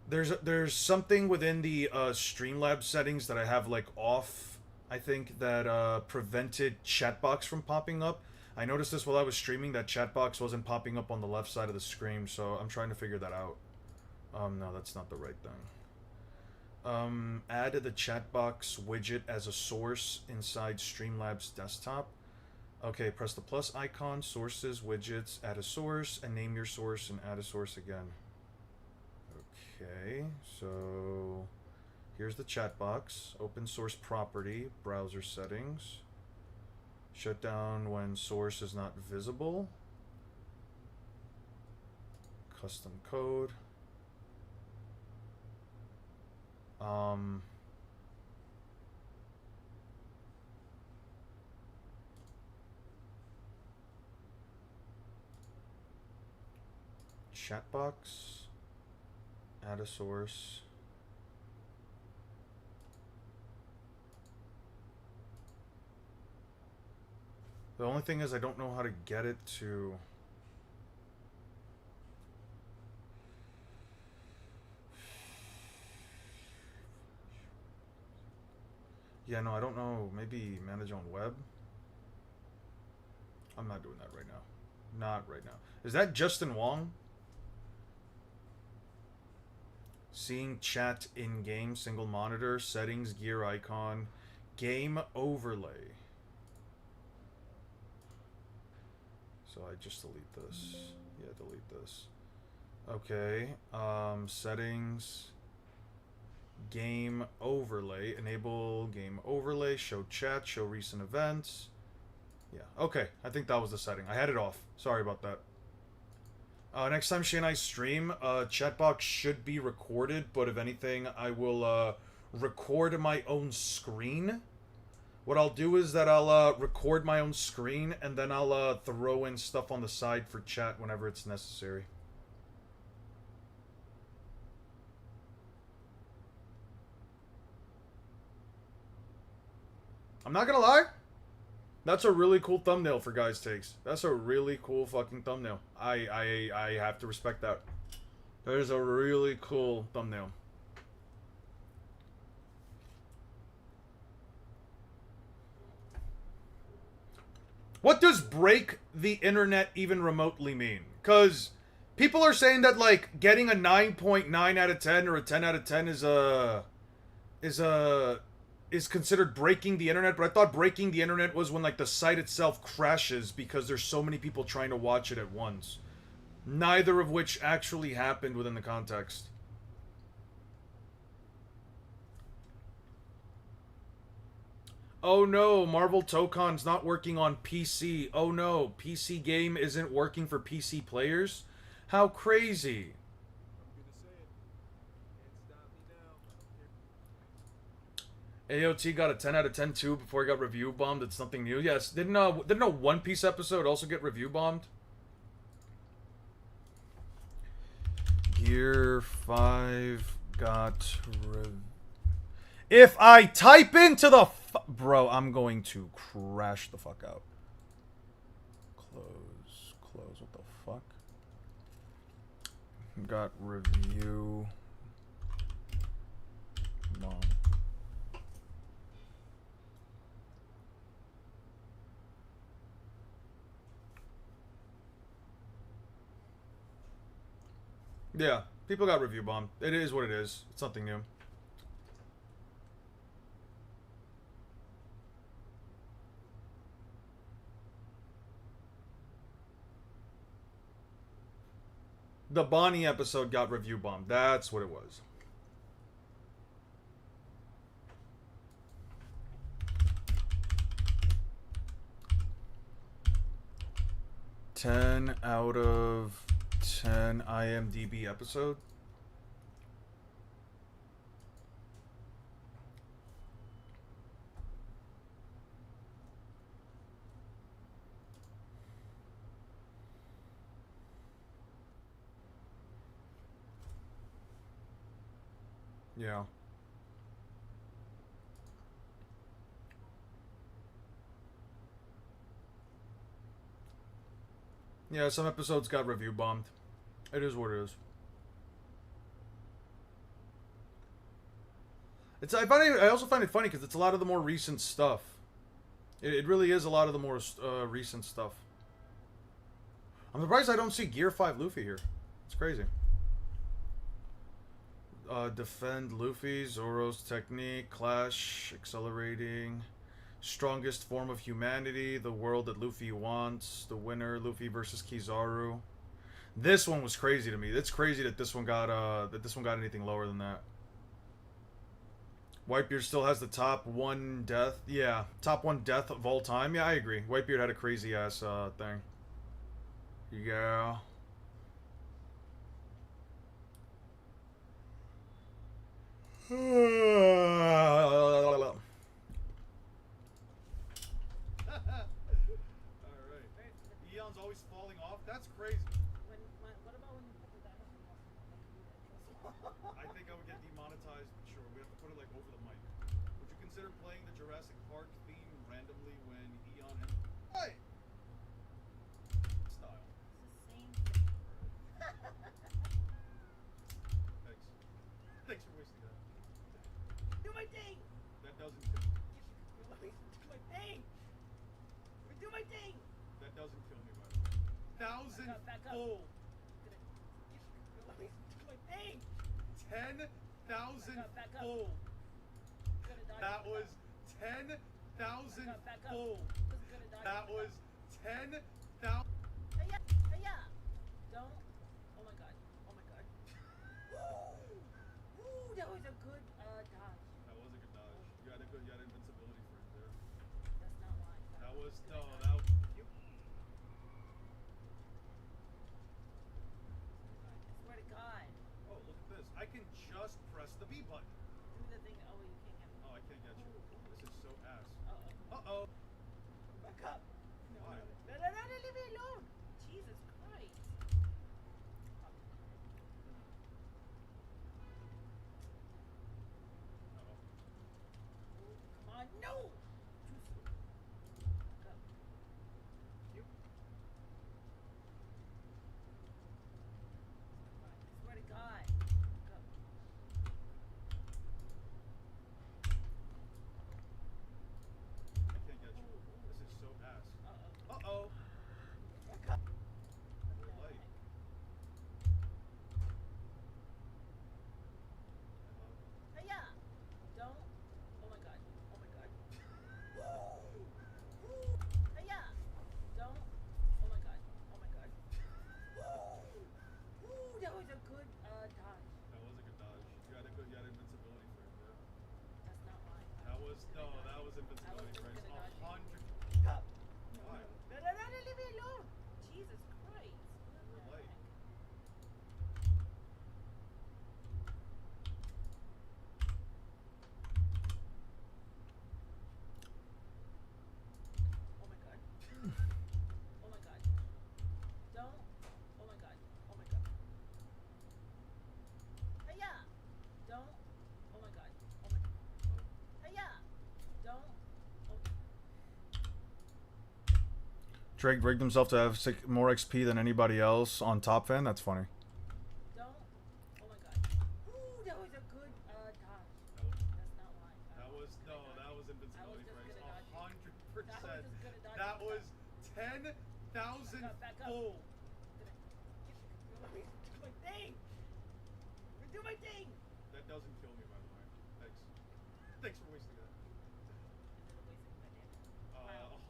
There's something within the Streamlabs settings that I have like off, I think, that prevented chat box from popping up. I noticed this while I was streaming, that chat box wasn't popping up on the left side of the screen, so I'm trying to figure that out. No, that's not the right thing. Add the chat box widget as a source inside Streamlabs desktop. Okay, press the plus icon, sources, widgets, add a source, and name your source and add a source again. Okay, so here's the chat box. Open source property, browser settings. Shut down when source is not visible. Custom code. Chat box. Add a source. The only thing is I don't know how to get it to... Yeah, no, I don't know. Maybe manage on web? I'm not doing that right now. Not right now. Is that Justin Wong? Seeing chat in-game, single monitor, settings, gear icon, game overlay. So I just delete this. Yeah, delete this. Okay, settings, game overlay, enable game overlay, show chat, show recent events. Yeah, okay, I think that was the setting. I had it off. Sorry about that. Next time Shane and I stream, chat box should be recorded, but if anything, I will record my own screen. What I'll do is that I'll record my own screen, and then I'll throw in stuff on the side for chat whenever it's necessary. I'm not gonna lie. That's a really cool thumbnail for Guys Takes. That's a really cool fucking thumbnail. I have to respect that. That is a really cool thumbnail. What does break the internet even remotely mean? Because people are saying that, like, getting a 9.9 out of 10 or a 10 out of 10 is considered breaking the internet, but I thought breaking the internet was when, like, the site itself crashes because there's so many people trying to watch it at once. Neither of which actually happened within the context. Oh no, Marvel Tokon's not working on PC. Oh no, PC game isn't working for PC players? How crazy. I'm gonna say it. Can't stop me now. I don't care. AOT got a 10 out of 10 too before he got review bombed. It's something new. Yes, didn't a One Piece episode also get review bombed? Gear 5 got If I type into the bro, I'm going to crash the fuck out. Close. What the fuck? Got review bomb. Yeah, people got review bombed. It is what it is. It's something new. The Bonnie episode got review bombed. That's what it was. Ten out of 10 IMDb episode. Yeah. Yeah, some episodes got review bombed. It is what it is. I also find it funny because it's a lot of the more recent stuff. It really is a lot of the more recent stuff. I'm surprised I don't see Gear 5 Luffy here. It's crazy. Defend Luffy, Zoro's technique, Clash, accelerating, strongest form of humanity, the world that Luffy wants, the winner, Luffy versus Kizaru. This one was crazy to me. It's crazy that this one got anything lower than that. Whitebeard still has the top 1 death. Yeah, top 1 death of all time. Yeah, I agree. Whitebeard had a crazy ass thing. Yeah. Alright. Eon's always falling off? That's crazy. What about when you put the dinosaur off? I think I would get demonetized, but sure, we have to put it like over the mic. Would you consider playing the Jurassic Park theme randomly when Eon and Hey! Style. It's the same thing. Thanks. Thanks for wasting that. Do my thing! That doesn't kill me. Do my thing! Do my thing! That doesn't kill me, by the way. Back up. Thousandfold. Do my thing! 10,000 Back up. fold. Gonna die. That was 10,000 Back up. fold. Gonna die. That was 10,000. Hey-ya! Don't. Oh my god. Ooh, that was a good dodge. That was a good dodge. You had invincibility for it there. That's not why. That was no. You. I swear to God. Oh, look at this. I can just press the B button. Do the thing. Oh, you can't get me. Oh, I can't get you. This is so ass. Uh-oh. Uh-oh. Back up. Why? No, leave me alone. Jesus Christ. Uh-oh. Come on, no! Too slow. Back up. You. I swear to God. Back up. I can't get you. This is so ass. Drake rigged himself to have more XP than anybody else on Top Fan. That's funny. Don't. Oh my god. Ooh, that was a good dodge. That's not why. That was no, that was invincibility just phrase. gonna dodge it. 100%. That was just gonna dodge it. That was 10,000 Back up. fold. Do my thing. Do my thing. That doesn't kill me, by the way. Thanks. Thanks for wasting that.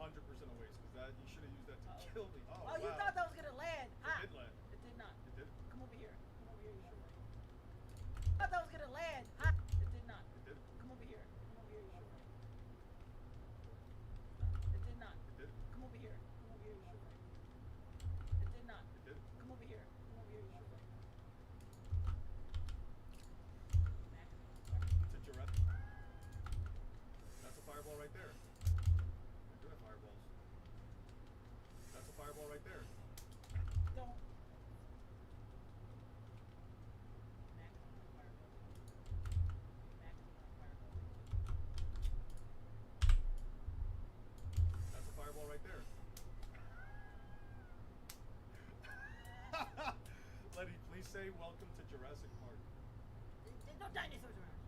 100% a waste, because that you should have used that to kill me. Oh, Oh, you wow. thought that was gonna land. Ha. It did land. It did not. It did. Come over here. Come over here, you sugar. I thought that was gonna land. Ha. It did not. It did. Come over here. Come over here, you sugar. It did not. It did. Come over here. Come over here, you sugar. It did not. It did. Come over here. Come over here, you sugar. To Jareth. That's a fireball right there. You're good at fireballs. That's a fireball right there. Don't. That's a fireball right there. Letty, please say welcome to Jurassic Park. There's no dinosaurs around.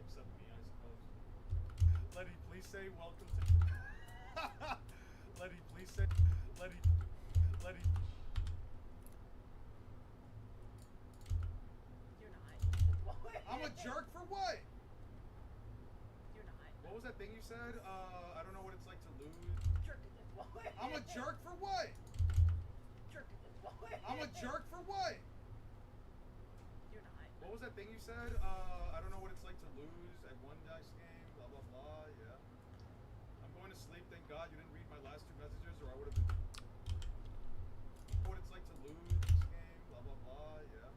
Except me, I suppose. Letty, please say welcome to. Letty, please say. Letty. Letty. You're not. I'm a jerk for what? You're not. What was that thing you said? I don't know what it's like to lose. Jerk at this boy. I'm a jerk for what? Jerk at this boy. I'm a jerk for what? You're not. What was that thing you said? I don't know what it's like to lose at one dice game. Blah blah blah. Yeah. I'm going to sleep. Thank God you didn't read my last 2 messages, or I would have been. What it's like to lose this game. Blah blah blah. Yeah.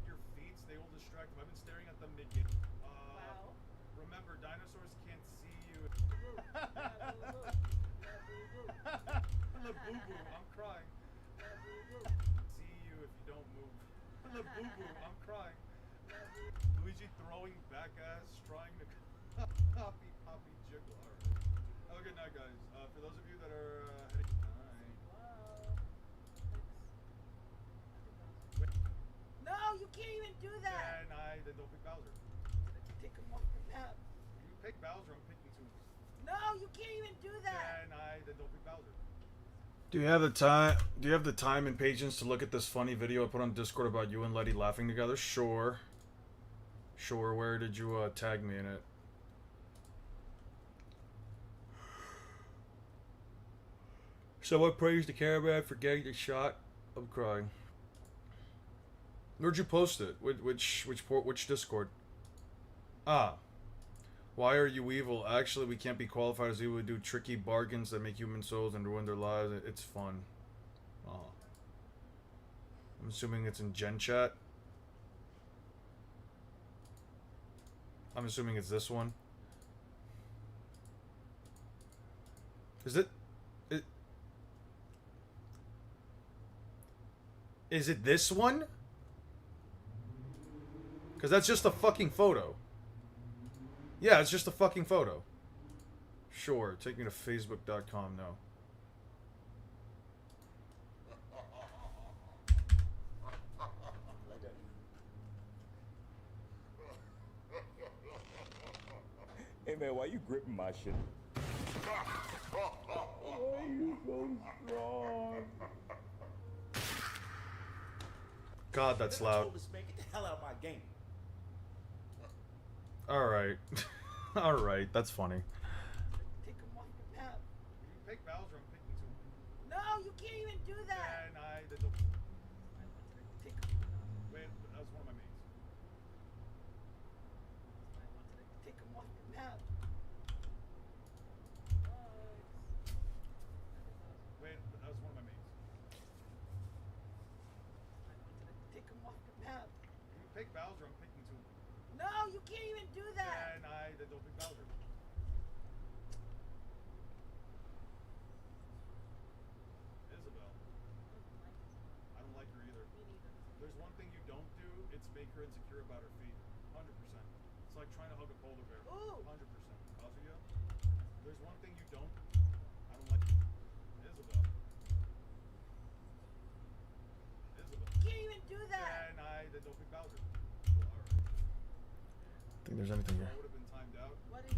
Your feet, they will distract him. I've been staring at them mid-game. Wow. Remember, dinosaurs can't see you. Yeah, boo-boo. Yeah, boo-boo. La boo boo, I'm crying. Yeah, boo-boo. See you if you don't move. La boo boo, I'm crying. Luigi throwing back ass, trying to copy jiggle. Alright. Have a good night, guys. For those of you that are heading. Wow. No, you can't even do that. Then don't pick Bowser. Take him off the map. If you pick Bowser, I'm picking Toons. No, you can't even do that. Then don't pick Bowser. Do you have the time? Do you have the time and patience to look at this funny video I put on Discord about you and Letty laughing together? Sure. Sure. Where did you tag me in it? Someone praised the caravan for getting the shot. I'm crying. Where'd you post it? Which Discord? Ah. Why are you evil? Actually, we can't be qualified as evil. We do tricky bargains that make human souls and ruin their lives. It's fun. Oh. I'm assuming it's in Gen Chat. I'm assuming it's this one. Is it? Is it this one? Because that's just a fucking photo. Yeah, it's just a fucking photo. Sure, take me to facebook.com now. Hey man, why you gripping my shit? Why you so strong? God, that's loud. Get the hell out of my game. Alright. Alright, that's funny. Take him off the map. If you pick Bowser, I'm picking Toons. No, you can't even do that. Then don't. Take him. Wait, that was one of my mates. Take him off the map. Wait, that was one of my mates. Take him off the map. If you pick Bowser, I'm picking Toons. No, you can't even do that. Then don't pick Bowser. Isabel. I don't like her either. There's one thing you don't do, it's make her insecure about her feet. 100%. It's like trying to hug a polar bear. Ooh. 100%. Kazuya? There's one thing you don't. I don't like Isabel. Isabel. Can't even do that. And I did no pick Bowser. Alright. I think there's anything here. I would have been timed out. What is...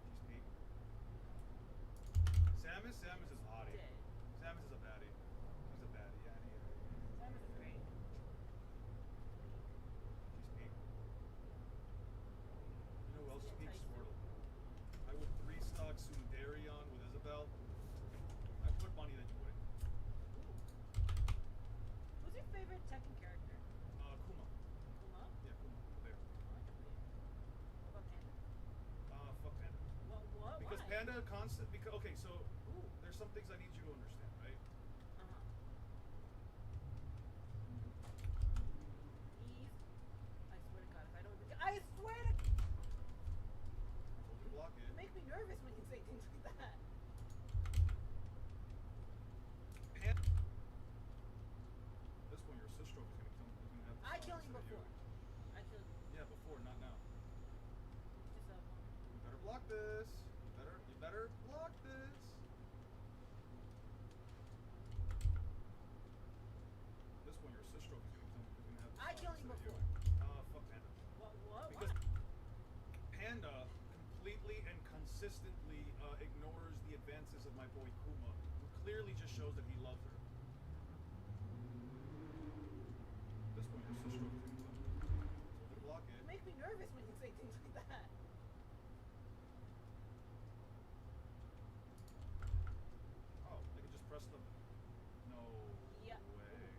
He's peak. Samus? Samus is a hottie. Dead. Samus is a baddie. He's a baddie, yeah. Samus is great. He's peak. You know who else is peak? Tyson. Squirtle. I would 3-stock Sundarion with Isabel. I put money that you would. Who's your favorite Tekken character? Kuma. Kuma? Yeah, Kuma. The bear. What about Panda? Fuck Panda. What? Because Why? Panda constant. Because okay, so Ooh. there's some things I need you to understand, right? Uh-huh. Eve. I swear to God, if I don't... I swear to... Told you to block it. You make me nervous when you say things like that. Panda. At this point, your assist stroke is gonna come. Is gonna have. I this killed you instead of before. I killed you. Yeah, before, not now. Just You better block this. You better block this. At this point, your assist stroke is gonna come. Is gonna have. I killed you instead of before. Fuck Panda. What? Because Panda completely and consistently ignores the advances of my boy Kuma, who clearly just shows that he loves her. At this point, your assist stroke is gonna come. So they block it. You make me nervous when you say things like that. Oh, I can just press the. No Yeah. way.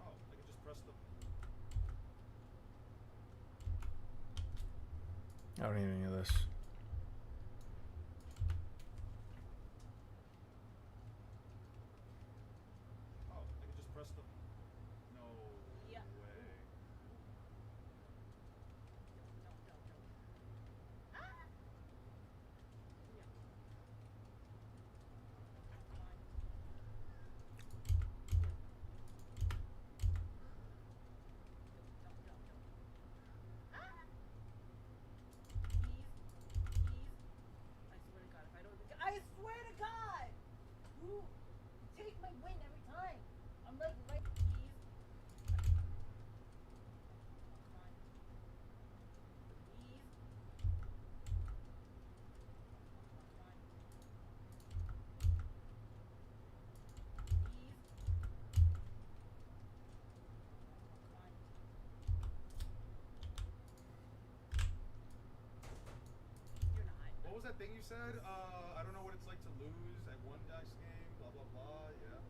Oh, I can just press the. I don't need any of this. Oh, I can just press the. No Yeah. way. Don't. Ah! Yeah. Come on. Don't. Ah! Please. I swear to God! You take my win every time. I'm like right. Please. Come on. Please. Come on. Please. Come on. You're not. What was that thing you said? I don't know what it's like to lose at one dice game. Blah blah blah. Yeah.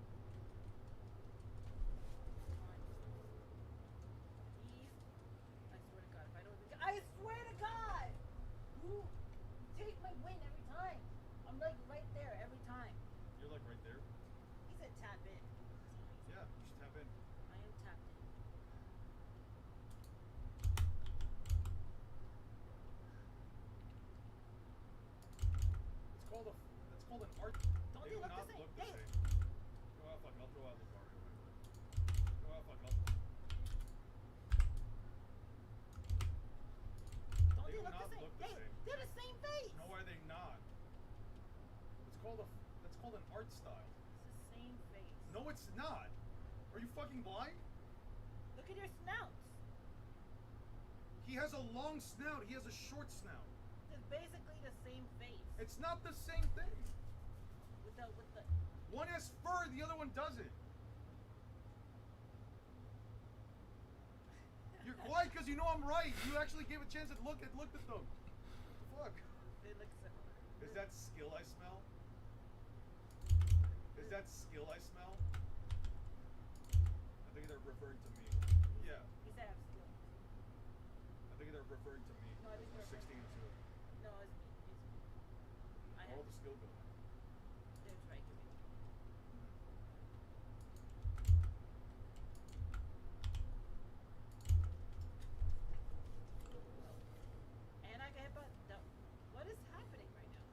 I swear to God! You take my win every time. I'm like right there every time. You're like right there. He said tap in. Yeah. You should tap in. I am tapped in. It's called a. It's called an art. Don't They they do look not the same? look the Hey. same. Go out, fuck. I'll throw out the card. Go out, fuck. Don't They they do look not the same? look the Hey, same. they're the same face. No, are they not? It's called a. That's called an art style. It's the same face. No, it's not. Are you fucking blind? Look at your snouts. He has a long snout. He has a short snout. It's basically the same face. It's not the same thing. With the One has fur, the other one doesn't. You're quiet because you know I'm right. You actually gave a chance to looked at them. Fuck. they look similar. Is that skill I smell? Is that skill I smell? I think they're referring to me. Yeah. He said I have skill. I think they're referring to me. No, I think they're 16 and 2. No, it's me. I All have the skill go. That's right, give me. And I got hit by what is happening right now?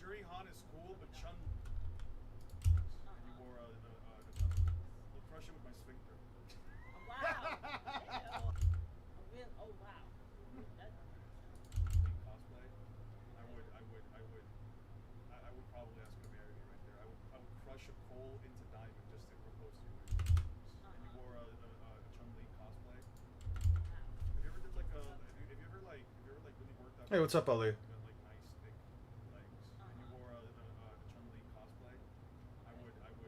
Jury Han is cool, but Chun. You wore a Chun. I'll crush it with my sphincter. Wow. Ew. Oh wow. That, Cosplay. I would probably ask her to marry me right there. I would crush a coal into diamond just to propose to you. And you wore a Chun-Li cosplay. Have you ever did like a? Have you ever like really worked out? Hey, what's up, Ali? Got like nice thick legs. And you wore a Chun-Li cosplay. I would probably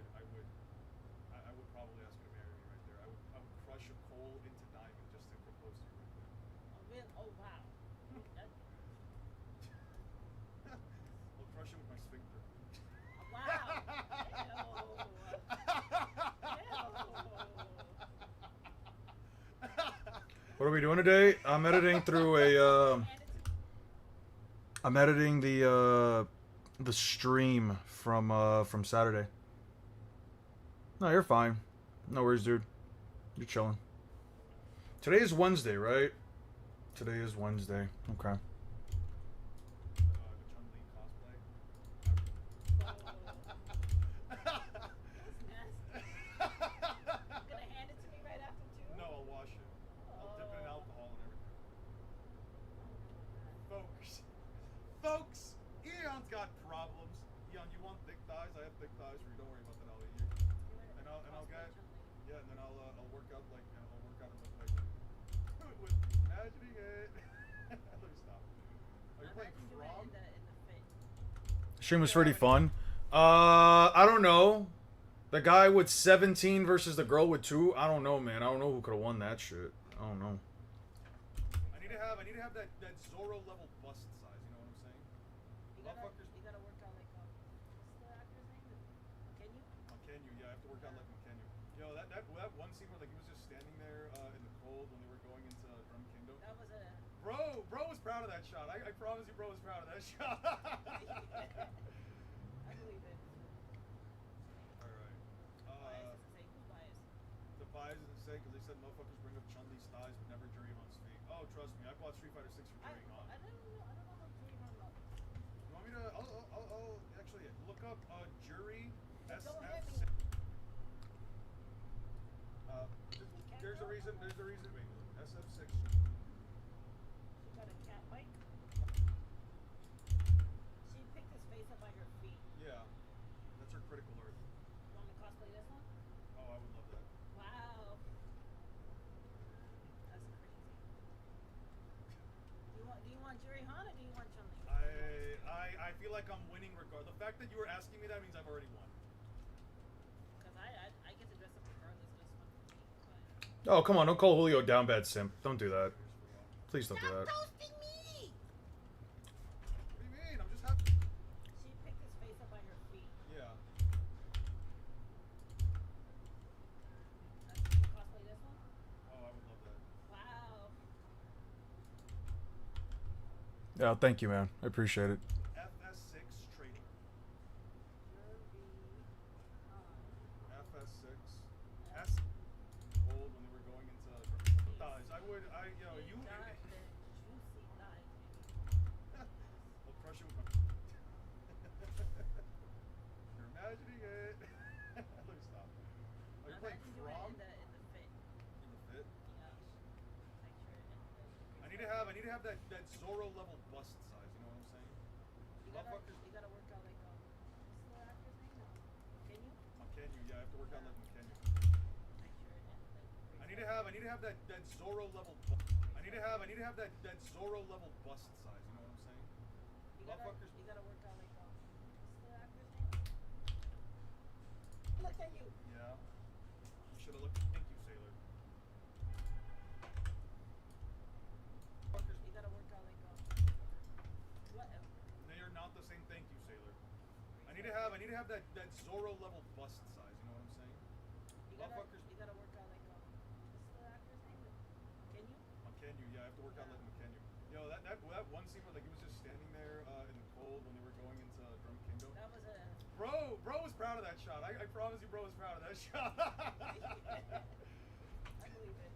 ask her to marry me right there. I would crush a coal into diamond just to propose to you right there. oh wow. That, I'll crush it with my sphincter. wow. What are we doing today? I'm editing through a. I'm editing the stream from Saturday. No, you're fine. No worries, dude. You're chilling. Today is Wednesday, right? Today is Wednesday. Okay. Chun-Li cosplay. Gonna hand it to me right after too? No, I'll wash it. I'll dip it in alcohol and everything. Folks, Eon's got problems. Eon, you want thick thighs? I have thick thighs for you. Don't worry about that. I'll eat you. And I'll get, yeah, and then I'll work out like, I'll work out and look like, with imagining it. Let me stop. Are you playing Crom? Stream was pretty fun. I don't know. The guy with 17 versus the girl with 2. I don't know, man. I don't know who could have won that shit. I don't know. I need to have that Zorro level bust size. You know what I'm saying? You gotta work out like what's the actor's name? Kenyu? Kenyu, yeah, I have to work out like Kenyu. Yo, that one scene where like he was just standing there in the cold when they were going into Drum Kingdom. That was a Bro was proud of that shot. I promise you, bro was proud of that shot. I believe it. Alright. The bias is insane because they said motherfuckers bring up Chun-Li's thighs but never Jury Han's feet. Oh, trust me, I bought Street Fighter 6 for Jury Han. I don't know how Jury Han looks. You want me to? I'll actually look up Jury Don't SF6. hit me. There's a reason. Wait, SF6. She got a cat bite. She picked his face up by her feet. Yeah, that's her critical earth. You want me to cosplay this one? Oh, I would love that. Wow. That's crazy. Do you want Jury Han or do you want Chun-Li? I feel like I'm winning regard. The fact that you were asking me that means I've already won. Because I get to dress up regardless of this one for me. But Oh, come on. Don't call Julio down bad simp. Don't do that. Please don't do that. toasting me! What do you mean? I'm just happy. She picked his face up by her feet. Yeah. You can cosplay this one? Oh, I would love that. Wow. Yeah, thank you, man. I appreciate it. FS6 trailer. FS6. S. Old when they were going into thighs. You. Got the juicy thighs, baby. I'll crush it with my. You're imagining it. Let me stop. Are you playing Imagine doing Crom? it in the fit. In the fit? Yeah. Picture it in the I need to have that Zorro level bust size. You know what I'm saying? You gotta work out like what's the actor's name? Kenyu? Kenyu, yeah, I have to work out like Kenyu. Picture it in the I need to have that Zorro level. I need to have that Zorro level bust size. You know what I'm saying? You gotta work out like what's the actor's name? Look at you. Yeah. You should have looked. Thank you, Sailor. You gotta work out like what? They are not the same. Thank you, Sailor. I need to have that Zorro level bust size. You know what I'm saying? You gotta work out like what's the actor's name? Kenyu? Kenyu, yeah, I have to work out like Kenyu. Yo, that one scene where like he was just standing there in the cold when they were going into Drum Kingdom. That was a Bro was proud of that shot. I promise you, bro was proud of that shot. I believe it.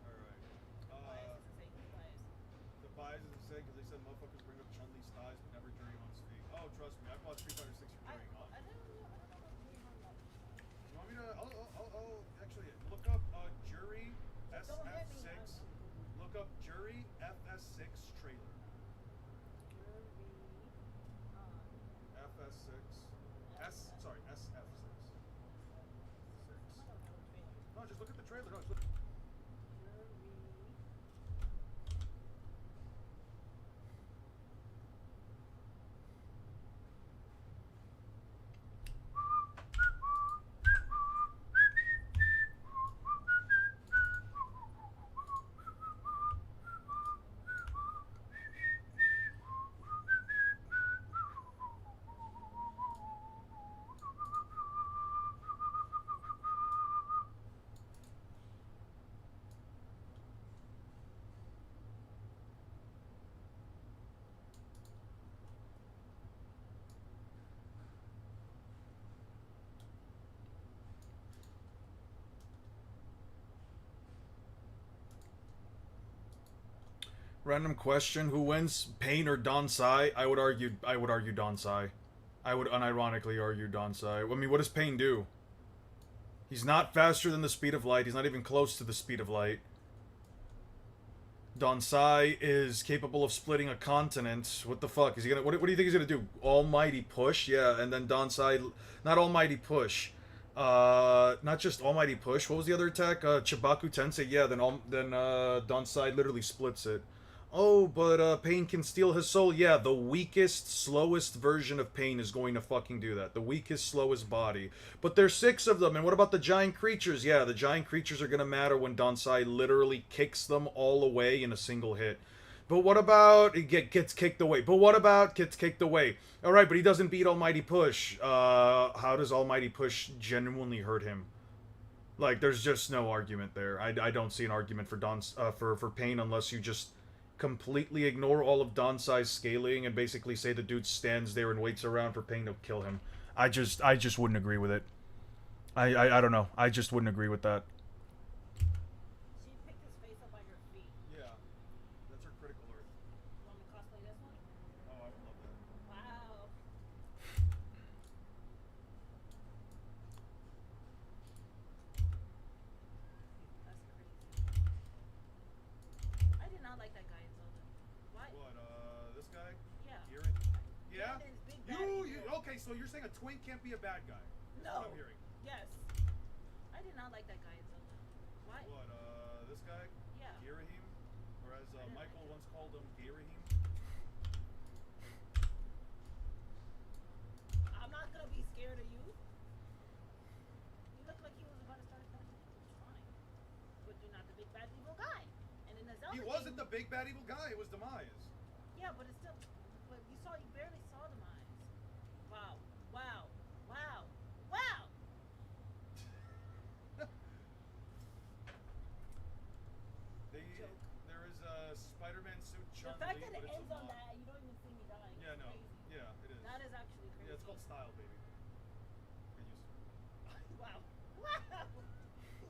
Alright. Bias is insane. Bias. The bias is insane because they said motherfuckers bring up Chun-Li's thighs but never Jury Han's Oh, trust me, I bought Street Fighter 6 for carrying on. I don't know what's going on about. You want me to? I'll actually look up Jury Don't hit me. SF6. Look up Jury FS6 trailer. FS6. Sorry, SF6. 6. No, just look at the trailer. No, just look. Random question: who wins, Pain or Donsai? I would argue Donsai. I would unironically argue Donsai. I mean, what does Pain do? He's not faster than the speed of light. He's not even close to the speed of light. Donsai is capable of splitting a continent. What the fuck is he gonna? What do you think he's gonna do? Almighty push, yeah, and then Donsai, not almighty push. Not just almighty push. What was the other attack? Chibaku Tensei. Yeah, then Donsai literally splits it. Oh, but Pain can steal his soul. Yeah, the weakest, slowest version of Pain is going to fucking do that. The weakest, slowest body. But there's 6 of them. And what about the giant creatures? Yeah, the giant creatures are gonna matter when Donsai literally kicks them all away in a single hit. But what about it gets kicked away? But what about gets kicked away? All right, but he doesn't beat Almighty Push. How does Almighty Push genuinely hurt him? Like, there's just no argument there. I don't see an argument for for Pain unless you just completely ignore all of Donsai's scaling and basically say the dude stands there and waits around for Pain to kill him. I just wouldn't agree with it. I don't know. I just wouldn't agree with that. She picked his face up by her feet. Yeah, that's her critical earth. You want me to cosplay this one? Oh, I would love that. Wow. That's crazy. I did not like that guy in Zelda. Why? What? This guy? Yeah. Garrett? Yeah. Garrett is big bad You evil. okay? So you're saying a twink can't be a bad guy? That's No. what I'm hearing. Yes. I did not like that guy in Zelda. Why? What? This guy? Yeah. Girahim, or as didn't like Michael him. once called him, Garahim. I'm not gonna be scared of you. You look like he was about to start attacking me. It's fine. But you're not the big bad evil guy. And in the Zelda He game, wasn't the big bad evil guy. It was Demise. Yeah, but it's still. But you barely saw Demise. Wow. Wow. Wow. Wow. Joke. There is a Spider-Man suit The Chun-Li, fact that but it it's a ends on mod. that, you don't even see me dying. Yeah, is no. crazy. Yeah, it is. That is actually crazy. Yeah, it's called style, baby. Get used to it. Wow. Wow.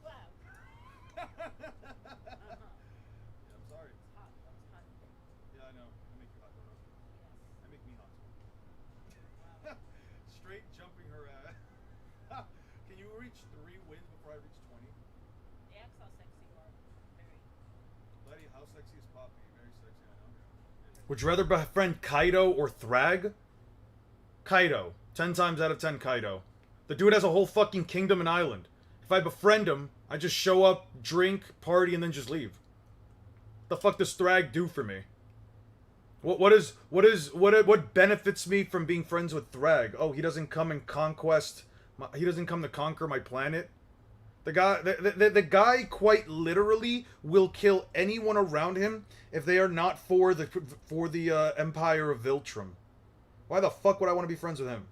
Wow. Yeah, I'm sorry. It's hot. That's hot. Yeah, I know. I make you hot, don't I? Yes. I make me hot. Wow. Straight jumping her ass. Can you reach 3 wins before I reach 20? They ask how sexy you are. Very. Letty, how sexy is Poppy? Very sexy, I know. Would you rather befriend Kaido or Thrag? Kaido. 10 times out of 10, Kaido. The dude has a whole fucking kingdom and island. If I befriend him, I just show up, drink, party, and then just leave. The fuck does Thrag do for me? What benefits me from being friends with Thrag? Oh, he doesn't come and he doesn't come to conquer my planet. The guy quite literally will kill anyone around him if they are not for the Empire of Viltrum. Why the fuck would I want to be friends with him?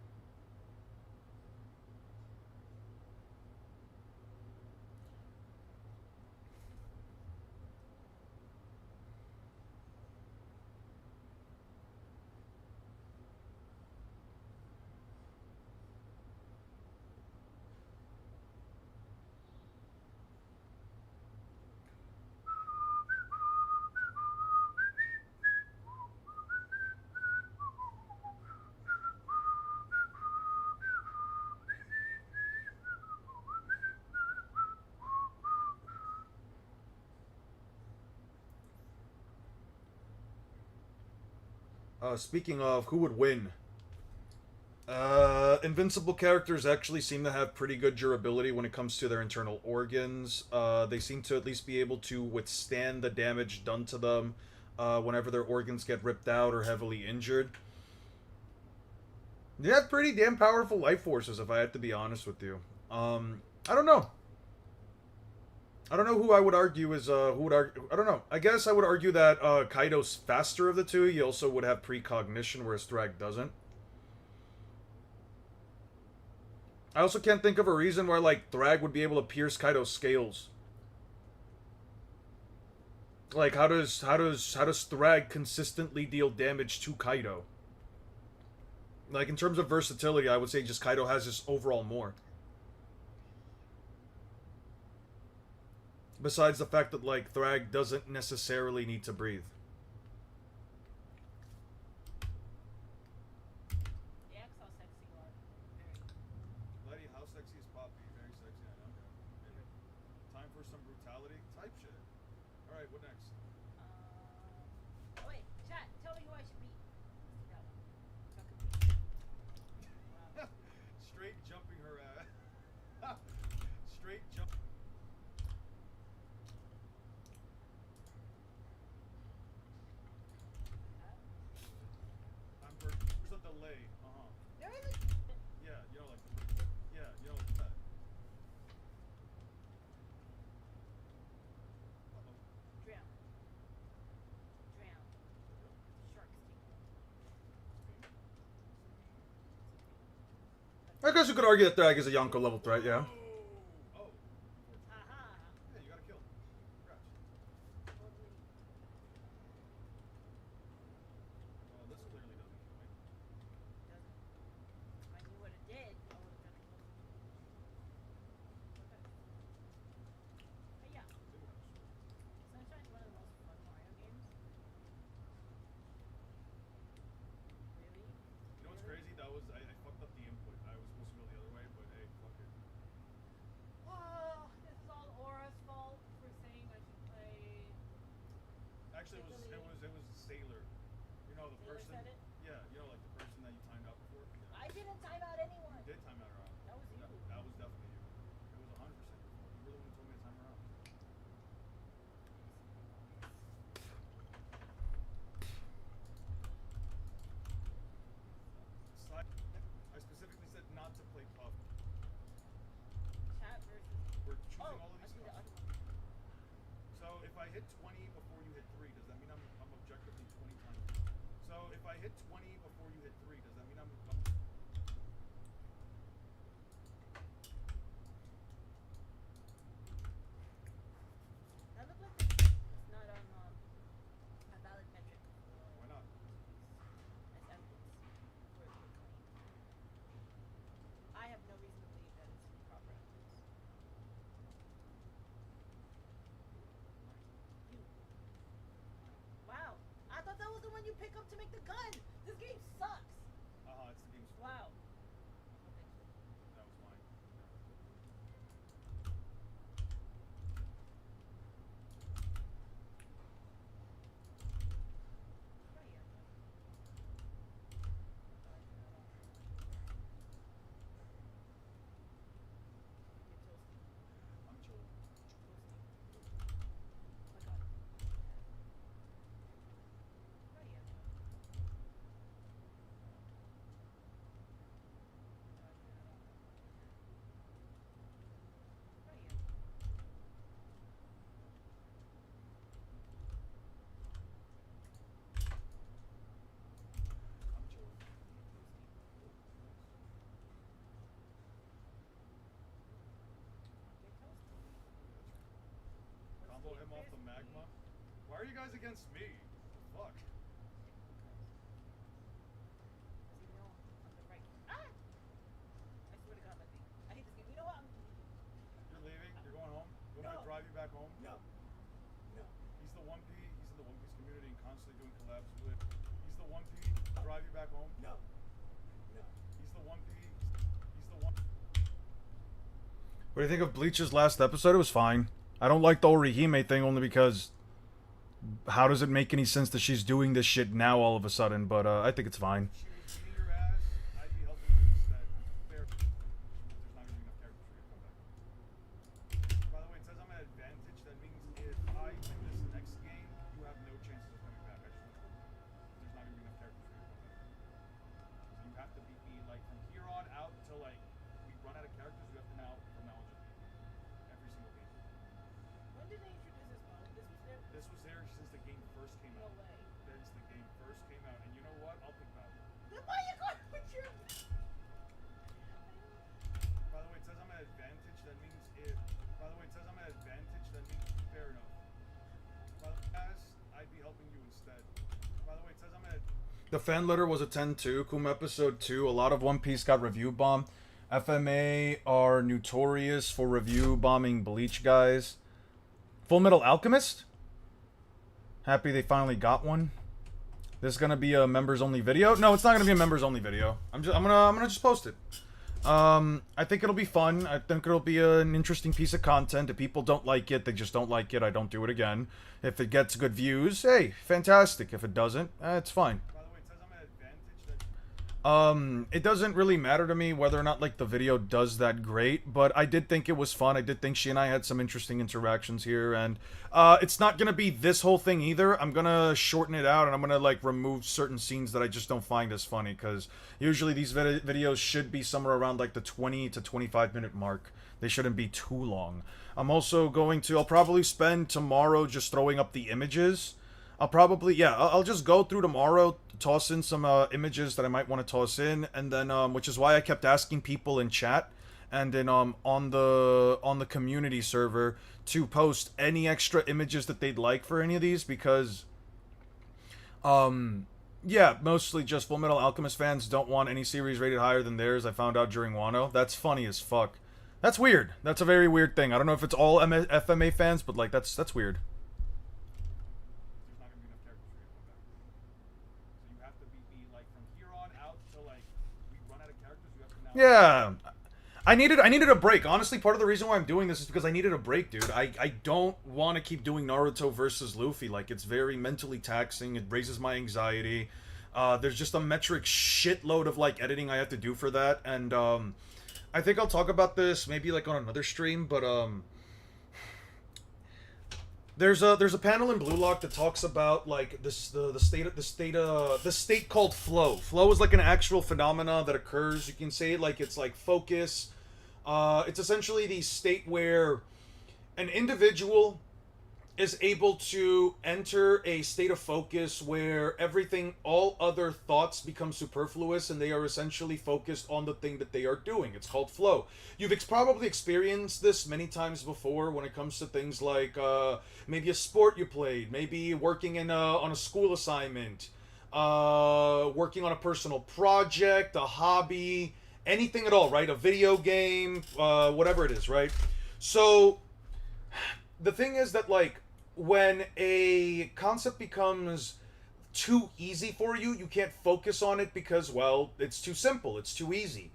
Speaking of, who would win? Invincible characters actually seem to have pretty good durability when it comes to their internal organs. They seem to at least be able to withstand the damage done to them whenever their organs get ripped out or heavily injured. They have pretty damn powerful life forces, if I had to be honest with you. I don't know. I don't know who I would argue is, who would argue, I don't know. I guess I would argue that, Kaido's faster of the two. He also would have precognition, whereas Thrag doesn't. I also can't think of a reason why, like, Thrag would be able to pierce Kaido's scales. Like, how does Thrag consistently deal damage to Kaido? Like, in terms of versatility, I would say just Kaido has this overall more. Besides the fact that, like, Thrag doesn't necessarily need to breathe. Yeah, how sexy you are. Lady, how sexy is Poppy? Very sexy, I know. Time for some brutality type shit. Alright, what next? Oh wait, chat, tell me who I should be. That one. Wow. Straight jumping her ass. Straight jump. There's a delay. There is a Yeah, you know, like, yeah, you know, like that. drown. Drown. Shark's teeth. I guess you could argue that Thrag is a Yonko level threat, yeah. Oh. Aha. Yeah, you gotta kill. Congrats. Totally. Well, this clearly doesn't kill me. Doesn't. If I knew what it did, I would have done it. But yeah. Sunshine's one of the most fun Mario games. Really? You know what's crazy? That was, I fucked up the input. I was supposed to go the other way, but hey, fuck it. Oh, this is all Aura's fault for saying I should play. Actually, it was Sailor. You know, the Sailor person. said it? Yeah, you know, like the person that you timed out before. Yeah. I didn't time out anyone. You did time out around. That was you. That was definitely you. It was 100% your fault. You were the one who told me to time around. I specifically said not to play Puff. Chat versus. We're choosing Oh, all of I these see the stuff. other one. So if I hit 20 before you hit 3, does that mean I'm objectively 20 times? So if I hit 20 before you hit 3, does that mean I'm That looked like it's not a valid metric. why not? As evidence for your claim. I have no reason to believe that it's proper evidence. You. Wow. I thought that was the one you pick up to make the gun. This game sucks. It's the game's fault. Wow. That was mine. I'm chilling. I'm chilling. Combo him off the magma. Why are you guys against me? Fuck. I swear to God, let me. I hate this game. You know what? You're leaving? You're going home? You want me to drive you back home? No. No. He's the 1P. He's in the One Piece community and constantly doing collabs with. He's the 1P. Drive you back home? No. No. He's the 1P. He's the one. What do you think of Bleach's last episode? It was fine. I don't like the Orihime thing only because how does it make any sense that she's doing this shit now all of a sudden? But I think it's fine. She was beating your ass. I'd be helping you instead. Fair. There's not even enough characters for you to come back. By the way, it says I'm at advantage. That means if I win this next game, you have no chances of coming back. I just want to know. There's not even enough characters for you to come back. So you have to beat me like from here on out until like we run out of characters. You have to now from now on just beat me every single game. When did they introduce this mode? This was there since the game first came No out. way. Since the game first came out, and you know what? I'll pick Valve. Then why you going with your... By the way, it says I'm at advantage. That means if. By the way, it says I'm at advantage. That means fair enough. By the way, I'd be helping you instead. By the way, it says I'm at. The fan letter was a 10-2. Kum episode 2. A lot of One Piece got review bombed. FMA are notorious for review bombing Bleach guys. Full Metal Alchemist? Happy they finally got one. This is gonna be a members only video? No, it's not gonna be a members only video. I'm gonna just post it. I think it'll be fun. I think it'll be an interesting piece of content. If people don't like it, they just don't like it. I don't do it again. If it gets good views, hey, fantastic. If it doesn't, it's fine. By the way, it says I'm at advantage. It doesn't really matter to me whether or not like the video does that great, but I did think it was fun. I did think she and I had some interesting interactions here, and it's not gonna be this whole thing either. I'm gonna shorten it out, and I'm gonna like remove certain scenes that I just don't find as funny, because usually these videos should be somewhere around like the 20 to 25 minute mark. They shouldn't be too long. I'll probably spend tomorrow just throwing up the images. I'll just go through tomorrow, toss in some images that I might want to toss in, and then which is why I kept asking people in chat and in on the community server to post any extra images that they'd like for any of these, because yeah, mostly just Full Metal Alchemist fans don't want any series rated higher than theirs. I found out during Wano. That's funny as fuck. That's weird. That's a very weird thing. I don't know if it's all FMA fans, but like that's weird. There's not gonna be enough characters for you to come back. So you have to beat me like from here on out till like we run out of characters. You have to now. Yeah. I needed a break. Honestly, part of the reason why I'm doing this is because I needed a break, dude. I don't want to keep doing Naruto versus Luffy. Like, it's very mentally taxing. It raises my anxiety. There's just a metric shitload of, like, editing I have to do for that. And, I think I'll talk about this maybe, like, on another stream. But, there's a panel in Blue Lock that talks about like the state called flow. Flow is like an actual phenomena that occurs. You can say like it's like focus. It's essentially the state where an individual is able to enter a state of focus where all other thoughts become superfluous and they are essentially focused on the thing that they are doing. It's called flow. You've probably experienced this many times before when it comes to things like maybe a sport you played, maybe working on a school assignment, working on a personal project, a hobby, anything at all, right? A video game, whatever it is, right? So the thing is that, like, when a concept becomes too easy for you, you can't focus on it because, well, it's too simple, it's too easy.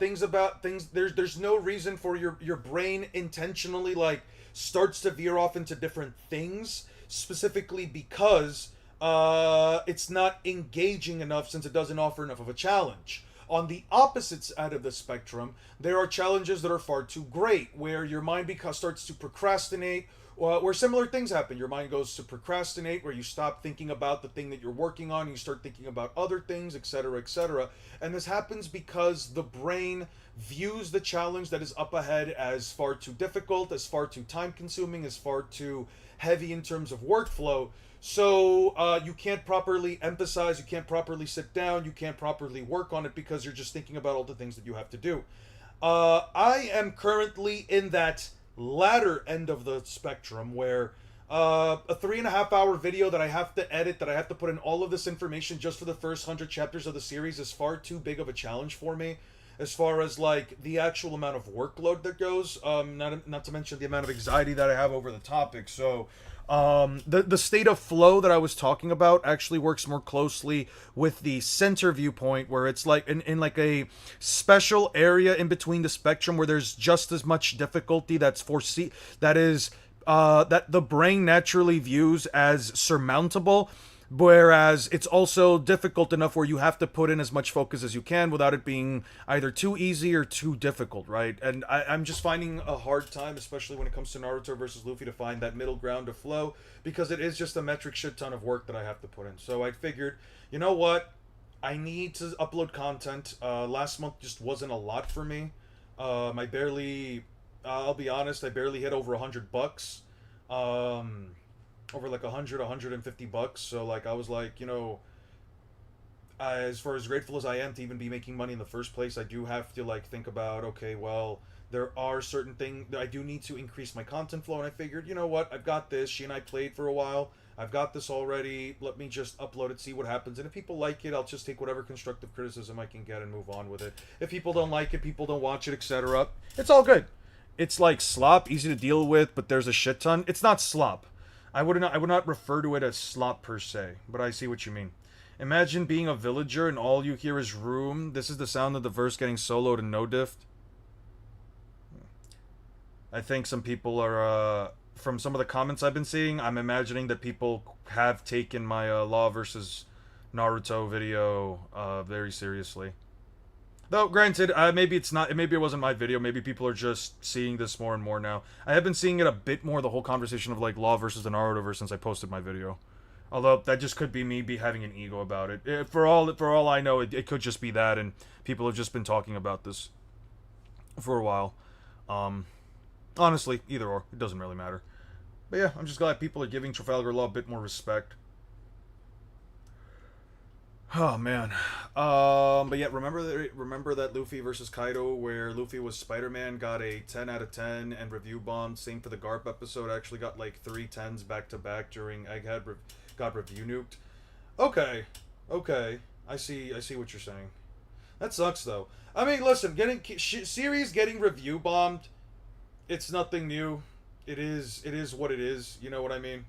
There's no reason for your brain intentionally, like, starts to veer off into different things, specifically because it's not engaging enough since it doesn't offer enough of a challenge. On the opposite side of the spectrum, there are challenges that are far too great, where your mind starts to procrastinate, where similar things happen. Your mind goes to procrastinate, where you stop thinking about the thing that you're working on, and you start thinking about other things, etc., etc. And this happens because the brain views the challenge that is up ahead as far too difficult, as far too time-consuming, as far too heavy in terms of workflow. So you can't properly emphasize, you can't properly sit down, you can't properly work on it because you're just thinking about all the things that you have to do. I am currently in that latter end of the spectrum where a 3.5 hour video that I have to edit, that I have to put in all of this information just for the first 100 chapters of the series is far too big of a challenge for me, as far as like the actual amount of workload that goes, not to mention the amount of anxiety that I have over the topic. So the state of flow that I was talking about actually works more closely with the center viewpoint, where it's like in like a special area in between the spectrum where there's just as much difficulty that is that the brain naturally views as surmountable, whereas it's also difficult enough where you have to put in as much focus as you can without it being either too easy or too difficult, right? And I'm just finding a hard time, especially when it comes to Naruto versus Luffy, to find that middle ground to flow, because it is just a metric shit ton of work that I have to put in. So I figured, you know what? I need to upload content. Last month just wasn't a lot for me. I barely, I'll be honest, I barely hit over $100. Over like 150 bucks. So like I was like, you know, as far as grateful as I am to even be making money in the first place, I do have to like think about, okay, well, there are certain things that I do need to increase my content flow, and I figured, you know what, I've got this. She and I played for a while. I've got this already. Let me just upload it, see what happens. And if people like it, I'll just take whatever constructive criticism I can get and move on with it. If people don't like it, people don't watch it, etc., it's all good. It's like slop, easy to deal with, but there's a shit ton. It's not slop. I would not refer to it as slop per se, but I see what you mean. Imagine being a villager and all you hear is room. This is the sound of the verse getting soloed and no diffed. I think some people are, from some of the comments I've been seeing, I'm imagining that people have taken my Law versus Naruto video very seriously. Though, granted, maybe it's not. Maybe it wasn't my video. Maybe people are just seeing this more and more now. I have been seeing it a bit more. The whole conversation of like Law versus the Naruto verse since I posted my video. Although that just could be me having an ego about it. For all I know, it could just be that, and people have just been talking about this for a while. Honestly, either or, it doesn't really matter. But yeah, I'm just glad people are giving Trafalgar Law a bit more respect. Oh man, but yeah, remember that Luffy versus Kaido where Luffy was Spider-Man, got a 10 out of 10 and review bombed. Same for the Garp episode. I actually got like 3 10s back to back during Egghead. Got review nuked. Okay, I see what you're saying. That sucks though. I mean, listen, series getting review bombed, it's nothing new. It is what it is. You know what I mean?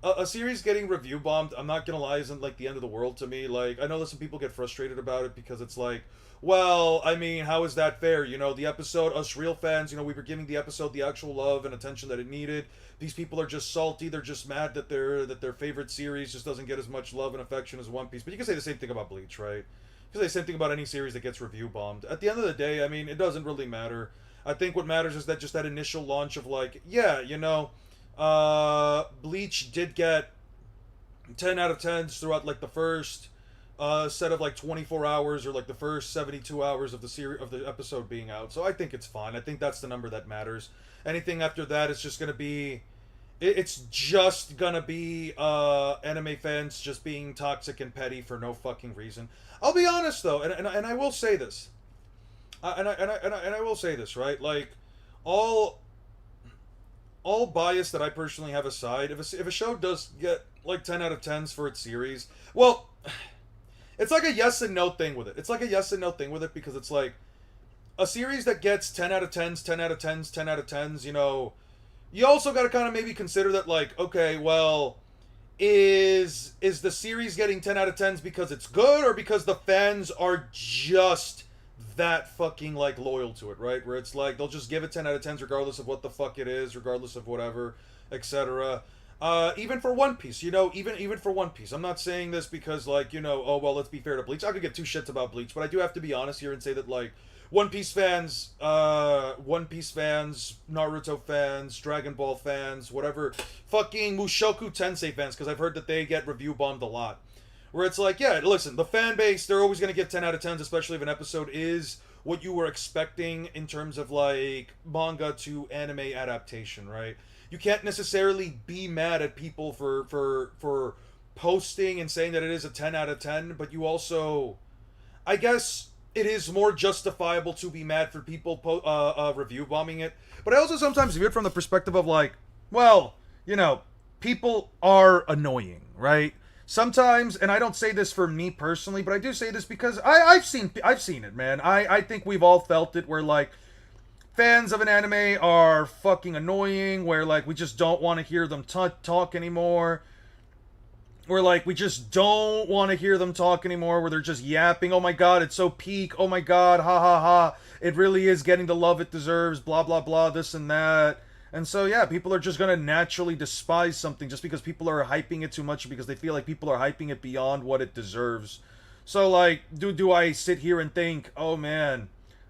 A series getting review bombed, I'm not gonna lie, isn't like the end of the world to me. Like, I know that some people get frustrated about it because it's like, well, I mean, how is that fair? You know, the episode, us real fans, you know, we were giving the episode the actual love and attention that it needed. These people are just salty. They're just mad that their favorite series just doesn't get as much love and affection as One Piece. But you can say the same thing about Bleach, right? You can say the same thing about any series that gets review bombed. At the end of the day, I mean, it doesn't really matter. I think what matters is that just that initial launch of like, yeah, you know, Bleach did get 10 out of 10s throughout like the first set of like 24 hours or like the first 72 hours of the episode being out. So I think it's fine. I think that's the number that matters. Anything after that is just gonna be, it's just gonna be anime fans just being toxic and petty for no fucking reason. I'll be honest though, and I will say this, and I will say this, right? Like all bias that I personally have aside, if a show does get like 10 out of 10s for its series, well, it's like a yes and no thing with it. It's like a yes and no thing with it because it's like a series that gets 10 out of 10s, 10 out of 10s, 10 out of 10s, you know, you also got to kind of maybe consider that like, okay, well, is the series getting 10 out of 10s because it's good or because the fans are just that fucking like loyal to it, right? Where it's like they'll just give it 10 out of 10s regardless of what the fuck it is, regardless of whatever, etc. Even for One Piece, you know, even for One Piece, I'm not saying this because like, you know, oh well, let's be fair to Bleach. I could give two shits about Bleach, but I do have to be honest here and say that like One Piece fans, Naruto fans, Dragon Ball fans, whatever, fucking Mushoku Tensei fans, because I've heard that they get review bombed a lot. Where it's like, yeah, listen, the fan base, they're always going to give 10 out of 10s, especially if an episode is what you were expecting in terms of, like, manga to anime adaptation, right? You can't necessarily be mad at people for posting and saying that it is a 10 out of 10, but you also, I guess it is more justifiable to be mad for people review bombing it. But I also sometimes view it from the perspective of, like, well, you know, people are annoying, right? Sometimes, and I don't say this for me personally, but I do say this because I've seen it, man. I think we've all felt it where, like, fans of an anime are fucking annoying, where, like, we just don't want to hear them talk anymore. Where, like, we just don't want to hear them talk anymore, where they're just yapping, oh my god, it's so peak, oh my god, ha ha ha, it really is getting the love it deserves, blah blah blah, this and that. And so, yeah, people are just gonna naturally despise something just because people are hyping it too much, because they feel like people are hyping it beyond what it deserves. So, like, do I sit here and think, oh man,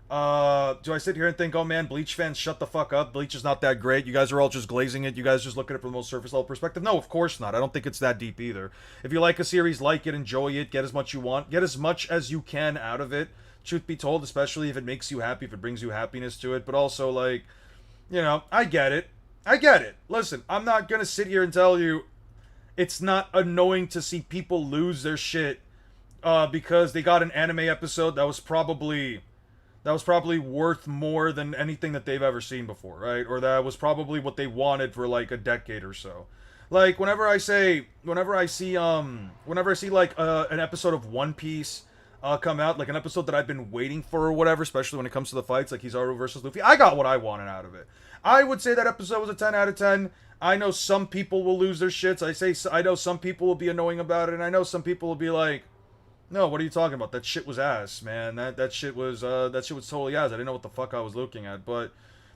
do I sit here and think, oh man, Bleach fans, shut the fuck up. Bleach is not that great. You guys are all just glazing it. You guys just look at it from the most surface level perspective. No, of course not. I don't think it's that deep either. If you like a series, like it, enjoy it, get as much you want, get as much as you can out of it. Truth be told, especially if it makes you happy, if it brings you happiness to it. But also, like, you know, I get it. I get it. Listen, I'm not gonna sit here and tell you it's not annoying to see people lose their shit because they got an anime episode that was probably worth more than anything that they've ever seen before, right? Or that was probably what they wanted for like a decade or so. Like whenever I see like an episode of One Piece come out, like an episode that I've been waiting for or whatever, especially when it comes to the fights, like Kizaru versus Luffy, I got what I wanted out of it. I would say that episode was a 10 out of 10. I know some people will lose their shits. I know some people will be annoying about it, and I know some people will be like, no, what are you talking about? That shit was ass, man. That shit was totally ass. I didn't know what the fuck I was looking at, but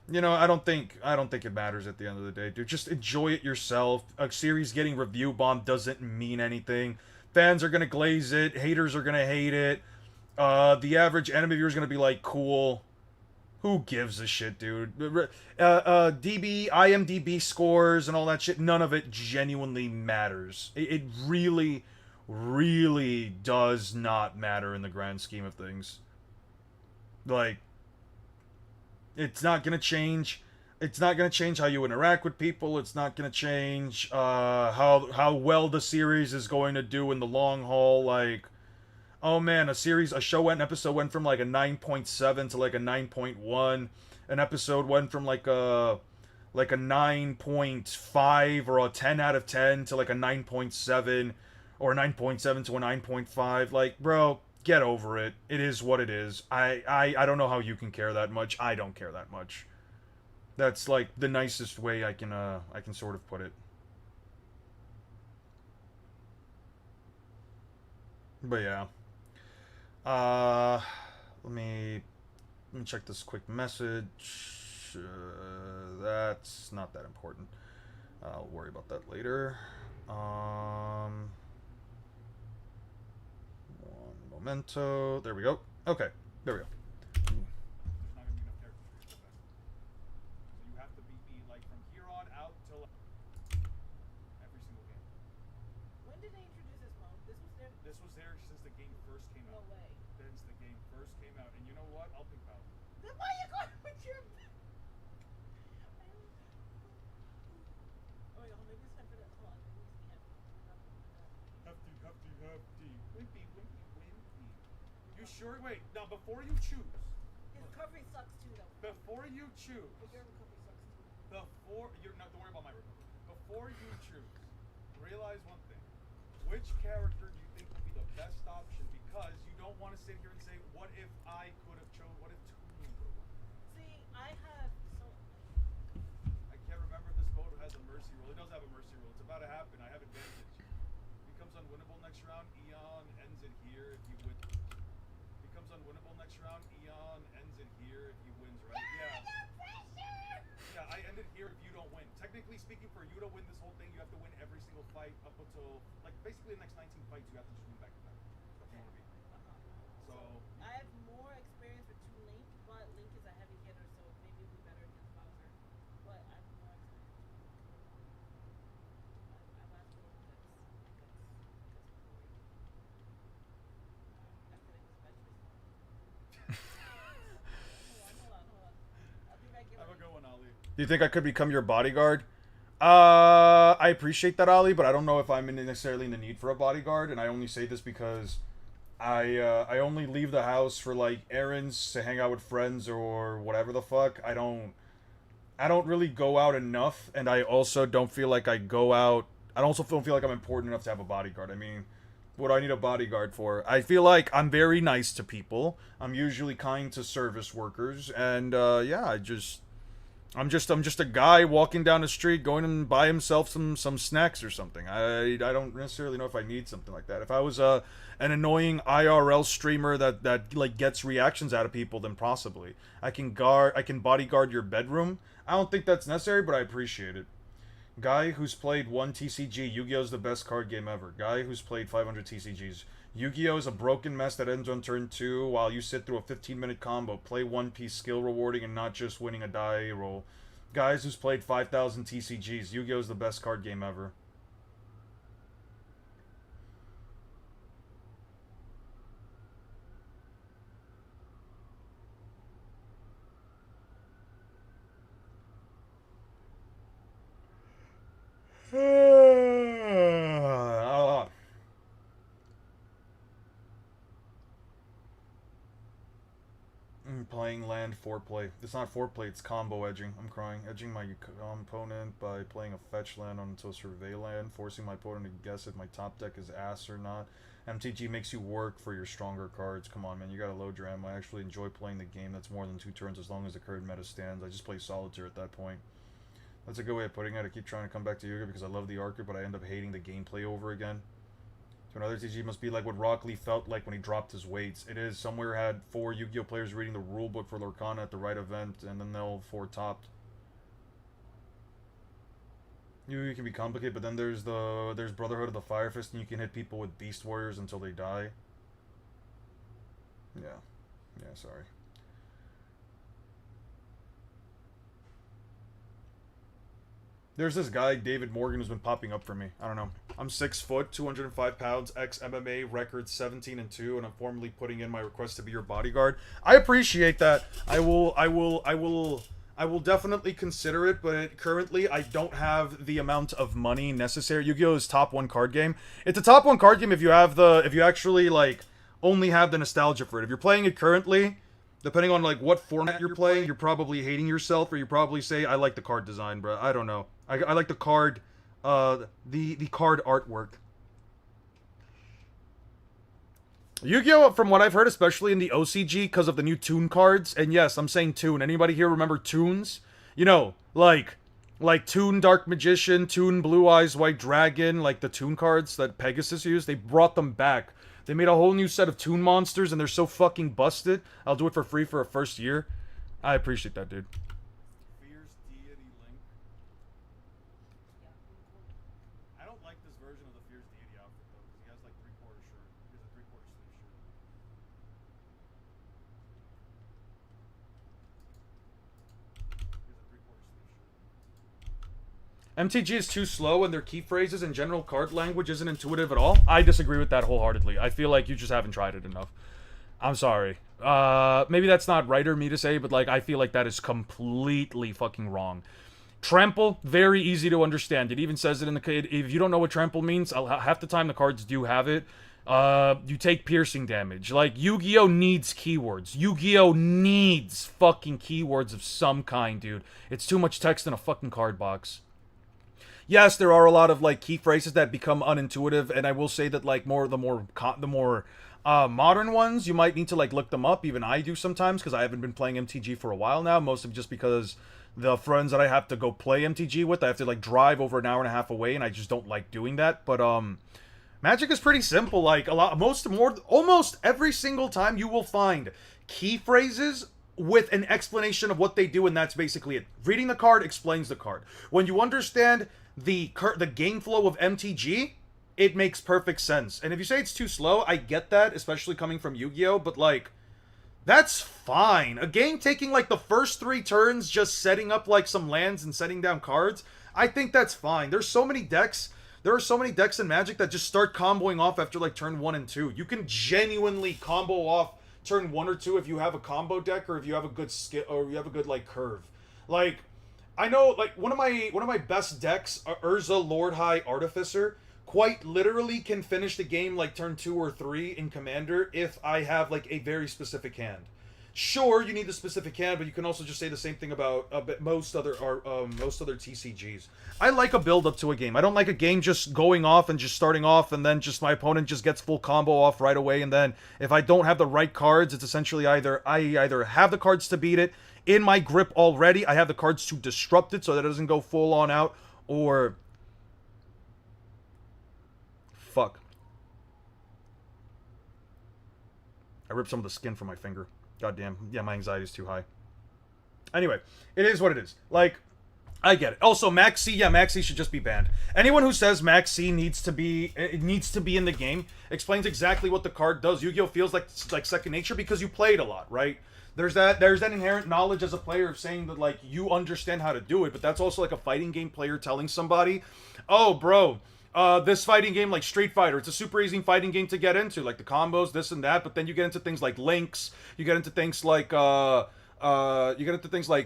you know, I don't think it matters at the end of the day, dude. Just enjoy it yourself. A series getting review bombed doesn't mean anything. Fans are gonna glaze it. Haters are gonna hate it. The average anime viewer is gonna be like, cool. Who gives a shit, dude? IMDb scores and all that shit, none of it genuinely matters. It really, really does not matter in the grand scheme of things. Like, it's not gonna change. It's not gonna change how you interact with people. It's not gonna change how well the series is going to do in the long haul. Like, oh man, an episode went from like a 9.7 to like a 9.1. An episode went from like a 9.5 or a 10 out of 10 to like a 9.7 or a 9.7 to a 9.5. Like, bro, get over it. It is what it is. I don't know how you can care that much. I don't care that much. That's like the nicest way I can sort of put it. But yeah. Let me check this quick message. That's not that important. I'll worry about that later. One momento. There we go. Okay, there we go. There's not gonna be enough characters for you to go back. So you have to beat me like from here on out till every single game. When did they introduce this mode? This was there since the game first came No out. way. Since the game first came out, and you know what? I'll pick Valve. Then why you going with your? Oh wait, maybe it's time for that. Hold on, maybe it's Hefty. Wimpy. You sure? Wait, now before you choose. his recovery sucks too, though. Before you choose. But your recovery sucks too. Don't worry about my recovery. Before you choose, realize one thing. Which character do you think will be the best option? Because you don't want to sit here and say, what if I could have chosen, what if Toon would have won? See, I have so. I can't remember if this mode has a mercy rule. It does have a mercy rule. It's about to happen. I have advantage. Becomes unwinnable next round. Eon ends it here if you win. Becomes unwinnable next round. Eon ends it here if he wins, right? Yeah. Yeah, I ended here if you don't win. Technically speaking, for you to win this whole thing, you have to win every single fight up until, like, basically the next 19 fights, you have to just win back to back. If you want to beat me. So, I have more experience with Link, but Link is a heavy hitter, so maybe it'll be better against Bowser. But I have more experience. I've asked for this. I feel like this bench is Hold on. I'll be back. have a good one, Ali. Do you think I could become your bodyguard? I appreciate that, Ali, but I don't know if I'm necessarily in the need for a bodyguard, and I only say this because I only leave the house for like errands to hang out with friends or whatever the fuck. I don't really go out enough, and I also don't feel like I go out. I also don't feel like I'm important enough to have a bodyguard. I mean, what do I need a bodyguard for? I feel like I'm very nice to people. I'm usually kind to service workers, and yeah, I'm just a guy walking down the street, going and buy himself some snacks or something. I don't necessarily know if I need something like that. If I was an annoying IRL streamer that like gets reactions out of people, then possibly I can bodyguard your bedroom. I don't think that's necessary, but I appreciate it. Guy who's played 1 TCG, Yu-Gi-Oh's the best card game ever. Guy who's played 500 TCGs. Yu-Gi-Oh is a broken mess that ends on turn 2 while you sit through a 15-minute combo. Play one piece skill rewarding and not just winning a die roll. Guys who's played 5,000 TCGs. Yu-Gi-Oh is the best card game ever. Playing land foreplay. It's not foreplay, it's combo edging. I'm crying. Edging my opponent by playing a fetch land until survey land, forcing my opponent to guess if my top deck is ass or not. MTG makes you work for your stronger cards. Come on, man, you gotta load your ammo. I actually enjoy playing the game that's more than 2 turns as long as the current meta stands. I just play solitaire at that point. That's a good way of putting it. I keep trying to come back to Yuga because I love the arc, but I end up hating the gameplay over again. So another TG must be like what Rock Lee felt like when he dropped his weights. It is. Somewhere had 4 Yu-Gi-Oh players reading the rulebook for Lorcana at the right event, and then they'll 4 topped. Yu-Gi-Oh can be complicated, but then there's Brotherhood of the Fire Fist, and you can hit people with Beast Warriors until they die. Yeah, sorry. There's this guy, David Morgan, who's been popping up for me. I don't know. I'm 6 foot, 205 pounds, ex-MMA, record 17-2, and I'm formally putting in my request to be your bodyguard. I appreciate that. I will definitely consider it, but currently I don't have the amount of money necessary. Yu-Gi-Oh is top 1 card game. It's a top 1 card game if you actually like only have the nostalgia for it. If you're playing it currently, depending on like what format you're playing, you're probably hating yourself, or you probably say, I like the card design, bro. I don't know. I like the card, the card artwork. Yu-Gi-Oh, from what I've heard, especially in the OCG, because of the new Toon cards, and yes, I'm saying Toon. Anybody here remember Toons? You know, like Toon Dark Magician, Toon Blue Eyes White Dragon, like the Toon cards that Pegasus used, they brought them back. They made a whole new set of Toon monsters, and they're so fucking busted. I'll do it for free for a first year. I appreciate that, dude. Fierce Deity Link. I don't like this version of the Fierce Deity outfit, though, because he has like 3/4 shirt. He has a 3/4 sleeve shirt. MTG is too slow, and their key phrases and general card language isn't intuitive at all. I disagree with that wholeheartedly. I feel like you just haven't tried it enough. I'm sorry. Maybe that's not right or me to say, but like I feel like that is completely fucking wrong. Trample, very easy to understand. It even says it in the... If you don't know what trample means, half the time the cards do have it. You take piercing damage. Like, Yu-Gi-Oh needs keywords. Yu-Gi-Oh needs fucking keywords of some kind, dude. It's too much text in a fucking card box. Yes, there are a lot of like key phrases that become unintuitive, and I will say that like the more modern ones, you might need to like look them up. Even I do sometimes because I haven't been playing MTG for a while now. Mostly just because the friends that I have to go play MTG with, I have to like drive over an hour and a half away, and I just don't like doing that. But Magic is pretty simple. Like almost every single time you will find key phrases with an explanation of what they do, and that's basically it. Reading the card explains the card. When you understand the game flow of MTG, it makes perfect sense. And if you say it's too slow, I get that, especially coming from Yu-Gi-Oh, but like, that's fine. A game taking like the first 3 turns just setting up like some lands and setting down cards, I think that's fine. There are so many decks in Magic that just start comboing off after like turn 1 and 2. You can genuinely combo off turn 1 or 2 if you have a combo deck, or if you have a good skill, or you have a good like curve. Like, I know like one of my best decks, Urza Lord High Artificer, quite literally can finish the game like turn 2 or 3 in Commander if I have like a very specific hand. Sure, you need the specific hand, but you can also just say the same thing about most other TCGs. I like a build up to a game. I don't like a game just going off and just starting off, and then just my opponent just gets full combo off right away, and then if I don't have the right cards, it's essentially I either have the cards to beat it in my grip already, I have the cards to disrupt it so that it doesn't go full on out, or fuck. I ripped some of the skin from my finger. Goddamn. Yeah, my anxiety is too high. Anyway, it is what it is. Like, I get it. Also, Max C, yeah, Max C should just be banned. Anyone who says Max C needs to be in the game explains exactly what the card does. Yu-Gi-Oh feels like second nature because you played a lot, right? There's that inherent knowledge as a player of saying that like you understand how to do it, but that's also like a fighting game player telling somebody, "Oh, bro, this fighting game like Street Fighter, it's a super easy fighting game to get into, like the combos, this and that." But then you get into things like links, you get into things like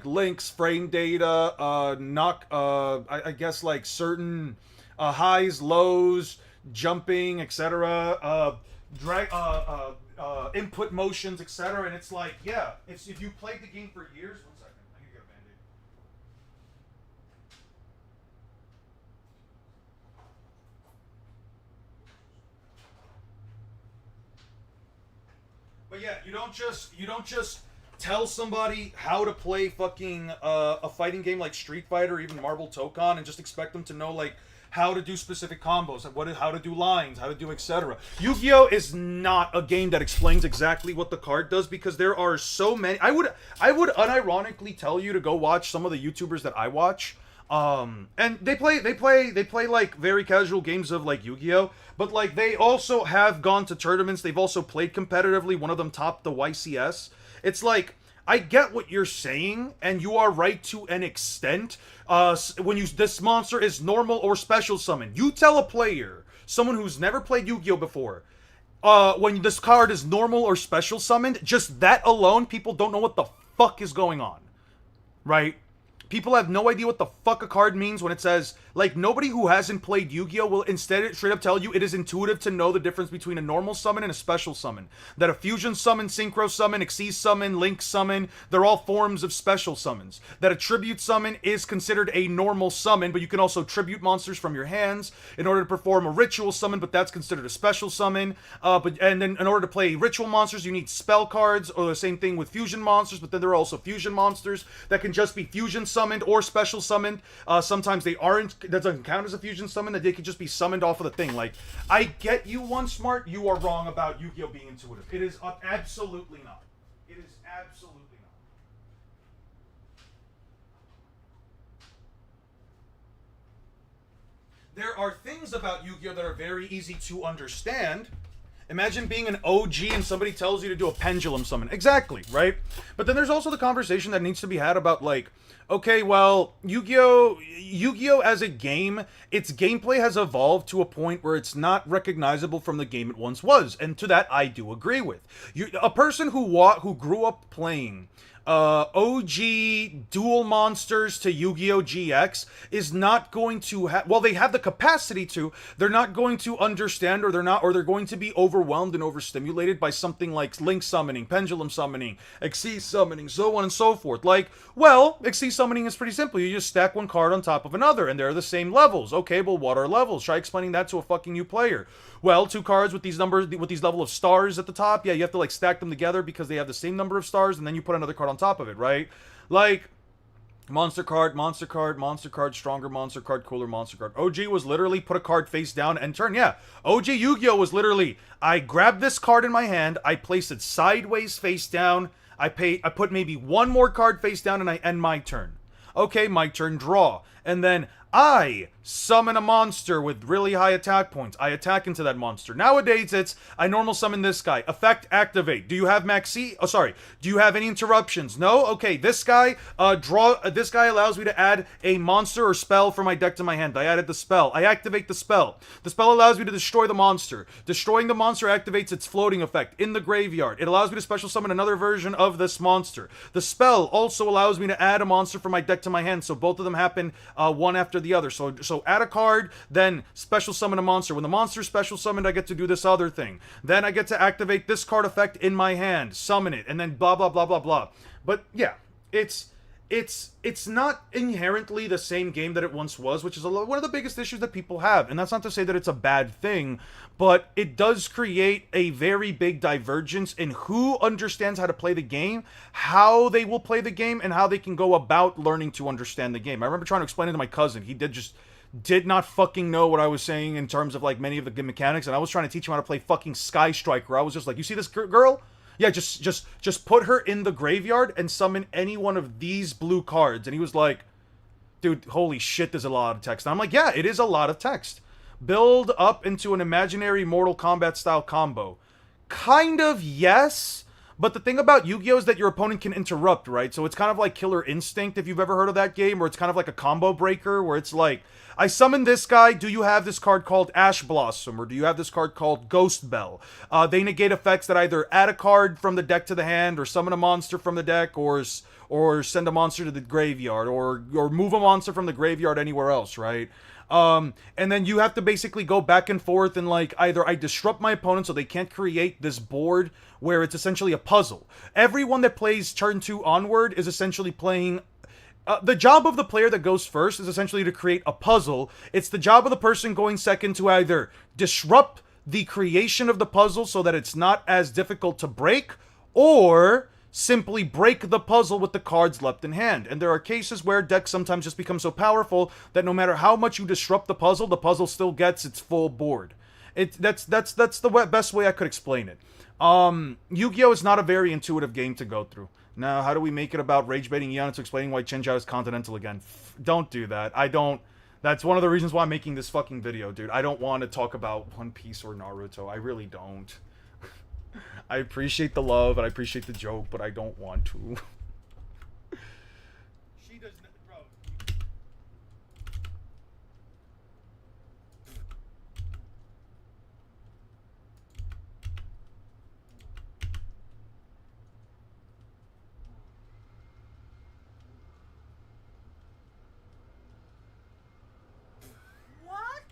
links, frame data, I guess like certain highs, lows, jumping, etc. Input motions, etc. And it's like, yeah, if you played the game for years. One second, I need to get a band-aid. But yeah, you don't just tell somebody how to play fucking a fighting game like Street Fighter or even Marble Tokon and just expect them to know like how to do specific combos, like how to do lines, how to do etc. Yu-Gi-Oh is not a game that explains exactly what the card does because there are so many. I would unironically tell you to go watch some of the YouTubers that I watch. And they play like very casual games of like Yu-Gi-Oh, but like they also have gone to tournaments. They've also played competitively. One of them topped the YCS. It's like, I get what you're saying, and you are right to an extent. When this monster is normal or special summon, you tell a player, someone who's never played Yu-Gi-Oh before, when this card is normal or special summoned, just that alone, people don't know what the fuck is going on, right? People have no idea what the fuck a card means when it says, like, nobody who hasn't played Yu-Gi-Oh will instead straight up tell you it is intuitive to know the difference between a normal summon and a special summon. That a fusion summon, synchro summon, Xyz summon, link summon, they're all forms of special summons. That a tribute summon is considered a normal summon, but you can also tribute monsters from your hands in order to perform a ritual summon, but that's considered a special summon. And then in order to play ritual monsters, you need spell cards, or the same thing with fusion monsters, but then there are also fusion monsters that can just be fusion summoned or special summoned. Sometimes they aren't, that doesn't count as a fusion summon, that they could just be summoned off of the thing. Like, I get you, One Smart, you are wrong about Yu-Gi-Oh being intuitive. It is absolutely not. It is absolutely not. There are things about Yu-Gi-Oh that are very easy to understand. Imagine being an OG and somebody tells you to do a pendulum summon. Exactly, right? But then there's also the conversation that needs to be had about, like, okay, well, Yu-Gi-Oh as a game, its gameplay has evolved to a point where it's not recognizable from the game it once was, and to that I do agree with. A person who grew up playing OG dual monsters to Yu-Gi-Oh! GX is not going to have, well, they have the capacity to, they're not going to understand, or they're going to be overwhelmed and overstimulated by something like link summoning, pendulum summoning, Xyz summoning, so on and so forth. Like, well, Xyz summoning is pretty simple. You just stack one card on top of another, and they're the same levels. Okay, well, what are levels? Try explaining that to a fucking new player. Well, two cards with these numbers, with these level of stars at the top, yeah, you have to, like, stack them together because they have the same number of stars, and then you put another card on top of it, right? Like, monster card, stronger monster card, cooler monster card. OG was literally put a card face down and turn. Yeah, OG Yu-Gi-Oh was literally, I grab this card in my hand, I place it sideways face down, I put maybe one more card face down, and I end my turn. Okay, my turn, draw. And then I summon a monster with really high attack points. I attack into that monster. Nowadays, it's, I normal summon this guy. Effect, activate. Do you have Max C? Oh, sorry. Do you have any interruptions? No? Okay, this guy, this guy allows me to add a monster or spell from my deck to my hand. I added the spell. I activate the spell. The spell allows me to destroy the monster. Destroying the monster activates its floating effect in the graveyard. It allows me to special summon another version of this monster. The spell also allows me to add a monster from my deck to my hand, so both of them happen one after the other. So add a card, then special summon a monster. When the monster is special summoned, I get to do this other thing. Then I get to activate this card effect in my hand, summon it, and then blah blah blah blah blah. But yeah, it's not inherently the same game that it once was, which is one of the biggest issues that people have. And that's not to say that it's a bad thing, but it does create a very big divergence in who understands how to play the game, how they will play the game, and how they can go about learning to understand the game. I remember trying to explain it to my cousin. He did not fucking know what I was saying in terms of, like, many of the mechanics, and I was trying to teach him how to play fucking Sky Striker. I was just like, you see this girl? Yeah, just put her in the graveyard and summon any one of these blue cards. And he was like, dude, holy shit, there's a lot of text. And I'm like, yeah, it is a lot of text. Build up into an imaginary Mortal Kombat style combo. Kind of, yes. But the thing about Yu-Gi-Oh! Is that your opponent can interrupt, right? So it's kind of like Killer Instinct, if you've ever heard of that game, where it's kind of like a combo breaker, where it's like, I summon this guy, do you have this card called Ash Blossom, or do you have this card called Ghost Bell? They negate effects that either add a card from the deck to the hand, or summon a monster from the deck, or send a monster to the graveyard, or move a monster from the graveyard anywhere else, right? And then you have to basically go back and forth and like either I disrupt my opponent so they can't create this board where it's essentially a puzzle. Everyone that plays turn 2 onward is essentially playing the job of the player that goes first is essentially to create a puzzle. It's the job of the person going second to either disrupt the creation of the puzzle so that it's not as difficult to break, or simply break the puzzle with the cards left in hand. And there are cases where decks sometimes just become so powerful that no matter how much you disrupt the puzzle still gets its full board. That's the best way I could explain it. Yu-Gi-Oh! Is not a very intuitive game to go through. Now, how do we make it about rage baiting Ian to explaining why Chenjiao is continental again? Don't do that. I don't. That's one of the reasons why I'm making this fucking video, dude. I don't want to talk about One Piece or Naruto. I really don't. I appreciate the love and I appreciate the joke, but I don't want to. She does not, bro. What?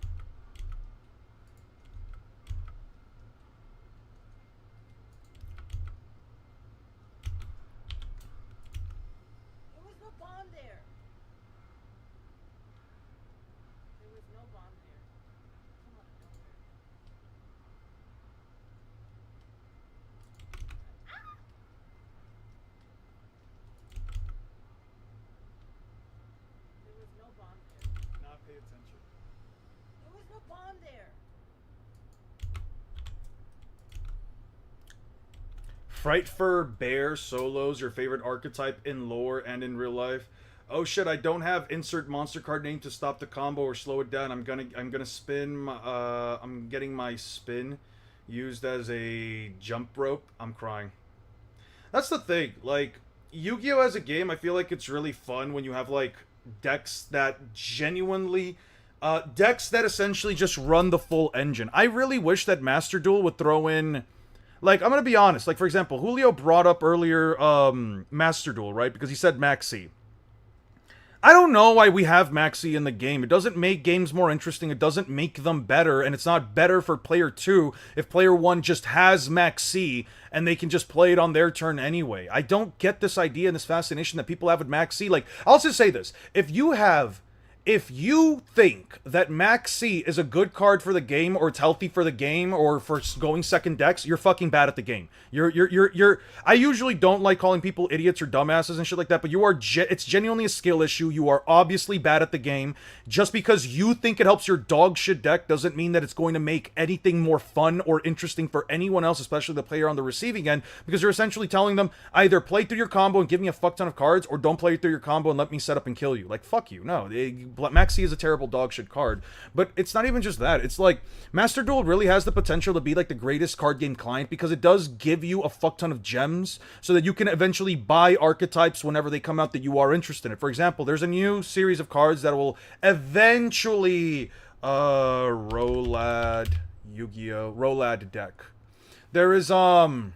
There was no bomb there. There was no bomb there. Come on, don't hurt. Ah! There was no bomb there. Not pay attention. There was no bomb there. Frightfur Bear Solo's your favorite archetype in lore and in real life. Oh shit, I don't have insert monster card name to stop the combo or slow it down. I'm gonna spin I'm getting my spin used as a jump rope. I'm crying. That's the thing. Like, Yu-Gi-Oh! As a game, I feel like it's really fun when you have like decks that genuinely decks that essentially just run the full engine. I really wish that Master Duel would throw in, like, I'm gonna be honest, like, for example, Julio brought up earlier Master Duel, right? Because he said Maxi. I don't know why we have Maxi in the game. It doesn't make games more interesting, it doesn't make them better, and it's not better for player 2 if player 1 just has Maxi and they can just play it on their turn anyway. I don't get this idea and this fascination that people have with Maxi. Like, I'll just say this. If you think that Maxi is a good card for the game, or it's healthy for the game, or for going second decks, you're fucking bad at the game. I usually don't like calling people idiots or dumbasses and shit like that, but it's genuinely a skill issue. You are obviously bad at the game. Just because you think it helps your dog shit deck doesn't mean that it's going to make anything more fun or interesting for anyone else, especially the player on the receiving end, because you're essentially telling them, either play through your combo and give me a fuck ton of cards, or don't play through your combo and let me set up and kill you. Like, fuck you. No, Maxi is a terrible dog shit card. But it's not even just that. It's like, Master Duel really has the potential to be like the greatest card game client, because it does give you a fuck ton of gems so that you can eventually buy archetypes whenever they come out that you are interested in. For example, there's a new series of cards that will eventually Rolad Yu-Gi-Oh! Rolad deck. There is a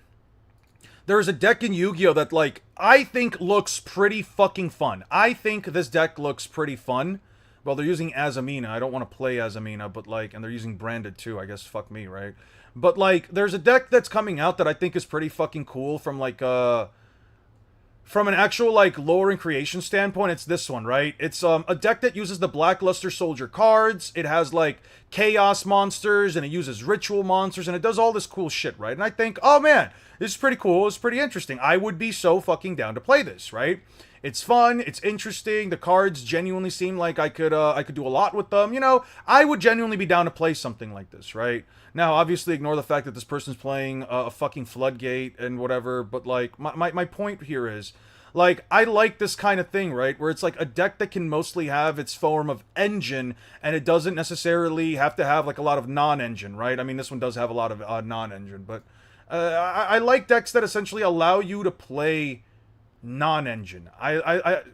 deck in Yu-Gi-Oh! That, like, I think looks pretty fucking fun. I think this deck looks pretty fun. Well, they're using Azamina. I don't want to play Azamina, but, like, and they're using Branded, too. I guess, fuck me, right? But, like, there's a deck that's coming out that I think is pretty fucking cool from, like, from an actual, like, lore and creation standpoint. It's this one, right? It's, a deck that uses the Blackluster Soldier cards. It has, like, Chaos monsters, and it uses Ritual monsters, and it does all this cool shit, right? And I think, oh, man, this is pretty cool. It's pretty interesting. I would be so fucking down to play this, right? It's fun, it's interesting. The cards genuinely seem like I could do a lot with them. You know, I would genuinely be down to play something like this, right? Now, obviously, ignore the fact that this person's playing a fucking floodgate and whatever. But like, my point here is, like, I like this kind of thing, right? Where it's like a deck that can mostly have its form of engine, and it doesn't necessarily have to have like a lot of non-engine, right? I mean, this one does have a lot of non-engine, but I like decks that essentially allow you to play non-engine.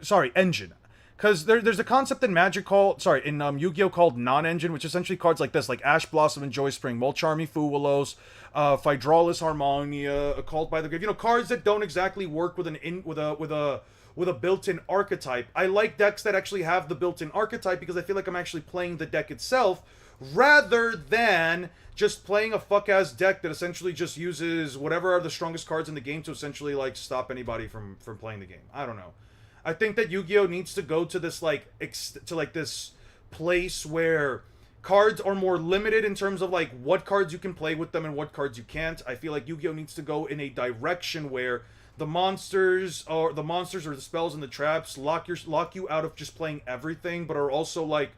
Sorry, engine. Because there's a concept in Magic called, sorry, in Yu-Gi-Oh! Called non-engine, which essentially cards like this, like Ash Blossom and Joy Spring, Molcharmy Fuwalos, Phydraulis Harmonia, Called by the Grave. You know, cards that don't exactly work with a built-in archetype. I like decks that actually have the built-in archetype because I feel like I'm actually playing the deck itself, rather than just playing a fuck-ass deck that essentially just uses whatever are the strongest cards in the game to essentially, like, stop anybody from playing the game. I don't know. I think that Yu-Gi-Oh! Needs to go to this, like, this place where cards are more limited in terms of, like, what cards you can play with them and what cards you can't. I feel like Yu-Gi-Oh! Needs to go in a direction where the monsters or the spells and the traps lock you out of just playing everything, but are also, like,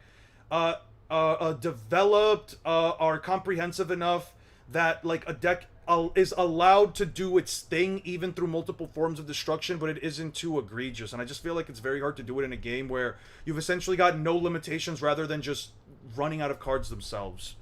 developed, are comprehensive enough that, like, a deck is allowed to do its thing even through multiple forms of destruction, but it isn't too egregious. And I just feel like it's very hard to do it in a game where you've essentially got no limitations rather than just running out of cards themselves.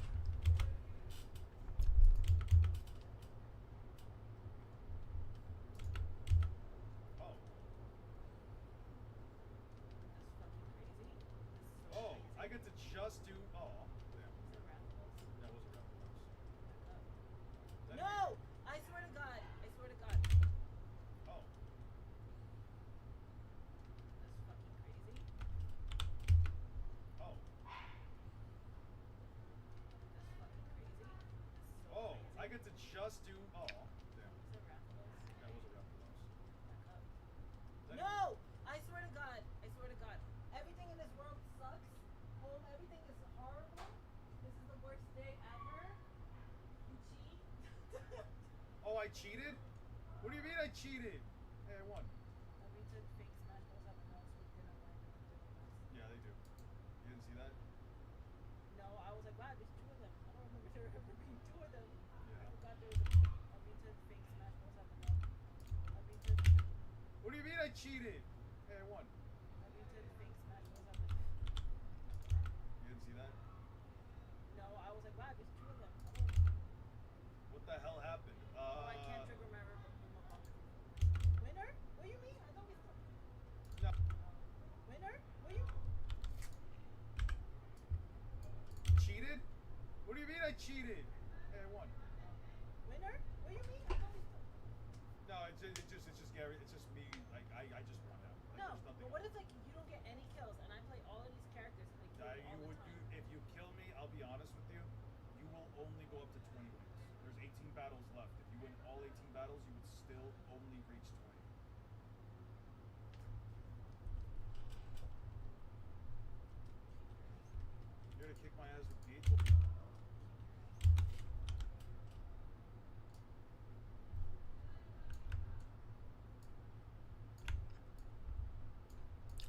Oh, I get to just do. Oh, damn. That was a Raptors. No! I swear to God. I swear to God. Oh. That's fucking crazy. Oh. That's fucking crazy. That's so Oh, crazy. I get to just do. Oh, damn. Is it Raptors? That was a Raptors. Back up. No! I swear to God. I swear to God. Everything in this world sucks. Everything is horrible. This is the worst day ever. You cheat. Oh, I cheated? What do you mean I cheated? Hey, I won. Every time fake smash goes up and knows we didn't win. Yeah, they do. You didn't see that? No, I was like, wow, there's two of them. I don't remember there ever being two of them. Yeah. I forgot there was every time fake smash goes up and knows. Every time. What do you mean I cheated? Hey, I won. Every time fake smash goes up and knows. You didn't see that? No, I was like, wow, there's two of them. I don't. What the hell happened? Oh, I can't trigger my remote pump. Winner? What do you mean? I thought we still. No. Winner? What do you? Cheated? What do you mean I cheated? Hey, I won. Winner? What do you mean? I thought we still. No, it's just Gary. It's just me. Like I just won out. Like, No, there's nothing but what else. if like you don't get any kills and I play all of these characters and they kill me all the time? If you kill me, I'll be honest with you. You will only go up to 20 wins. There's 18 battles left. If you win all 18 battles, you would still only reach 20. You're gonna kick my ass with Pete?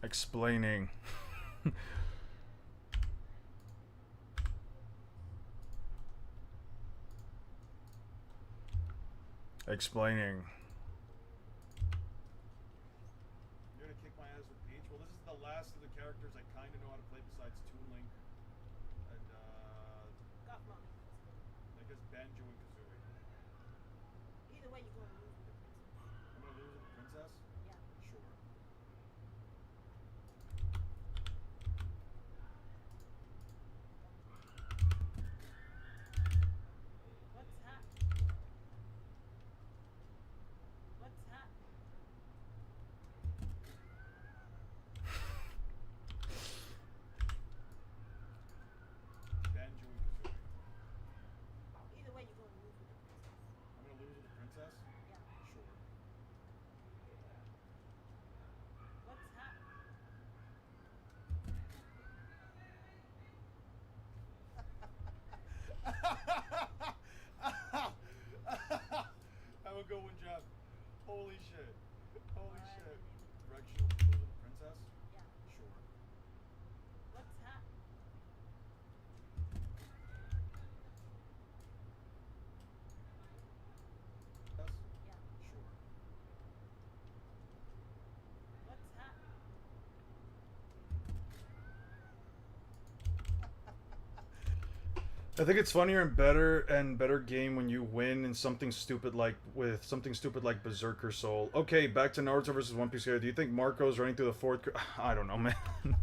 Explaining. Explaining. You're gonna kick my ass with Peach? Well, this is the last of the characters I kind of know how to play besides Toon Link and, Got mommy. I guess Banjo and Kazooie. Either way, you're gonna lose with the princess. I'm gonna lose with the princess? Yeah. Sure. What's happening? I think it's funnier and better game when you win in something stupid like Berserker Soul. Okay, back to Naruto versus One Piece here. Do you think Marco's running through the fourth? I don't know, man. Have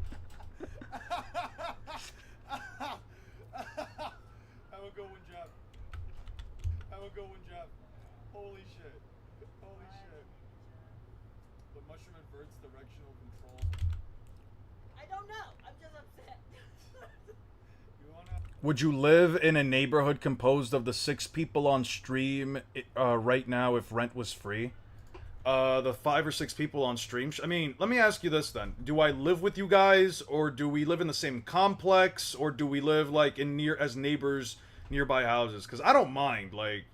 a good one, Jeff. Have a good one, Jeff. Holy shit. Holy shit. The mushroom inverts directional control. I don't know. I'm just upset. You wanna? Would you live in a neighborhood composed of the 6 people on stream right now if rent was free? The 5 or 6 people on stream. I mean, let me ask you this then: do I live with you guys, or do we live in the same complex, or do we live like as neighbors nearby houses? Because I don't mind. Like,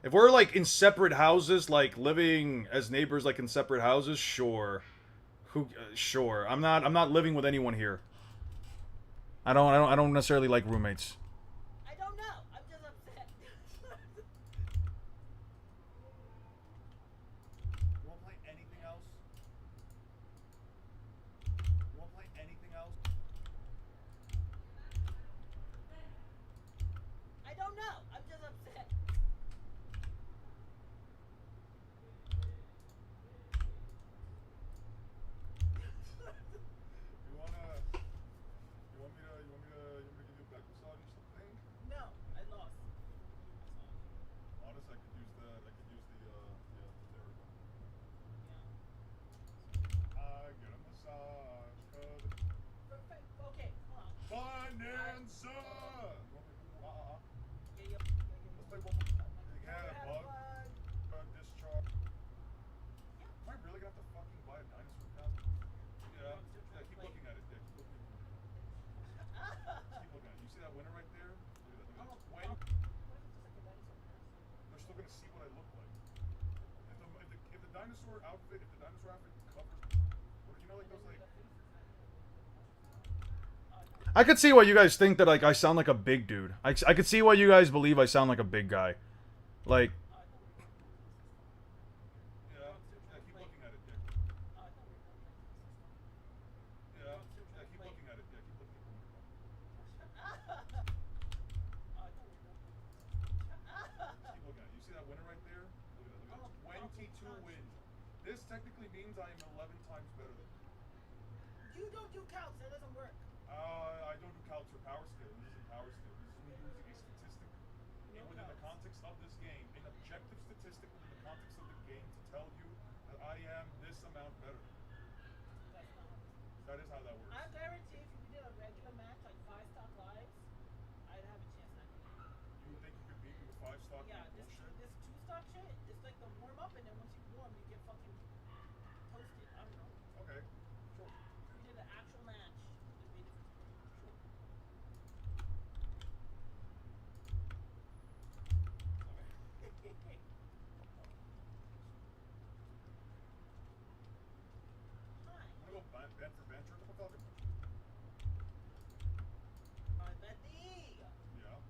if we're like in separate houses, like living as neighbors, like in separate houses, sure. Sure. I'm not living with anyone here. I don't necessarily like roommates. I don't know. I'm just upset. You wanna play anything else? You wanna play anything else? I don't know. I'm just upset. You want me to give you a back massage or something? No, I lost. Honest, I could use the therapy. I get a massage, cause Perfect. Okay, hold on. Bonanza! Yeah, Let's play one more. Big head, bug. Discharge. Am I really gonna have to fucking buy a dinosaur costume? Yeah. Yeah, keep looking at it, Dick. Keep looking at it. Keep looking at it. You see that winner right there? Look at that. Look at that. They're still gonna see what I look like. If the dinosaur outfit covers, you know, like those like. I could see why you guys think that like I sound like a big dude. I could see why you guys believe I sound like a big guy. Like, Yeah, keep looking at it, Dick. Yeah, keep looking at it, Dick. Keep looking at it. Keep looking at it. You see that winner right there? Look at that. 22 wins. This technically means I am 11 times better than you. You don't do counts. That doesn't work. I don't do calcs or power scaling. This isn't power scaling. This is me using a statistic within the context of this game, an objective statistic within the context of the game to tell you that I am this amount better than you. That's not how it works. That is how that works. I guarantee if you did a regular match, like 5-stock lives, I'd have a chance at it. You would think you could beat me with 5-stock Yeah, bullshit? this 2-stock shit, it's like the warm up, and then once you warm, you get fucking toasted. I don't know. Okay, sure. If we did an actual match, it'd be different. Sure. Hi, I'm gonna go band for band shirt. I'm a Falcon. my Betty. Yeah. Yes.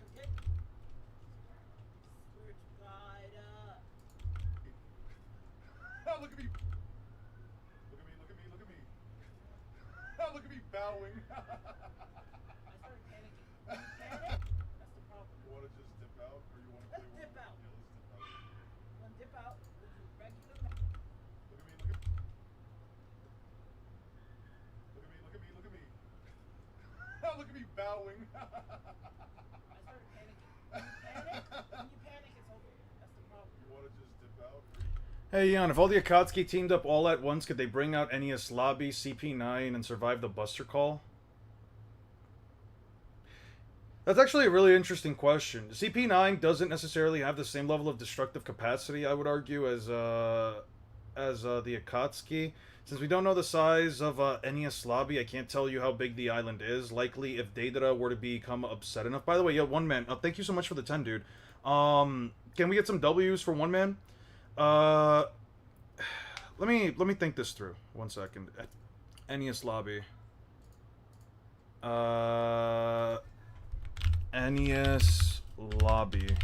Okay. Swear to God. Oh, look at me. Look at me, look at me, look at me. Oh, look at me bowing. I started panicking. You panic? That's the problem. You want to just dip out, or you want to Let's play dip one? out. Yeah, let's dip out. When dip out, we'll do regular match. Look at me, look at me. Look at me, look at me, look at me. Oh, look at me bowing. I started panicking. When you panic, it's over. That's the problem. You want to just dip out? hey Jan, if all the Akatsuki teamed up all at once, could they bring out NES Lobby, CP9, and survive the Buster Call? That's actually a really interesting question. CP9 doesn't necessarily have the same level of destructive capacity, I would argue, as the Akatsuki. Since we don't know the size of NES Lobby, I can't tell you how big the island is. Likely, if Deidara were to become upset enough. By the way, yeah, One Man. Thank you so much for the 10, dude. Can we get some W's for One Man? Let me think this through. 1 second. NES Lobby. NES Lobby.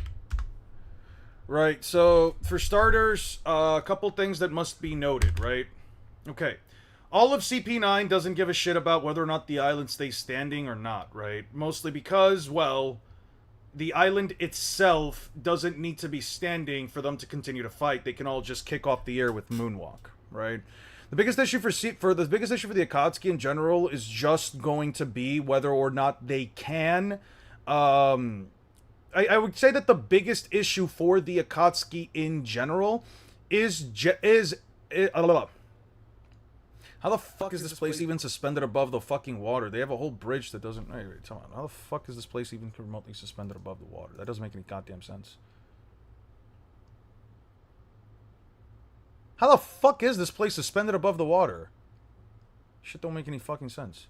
Right, so for starters, a couple things that must be noted, right? Okay. all of CP9 doesn't give a shit about whether or not the island stays standing or not, right? Mostly because, well, the island itself doesn't need to be standing for them to continue to fight. They can all just kick off the air with Moonwalk, right? The biggest issue for the Akatsuki in general is just going to be whether or not they can. I would say that the biggest issue for the Akatsuki in general is how the fuck is this place even suspended above the fucking water? They have a whole bridge that doesn't... Wait, come on. How the fuck is this place even remotely suspended above the water? That doesn't make any goddamn sense. How the fuck is this place suspended above the water? Shit don't make any fucking sense.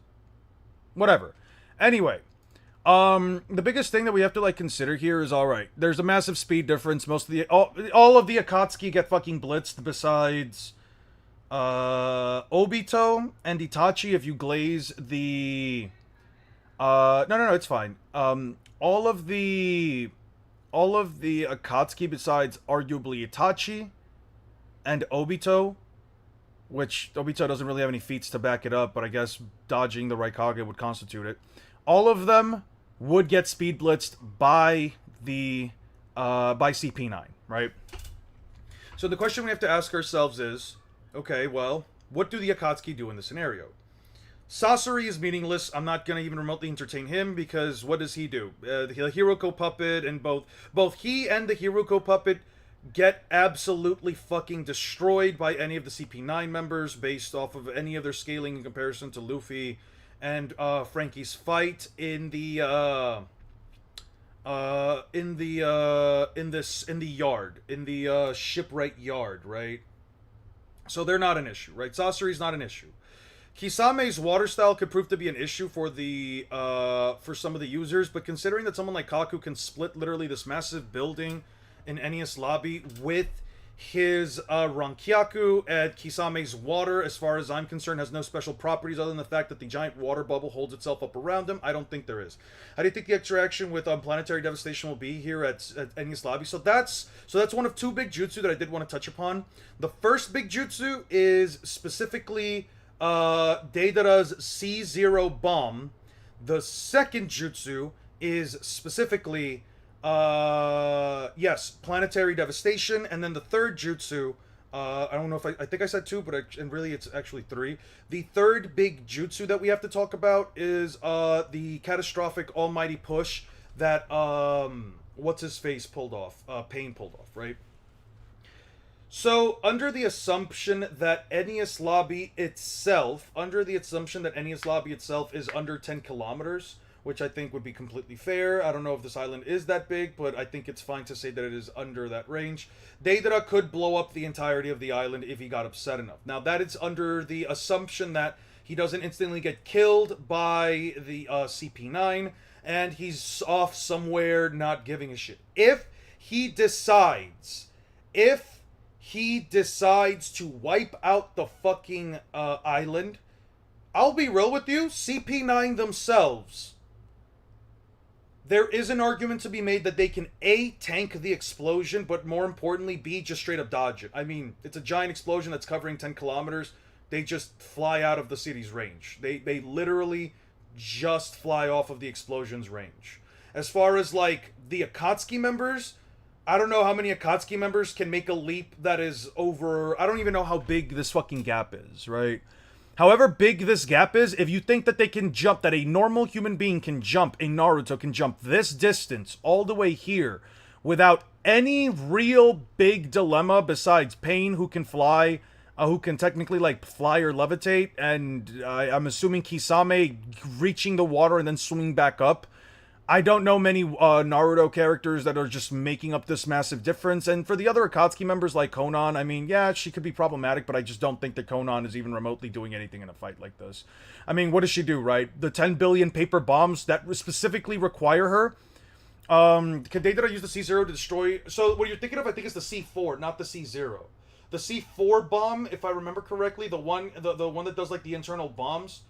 Whatever. Anyway. The biggest thing that we have to, like, consider here is, alright, there's a massive speed difference. Most of the... All of the Akatsuki get fucking blitzed besides... Obito and Itachi if you glaze the no, it's fine. All of the Akatsuki besides arguably Itachi and Obito, which Obito doesn't really have any feats to back it up, but I guess dodging the Raikage would constitute it. All of them would get speed blitzed by the by CP9, right? So the question we have to ask ourselves is, okay, well, what do the Akatsuki do in this scenario? Sasori is meaningless. I'm not going to even remotely entertain him because what does he do? The Hiroko puppet and both he and the Hiroko puppet get absolutely fucking destroyed by any of the CP9 members based off of any of their scaling in comparison to Luffy and Frankie's fight in the shipwright yard, right? So they're not an issue, right? Sasori's not an issue. Kisame's water style could prove to be an issue for the for some of the users, but considering that someone like Kaku can split literally this massive building in Enies Lobby with his Rankyaku, and Kisame's water, as far as I'm concerned, has no special properties other than the fact that the giant water bubble holds itself up around him. I don't think there is. How do you think the interaction with planetary devastation will be here at Enies Lobby? So that's one of two big jutsu that I did want to touch upon. The first big jutsu is specifically Deidara's C0 bomb. The second jutsu is specifically yes, planetary devastation, and then the third jutsu, I don't know if I think I said two, but and really it's actually three. The third big jutsu that we have to talk about is the catastrophic almighty push that what's his face pulled off, Pain pulled off, right? So, under the assumption that Enies Lobby itself is under 10 kilometers, which I think would be completely fair. I don't know if this island is that big, but I think it's fine to say that it is under that range. Deidara could blow up the entirety of the island if he got upset enough. Now, that is under the assumption that he doesn't instantly get killed by the CP9, and he's off somewhere not giving a shit. If he decides to wipe out the fucking island, I'll be real with you, CP9 themselves, there is an argument to be made that they can A, tank the explosion, but more importantly, B, just straight up dodge it. I mean, it's a giant explosion that's covering 10 kilometers. They just fly out of the city's range. They literally just fly off of the explosion's range. As far as, like, the Akatsuki members, I don't know how many Akatsuki members can make a leap that is over... I don't even know how big this fucking gap is, right? However big this gap is, if you think that they can jump, that a normal human being can jump, a Naruto can jump this distance all the way here without any real big dilemma besides Pain, who can fly, who can technically, like, fly or levitate, and I'm assuming Kisame reaching the water and then swimming back up. I don't know many Naruto characters that are just making up this massive difference. And for the other Akatsuki members like Konan, I mean, yeah, she could be problematic, but I just don't think that Konan is even remotely doing anything in a fight like this. I mean, what does she do, right? The 10 billion paper bombs that specifically require her. Can Deidara use the C0 to destroy... So what you're thinking of, I think, is the C4, not the C0. The C4 bomb, if I remember correctly, the one that does, like, the internal bombs...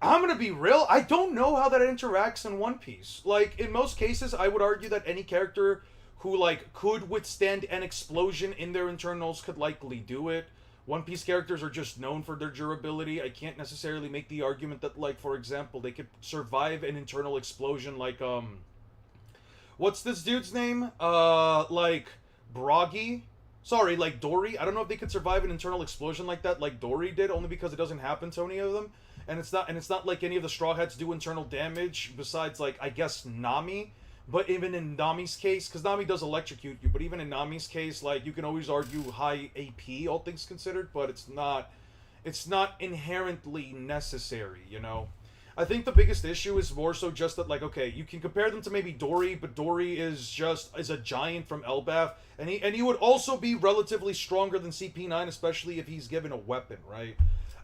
I'm gonna be real, I don't know how that interacts in One Piece. Like, in most cases, I would argue that any character who, like, could withstand an explosion in their internals could likely do it. One Piece characters are just known for their durability. I can't necessarily make the argument that, like, for example, they could survive an internal explosion like, what's this dude's name? Like, Broggy? Sorry, like Dory. I don't know if they could survive an internal explosion like that, like Dory did, only because it doesn't happen to any of them. And it's not like any of the Straw Hats do internal damage, besides, like, I guess, Nami. But even in Nami's case, because Nami does electrocute you, but even in Nami's case, like, you can always argue high AP, all things considered, but it's not inherently necessary, you know? I think the biggest issue is more so just that, like, okay, you can compare them to maybe Dory, but Dory is a giant from Elbaf, and he would also be relatively stronger than CP9, especially if he's given a weapon, right?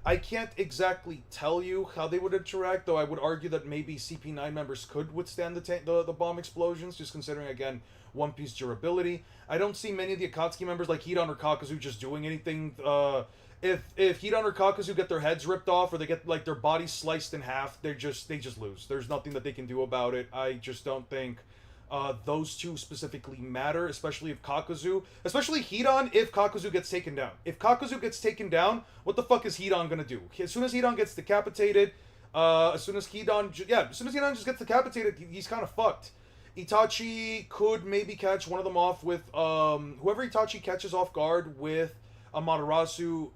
I can't exactly tell you how they would interact, though I would argue that maybe CP9 members could withstand the bomb explosions, just considering, again, One Piece durability. I don't see many of the Akatsuki members like Hidan or Kakuzu just doing anything. If Hidan or Kakuzu get their heads ripped off or they get, like, their bodies sliced in half, they just lose. There's nothing that they can do about it. I just don't think those two specifically matter, especially if Hidan, if Kakuzu gets taken down. If Kakuzu gets taken down, what the fuck is Hidan gonna do? As soon as Hidan gets decapitated, as soon as Hidan just gets decapitated, he's kind of fucked. Itachi could maybe catch one of them off with, whoever Itachi catches off guard with Amaterasu,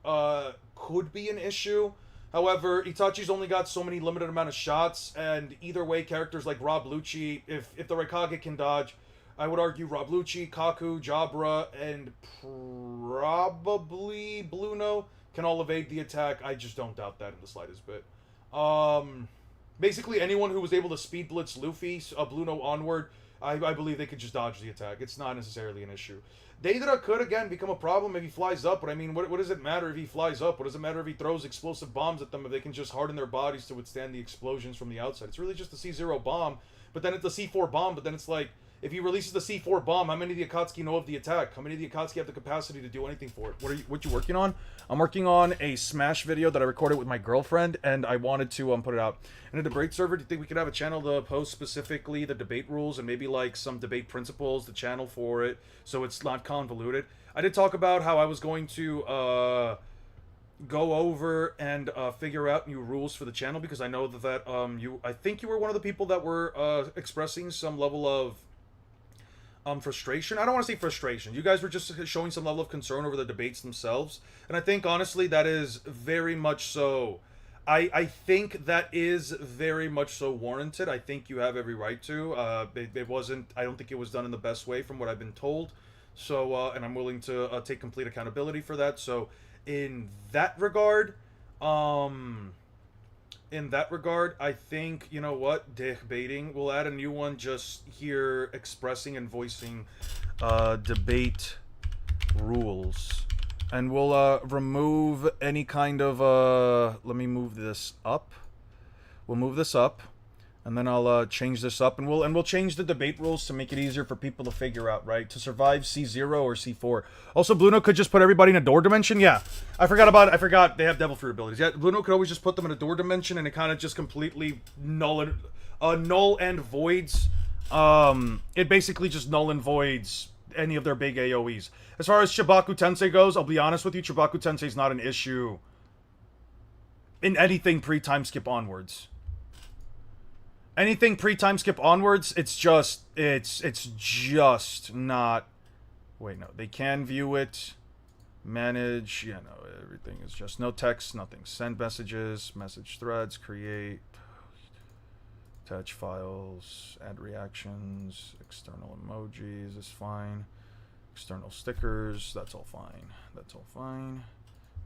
could be an issue. However, Itachi's only got so many limited amount of shots, and either way, characters like Rob Lucci, if the Raikage can dodge, I would argue Rob Lucci, Kaku, Jabra, and probably Bluno can all evade the attack. I just don't doubt that in the slightest bit. Basically, anyone who was able to speed blitz Luffy, Bluno onward, I believe they could just dodge the attack. It's not necessarily an issue. Deidara could, again, become a problem if he flies up, but I mean, what does it matter if he flies up? What does it matter if he throws explosive bombs at them if they can just harden their bodies to withstand the explosions from the outside? It's really just a C0 bomb, but then it's a C4 bomb, but then it's like, if he releases the C4 bomb, how many of the Akatsuki know of the attack? How many of the Akatsuki have the capacity to do anything for it? What you working on? I'm working on a Smash video that I recorded with my girlfriend, and I wanted to put it out. In a debate server, do you think we could have a channel to post specifically the debate rules and maybe like some debate principles, the channel for it, so it's not convoluted? I did talk about how I was going to go over and figure out new rules for the channel, because I know that I think you were one of the people that were expressing some level of frustration. I don't want to say frustration. You guys were just showing some level of concern over the debates themselves. And I think, honestly, that is very much so. I think that is very much so warranted. I think you have every right to. It wasn't, I don't think it was done in the best way from what I've been told. So, and I'm willing to take complete accountability for that. So, in that regard, I think, you know what, debating, we'll add a new one just here, expressing and voicing debate rules. And we'll remove any kind of, let me move this up. We'll move this up, and then I'll change this up, and we'll change the debate rules to make it easier for people to figure out, right? To survive C0 or C4. Also, Bluno could just put everybody in a door dimension. Yeah, I forgot they have devil fruit abilities. Yeah, Bluno could always just put them in a door dimension, and it kind of just completely null and voids. It basically just null and voids any of their big AoEs. As far as Chibaku Tensei goes, I'll be honest with you, Chibaku Tensei is not an issue in anything pre-time skip onwards. Anything pre-time skip onwards, it's just not... Wait, no, they can view it, manage, yeah, no, everything is just no text, nothing. Send messages, message threads, create, attach files, add reactions, external emojis is fine, external stickers, that's all fine, that's all fine.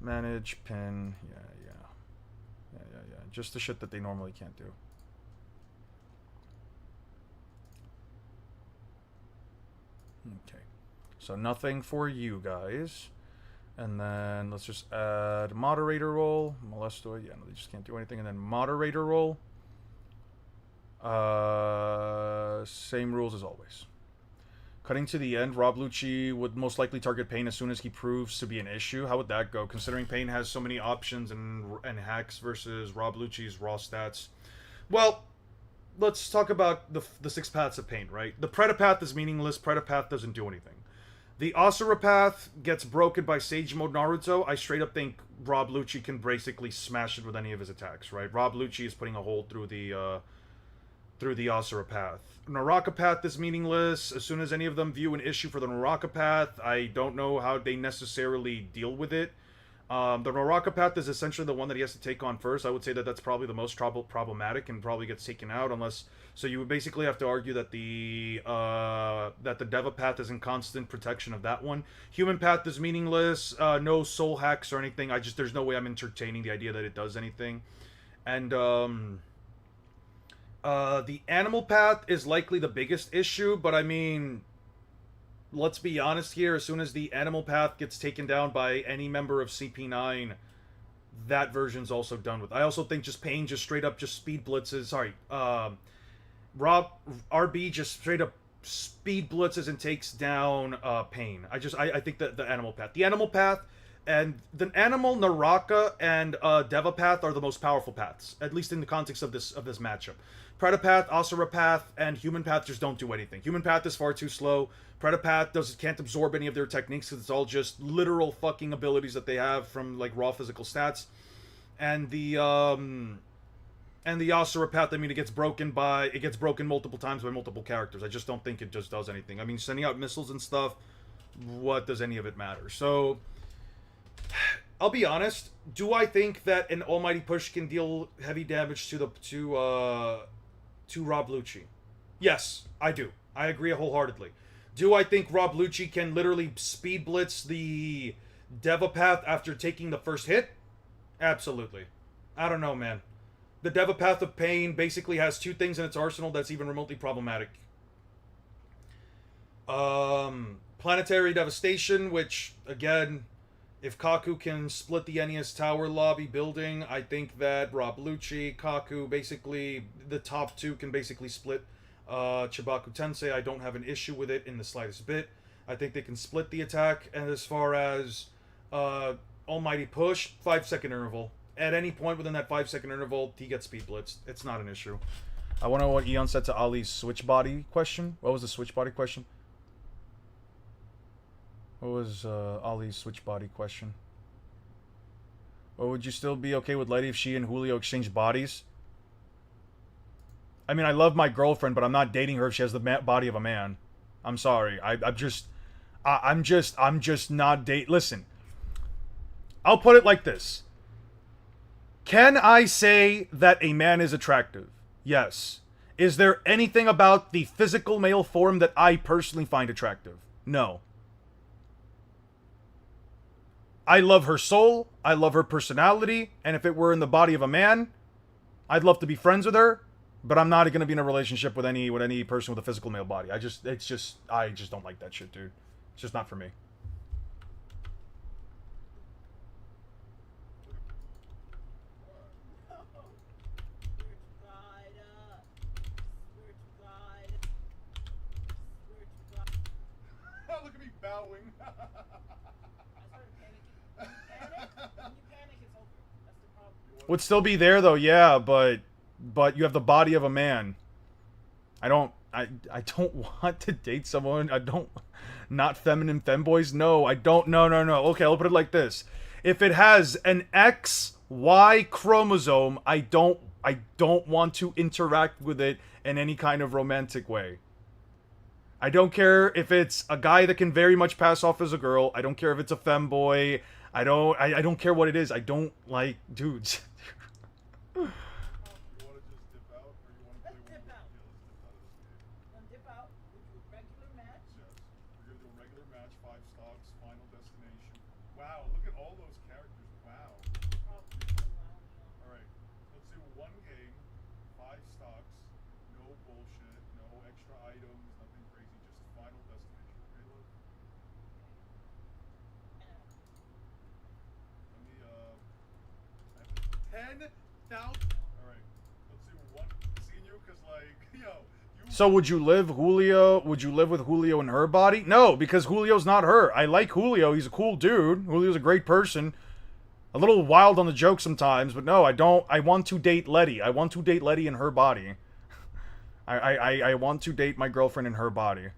Manage, pin, yeah, just the shit that they normally can't do. Okay, so nothing for you guys. And then let's just add moderator role. Molestoid, yeah, no, they just can't do anything. And then moderator role. Same rules as always. Cutting to the end, Rob Lucci would most likely target Pain as soon as he proves to be an issue. How would that go, considering Pain has so many options and hacks versus Rob Lucci's raw stats? Well, let's talk about the 6 paths of Pain, right? The Predapath is meaningless. Predapath doesn't do anything. The Asura path gets broken by Sage Mode Naruto. I straight up think Rob Lucci can basically smash it with any of his attacks, right? Rob Lucci is putting a hole through the Asura path. Naraka path is meaningless. As soon as any of them view an issue for the Naraka path, I don't know how they necessarily deal with it. The Naraka path is essentially the one that he has to take on first. I would say that that's probably the most problematic and probably gets taken out unless... So you would basically have to argue that the Deva path is in constant protection of that one. Human path is meaningless. No soul hacks or anything. There's no way I'm entertaining the idea that it does anything. And, the animal path is likely the biggest issue, but I mean... Let's be honest here, as soon as the animal path gets taken down by any member of CP9, that version's also done with. I also think just Pain just straight up just speed blitzes, RB just straight up speed blitzes and takes down Pain. I think that the animal path and the animal, Naraka, and Deva path are the most powerful paths, at least in the context of this matchup. Predapath, Asura path, and Human path just don't do anything. Human path is far too slow. Predapath can't absorb any of their techniques because it's all just literal fucking abilities that they have from like raw physical stats. And the Asura path, I mean, it gets broken multiple times by multiple characters. I just don't think it just does anything. I mean, sending out missiles and stuff, what does any of it matter? So, I'll be honest. Do I think that an Almighty Push can deal heavy damage to Rob Lucci? Yes, I do. I agree wholeheartedly. Do I think Rob Lucci can literally speed blitz the Deva path after taking the first hit? Absolutely. I don't know, man. The Deva path of Pain basically has two things in its arsenal that's even remotely problematic. Planetary Devastation, which, again, if Kaku can split the NES Tower lobby building, I think that Rob Lucci, Kaku, basically, the top two can basically split Chibaku Tensei. I don't have an issue with it in the slightest bit. I think they can split the attack. And as far as Almighty Push, 5-second interval. At any point within that 5-second interval, he gets speed blitzed. It's not an issue. I want to know what Eon said to Ali's switch body question. What was the switch body question? What was Ali's switch body question? Or would you still be okay with Letty if she and Julio exchange bodies? I mean, I love my girlfriend, but I'm not dating her if she has the body of a man. I'm sorry. I'm just not date. Listen, I'll put it like this. Can I say that a man is attractive? Yes. Is there anything about the physical male form that I personally find attractive? No. I love her soul, I love her personality, and if it were in the body of a man, I'd love to be friends with her, but I'm not going to be in a relationship with any person with a physical male body. I just don't like that shit, dude. It's just not for me. Look at me bowing. Would still be there though, yeah, but you have the body of a man. I don't want to date someone. Not feminine femboys. No, I don't. No. Okay, I'll put it like this. If it has an XY chromosome, I don't want to interact with it in any kind of romantic way. I don't care if it's a guy that can very much pass off as a girl. I don't care if it's a femboy. I don't care what it is. I don't like dudes. You want to just dip out, or you want to play one? Let's dip out. We'll do a regular match. Yes. We're gonna do a regular match, 5 stocks, final destination. Wow, look at all those characters. Wow. All right, let's do one game, 5 stocks, no bullshit, no extra items, nothing crazy, just final destination. Okay, look. Let me 10,000. All right, let's do one. Seeing you, cause like, yo. So would you live with Julio in her body? No, because Julio's not her. I like Julio. He's a cool dude. Julio's a great person. A little wild on the joke sometimes, but no, I don't. I want to date Letty. I want to date Letty in her body. I want to date my girlfriend in her body.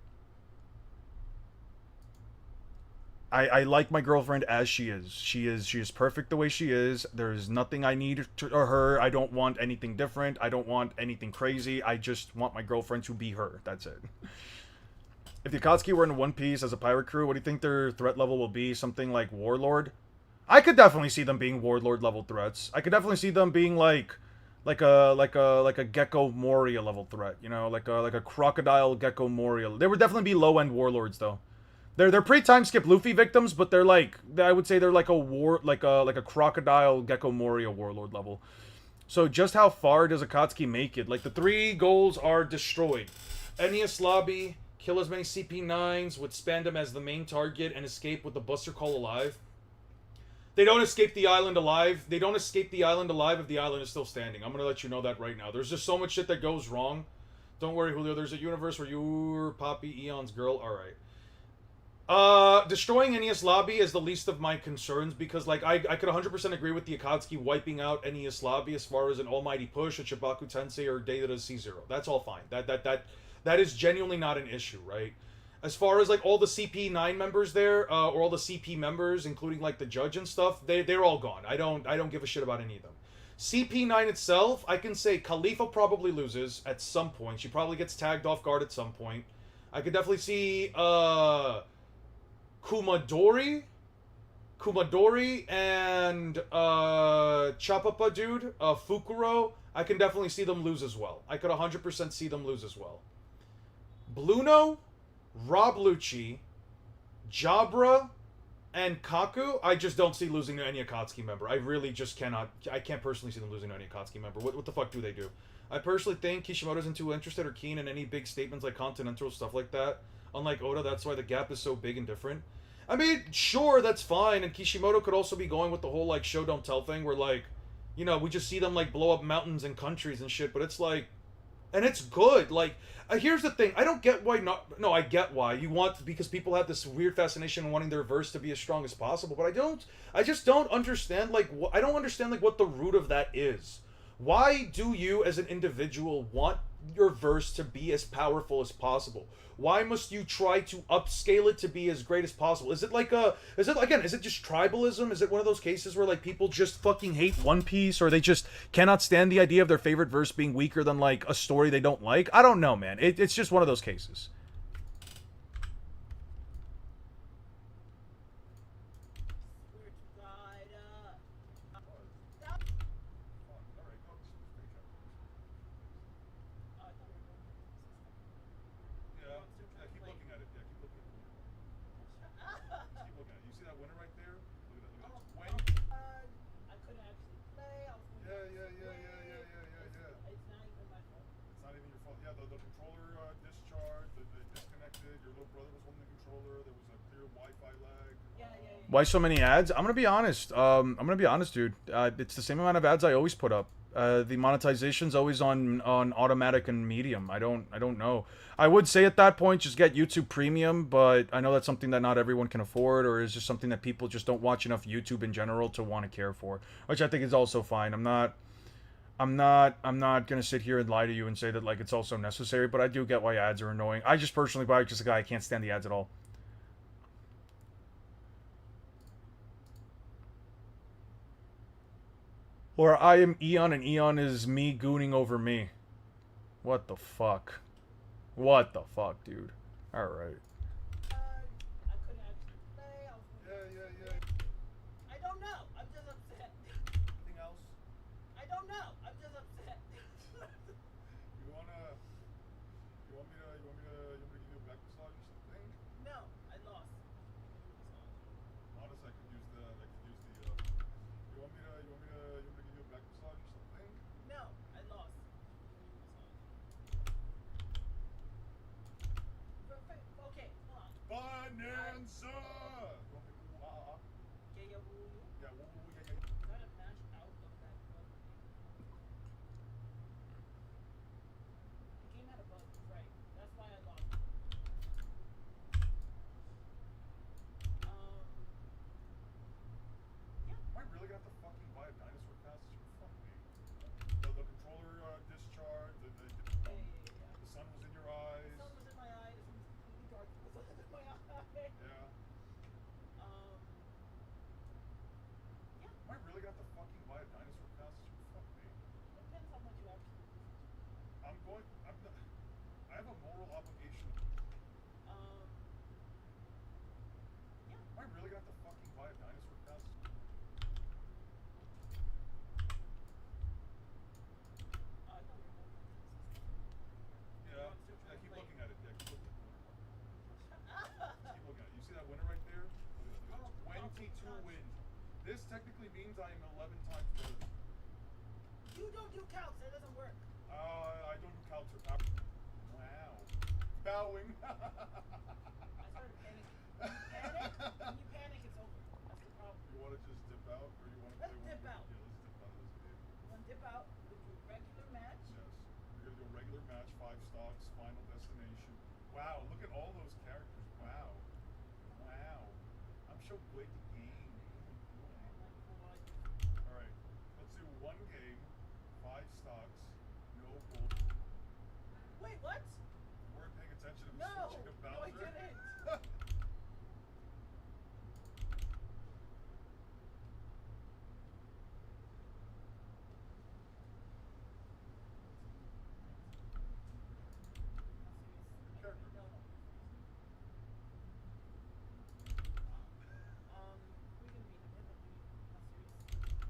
I like my girlfriend as she is. She is perfect the way she is. There's nothing I need to her. I don't want anything different. I don't want anything crazy. I just want my girlfriend to be her. That's it. If the Akatsuki were in One Piece as a pirate crew, what do you think their threat level will be? Something like Warlord? I could definitely see them being Warlord level threats. I could definitely see them being like a Gecko Moria level threat, you know, like a Crocodile Gecko Moria. They would definitely be low end warlords though. They're pretty time skip Luffy victims, but they're like, I would say they're like a Crocodile Gecko Moria warlord level. So just how far does Akatsuki make it? Like the 3 goals are destroyed. Enies Lobby, kill as many CP9s with Spandam as the main target and escape with the Buster Call alive. They don't escape the island alive. They don't escape the island alive if the island is still standing. I'm going to let you know that right now. There's just so much shit that goes wrong. Don't worry, Julio. There's a universe where you're Poppy Eon's girl. Alright. Destroying Enies Lobby is the least of my concerns because, like, I could 100% agree with the Akatsuki wiping out Enies Lobby as far as an almighty push at Shibaku Tensei or Data C0. That's all fine. That is genuinely not an issue, right? As far as, like, all the CP9 members there, or all the CP members, including, like, the judge and stuff, they're all gone. I don't give a shit about any of them. CP9 itself, I can say Khalifa probably loses at some point. She probably gets tagged off guard at some point. I could definitely see, Kumadori and Chapapa dude, Fukuro, I can definitely see them lose as well. I could 100% see them lose as well. Bluno, Rob Lucci, Jabra, and Kaku, I just don't see losing to any Akatsuki member. I really just cannot. I can't personally see them losing to any Akatsuki member. What the fuck do they do? I personally think Kishimoto isn't too interested or keen in any big statements like Continental, stuff like that. Unlike Oda, that's why the gap is so big and different. I mean, sure, that's fine, and Kishimoto could also be going with the whole, like, show don't tell thing, where, like, you know, we just see them, like, blow up mountains and countries and shit, but it's like, and it's good, like, here's the thing, I don't get why not, no, I get why, you want, because people have this weird fascination in wanting their verse to be as strong as possible, but I just don't understand, like, I don't understand, like, what the root of that is. Why do you, as an individual, want your verse to be as powerful as possible? Why must you try to upscale it to be as great as possible? Is it just tribalism? Is it one of those cases where, like, people just fucking hate One Piece, or they just cannot stand the idea of their favorite verse being weaker than, like, a story they don't like? I don't know, man. It's just one of those cases. Swear to God, Yeah, keep looking at it. Yeah, keep looking at it. Keep looking at it. You see that winner right there? Look at that. When? I couldn't actually play. I was It's not even my fault. It's not even your fault. Yeah, the controller discharged, they disconnected, your little brother was holding the controller, there was a clear Wi-Fi lag. Why so many ads? I'm gonna be honest. Dude. It's the same amount of ads I always put up. The monetization's always on automatic and medium. I don't know. I would say at that point just get YouTube Premium, but I know that's something that not everyone can afford, or is just something that people just don't watch enough YouTube in general to want to care for, which I think is also fine. I'm not gonna sit here and lie to you and say that, like, it's also necessary, but I do get why ads are annoying. I just personally, by just a guy, I can't stand the ads at all. Or I am Eon and Eon is me gooning over me. What the fuck? What the fuck, dude? Alright. I couldn't actually play. I was Yeah. I don't know. I'm just upset. Anything else? I don't know. I'm just upset. You want me to give you a back massage or something? No, I lost. Honestly, I could use the, you want me to give you a back massage or something? No, I lost. Okay, hold on. Bonanza! Yeah, woo. Yeah, yeah. Try to mash out of that button. The game had a bug, right? That's why I lost. Yeah. Am I really gonna have to fucking buy a dinosaur pass? Fuck me. The controller discharged, the sun was in your eyes. The sun was in my eye. The sun was completely dark. The sun was in my eye. Yeah. 2 wins. This technically means I am 11 times better. You don't do counts. That doesn't work. I don't do counts or power. Wow. Bowing. I started panicking. When you panic, it's over. That's the problem. You want to just dip out, or you want to Let's play dip one? out. Yeah, let's dip out of this game. You want to dip out? We do regular match. Yes. We're gonna do a regular match, 5 stocks, final destination. Wow, look at all those characters. Wow. Wow. I'm so good at the game. Alright. Let's do 1 game, 5 stocks, no bull. Wait, what? You weren't paying attention to me No. switching to No, I Bowser? didn't. Character. No, no. We can beat him. Not serious.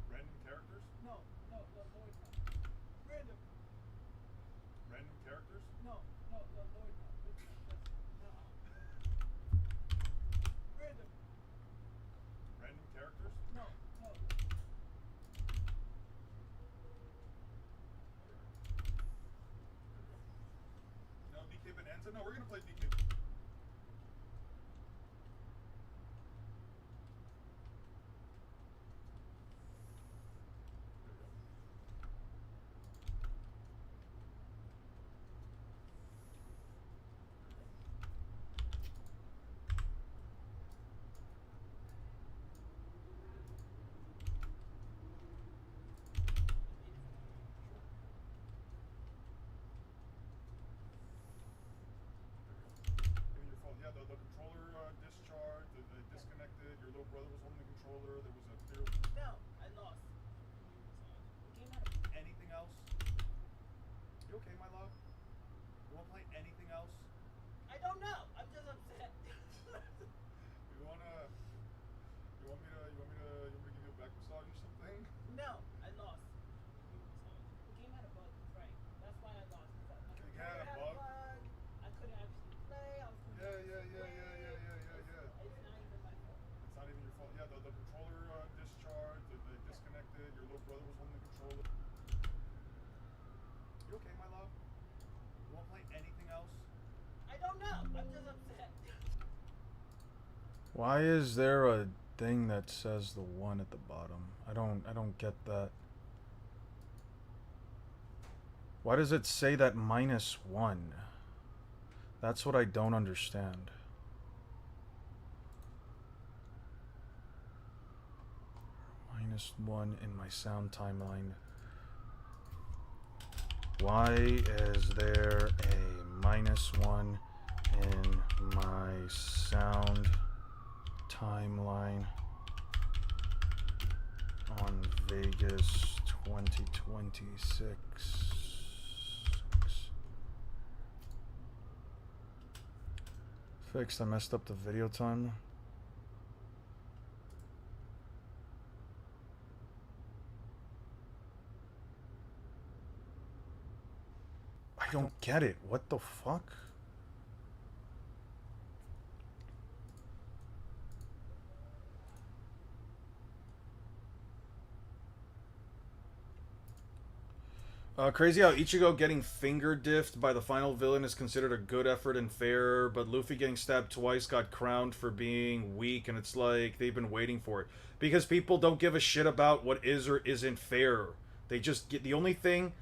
Random characters? No, no, no, Lord, no. Random. Random characters? No, no, no, Lord, no. No. Random. Random characters? No, no. No, DK Bonanza? No, we're gonna play DK. Your fault. Yeah, the controller discharged, the disconnected, your little brother was holding the controller, there was a clear... No, I lost. The game had a... Anything else? You okay, my love? You wanna play anything else? I don't know. I'm just upset. You want me to give you a back massage or something? No, I lost. The game had a bug, right? That's why I lost. My It controller had a bug? I couldn't actually play. I was Yeah. It's not even my fault. It's not even your fault. Yeah, the controller discharged, the disconnected, your little brother was holding the controller. You okay, my love? You wanna play anything else? I don't know. I'm just upset. Why is there a thing that says the 1 at the bottom? I don't get that. Why does it say that -1? That's what I don't understand. -1 in my sound timeline. Why is there a -1 in my sound timeline on Vegas 2026? Fixed. I messed up the video time. I don't get it. What the fuck? Crazy how Ichigo getting finger diffed by the final villain is considered a good effort and fair, but Luffy getting stabbed twice got crowned for being weak, and it's like they've been waiting for it. Because people don't give a shit about what is or isn't fair. They just get the only thing...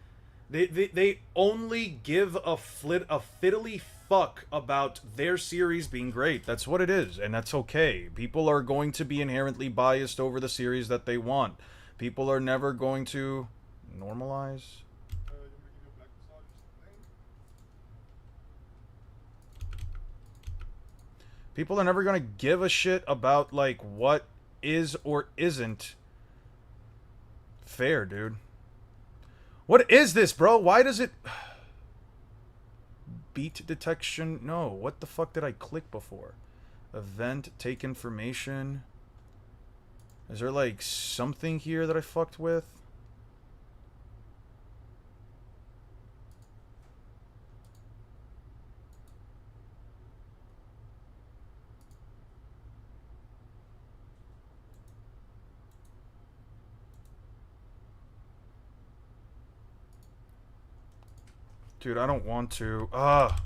They only give a fiddly fuck about their series being great. That's what it is, and that's okay. People are going to be inherently biased over the series that they want. People are never going to normalize... You want me to give you a back massage or something? People are never going to give a shit about, like, what is or isn't fair, dude. What is this, bro? Why does it... Beat detection? No. What the fuck did I click before? Event, take information. Is there, like, something here that I fucked with? Dude, I don't want to. Ah.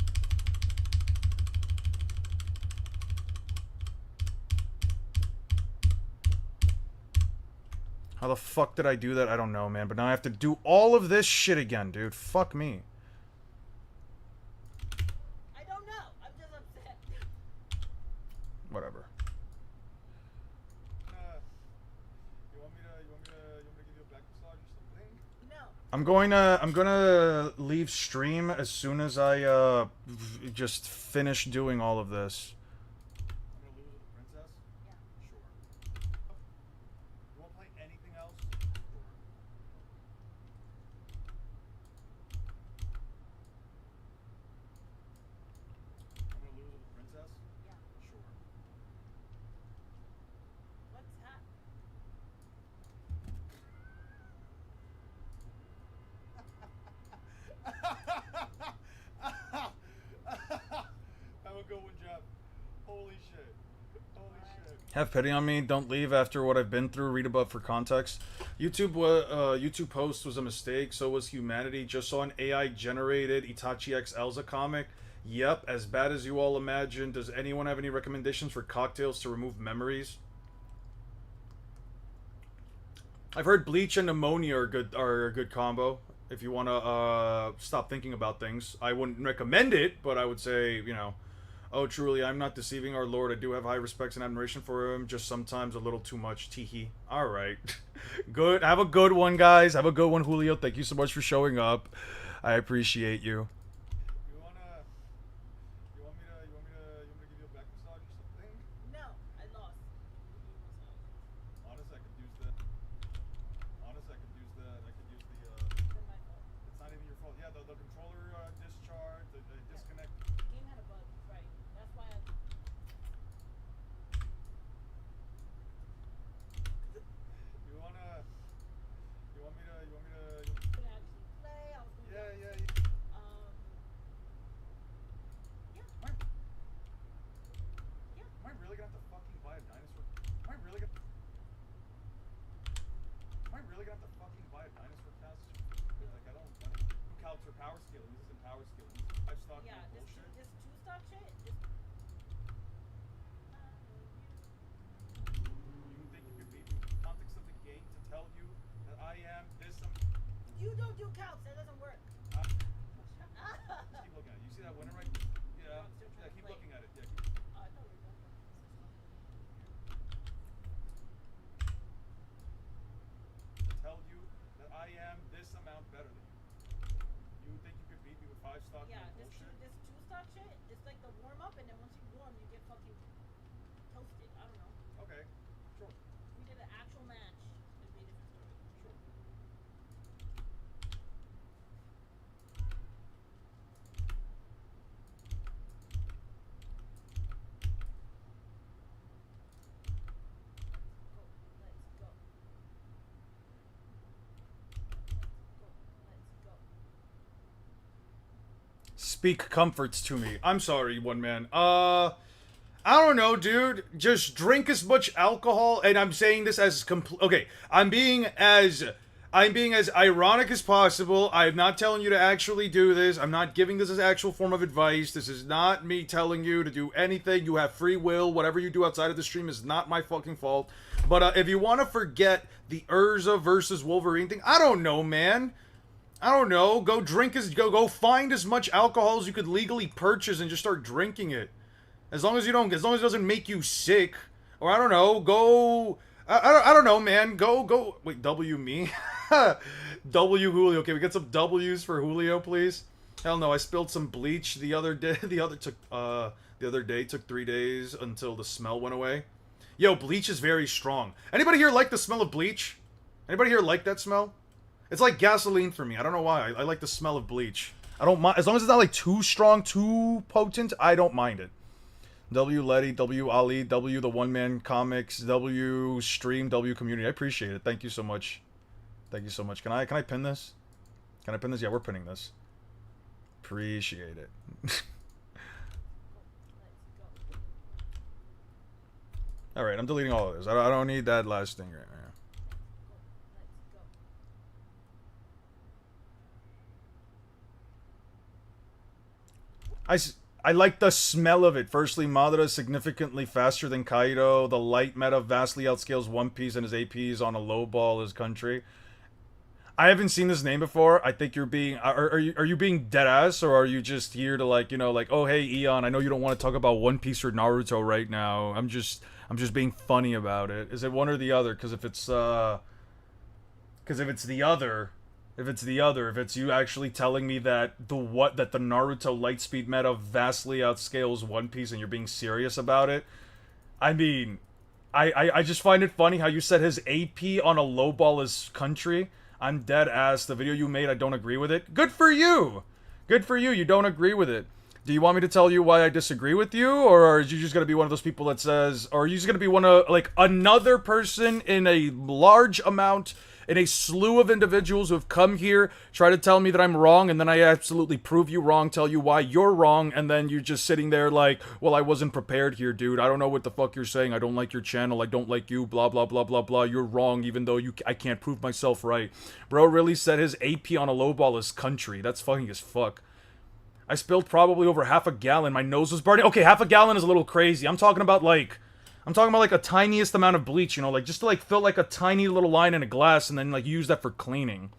How the fuck did I do that? I don't know, man. But now I have to do all of this shit again, dude. Fuck me. I don't know. I'm just upset. Whatever. You want me to give you a back massage or something? No. I'm gonna leave stream as soon as I just finish doing all of this. I'm gonna lose with the princess? Yeah. Sure. You wanna play anything else? Sure. I'm gonna lose with the princess? Yeah. Sure. What's that? Have a good one, Jeff. Holy shit. Holy shit. Have pity on me. Don't leave after what I've been through. Read above for context. YouTube post was a mistake. So was humanity. Just saw an AI generated Itachi X Elza comic. Yep, as bad as you all imagine. Does anyone have any recommendations for cocktails to remove memories? I've heard bleach and pneumonia are a good combo. If you want to stop thinking about things, I wouldn't recommend it, but I would say, you know, oh, truly, I'm not deceiving our Lord. I do have high respect and admiration for him, just sometimes a little too much. Teehee. All right. Good. Have a good one, guys. Have a good one, Julio. Thank you so much for showing up. I appreciate you. You want me to give you a back massage or something? No. I lost. Honestly, I could use the It's my fault. it's not even your fault. Yeah, the controller discharge, the disconnect. Game had a bug. Right. That's why I. You want me to Could actually play. I was gonna. Yeah. Yeah. Am I really gonna have to fucking buy a dinosaur? Am I really gonna have to fucking buy a dinosaur cast? Like I don't calcs for power scaling. This isn't power scaling. This is 5 stock Yeah. bullshit. This two stock shit. Just. You think you could beat me? Context of the game to tell you that I am this. You don't do calcs. That doesn't work. Just keep looking at it. You see that winner right? Yeah. I'm still trying to Keep play. looking at it. Yeah. Oh, I thought we were done. To tell you that I am this amount better than you. You think you could beat me with 5 stock Yeah, this bullshit? two stock shit. It's like the warm up, and then once you warm, you get fucking toasted. I don't know. Okay. Sure. If we did an actual match, it'd be a different story. Sure. Let's go. Speak comforts to me. I'm sorry, one man. I don't know, dude. Just drink as much alcohol, and I'm saying this as okay. I'm being as ironic as possible. I'm not telling you to actually do this. I'm not giving this as actual form of advice. This is not me telling you to do anything. You have free will. Whatever you do outside of the stream is not my fucking fault. But if you want to forget the Urza versus Wolverine thing, I don't know, man. I don't know. Go drink go find as much alcohol as you could legally purchase and just start drinking it. As long as it doesn't make you sick. Or I don't know, go I don't know, man. Go wait, W me? W Julio. Okay, we get some W's for Julio, please. Hell no, I spilled some bleach the other day. The other day took 3 days until the smell went away. Yo, bleach is very strong. Anybody here like the smell of bleach? Anybody here like that smell? It's like gasoline for me. I don't know why. I like the smell of bleach. I don't mind. As long as it's not like too strong, too potent, I don't mind it. W Letty, W Ali, W the One Man Comics, W Stream, W Community. I appreciate it. Thank you so much. Thank you so much. Can I pin this? Can I pin this? Yeah, we're pinning this. Appreciate it. Alright, I'm deleting all of this. I don't need that last thing right now. I like the smell of it. Firstly, Madara is significantly faster than Kaido. The light meta vastly outscales One Piece and his APs on a low ball his country. I haven't seen this name before. I think you're being are you being dead ass, or are you just here to like, you know, like, oh hey Eon, I know you don't want to talk about One Piece or Naruto right now. I'm just being funny about it. Is it one or the other? Because if it's if it's you actually telling me that the Naruto Lightspeed meta vastly outscales One Piece and you're being serious about it, I mean, I just find it funny how you said his AP on a low ball is country. I'm dead ass. The video you made, I don't agree with it. Good for you. Good for you. You don't agree with it. Do you want me to tell you why I disagree with you? Or are you just going to be one of those people that says... Or are you just going to be one of, like, another person in a large amount... in a slew of individuals who have come here, try to tell me that I'm wrong, and then I absolutely prove you wrong, tell you why you're wrong, and then you're just sitting there like, well, I wasn't prepared here, dude. I don't know what the fuck you're saying. I don't like your channel. I don't like you. Blah, blah, blah, blah, blah. You're wrong, even though I can't prove myself right. Bro really said his AP on a low ball is country. That's fucking as fuck. I spilled probably over half a gallon. My nose was burning. Okay, half a gallon is a little crazy. I'm talking about like a tiniest amount of bleach, you know, like just to like fill like a tiny little line in a glass and then like use that for cleaning.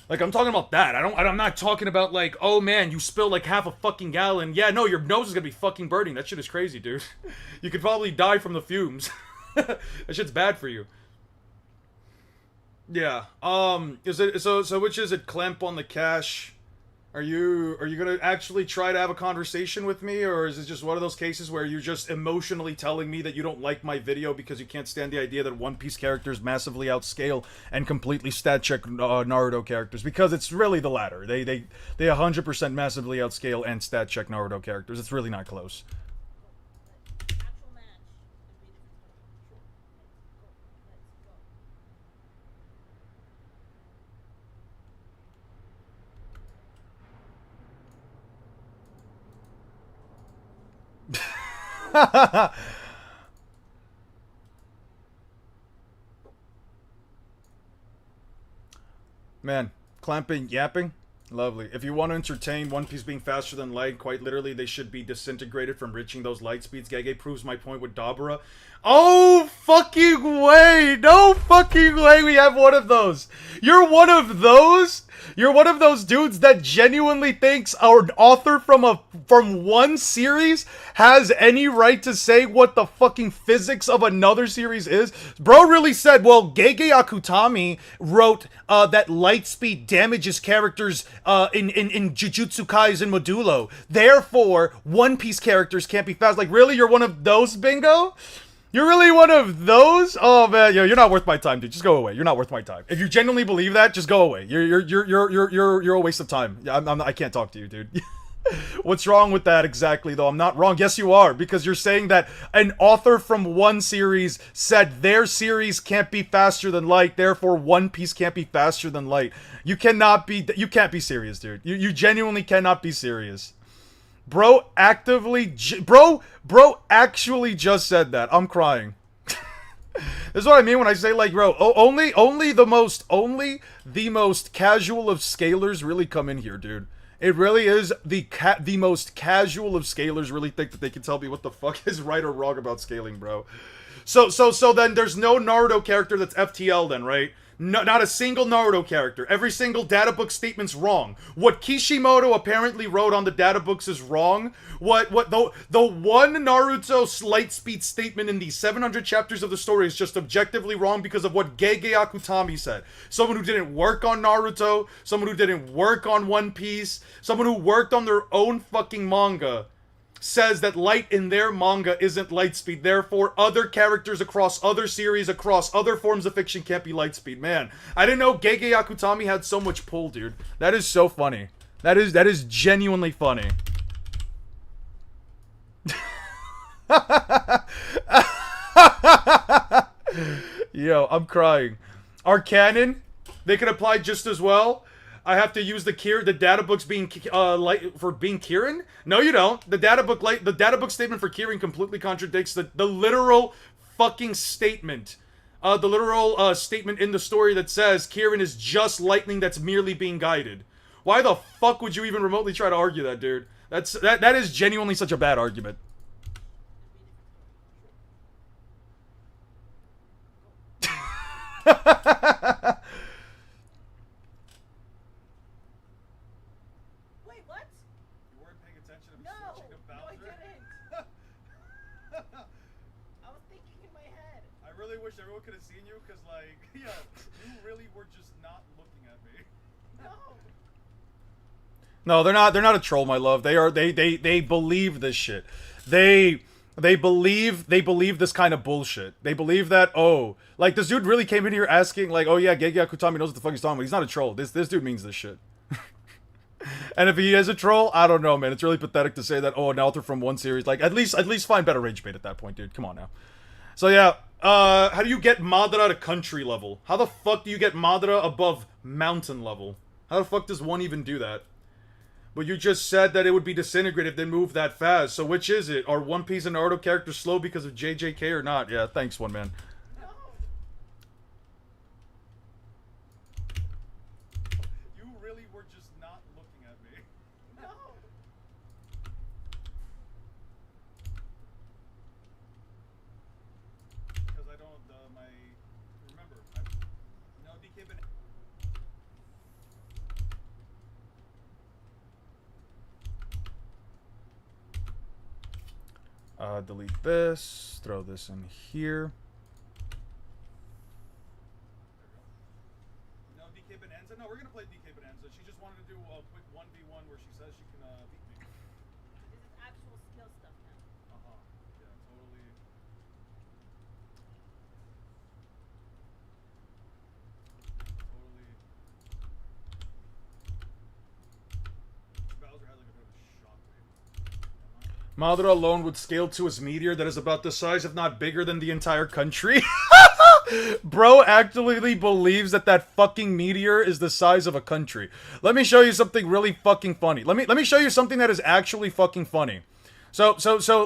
Like I'm talking about that. I'm not talking about like, oh man, you spilled like half a fucking gallon. Yeah, no, your nose is gonna be fucking burning. That shit is crazy, dude. You could probably die from the fumes. That shit's bad for you. Yeah. Is it so which is it, clamp on the cash? Are you gonna actually try to have a conversation with me, or is it just one of those cases where you're just emotionally telling me that you don't like my video because you can't stand the idea that One Piece characters massively outscale and completely stat check Naruto characters? Because it's really the latter. They 100% massively outscale and stat check Naruto characters. It's really not close. Actual match would be a different story. Let's go. Man, clamping, yapping, lovely. If you want to entertain One Piece being faster than light, quite literally, they should be disintegrated from reaching those light speeds. Gege proves my point with Dabura. Oh, fucking way! No fucking way we have one of those! You're one of those? You're one of those dudes that genuinely thinks our author from one series has any right to say what the fucking physics of another series is? Bro really said, well, Gege Akutami wrote that light speed damages characters in Jujutsu Kaisen Modulo. Therefore, One Piece characters can't be fast. Like, really? You're one of those, bingo? You're really one of those? Oh man, you're not worth my time, dude. Just go away. You're not worth my time. If you genuinely believe that, just go away. You're a waste of time. I can't talk to you, dude. What's wrong with that exactly, though? I'm not wrong. Yes, you are, because you're saying that an author from one series said their series can't be faster than light, therefore One Piece can't be faster than light. You can't be serious, dude. You genuinely cannot be serious. Bro actually just said that. I'm crying. This is what I mean when I say, like, bro, only the most casual of scalers really come in here, dude. It really is the most casual of scalers really think that they can tell me what the fuck is right or wrong about scaling, bro. So then there's no Naruto character that's FTL then, right? No, not a single Naruto character. Every single data book statement's wrong. What Kishimoto apparently wrote on the data books is wrong. What the one Naruto light speed statement in the 700 chapters of the story is just objectively wrong because of what Gege Akutami said. Someone who didn't work on Naruto, someone who didn't work on One Piece, someone who worked on their own fucking manga says that light in their manga isn't light speed, therefore other characters across other series, across other forms of fiction can't be light speed. Man, I didn't know Gege Akutami had so much pull, dude. That is so funny. That is genuinely funny. Yo, I'm crying. Our canon, they can apply just as well. I have to use the data books being for being Kirin? No, you don't. The data book statement for Kirin completely contradicts the literal fucking statement. The literal statement in the story that says Kirin is just lightning that's merely being guided. Why the fuck would you even remotely try to argue that, dude? That is genuinely such a bad argument. Wait, what? You weren't paying attention to me No, switching to no, I Bowser? didn't. I was thinking in my head. I really wish everyone could have seen you, because, like, yeah, you really were just not looking at me. No. No, they're not. They're not a troll, my love. They are. They believe this shit. They believe this kind of bullshit. They believe that, oh, like, this dude really came in here asking, like, oh yeah, Gege Akutami knows what the fuck he's talking about. He's not a troll. This dude means this shit. And if he is a troll, I don't know, man. It's really pathetic to say that, oh, an author from one series. Like, at least find better rage bait at that point, dude. Come on now. So yeah, how do you get Madara to country level? How the fuck do you get Madara above mountain level? How the fuck does one even do that? But you just said that it would be disintegrated if they move that fast. So which is it? Are One Piece and Naruto characters slow because of JJK or not? Yeah, thanks, one man. No. You really were just not looking at me. No. Because I don't, remember, no, DK been... Delete this. Throw this in here. No, DK Bonanza? No, we're gonna play DK Bonanza. She just wanted to do a quick 1v1 where she says she can beat me. This is actual skill stuff now. Uh-huh. Yeah, totally. Totally. Bowser had like a bit of a shockwave. Madara alone would scale to his meteor that is about the size, if not bigger, than the entire country. Bro actually believes that that fucking meteor is the size of a country. Let me show you something really fucking funny. Let me show you something that is actually fucking funny. So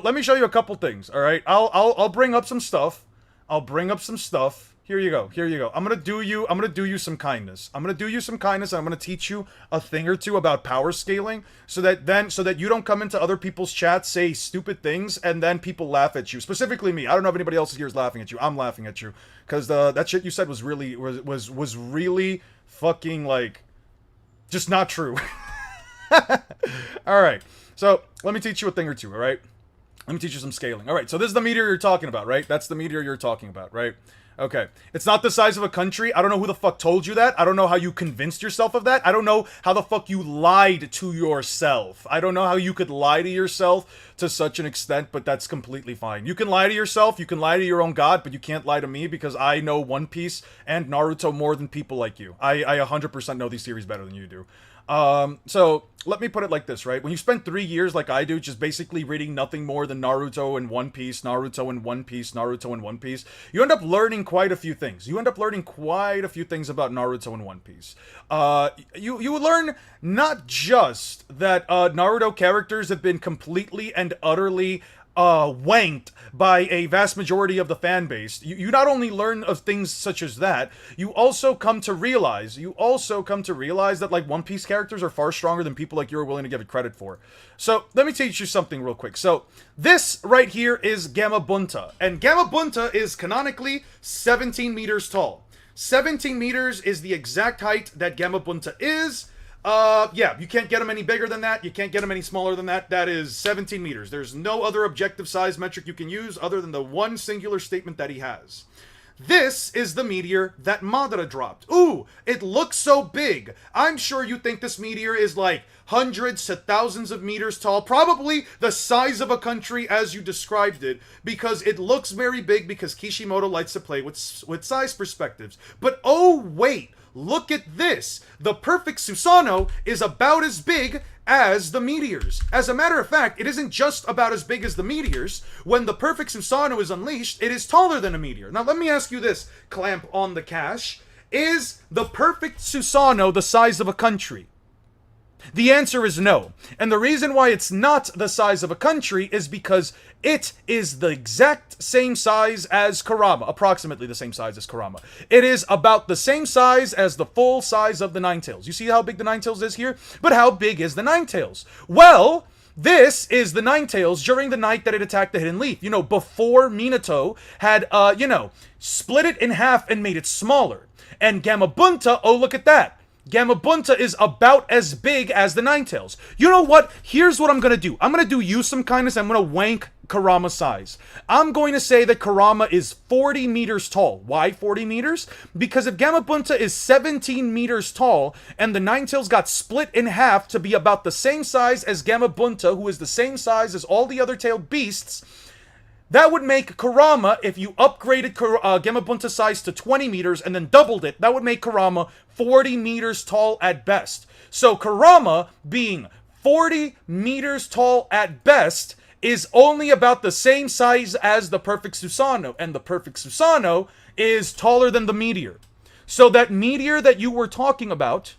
let me show you a couple things. All right, I'll bring up some stuff. I'll bring up some stuff. Here you go. Here you go. I'm gonna do you some kindness. I'm gonna do you some kindness, and I'm gonna teach you a thing or two about power scaling, so that you don't come into other people's chats, say stupid things, and then people laugh at you. Specifically me. I don't know if anybody else here is laughing at you. I'm laughing at you because that shit you said was really was really fucking, like, just not true. All right. So let me teach you a thing or two. All right. Let me teach you some scaling. All right. So this is the meteor you're talking about, right? That's the meteor you're talking about, right? Okay. It's not the size of a country. I don't know who the fuck told you that. I don't know how you convinced yourself of that. I don't know how the fuck you lied to yourself. I don't know how you could lie to yourself to such an extent, but that's completely fine. You can lie to yourself, you can lie to your own god, but you can't lie to me because I know One Piece and Naruto more than people like you. I 100% know these series better than you do. So let me put it like this, right? When you spend 3 years like I do, just basically reading nothing more than Naruto and One Piece, Naruto and One Piece, Naruto and One Piece, you end up learning quite a few things. You end up learning quite a few things about Naruto and One Piece. You learn not just that, Naruto characters have been completely and utterly wanked by a vast majority of the fan base. You not only learn of things such as that, you also come to realize that, like, One Piece characters are far stronger than people like you are willing to give it credit for. So let me teach you something real quick. So this right here is Gamabunta, and Gamabunta is canonically 17 meters tall. 17 meters is the exact height that Gamabunta is. Yeah, you can't get him any bigger than that. You can't get him any smaller than that. That is 17 meters. There's no other objective size metric you can use other than the one singular statement that he has. This is the meteor that Madara dropped. Ooh, it looks so big. I'm sure you think this meteor is like hundreds to thousands of meters tall. Probably the size of a country as you described it, because it looks very big because Kishimoto likes to play with size perspectives. But oh wait, look at this. The perfect Susanoo is about as big as the meteors. As a matter of fact, it isn't just about as big as the meteors. When the perfect Susanoo is unleashed, it is taller than a meteor. Now let me ask you this, Clamp on the Cash. Is the perfect Susanoo the size of a country? The answer is no. And the reason why it's not the size of a country is because it is the exact same size as Kurama. Approximately the same size as Kurama. It is about the same size as the full size of the Ninetales. You see how big the Ninetales is here? But how big is the Ninetales? Well, This is the Ninetales during the night that it attacked the Hidden Leaf. You know, before Minato had, split it in half and made it smaller. And Gamabunta, oh, look at that. Gamabunta is about as big as the Ninetales. You know what? Here's what I'm gonna do. I'm gonna do you some kindness. I'm gonna wank Kurama's size. I'm going to say that Kurama is 40 meters tall. Why 40 meters? Because if Gamabunta is 17 meters tall and the Ninetales got split in half to be about the same size as Gamabunta, who is the same size as all the other tailed beasts, that would make Kurama, if you upgraded Gamabunta's size to 20 meters and then doubled it, that would make Kurama 40 meters tall at best. So Kurama, being 40 meters tall at best, is only about the same size as the Perfect Susanoo, and the Perfect Susanoo is taller than the Meteor. So that Meteor that you were talking about,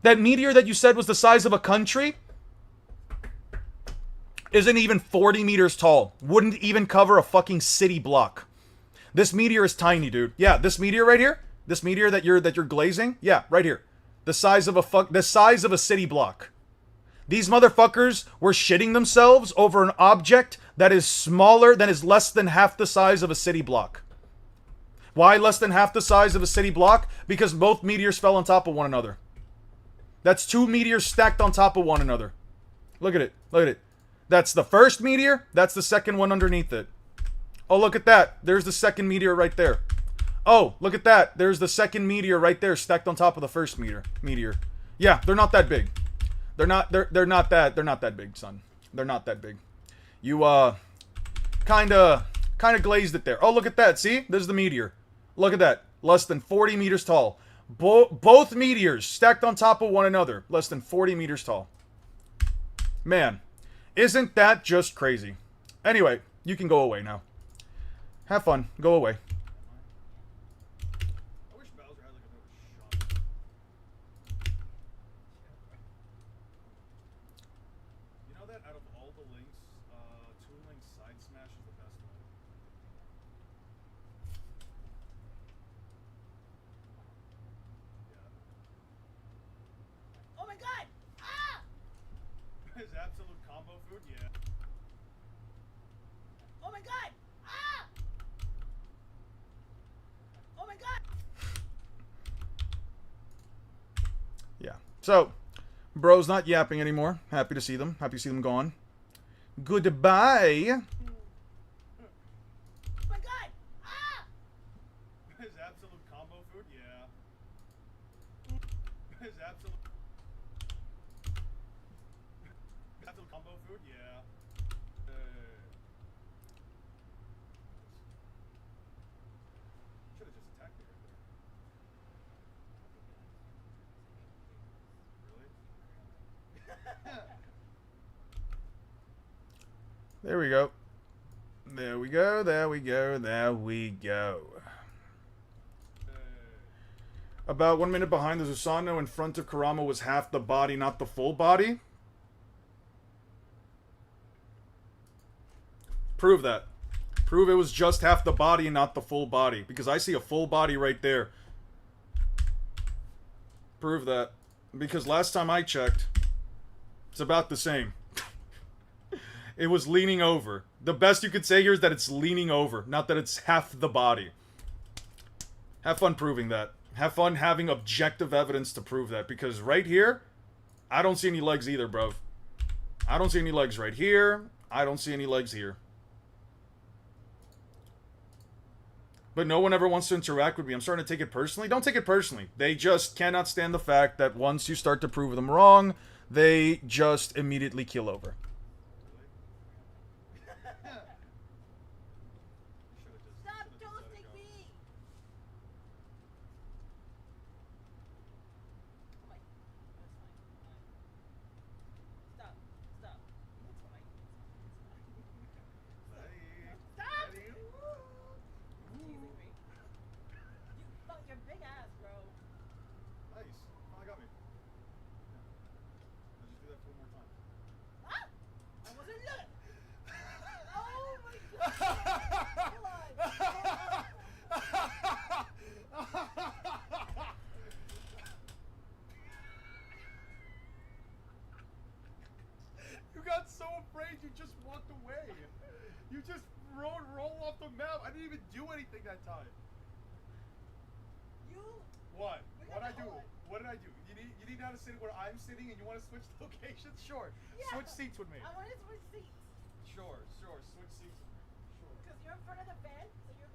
that Meteor that you said was the size of a country, isn't even 40 meters tall. Wouldn't even cover a fucking city block. This meteor is tiny, dude. Yeah, this meteor right here, this meteor that you're glazing, yeah, right here. The size of a city block. These motherfuckers were shitting themselves over an object that is smaller, that is less than half the size of a city block. Why less than half the size of a city block? Because both meteors fell on top of one another. That's two meteors stacked on top of one another. Look at it. Look at it. That's the first meteor. That's the second one underneath it. Oh, look at that. There's the second meteor right there. Oh, look at that. There's the second meteor right there stacked on top of the first meteor. Yeah, they're not that big. They're not that big, son. They're not that big. You kind of glazed it there. Oh, look at that. See? There's the meteor. Look at that. Less than 40 meters tall. Both meteors stacked on top of one another. Less than 40 meters tall. Man, isn't that just crazy? Anyway, you can go away now. Have fun. Go away. I wish Bowser had like a shot. You know that out of all the links, Toon Link's side smash is the best one. Oh my god! Ah! His absolute combo food, yeah. Oh my god! Ah! Oh my god! Yeah. So, bro's not yapping anymore. Happy to see them. Happy to see them gone. Goodbye. Oh my god! Ah! His absolute combo food, yeah. His absolute combo food, yeah. Should have just attacked me right there. Really? There we go. There we go. There we go. There we go. About 1 minute behind the Susanoo in front of Kurama was half the body, not the full body. Prove that. Prove it was just half the body and not the full body. Because I see a full body right there. Prove that. Because last time I checked, it's about the same. It was leaning over. The best you could say here is that it's leaning over, not that it's half the body. Have fun proving that. Have fun having objective evidence to prove that. Because right here, I don't see any legs either, bro. I don't see any legs right here. I don't see any legs here. But no one ever wants to interact with me. I'm starting to take it personally. Don't take it personally. They just cannot stand the fact that once you start to prove them wrong, they just immediately keel over. Stop toasting me! Oh my... That's fine. Stop. Stop. It's fine. Stop! Teasing me. You fuck your big ass, bro. Nice. Oh, I got me. Yeah. Let's just do that 4 more times. Ah! range, you just walked away. You just roll off the map. I didn't even do anything that time. You. What? We're What I gonna do? hold. What did I do? You need now to sit where I'm sitting, and you want to switch locations? Sure. Yeah. Switch seats with me. I want to switch seats. Sure. Switch seats with me. Sure. Because you're in front of the fan, so you're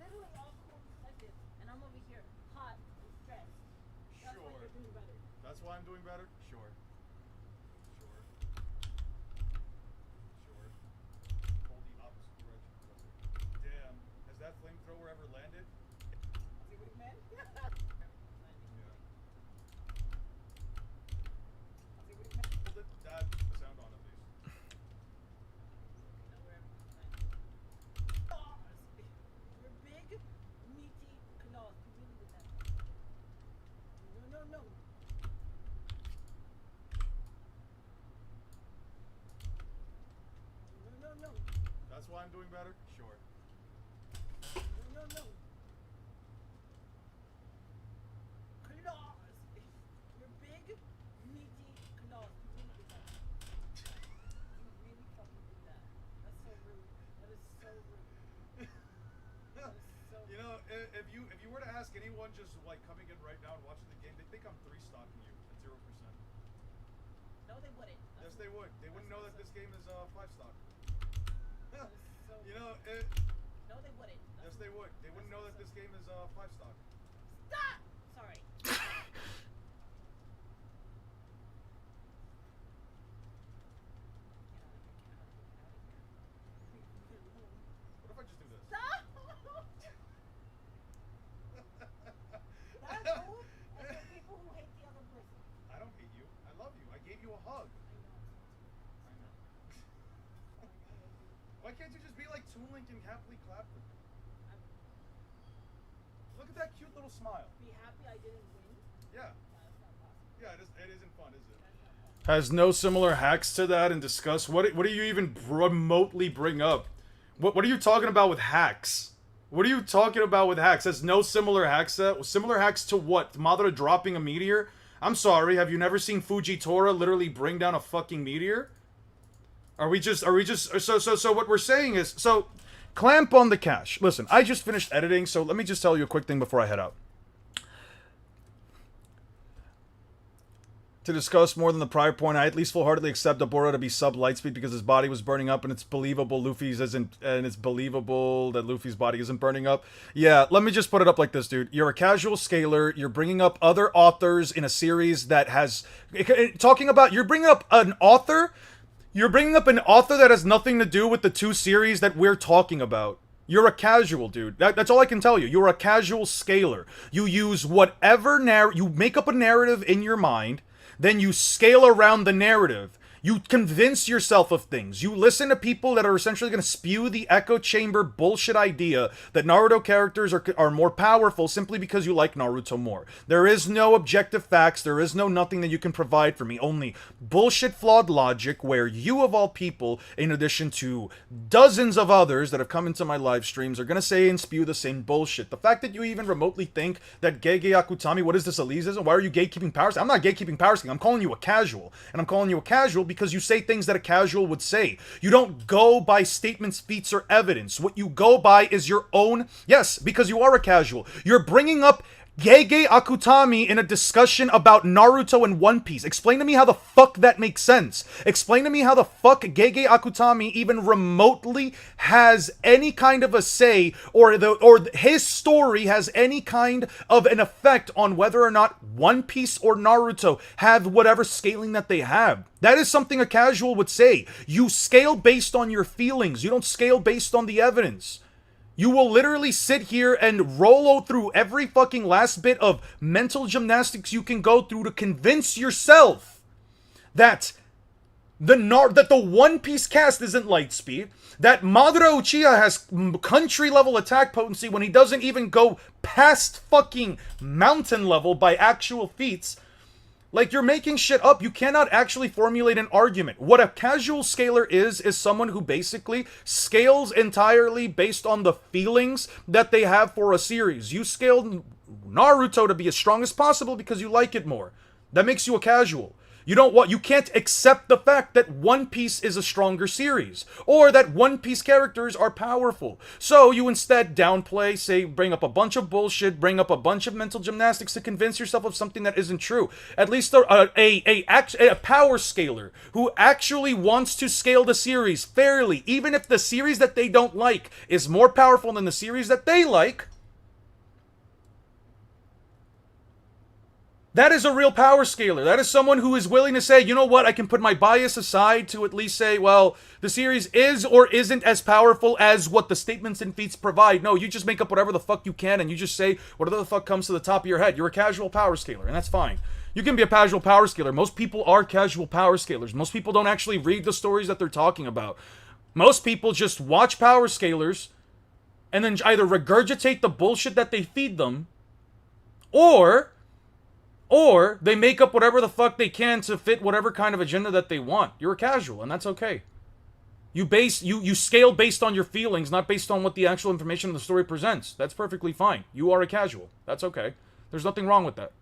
literally all cool and collected, and I'm over here hot and stressed. That's why Sure. you're doing better. That's why I'm doing better? Sure. Hold the opposite direction. Damn. Has that flamethrower ever landed? See what he meant? Yeah. See what he meant? Hold it. That the sound on at least. Your big, meaty claws. Continue with that. No. No. That's why I'm doing better? Sure. No. Claws. Your big, meaty claws. Continue with that. You really fucking did that. That's so rude. That is so rude. That is so You know, if you were to ask anyone just like coming in right now and watching the game, they think I'm 3-stocking you at 0%. No, they wouldn't. Yes, they would. They wouldn't know that this game is 5-stock. That is so You know, No, they wouldn't. yes, they would. They wouldn't know that this game is 5-stock. Stop! Sorry. What if I just do this? Stop! That's cool. And for people who hate the other person. I don't hate you. I love you. I gave you a hug. I know. Why can't you just be like Toon Link and happily clap with me? Look at that cute little smile. Be happy I didn't win. Yeah. That's not possible. Yeah, it isn't fun, is it? Has no similar hacks to that and discuss what do you even remotely bring up? What are you talking about with hacks? What are you talking about with hacks? Has no similar hacks to similar hacks to what? Madara dropping a meteor? I'm sorry, have you never seen Fujitora literally bring down a fucking meteor? So what we're saying is, so clamp on the cash. Listen, I just finished editing, so let me just tell you a quick thing before I head out. To discuss more than the prior point, I at least full-heartedly accept Abora to be sub-Lightspeed because his body was burning up, and it's believable it's believable that Luffy's body isn't burning up. Yeah, let me just put it up like this, dude. You're a casual scaler. You're bringing up other authors in a series that has you're bringing up an author. You're bringing up an author that has nothing to do with the two series that we're talking about. You're a casual, dude. That's all I can tell you. You're a casual scaler. You use whatever you make up a narrative in your mind. Then you scale around the narrative. You convince yourself of things. You listen to people that are essentially going to spew the echo chamber bullshit idea that Naruto characters are more powerful simply because you like Naruto more. There is no objective facts. There is no nothing that you can provide for me. Only bullshit flawed logic where you of all people, in addition to dozens of others that have come into my live streams, are going to say and spew the same bullshit. The fact that you even remotely think that Gege Akutami, what is this, elitism? Why are you gatekeeping power? I'm not gatekeeping power. I'm calling you a casual. And I'm calling you a casual because you say things that a casual would say. You don't go by statements, feats, or evidence. What you go by is your own... Yes, because you are a casual. You're bringing up Gege Akutami in a discussion about Naruto and One Piece. Explain to me how the fuck that makes sense. Explain to me how the fuck Gege Akutami even remotely has any kind of a say, or his story has any kind of an effect on whether or not One Piece or Naruto have whatever scaling that they have. That is something a casual would say. You scale based on your feelings. You don't scale based on the evidence. You will literally sit here and roll through every fucking last bit of mental gymnastics you can go through to convince yourself that the One Piece cast isn't Lightspeed, that Madara Uchiha has country level attack potency when he doesn't even go past fucking mountain level by actual feats. Like, you're making shit up. You cannot actually formulate an argument. What a casual scaler is someone who basically scales entirely based on the feelings that they have for a series. You scaled Naruto to be as strong as possible because you like it more. That makes you a casual. You can't accept the fact that One Piece is a stronger series, or that One Piece characters are powerful. So you instead downplay, say, bring up a bunch of bullshit, bring up a bunch of mental gymnastics to convince yourself of something that isn't true. At least a power scaler who actually wants to scale the series fairly, even if the series that they don't like is more powerful than the series that they like, that is a real power scaler. That is someone who is willing to say, you know what, I can put my bias aside to at least say, well, the series is or isn't as powerful as what the statements and feats provide. No, you just make up whatever the fuck you can and you just say whatever the fuck comes to the top of your head. You're a casual power scaler, and that's fine. You can be a casual power scaler. Most people are casual power scalers. Most people don't actually read the stories that they're talking about. Most people just watch power scalers and then either regurgitate the bullshit that they feed them, or they make up whatever the fuck they can to fit whatever kind of agenda that they want. You're a casual, and that's okay. You scale based on your feelings, not based on what the actual information of the story presents. That's perfectly fine. You are a casual. That's okay. There's nothing wrong with that.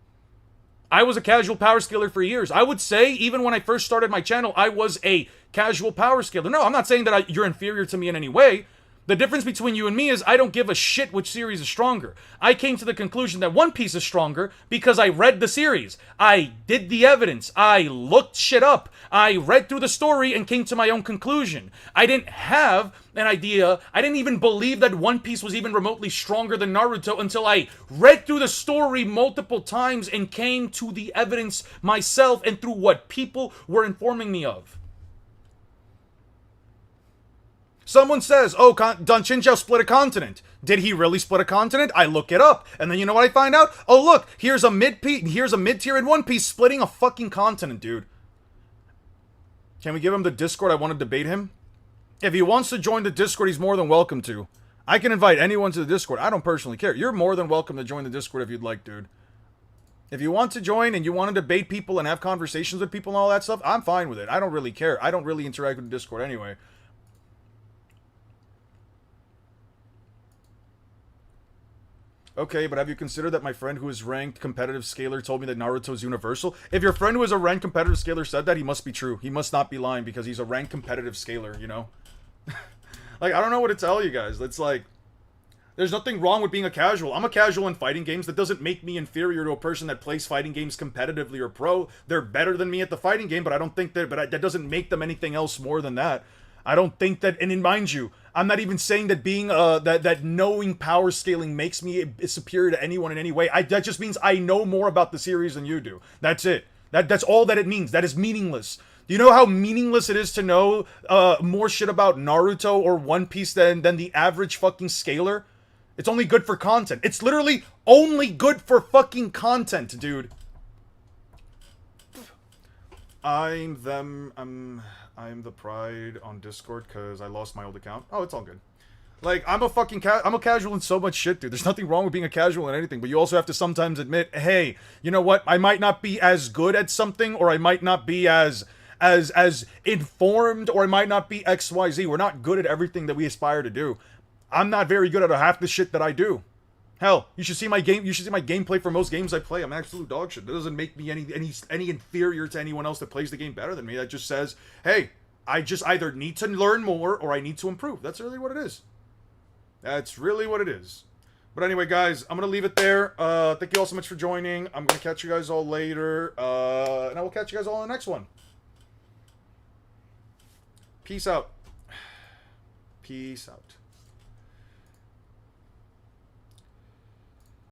I was a casual power scaler for years. I would say, even when I first started my channel, I was a casual power scaler. No, I'm not saying that you're inferior to me in any way. The difference between you and me is I don't give a shit which series is stronger. I came to the conclusion that One Piece is stronger because I read the series. I did the evidence. I looked shit up. I read through the story and came to my own conclusion. I didn't have an idea. I didn't even believe that One Piece was even remotely stronger than Naruto until I read through the story multiple times and came to the evidence myself and through what people were informing me of. Someone says, oh, Don Chinchou split a continent. Did he really split a continent? I look it up. And then you know what I find out? Oh, look, here's a mid-tier in One Piece splitting a fucking continent, dude. Can we give him the Discord? I want to debate him. If he wants to join the Discord, he's more than welcome to. I can invite anyone to the Discord. I don't personally care. You're more than welcome to join the Discord if you'd like, dude. If you want to join and you want to debate people and have conversations with people and all that stuff, I'm fine with it. I don't really care. I don't really interact with the Discord anyway. Okay, but have you considered that my friend who is ranked competitive scaler told me that Naruto is universal? If your friend who is a ranked competitive scaler said that, he must be true. He must not be lying because he's a ranked competitive scaler, you know? Like, I don't know what to tell you guys. It's like, there's nothing wrong with being a casual. I'm a casual in fighting games. That doesn't make me inferior to a person that plays fighting games competitively or pro. They're better than me at the fighting game, but I don't think that doesn't make them anything else more than that. I don't think that, and mind you, I'm not even saying that being that knowing power scaling makes me superior to anyone in any way. That just means I know more about the series than you do. That's it. That's all that it means. That is meaningless. Do you know how meaningless it is to know more shit about Naruto or One Piece than the average fucking scaler? It's only good for content. It's literally only good for fucking content, dude. I'm the pride on Discord because I lost my old account. Oh, it's all good. Like, I'm a casual in so much shit, dude. There's nothing wrong with being a casual in anything, but you also have to sometimes admit, hey, you know what? I might not be as good at something, or I might not be as informed, or I might not be XYZ. We're not good at everything that we aspire to do. I'm not very good at half the shit that I do. Hell, you should see my gameplay for most games I play. I'm absolute dog shit. That doesn't make me any inferior to anyone else that plays the game better than me. That just says, hey, I just either need to learn more or I need to improve. That's really what it is. That's really what it is. But anyway, guys, I'm going to leave it there. Thank you all so much for joining. I'm going to catch you guys all later. And I will catch you guys all in the next one. Peace out. Peace out.